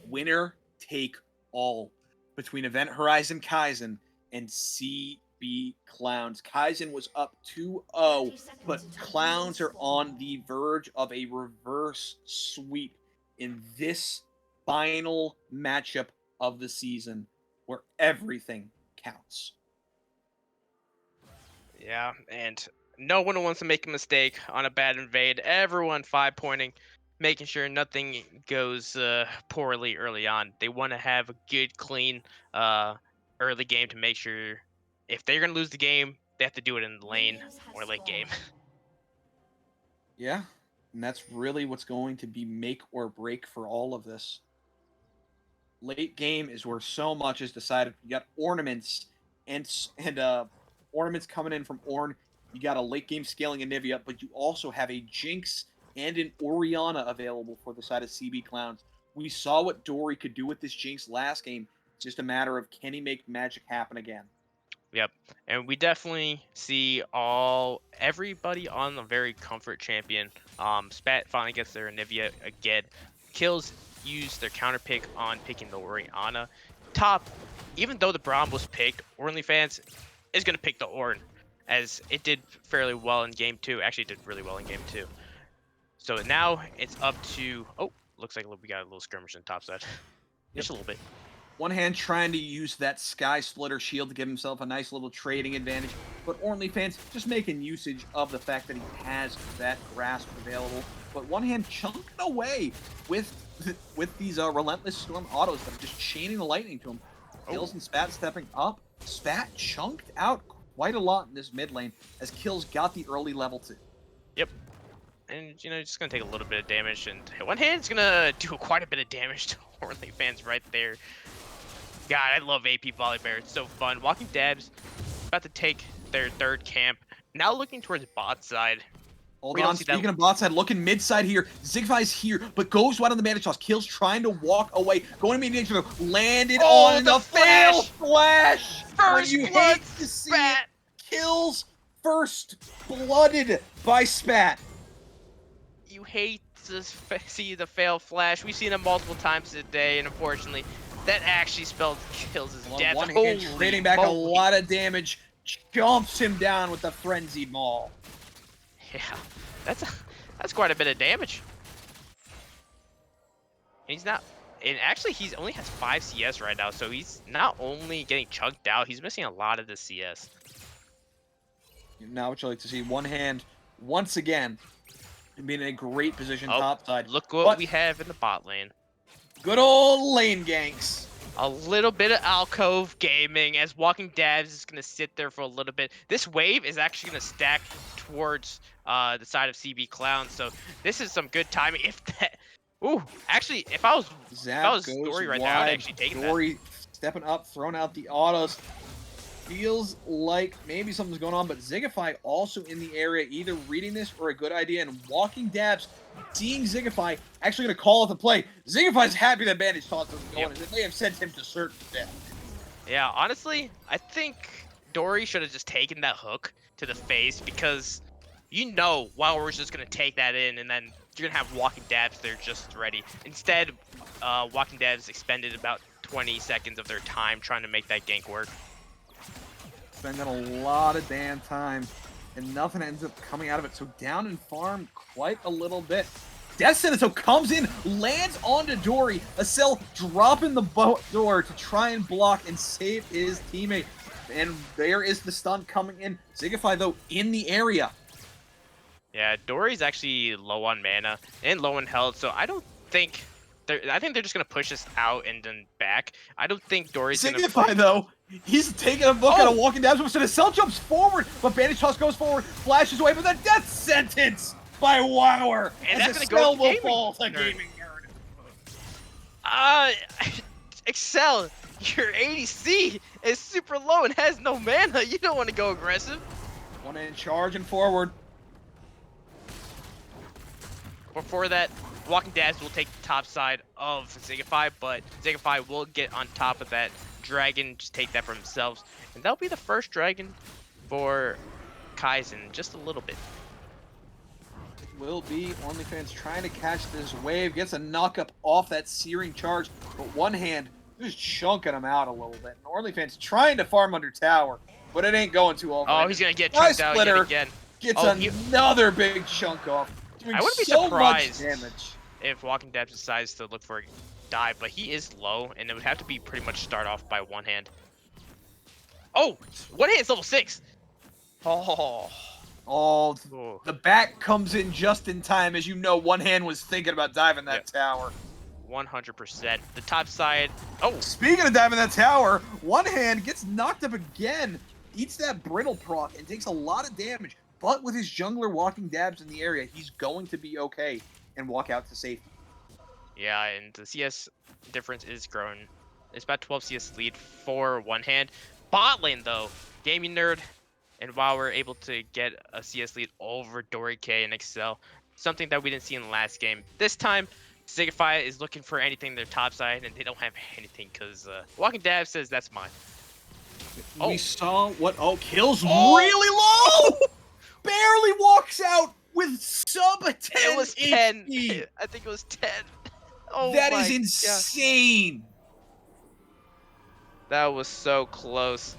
Winner take all between Event Horizon Kaizen and CB Clowns. Kaizen was up 2-0, but Clowns are on the verge of a reverse sweep in this final matchup of the season where everything counts. Yeah, and no one wants to make a mistake on a bad invade. Everyone 5-pointing, making sure nothing goes poorly early on. They want to have a good, clean early game to make sure if they're going to lose the game, they have to do it in the lane or late game. Yeah, and that's really what's going to be make or break for all of this. Late game is where so much is decided. You got ornaments and ornaments coming in from Ornn. You got a late game scaling Anivia, but you also have a Jinx and an Orianna available for the side of CB Clowns. We saw what Dory could do with this Jinx last game. It's just a matter of can he make magic happen again. Yep, and we definitely see everybody on the very comfort champion. Spat finally gets their Anivia again. Kills use their counter pick on picking the Orianna. Top, even though the Braum was picked, OnlyFans is gonna pick the Ornn, as it did fairly well in game 2. Actually, it did really well in game 2. So now it's up to looks like we got a little skirmish on the top side. Just a little bit. One hand trying to use that Sky Splitter shield to give himself a nice little trading advantage, but OnlyFans just making usage of the fact that he has that grasp available. But one hand chunking away with these Relentless Storm autos that are just chaining the lightning to him. Kills and Spat stepping up. Spat chunked out quite a lot in this mid lane as Kills got the early level 2. Yep. And, just going to take a little bit of damage. And one hand's going to do quite a bit of damage to OnlyFans right there. God, I love AP Volibear. It's so fun. Walking Dabs about to take their third camp. Now looking towards bot side. Hold on, speaking of bot side, looking mid side here. Zigfy's here, but goes wide on the mana toss. Kills trying to walk away. Going to be landed on the fail flash. First you blood hate to see Spat. it. Kills first blooded by Spat. You hate to see the fail flash. We've seen it multiple times today, and unfortunately, that actually spelled Kills his death. One hand trading back a lot of damage. Jumps him down with the Frenzied Maul. Yeah, that's quite a bit of damage. And he's not, and actually he only has 5 CS right now, so he's not only getting chunked out, he's missing a lot of the CS. Now what you like to see, one hand once again being in a great position topside. Look what we have in the bot lane. Good old lane ganks. A little bit of alcove gaming as Walking Dabs is going to sit there for a little bit. This wave is actually going to stack towards the side of CB Clown, so this is some good timing. If that, actually, if I was Dory right now, I'd actually take that. Dory stepping up, throwing out the autos. Feels like maybe something's going on, but Zigify also in the area, either reading this or a good idea, and Walking Dabs seeing Zigify actually going to call it the play. Zigify's happy that Bandage Toss isn't going, and it may have sent him to certain death. Yeah, honestly, I think Dory should have just taken that hook to the face, because Wild Warrior's just going to take that in, and then you're going to have Walking Dabs there just ready. Instead, Walking Dabs expended about 20 seconds of their time trying to make that gank work. Spending a lot of damn time, and nothing ends up coming out of it. So down in farm quite a little bit. Death Sentence comes in, lands onto Dory. Acel dropping the door to try and block and save his teammate. And there is the stun coming in. Zigify, though, in the area. Yeah, Dory's actually low on mana and low in health, so I don't think... I think they're just going to push this out and then back. I don't think Dory's going to... Zigify, though, he's taking a look at a Walking Dabs, so Acel jumps forward, but Bandage Toss goes forward, flashes away, but the Death Sentence by Wower! And that's going to go will fall to gaming nerd. Excel, your ADC is super low and has no mana. You don't want to go aggressive. One in charge and forward. Before that, Walking Dabs will take the top side of Zigify, but Zigify will get on top of that dragon, just take that for themselves. And that'll be the first dragon for Kaizen just a little bit. Will be OnlyFans trying to catch this wave. Gets a knock up off that searing charge, but one hand just chunking him out a little bit. And OnlyFans trying to farm under tower, but it ain't going too well. Oh, he's gonna get chunked out yet again. Gets another big chunk off. I wouldn't be so surprised much damage. if Walking Dabs decides to look for a dive, but he is low, and it would have to be pretty much start off by one hand. Oh, one hand's level 6. Oh. Oh, Ooh. the back comes in just in time, as you know. One hand was thinking about diving that tower. 100%. The top side. Oh. Speaking of diving that tower, one hand gets knocked up again. Eats that brittle proc and takes a lot of damage. But with his jungler Walking Dabs in the area, he's going to be okay and walk out to safety. Yeah, and the CS difference is growing. It's about 12 CS lead for one hand. Bot lane, though, Gaming Nerd and WoW were able to get a CS lead over Dory K and Excel. Something that we didn't see in the last game. This time, Signify is looking for anything their top side, and they don't have anything because Walking Dab says that's mine. We saw what... Oh, kills really low! Barely walks out with sub 10 It was 10. HP. I think it was 10. Oh, that is insane. That was so close.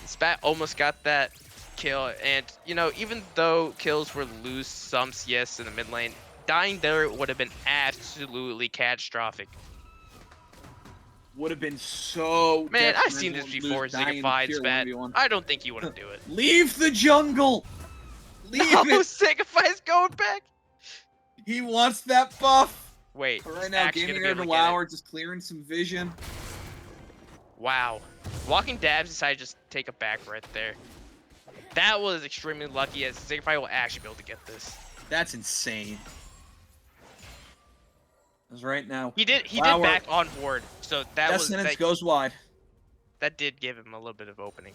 Spat almost got that kill, and you know, even though kills would lose some CS in the mid lane, dying there would have been absolutely catastrophic. Would have been so... Man, I've seen this before, Signify, Spat. I don't think you want to do it. Leave the jungle! Leave it! Signify's going back! He wants that buff! Wait, but right now, Gaming Nerd and WoW are just clearing some vision. Wow. Walking Dabs decided to just take a back right there. That was extremely lucky, as Signify will actually be able to get this. That's insane. Because right now... He did back on board, so that was... That goes wide. That did give him a little bit of opening.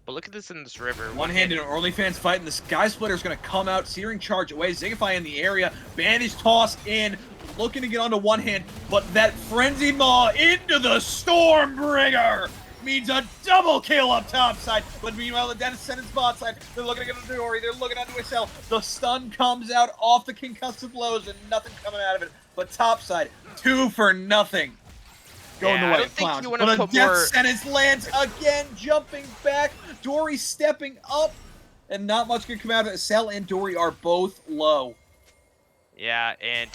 But look at this in this river. One-handed OnlyFans fight, and the Sky Splitter's going to come out. Searing charge away. Zigify in the area. Bandage toss in. Looking to get onto one hand. But that Frenzy Maw into the Stormbringer means a double kill up top side. But meanwhile, the Dennis Sennon's bot side, they're looking to get onto Dory. They're looking onto Excel. The stun comes out off the concussive blows, and nothing coming out of it. But top side, 2 for nothing. Going the way of Clowns. But a Death Sentence lands again, jumping back. Dory stepping up, and not much can come out of it. Cell and Dory are both low. Yeah, and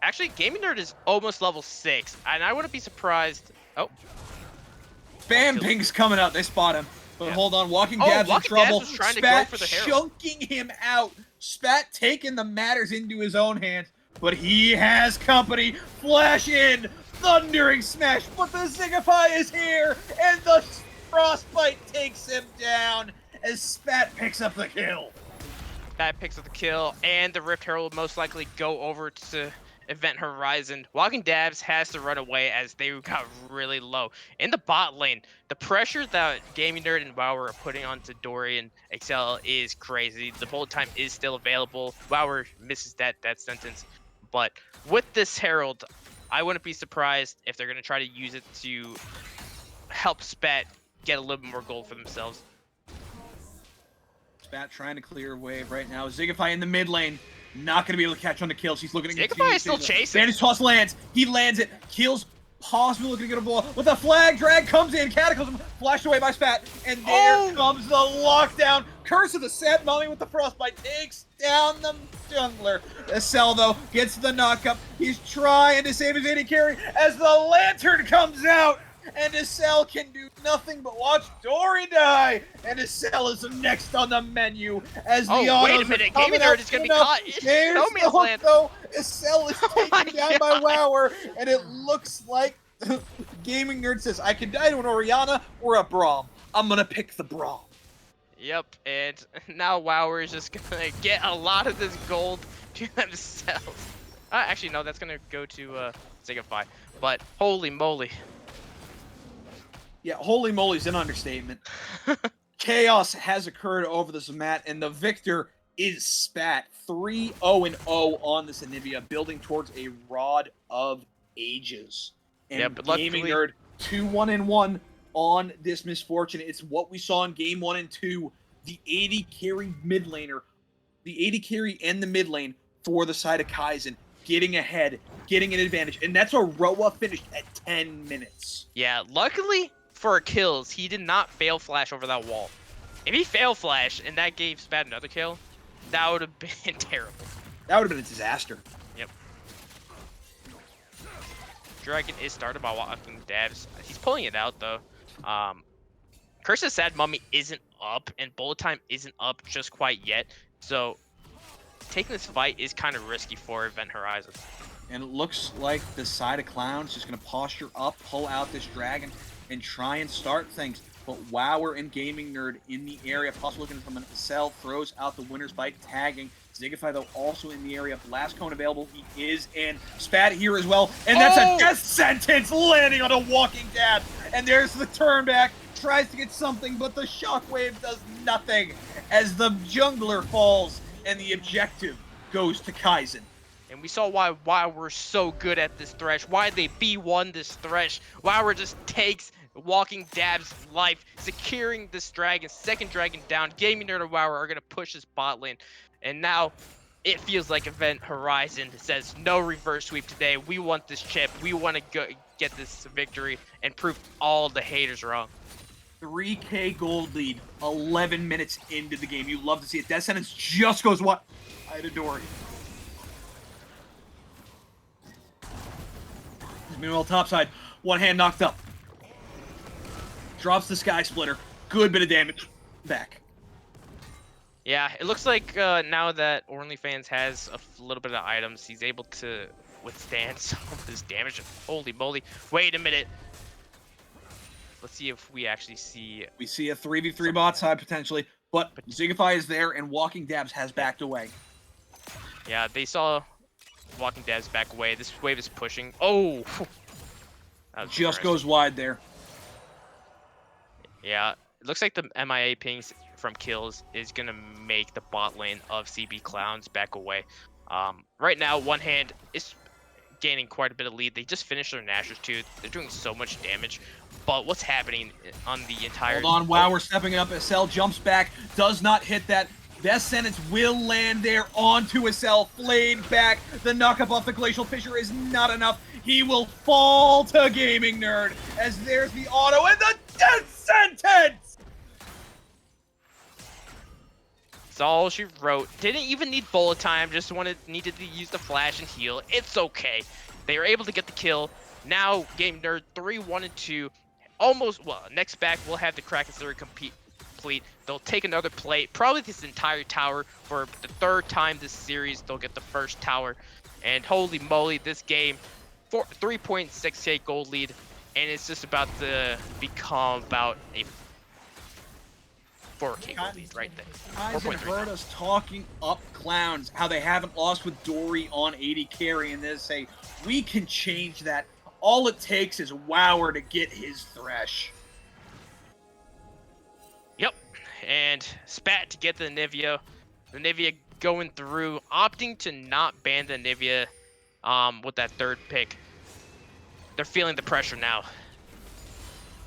actually, Gaming Nerd is almost level 6, and I wouldn't be surprised. Oh. Bam Ping's coming out. They spot him. But hold on, Walking Dabs in trouble. Spat chunking him out. Spat taking the matters into his own hands. But he has company. Flash in. Thundering smash. But the Zigify is here. And the Frostbite takes him down as Spat picks up the kill. Spat picks up the kill. And the Rift Herald will most likely go over to Event Horizon. Walking Dabs has to run away as they got really low. In the bot lane, the pressure that Gaming Nerd and WoW are putting onto Dory and Excel is crazy. The bullet time is still available. WoW misses that sentence. But with this Herald, I wouldn't be surprised if they're going to try to use it to help Spat get a little bit more gold for themselves. Spat trying to clear a wave right now. Zigify in the mid lane. Not going to be able to catch on the kill. She's looking to get... Zigify is still chasing. Bandage toss lands. He lands it. Kills. Possibly looking to get a ball. With a flag drag comes in. Cataclysm flashed away by Spat. And there comes the lockdown. Curse of the Sand Mummy with the Frostbite takes down the jungler. Cell, though, gets the knockup. He's trying to save his AD carry as the lantern comes out. And Cell can do nothing but watch Dory die. And Cell is next on the menu as the autos wait a minute, Gaming Nerd is going to be caught. There's the hook, though. Cell is taken down by Wower, and it looks like Gaming Nerd says, I can die to an Orianna or a Braum. I'm going to pick the Braum. Yep, and now Wower is just going to get a lot of this gold to themselves. Actually, no, that's going to go to Zigify. But holy moly. Yeah, holy moly is an understatement. Chaos has occurred over this mat, and the victor is Spat. 3-0-0 on this Anivia, building towards a Rod of Ages. And yeah, but Gaming Nerd 2-1-1 on this misfortune. It's what we saw in game 1 and 2. The AD carry mid laner, the AD carry and the mid lane for the side of Kaizen, getting ahead, getting an advantage. And that's where Roa finished at 10 minutes. Yeah, luckily for kills, he did not fail flash over that wall. If he fail flash and that gave Spat another kill, that would have been terrible. That would have been a disaster. Yep. Dragon is started by walking dabs. He's pulling it out though. Curse of Sad Mummy isn't up, and bullet time isn't up just quite yet. So taking this fight is kind of risky for Event Horizon. And it looks like the side of Clown's just going to posture up, pull out this dragon, and try and start things. But Wower and Gaming Nerd in the area, possibly looking from an Cell, throws out the winner's bite, tagging. Zigify, though, also in the area. Blast Cone available. He is in. Spat here as well. And that's a death sentence landing on a walking dab. And there's the turn back. Tries to get something, but the shockwave does nothing as the jungler falls, and the objective goes to Kaizen. And we saw why we're so good at this Thresh, why they B1 this Thresh. Wower just takes Walking Dab's life, securing this dragon, second dragon down. Gaming Nerd and Wower are going to push this bot lane. And now it feels like Event Horizon says no reverse sweep today. We want this chip. We want to go get this victory and prove all the haters wrong. 3K gold lead, 11 minutes into the game. You love to see it. Death sentence just goes what? I adore it. Meanwhile, topside, one hand knocked up. Drops the Sky Splitter. Good bit of damage. Back. Yeah, it looks like now that OnlyFans has a little bit of items, he's able to withstand some of this damage. Holy moly. Wait a minute. Let's see if we actually see... We see a 3v3 bot side potentially, but Zigify is there and Walking Dabs has backed away. Yeah, they saw Walking Dabs back away. This wave is pushing. Oh! Just goes wide there. Yeah, it looks like the MIA pings from kills is going to make the bot lane of CB Clowns back away. Right now, One Hand is gaining quite a bit of lead. They just finished their Nashers too. They're doing so much damage. But what's happening on the entire... Hold on, wow, we're stepping up. Cell jumps back, does not hit that. Death sentence will land there onto Cell, flayed back. The knockup off the Glacial Fissure is not enough. He will fall to Gaming Nerd as there's the auto and the death sentence! That's all she wrote. Didn't even need bullet time, just needed to use the flash and heal. It's okay. They were able to get the kill. Now, Gaming Nerd 3-1-2. Almost, well, next back we'll have the Kraken Theory complete. They'll take another plate, probably this entire tower for the third time this series. They'll get the first tower, and holy moly, this game, 3.6k gold lead, and it's just about to become about a 4k gold lead right there. Kaizen heard us talking up Clowns, how they haven't lost with Dory on 80 carry, and they say we can change that. All it takes is Wower to get his Thresh. Yep, and Spat to get the Nivea. The Nivea going through, opting to not ban the Nivea with that third pick. They're feeling the pressure now.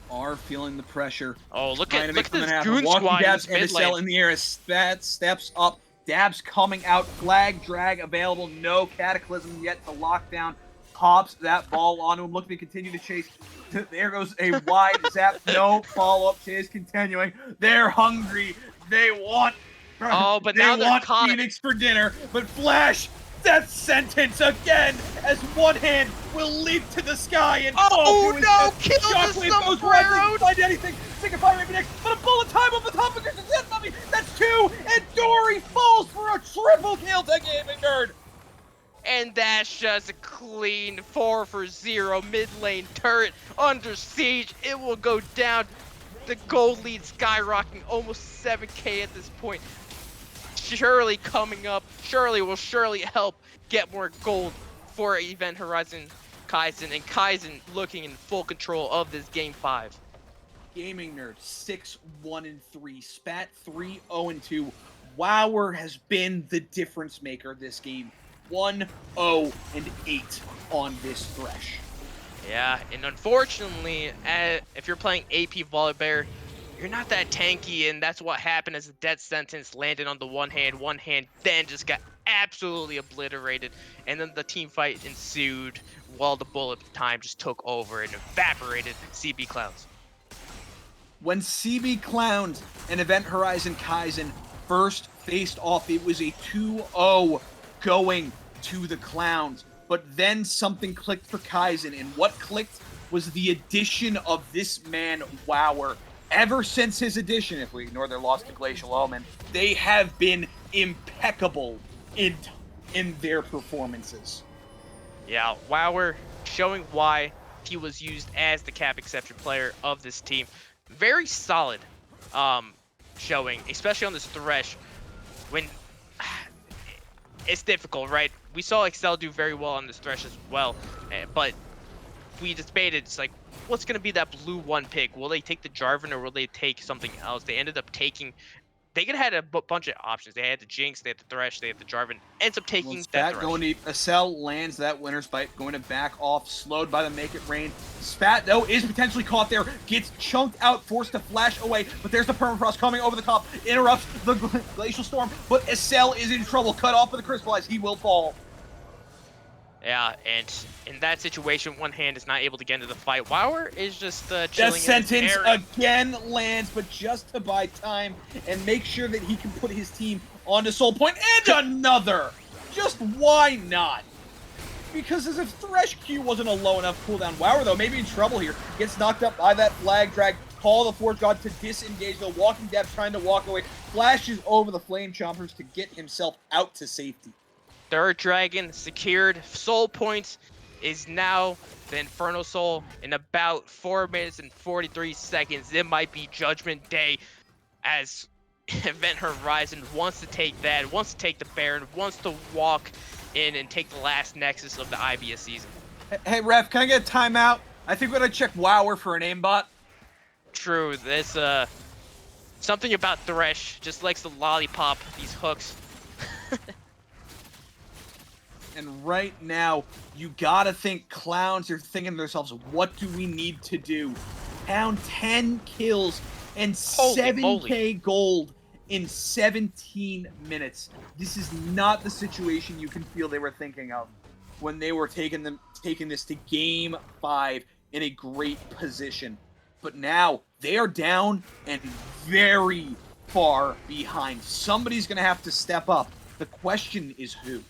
Are feeling the pressure. Oh, look at this goon Walking squad Dabs in this mid Cell lane. in the air as Spat steps up. Dabs coming out. Flag drag available. No Cataclysm yet to lock down. Pops that ball onto him, looking to continue to chase. There goes a wide zap. No follow-up chase continuing. They're hungry. They want. Oh, but now they're caught. Phoenix for dinner. But Flash, death sentence again as One Hand will leap to the sky and oh no! Kill the Shockwave goes wide. Doesn't find anything. Signify maybe next, but a bullet time off the top of the death mummy. That's two, and Dory falls for a triple kill to Gaming Nerd. And that's just a clean 4-for-0 mid lane turret under siege. It will go down. The gold lead skyrocketing almost 7k at this point. Surely coming up. Surely will help get more gold for Event Horizon Kaizen. And Kaizen looking in full control of this game 5. Gaming Nerd 6-1-3. Spat 3-0-2. Wower has been the difference maker this game. 1-0-8 on this Thresh. Yeah, and unfortunately, if you're playing AP Volibear, you're not that tanky, and that's what happened as the death sentence landed on the one hand then just got absolutely obliterated, and then the team fight ensued while the bullet time just took over and evaporated CB Clowns. When CB Clowns and Event Horizon Kaizen first faced off, it was a 2-0 going to the Clowns. But then something clicked for Kaizen, and what clicked was the addition of this man, Wower. Ever since his addition, if we ignore their loss to Glacial Omen, they have been impeccable in their performances. Yeah, Wower showing why he was used as the cap exception player of this team. Very solid showing, especially on this Thresh when it's difficult, right? We saw Excel do very well on this Thresh as well, but we debated, it's like, what's going to be that blue one pick? Will they take the Jarvan or will they take something else? They ended up taking, they could have had a bunch of options. They had the Jinx, they had the Thresh, they had the Jarvan. Ends up taking that Spat Thresh. going to Acel lands that Winter's Bite, going to back off, slowed by the Make It Rain. Spat, though, is potentially caught there, gets chunked out, forced to flash away, but there's the Permafrost coming over the top, interrupts the Glacial Storm, but Acel is in trouble, cut off with the Crystallize, he will fall. Yeah, and in that situation, one hand is not able to get into the fight. Wower is just chilling. Death Sentence again lands, but just to buy time and make sure that he can put his team onto Soul Point, and another! Just why not? Because as if Thresh Q wasn't a low enough cooldown, Wower, though, maybe in trouble here. Gets knocked up by that flag drag. Call the Forge God to disengage, the Walking Dead trying to walk away. Flashes over the Flame Chompers to get himself out to safety. Third Dragon secured. Soul Points is now the Inferno Soul in about 4 minutes and 43 seconds. It might be Judgment Day as Event Horizon wants to take that, wants to take the Baron, wants to walk in and take the last Nexus of the IBS season. Hey, ref, can I get a timeout? I think we're going to check Wower for an aimbot. True, there's something about Thresh, just likes the lollipop, these hooks. And right now, you gotta think Clowns are thinking to themselves, what do we need to do? Pound 10 kills and 7k gold in 17 minutes. This is not the situation you can feel they were thinking of when they were taking this to game 5 in a great position. But now, they are down and very far behind. Somebody's gonna have to step up. The question is who?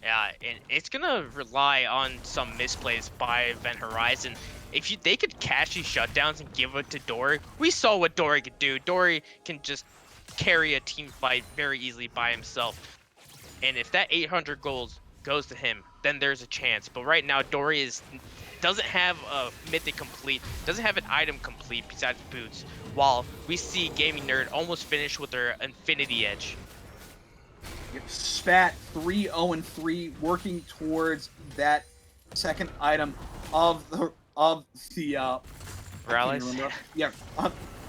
Yeah, and it's gonna rely on some misplays by Event Horizon. If they could catch these shutdowns and give it to Dory, we saw what Dory could do. Dory can just carry a team fight very easily by himself. And if that 800 gold goes to him, then there's a chance. But right now, Dory doesn't have a mythic complete, doesn't have an item complete besides boots, while we see Gaming Nerd almost finish with their Infinity Edge. Spat 3-0-3, working towards that second item of the Rallies? Yeah,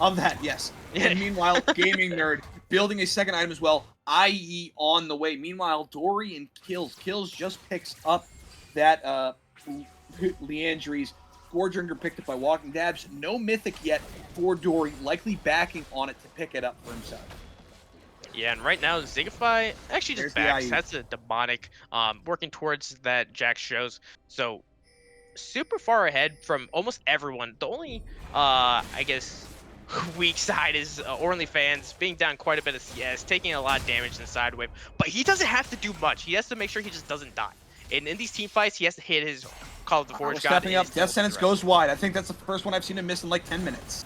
of that, yes. And meanwhile, Gaming Nerd building a second item as well, i.e. on the way. Meanwhile, Dory and Kills just picks up that Leandry's Scourgedringer picked up by Walking Dabs. No mythic yet for Dory, likely backing on it to pick it up for himself. Yeah, and right now, Zigify actually just backs. That's a demonic, working towards that Jack shows. So, super far ahead from almost everyone. The only, I guess, weak side is OnlyFans being down quite a bit of CS, taking a lot of damage in the side wave. But he doesn't have to do much. He has to make sure he just doesn't die. And in these team fights, he has to hit his Call of the Forge God. Stepping up, Death Sentence goes wide. I think that's the first one I've seen him miss in like 10 minutes.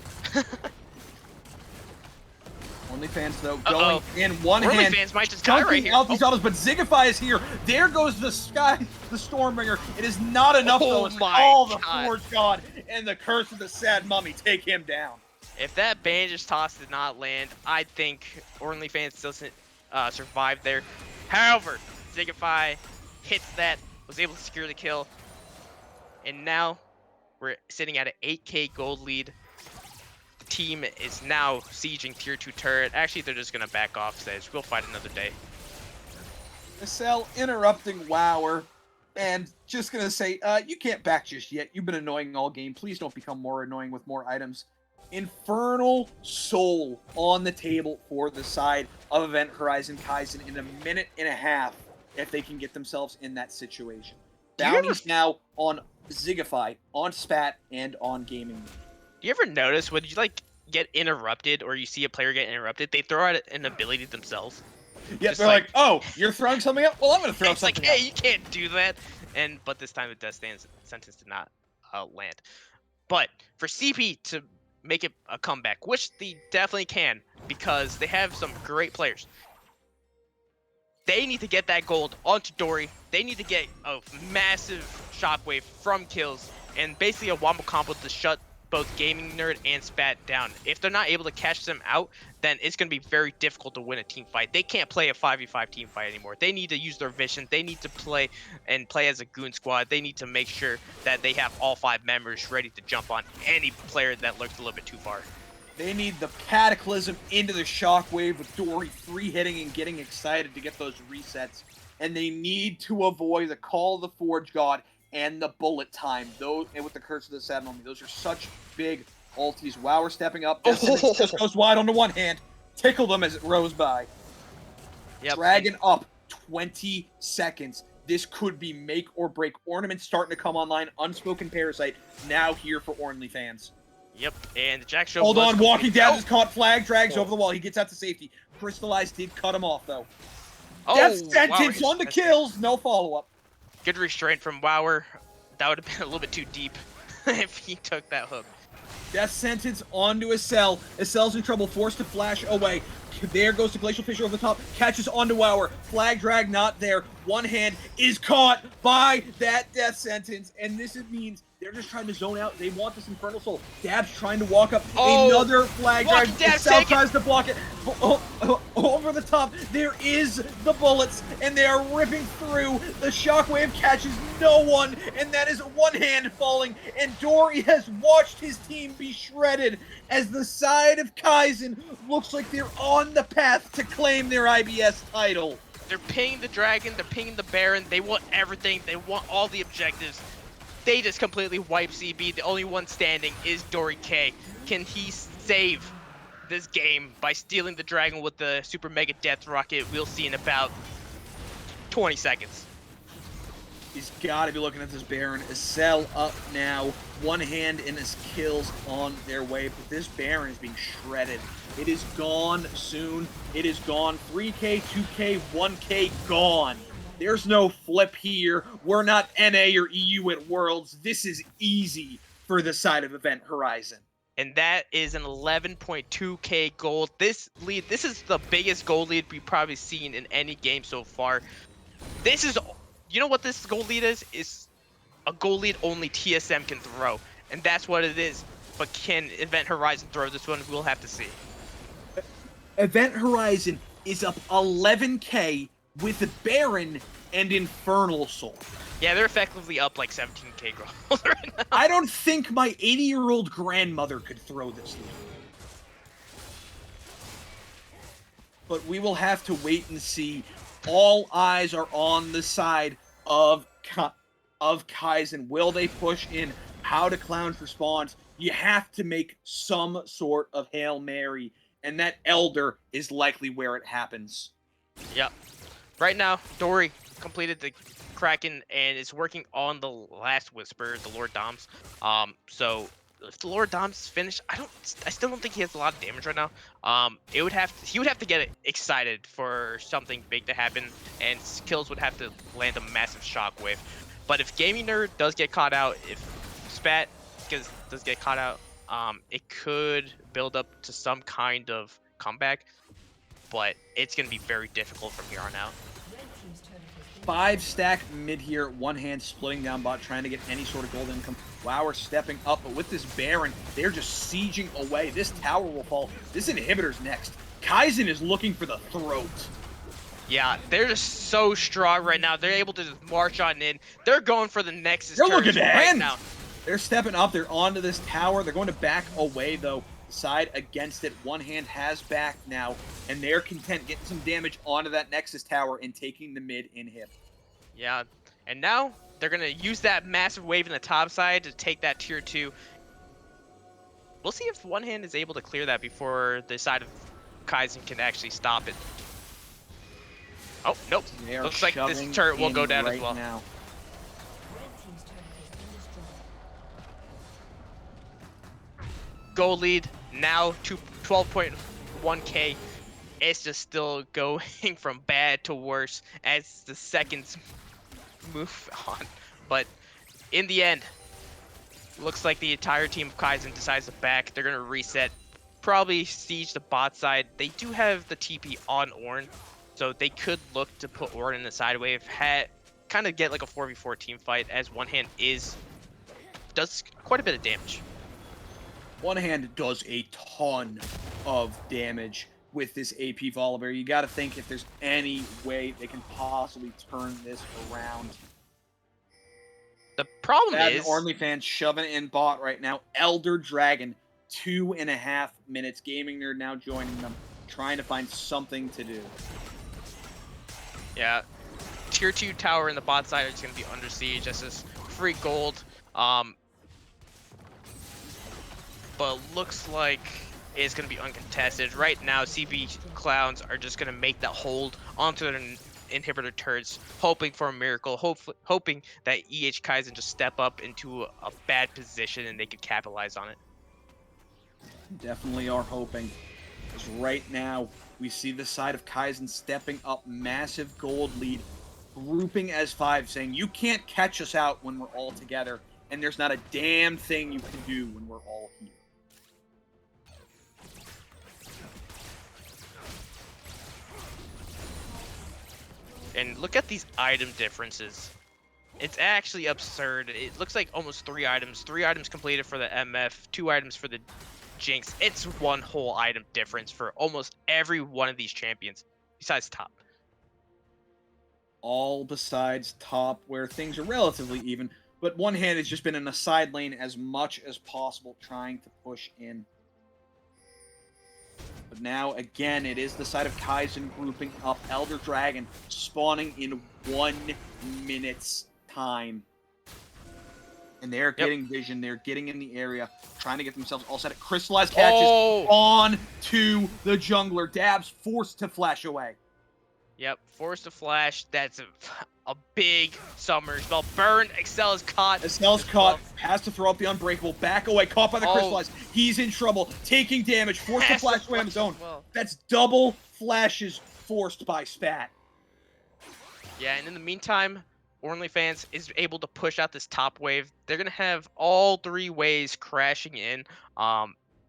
OnlyFans, though, going in one hand. OnlyFans might just die right here. Out these autos, but Zigify is here. There goes the Stormbringer. It is not enough, though. It's all the Forge God and the Curse of the Sad Mummy take him down. If that bandage toss did not land, I think OnlyFans doesn't survive there. However, Zigify hits that, was able to secure the kill. And now we're sitting at an 8k gold lead. Team is now sieging tier 2 turret. Actually, they're just gonna back off stage. We'll fight another day. Acel interrupting Wower. And just gonna say, you can't back just yet. You've been annoying all game. Please don't become more annoying with more items. Infernal Soul on the table for the side of Event Horizon Kaizen in a minute and a half if they can get themselves in that situation. Do you ever Bounties now on Zigify, on Spat, and on Gaming. Do you ever notice when you like get interrupted or you see a player get interrupted, they throw out an ability themselves? Yeah, Just they're like, oh, you're throwing something up? Well, I'm going to throw it's like, something hey, up. you can't do that. But this time the death sentence did not land. But for CP to make it a comeback, which they definitely can, because they have some great players. They need to get that gold onto Dory. They need to get a massive shockwave from kills and basically a wombo combo to shut both Gaming Nerd and Spat down. If they're not able to catch them out, then it's going to be very difficult to win a team fight. They can't play a 5v5 team fight anymore. They need to use their vision. They need to play as a goon squad. They need to make sure that they have all 5 members ready to jump on any player that looks a little bit too far. They need the Cataclysm into the Shockwave with Dory 3-hitting and getting excited to get those resets. And they need to avoid the Call of the Forge God and the Bullet Time. Those, and with the Curse of the Sad Moment, those are such big ultis. Wow, we're stepping up. Just goes wide on the one hand. Tickle them as it rows by. Yep. Dragon up 20 seconds. This could be make or break. Ornament starting to come online. Unspoken Parasite now here for Ornly fans. Yep, and the Jack Show. Hold on, walking down is caught. Flag drags over the wall. He gets out to safety. Crystallized did cut him off though. Death sentence on the kills. No follow up. Good restraint from Wower. That would have been a little bit too deep if he took that hook. Death sentence onto Estelle. Estelle's in trouble. Forced to flash away. There goes the Glacial Fissure over the top. Catches onto Wower. Flag drag not there. One hand is caught by that death sentence, and this means they're just trying to zone out. They want this Infernal Soul. Dab's trying to walk up. Another flag drag. Estelle tries to block it. Over the top. There is the bullets, and they are ripping through. The Shockwave catches no one, and that is one hand falling. And Dory has watched his team be shredded as the side of Kaizen looks like they're on the path to claim their IBS title. They're pinging the Dragon. They're pinging the Baron. They want everything. They want all the objectives. They just completely wipe CB. The only one standing is Dory K. Can he save this game by stealing the Dragon with the Super Mega Death Rocket? We'll see in about 20 seconds. He's got to be looking at this Baron. Estelle up now. One hand and his kills on their way. But this Baron is being shredded. It is gone soon. It is gone. 3K, 2K, 1K, gone. There's no flip here. We're not NA or EU at Worlds. This is easy for the side of Event Horizon. And that is an 11.2K gold. This is the biggest gold lead we've probably seen in any game so far. This is, you know what this gold lead is? It's a gold lead only TSM can throw. And that's what it is. But can Event Horizon throw this one? We'll have to see. Event Horizon is up 11K with the Baron and Infernal Soul. Yeah, they're effectively up like 17K gold right now. I don't think my 80-year-old grandmother could throw this lead. But we will have to wait and see. All eyes are on the side of Kaizen. Will they push in? How do Clowns respond? You have to make some sort of Hail Mary, and that Elder is likely where it happens. Yep. Right now, Dory completed the Kraken and is working on the last Whisper, the Lord Doms. So if the Lord Doms finish, I still don't think he has a lot of damage right now. He would have to get excited for something big to happen, and kills would have to land a massive shockwave. But if Gaming Nerd does get caught out, if Spat does get caught out, it could build up to some kind of comeback. But it's going to be very difficult from here on out. 5-stack mid here, one hand splitting down bot, trying to get any sort of gold income. Wower stepping up, but with this Baron, they're just sieging away. This tower will fall. This inhibitor's next. Kaizen is looking for the throat. Yeah, they're just so strong right now. They're able to just march on in. They're going for the Nexus. They're looking to end. Now. They're stepping up. They're onto this tower. They're going to back away, though. Side against it. One hand has back now, and they're content getting some damage onto that Nexus tower and taking the mid in hip. Yeah, And now they're going to use that massive wave in the top side to take that tier 2. We'll see if One Hand is able to clear that before the side of Kaizen can actually stop it. Oh, nope. Looks like this turret will go down right as well. Now. Gold lead now to 12.1k. It's just still going from bad to worse as the seconds move on. But in the end, looks like the entire team of Kaizen decides to back. They're going to reset, probably siege the bot side. They do have the TP on Ornn, so they could look to put Ornn in the side wave, kind of get like a 4v4 team fight, as One Hand does quite a bit of damage. One Hand does a ton of damage with this AP Volibear. You got to think if there's any way they can possibly turn this around. The problem is OnlyFans shoving it in bot right now. Elder Dragon, 2.5 minutes. Gaming Nerd now joining them, trying to find something to do. Yeah, tier 2 tower in the bot side is going to be under siege. That's just free gold. But looks like it's going to be uncontested. Right now, CB Clowns are just going to make that hold onto their inhibitor turrets, hoping for a miracle, hoping that EH Kaizen just step up into a bad position and they could capitalize on it. Definitely are hoping. Because right now, we see the side of Kaizen stepping up, massive gold lead, grouping as 5, saying, you can't catch us out when we're all together, and there's not a damn thing you can do when we're all here. And look at these item differences. It's actually absurd. It looks like almost 3 items. 3 items completed for the MF, 2 items for the Jinx. It's one whole item difference for almost every one of these champions, besides top. All besides top, where things are relatively even, but One Hand has just been in a side lane as much as possible, trying to push in. But now, again, it is the side of Kaizen grouping up. Elder Dragon spawning in 1 minute's time. And they're getting vision. They're getting in the area, trying to get themselves all set. Crystallized catches on to the jungler. Dabs forced to flash away. Yep, forced to flash. That's a big summer spell. Burn. Excel is caught. Excel's caught. Has to throw up the unbreakable. Back away. Caught by the crystallized. He's in trouble. Taking damage. Forced to flash away on his own. That's double flashes forced by Spat. Yeah, and in the meantime, OnlyFans is able to push out this top wave. They're gonna have all 3 waves crashing in.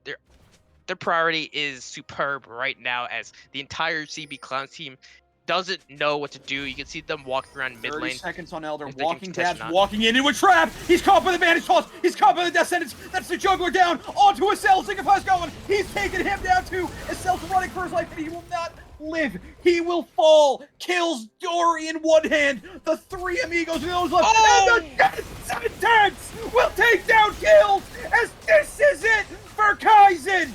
Their priority is superb right now, as the entire CB Clowns team doesn't know what to do. You can see them walking around mid 30 lane. seconds on Elder. Walking Dabs, walking into a trap. He's caught by the Bandage Toss. He's caught by the Death Sentence. That's the jungler down. Onto Excel. Signifies going. He's taking him down too. Excel's running for his life, and he will not live. He will fall. Kills Dory in one hand. The 3 amigos with those left. And the Death Sentence will take down kills, as this is it for Kaizen.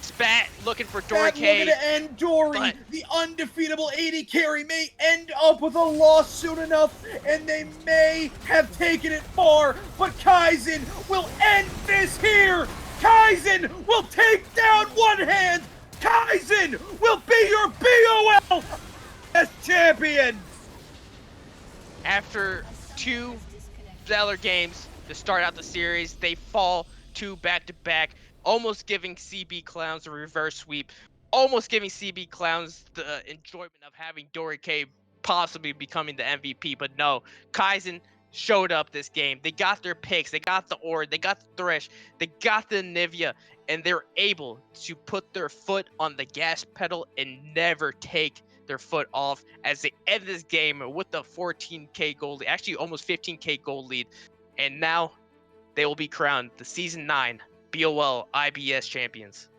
Spat looking for Dory K. Looking to end Dory. The undefeatable 80 carry may end up with a loss soon enough, and they may have taken it far, but Kaizen will end this here. Kaizen will take down One Hand. Kaizen will be your BOL as champions. After 2 stellar games to start out the series, they fall 2 back-to-back. Almost giving CB Clowns a reverse sweep. Almost giving CB Clowns the enjoyment of having Dory K possibly becoming the MVP. But no, Kaizen showed up this game. They got their picks. They got the Ord. They got the Thresh. They got the Nivea. And they're able to put their foot on the gas pedal and never take their foot off as they end this game with the 14k gold lead. Actually, almost 15k gold lead. And now they will be crowned the Season 9 BOL IBS champions.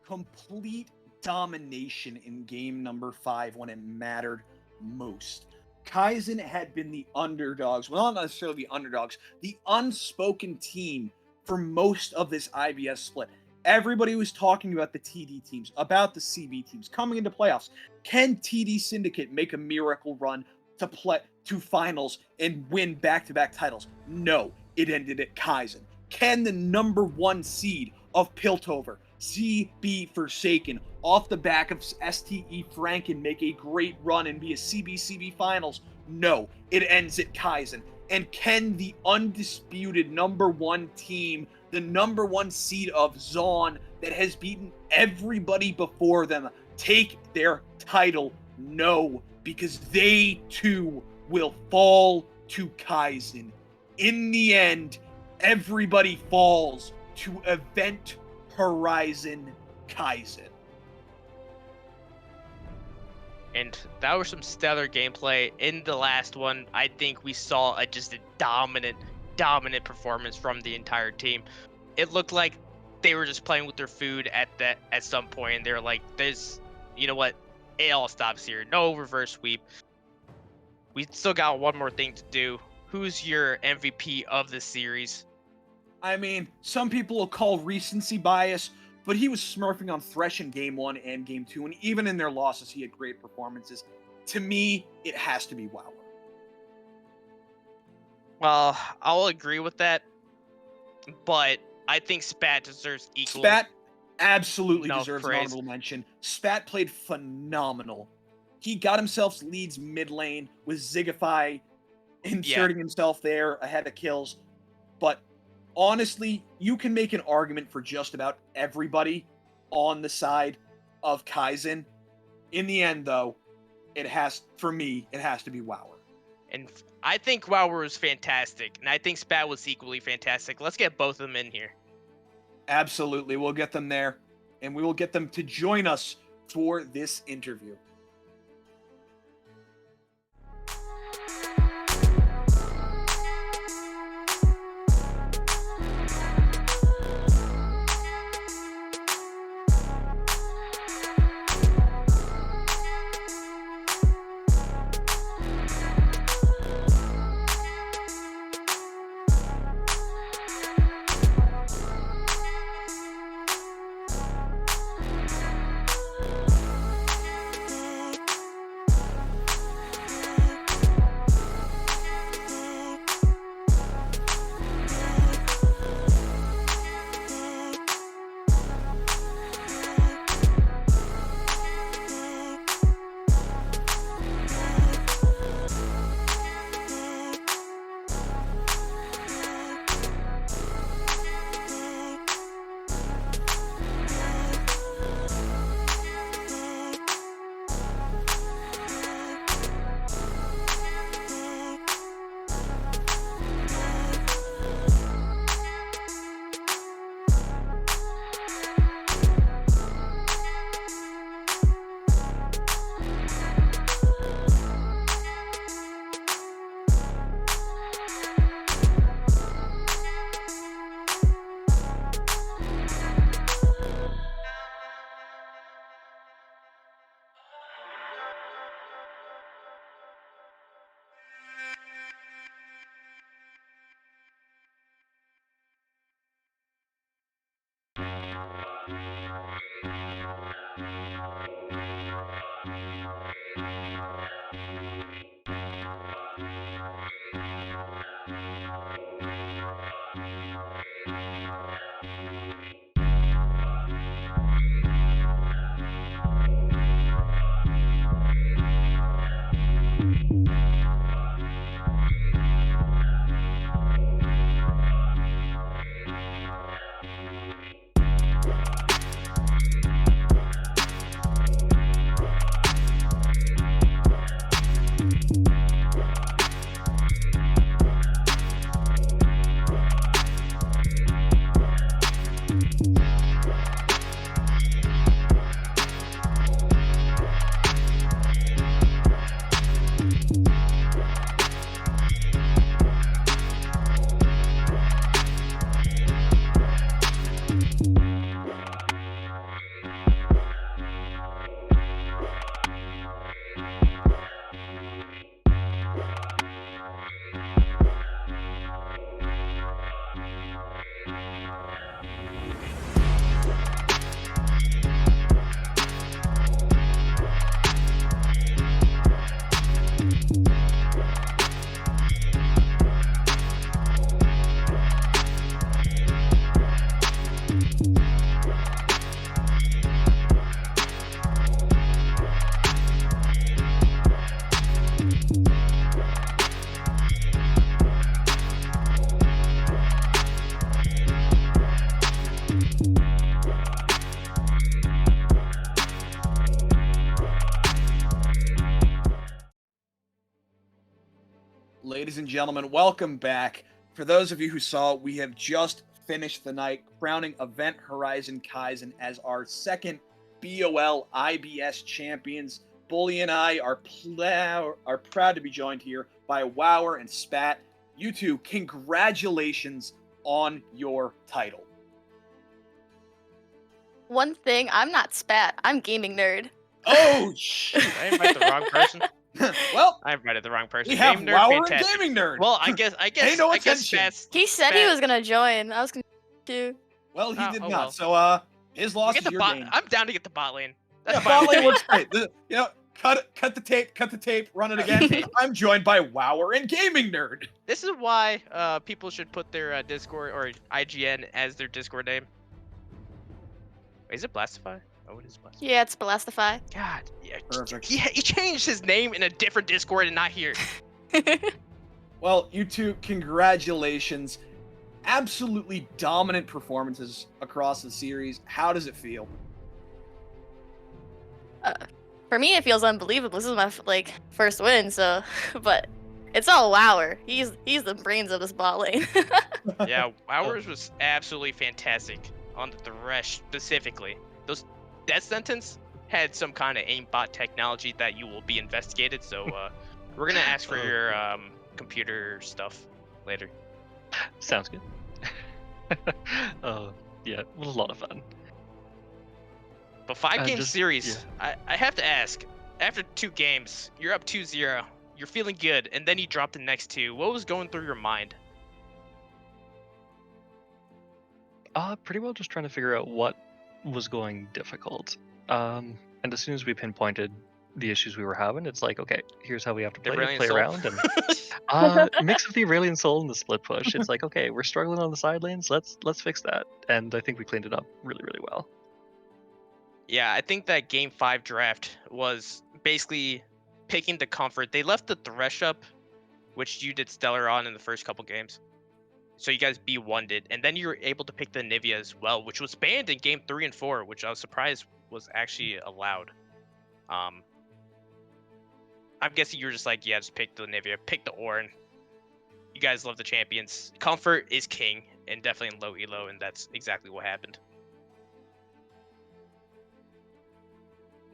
Complete domination in game number 5 when it mattered most. Kaizen had been the underdogs, well, not necessarily the underdogs, the unspoken team for most of this IBS split. Everybody was talking about the TD teams, about the CB teams coming into playoffs. Can TD Syndicate make a miracle run? to finals and win back-to-back titles? No, it ended at Kaizen. Can the number 1 seed of Piltover, CB Forsaken, off the back of STE Franken, make a great run and be a CBCB finals? No, it ends at Kaizen. And can the undisputed number 1 team, the number 1 seed of Zaun that has beaten everybody before them, take their title? No, because they too will fall to Kaizen. In the end, everybody falls to Event Horizon Kaizen. And that was some stellar gameplay. In the last one, I think we saw just a dominant performance from the entire team. It looked like they were just playing with their food at some point, and they were like, "There's, you know what? It all stops here. No reverse sweep. We still got one more thing to do." Who's your MVP of the series? I mean, some people will call recency bias, but he was smurfing on Thresh in Game 1 and Game 2, and even in their losses, he had great performances. To me, it has to be Wower. Well, I'll agree with that, but I think Spat deserves equal. Spat absolutely No deserves praise. an honorable mention. Spat played phenomenal. He got himself leads mid lane with Zigify inserting himself there ahead of kills. But honestly, you can make an argument for just about everybody on the side of Kaizen. In the end, though, for me, it has to be Wower. And I think Wower was fantastic, and I think Spat was equally fantastic. Let's get both of them in here. Absolutely. We'll get them there, and we will get them to join us for this interview. Ladies and gentlemen, welcome back. For those of you who saw, we have just finished the night crowning Event Horizon Kaizen as our second BOL IBS champions. Bully and I are proud to be joined here by Wower and Spat. You two, congratulations on your title. One thing, I'm not Spat. I'm Gaming Nerd. Oh, shit. I invited the wrong person. Well, I invited the wrong person. we have Game nerd, Wower and fantastic. Gaming Nerd. Well, I guess Pay no I guess attention. Spats. He said he was gonna join. I was gonna too. Well, he Oh, did oh not. well. So, his loss Get is the your bot. gain. I'm down to get the bot lane. That's Yeah, fine bot with lane me. works great. Cut the tape, run it again. I'm joined by Wower and Gaming Nerd. This is why people should put their Discord or IGN as their Discord name. Wait, is it Blastify? Oh, it is Blastify. Yeah, it's Blastify. God, yeah. Perfect. He changed his name in a different Discord and not here. Well, you two, congratulations. Absolutely dominant performances across the series. How does it feel? For me, it feels unbelievable. This is my first win, so but it's all Wower. He's the brains of this bot lane. Yeah, ours was absolutely fantastic on the Thresh specifically. Those death sentence had some kind of aimbot technology that you will be investigated. So we're gonna ask for your computer stuff later. Sounds good. Yeah, it was a lot of fun. But 5-game just- series, I have to ask. After 2 games, you're up 2-0. You're feeling good, and then you drop the next 2. What was going through your mind? Pretty well just trying to figure out what was going difficult. And as soon as we pinpointed the issues we were having, it's like, okay, here's how we have to The play Aurelian Soul? around. And mix of the Aurelian Soul and the split push. It's like, okay, we're struggling on the side lanes. Let's fix that. And I think we cleaned it up really, really well. Yeah, I think that game 5 draft was basically picking the comfort. They left the Thresh up, which you did stellar on in the first couple games. So you guys B1'd it, and then you were able to pick the Nivea as well, which was banned in game 3 and 4, which I was surprised was actually allowed. I'm guessing you were just like, yeah, just pick the Nivea, pick the Ornn. You guys love the champions. Comfort is king, and definitely in low elo, and that's exactly what happened.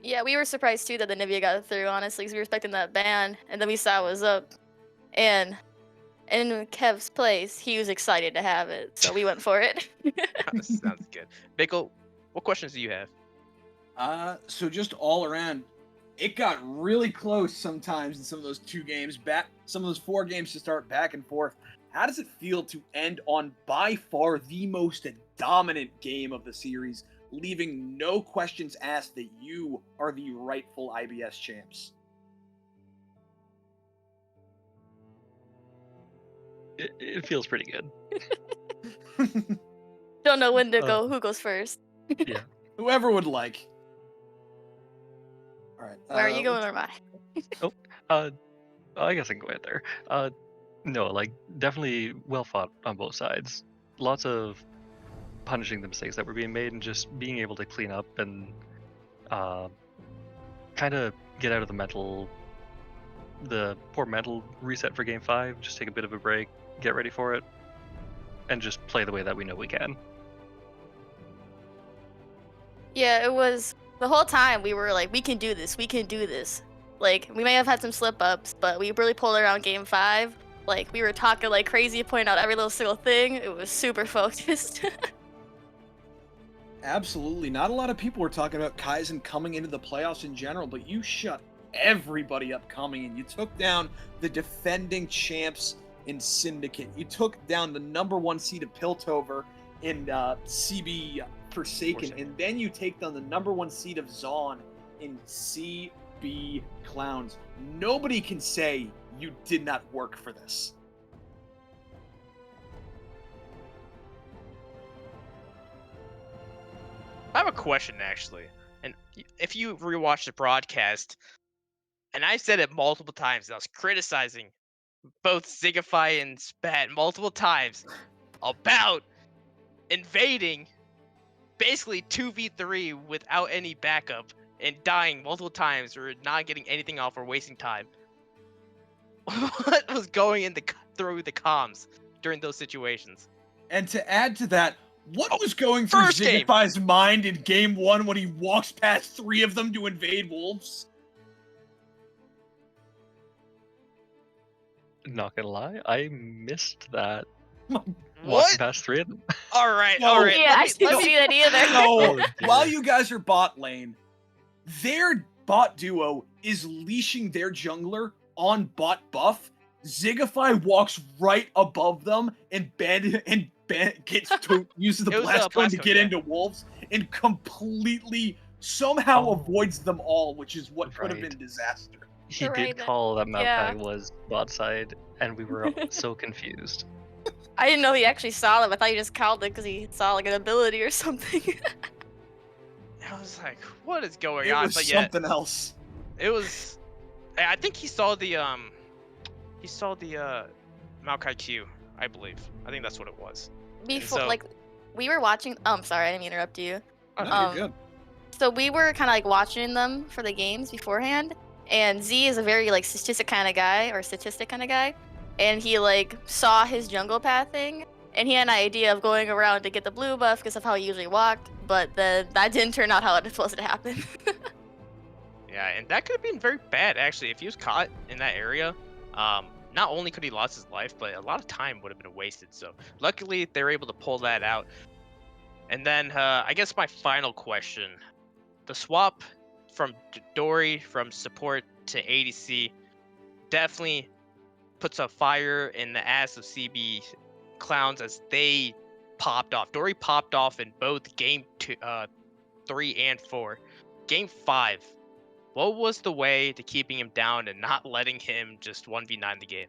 Yeah, we were surprised too that the Nivea got through, honestly, because we were expecting that ban, and then we saw it was up. And in Kev's place, he was excited to have it, so we went for it. Sounds good. Bickle, what questions do you have? So just all around, it got really close sometimes in some of those 2 games, some of those 4 games to start back and forth. How does it feel to end on by far the most dominant game of the series, leaving no questions asked that you are the rightful IBS champs? It feels pretty good. Don't know when to go. Who goes first? Yeah. Whoever would like. All right. Where are you going, or am I? I guess I can go ahead there. No, like definitely well fought on both sides. Lots of punishing the mistakes that were being made and just being able to clean up and kind of get out of the poor mental reset for game 5. Just take a bit of a break, get ready for it, and just play the way that we know we can. Yeah, it was the whole time we were like, we can do this, we can do this. Like, we may have had some slip ups, but we really pulled it around game 5. Like, we were talking like crazy, pointing out every little single thing. It was super focused. Absolutely. Not a lot of people were talking about Kaizen coming into the playoffs in general, but you shut everybody up coming in. You took down the defending champs in Syndicate. You took down the #1 seed of Piltover in CB Forsaken, and then you take down the #1 seed of Zaun in CB Clowns. Nobody can say you did not work for this. I have a question actually, and if you rewatch the broadcast, and I said it multiple times, and I was criticizing both Zigify and Spat multiple times about invading basically 2v3 without any backup and dying multiple times or not getting anything off or wasting time. what was going through the comms during those situations. And to add to that, what Oh, was going through first game. Zigify's mind in game 1 when he walks past 3 of them to invade wolves? Not gonna lie, I missed that. Walking What? past 3 of them. All right, No. all right. Yeah, I Let didn't me see that either. So, dear. while you guys are bot lane, their bot duo is leashing their jungler on bot buff. Zigify walks right above them and gets to uses the It was, blast cone to blast get cone, yeah. into wolves and completely somehow Oh. avoids them all, which is what could have Right. been disaster. He You're did right, call that yeah. Maokai was bot side, and we were so confused. I didn't know he actually saw them. I thought he just called it because he saw like an ability or something. I was like, what is going It on? was But yeah, something else. it was. I think he saw the Maokai Q, I believe. I think that's what it was. Before, so- like, we were watching. Oh, I'm sorry, I didn't mean to interrupt you. No, you're Um, good. So we were kind of like watching them for the games beforehand, and Z is a very like statistic kind of guy, and he like saw his jungle pathing, and he had an idea of going around to get the blue buff because of how he usually walked, but then that didn't turn out how it was supposed to happen. Yeah, and that could have been very bad actually if he was caught in that area. Not only could he lost his life, but a lot of time would have been wasted. So luckily they were able to pull that out. And then I guess my final question: the swap from Dory from support to ADC definitely puts a fire in the ass of CB clowns as they popped off. Dory popped off in both game 3 and 4. Game 5. What was the way to keeping him down and not letting him just 1v9 the game?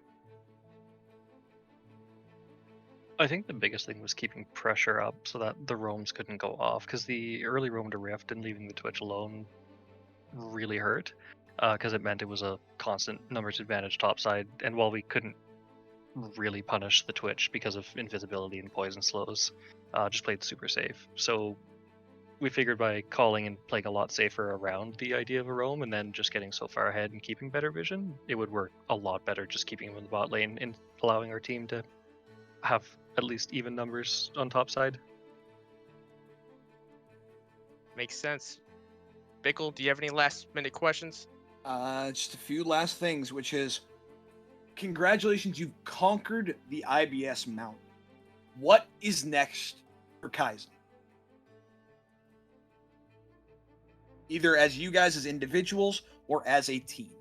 I think the biggest thing was keeping pressure up so that the roams couldn't go off, because the early roam to Rift and leaving the Twitch alone really hurt, because it meant it was a constant numbers advantage topside, and while we couldn't really punish the Twitch because of invisibility and poison slows, just played super safe. So we figured by calling and playing a lot safer around the idea of a roam and then just getting so far ahead and keeping better vision, it would work a lot better just keeping him in the bot lane and allowing our team to have at least even numbers on top side. Makes sense. Bickle, do you have any last minute questions? Just a few last things, which is, congratulations, you've conquered the IBS mountain. What is next for Kaizen? Either as you guys as individuals or as a team.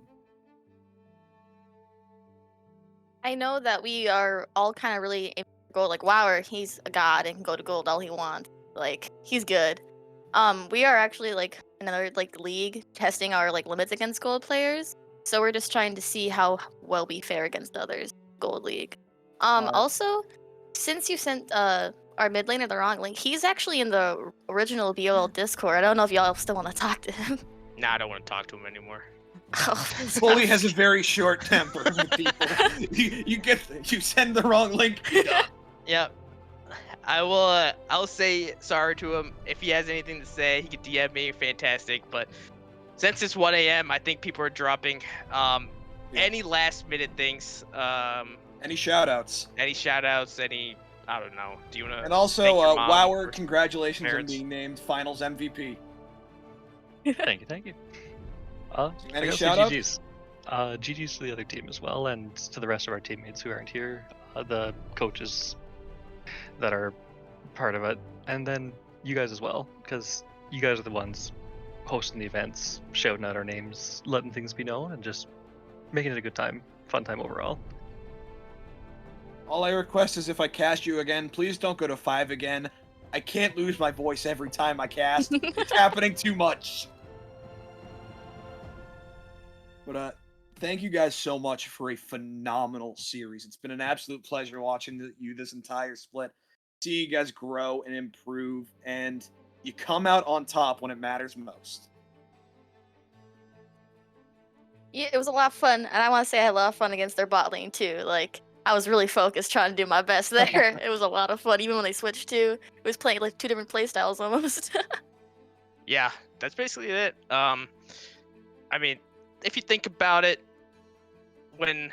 I know that we are all kind of really aiming for gold. Like Wower, he's a god and can go to gold all he wants. Like he's good. We are actually like another like league testing our like limits against gold players. So we're just trying to see how well we fare against others. Gold league. Also, since you sent our mid laner the wrong link, he's actually in the original BOL Discord. I don't know if y'all still want to talk to him. Nah, I don't want to talk to him anymore. Oh, that's Bully rough. has a very short temper with people. you send the wrong link. Yep. I will. I'll say sorry to him if he has anything to say. He can DM me. Fantastic. But since it's 1 a.m., I think people are dropping. Any last minute things? Any shout outs? Any shout outs? Any? I don't know. Do you wanna? And also, thank your mom Wower, for congratulations on parents? being named Finals MVP. Thank you. Any I gotta say shout-outs? GG's. GG's to the other team as well, and to the rest of our teammates who aren't here, the coaches that are part of it, and then you guys as well, because you guys are the ones hosting the events, shouting out our names, letting things be known, and just making it a good time, fun time overall. All I request is if I cast you again, please don't go to 5 again. I can't lose my voice every time I cast. It's happening too much. But thank you guys so much for a phenomenal series. It's been an absolute pleasure watching you this entire split. See you guys grow and improve, and you come out on top when it matters most. Yeah, it was a lot of fun, and I want to say I had a lot of fun against their bot lane too. Like I was really focused trying to do my best there. It was a lot of fun, even when they switched to. It was playing like 2 different playstyles almost. Yeah, that's basically it. I mean, if you think about it, when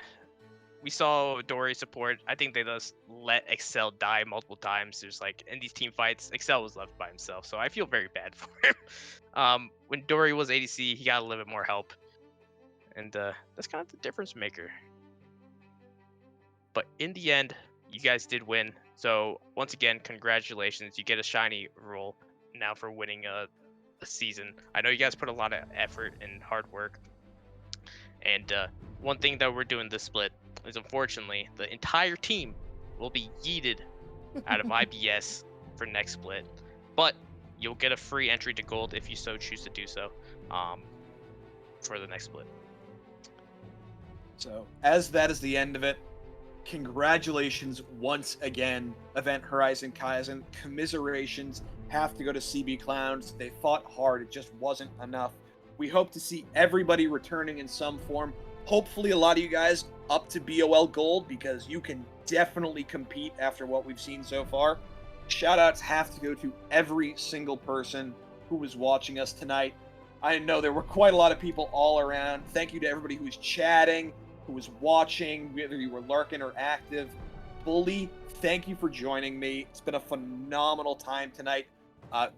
we saw Dory support. I think they just let Excel die multiple times. There's like in these team fights, Excel was left by himself, so I feel very bad for him. When Dory was ADC, he got a little bit more help, and that's kind of the difference maker. But in the end, you guys did win. So once again, congratulations. You get a shiny role now for winning a season. I know you guys put a lot of effort and hard work. And one thing that we're doing this split is unfortunately the entire team will be yeeted out of IBS for next split. But you'll get a free entry to gold if you so choose to do so for the next split. So, as that is the end of it, congratulations once again, Event Horizon Kaizen. Commiserations have to go to CB Clowns. They fought hard, it just wasn't enough. We hope to see everybody returning in some form. Hopefully, a lot of you guys up to BOL Gold because you can definitely compete after what we've seen so far. Shoutouts have to go to every single person who was watching us tonight. I know there were quite a lot of people all around. Thank you to everybody who was chatting, who was watching, whether you were lurking or active. Bully, thank you for joining me. It's been a phenomenal time tonight.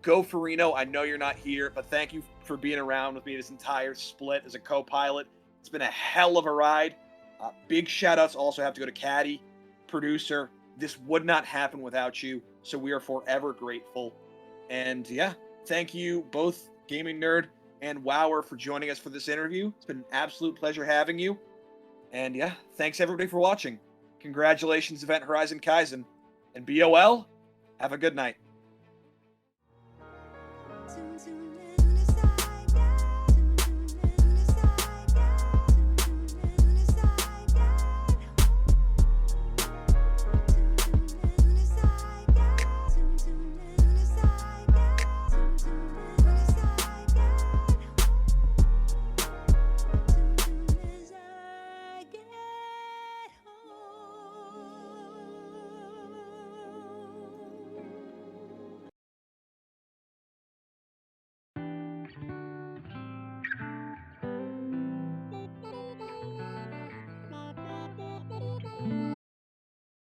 Go Farino, I know you're not here, but thank you for being around with me this entire split as a co-pilot. It's been a hell of a ride. Big shout-outs also have to go to Caddy, producer. This would not happen without you, so we are forever grateful. And yeah, thank you both, Gaming Nerd and Wower, for joining us for this interview. It's been an absolute pleasure having you. And yeah, thanks everybody for watching. Congratulations, Event Horizon Kaizen. And BOL, have a good night.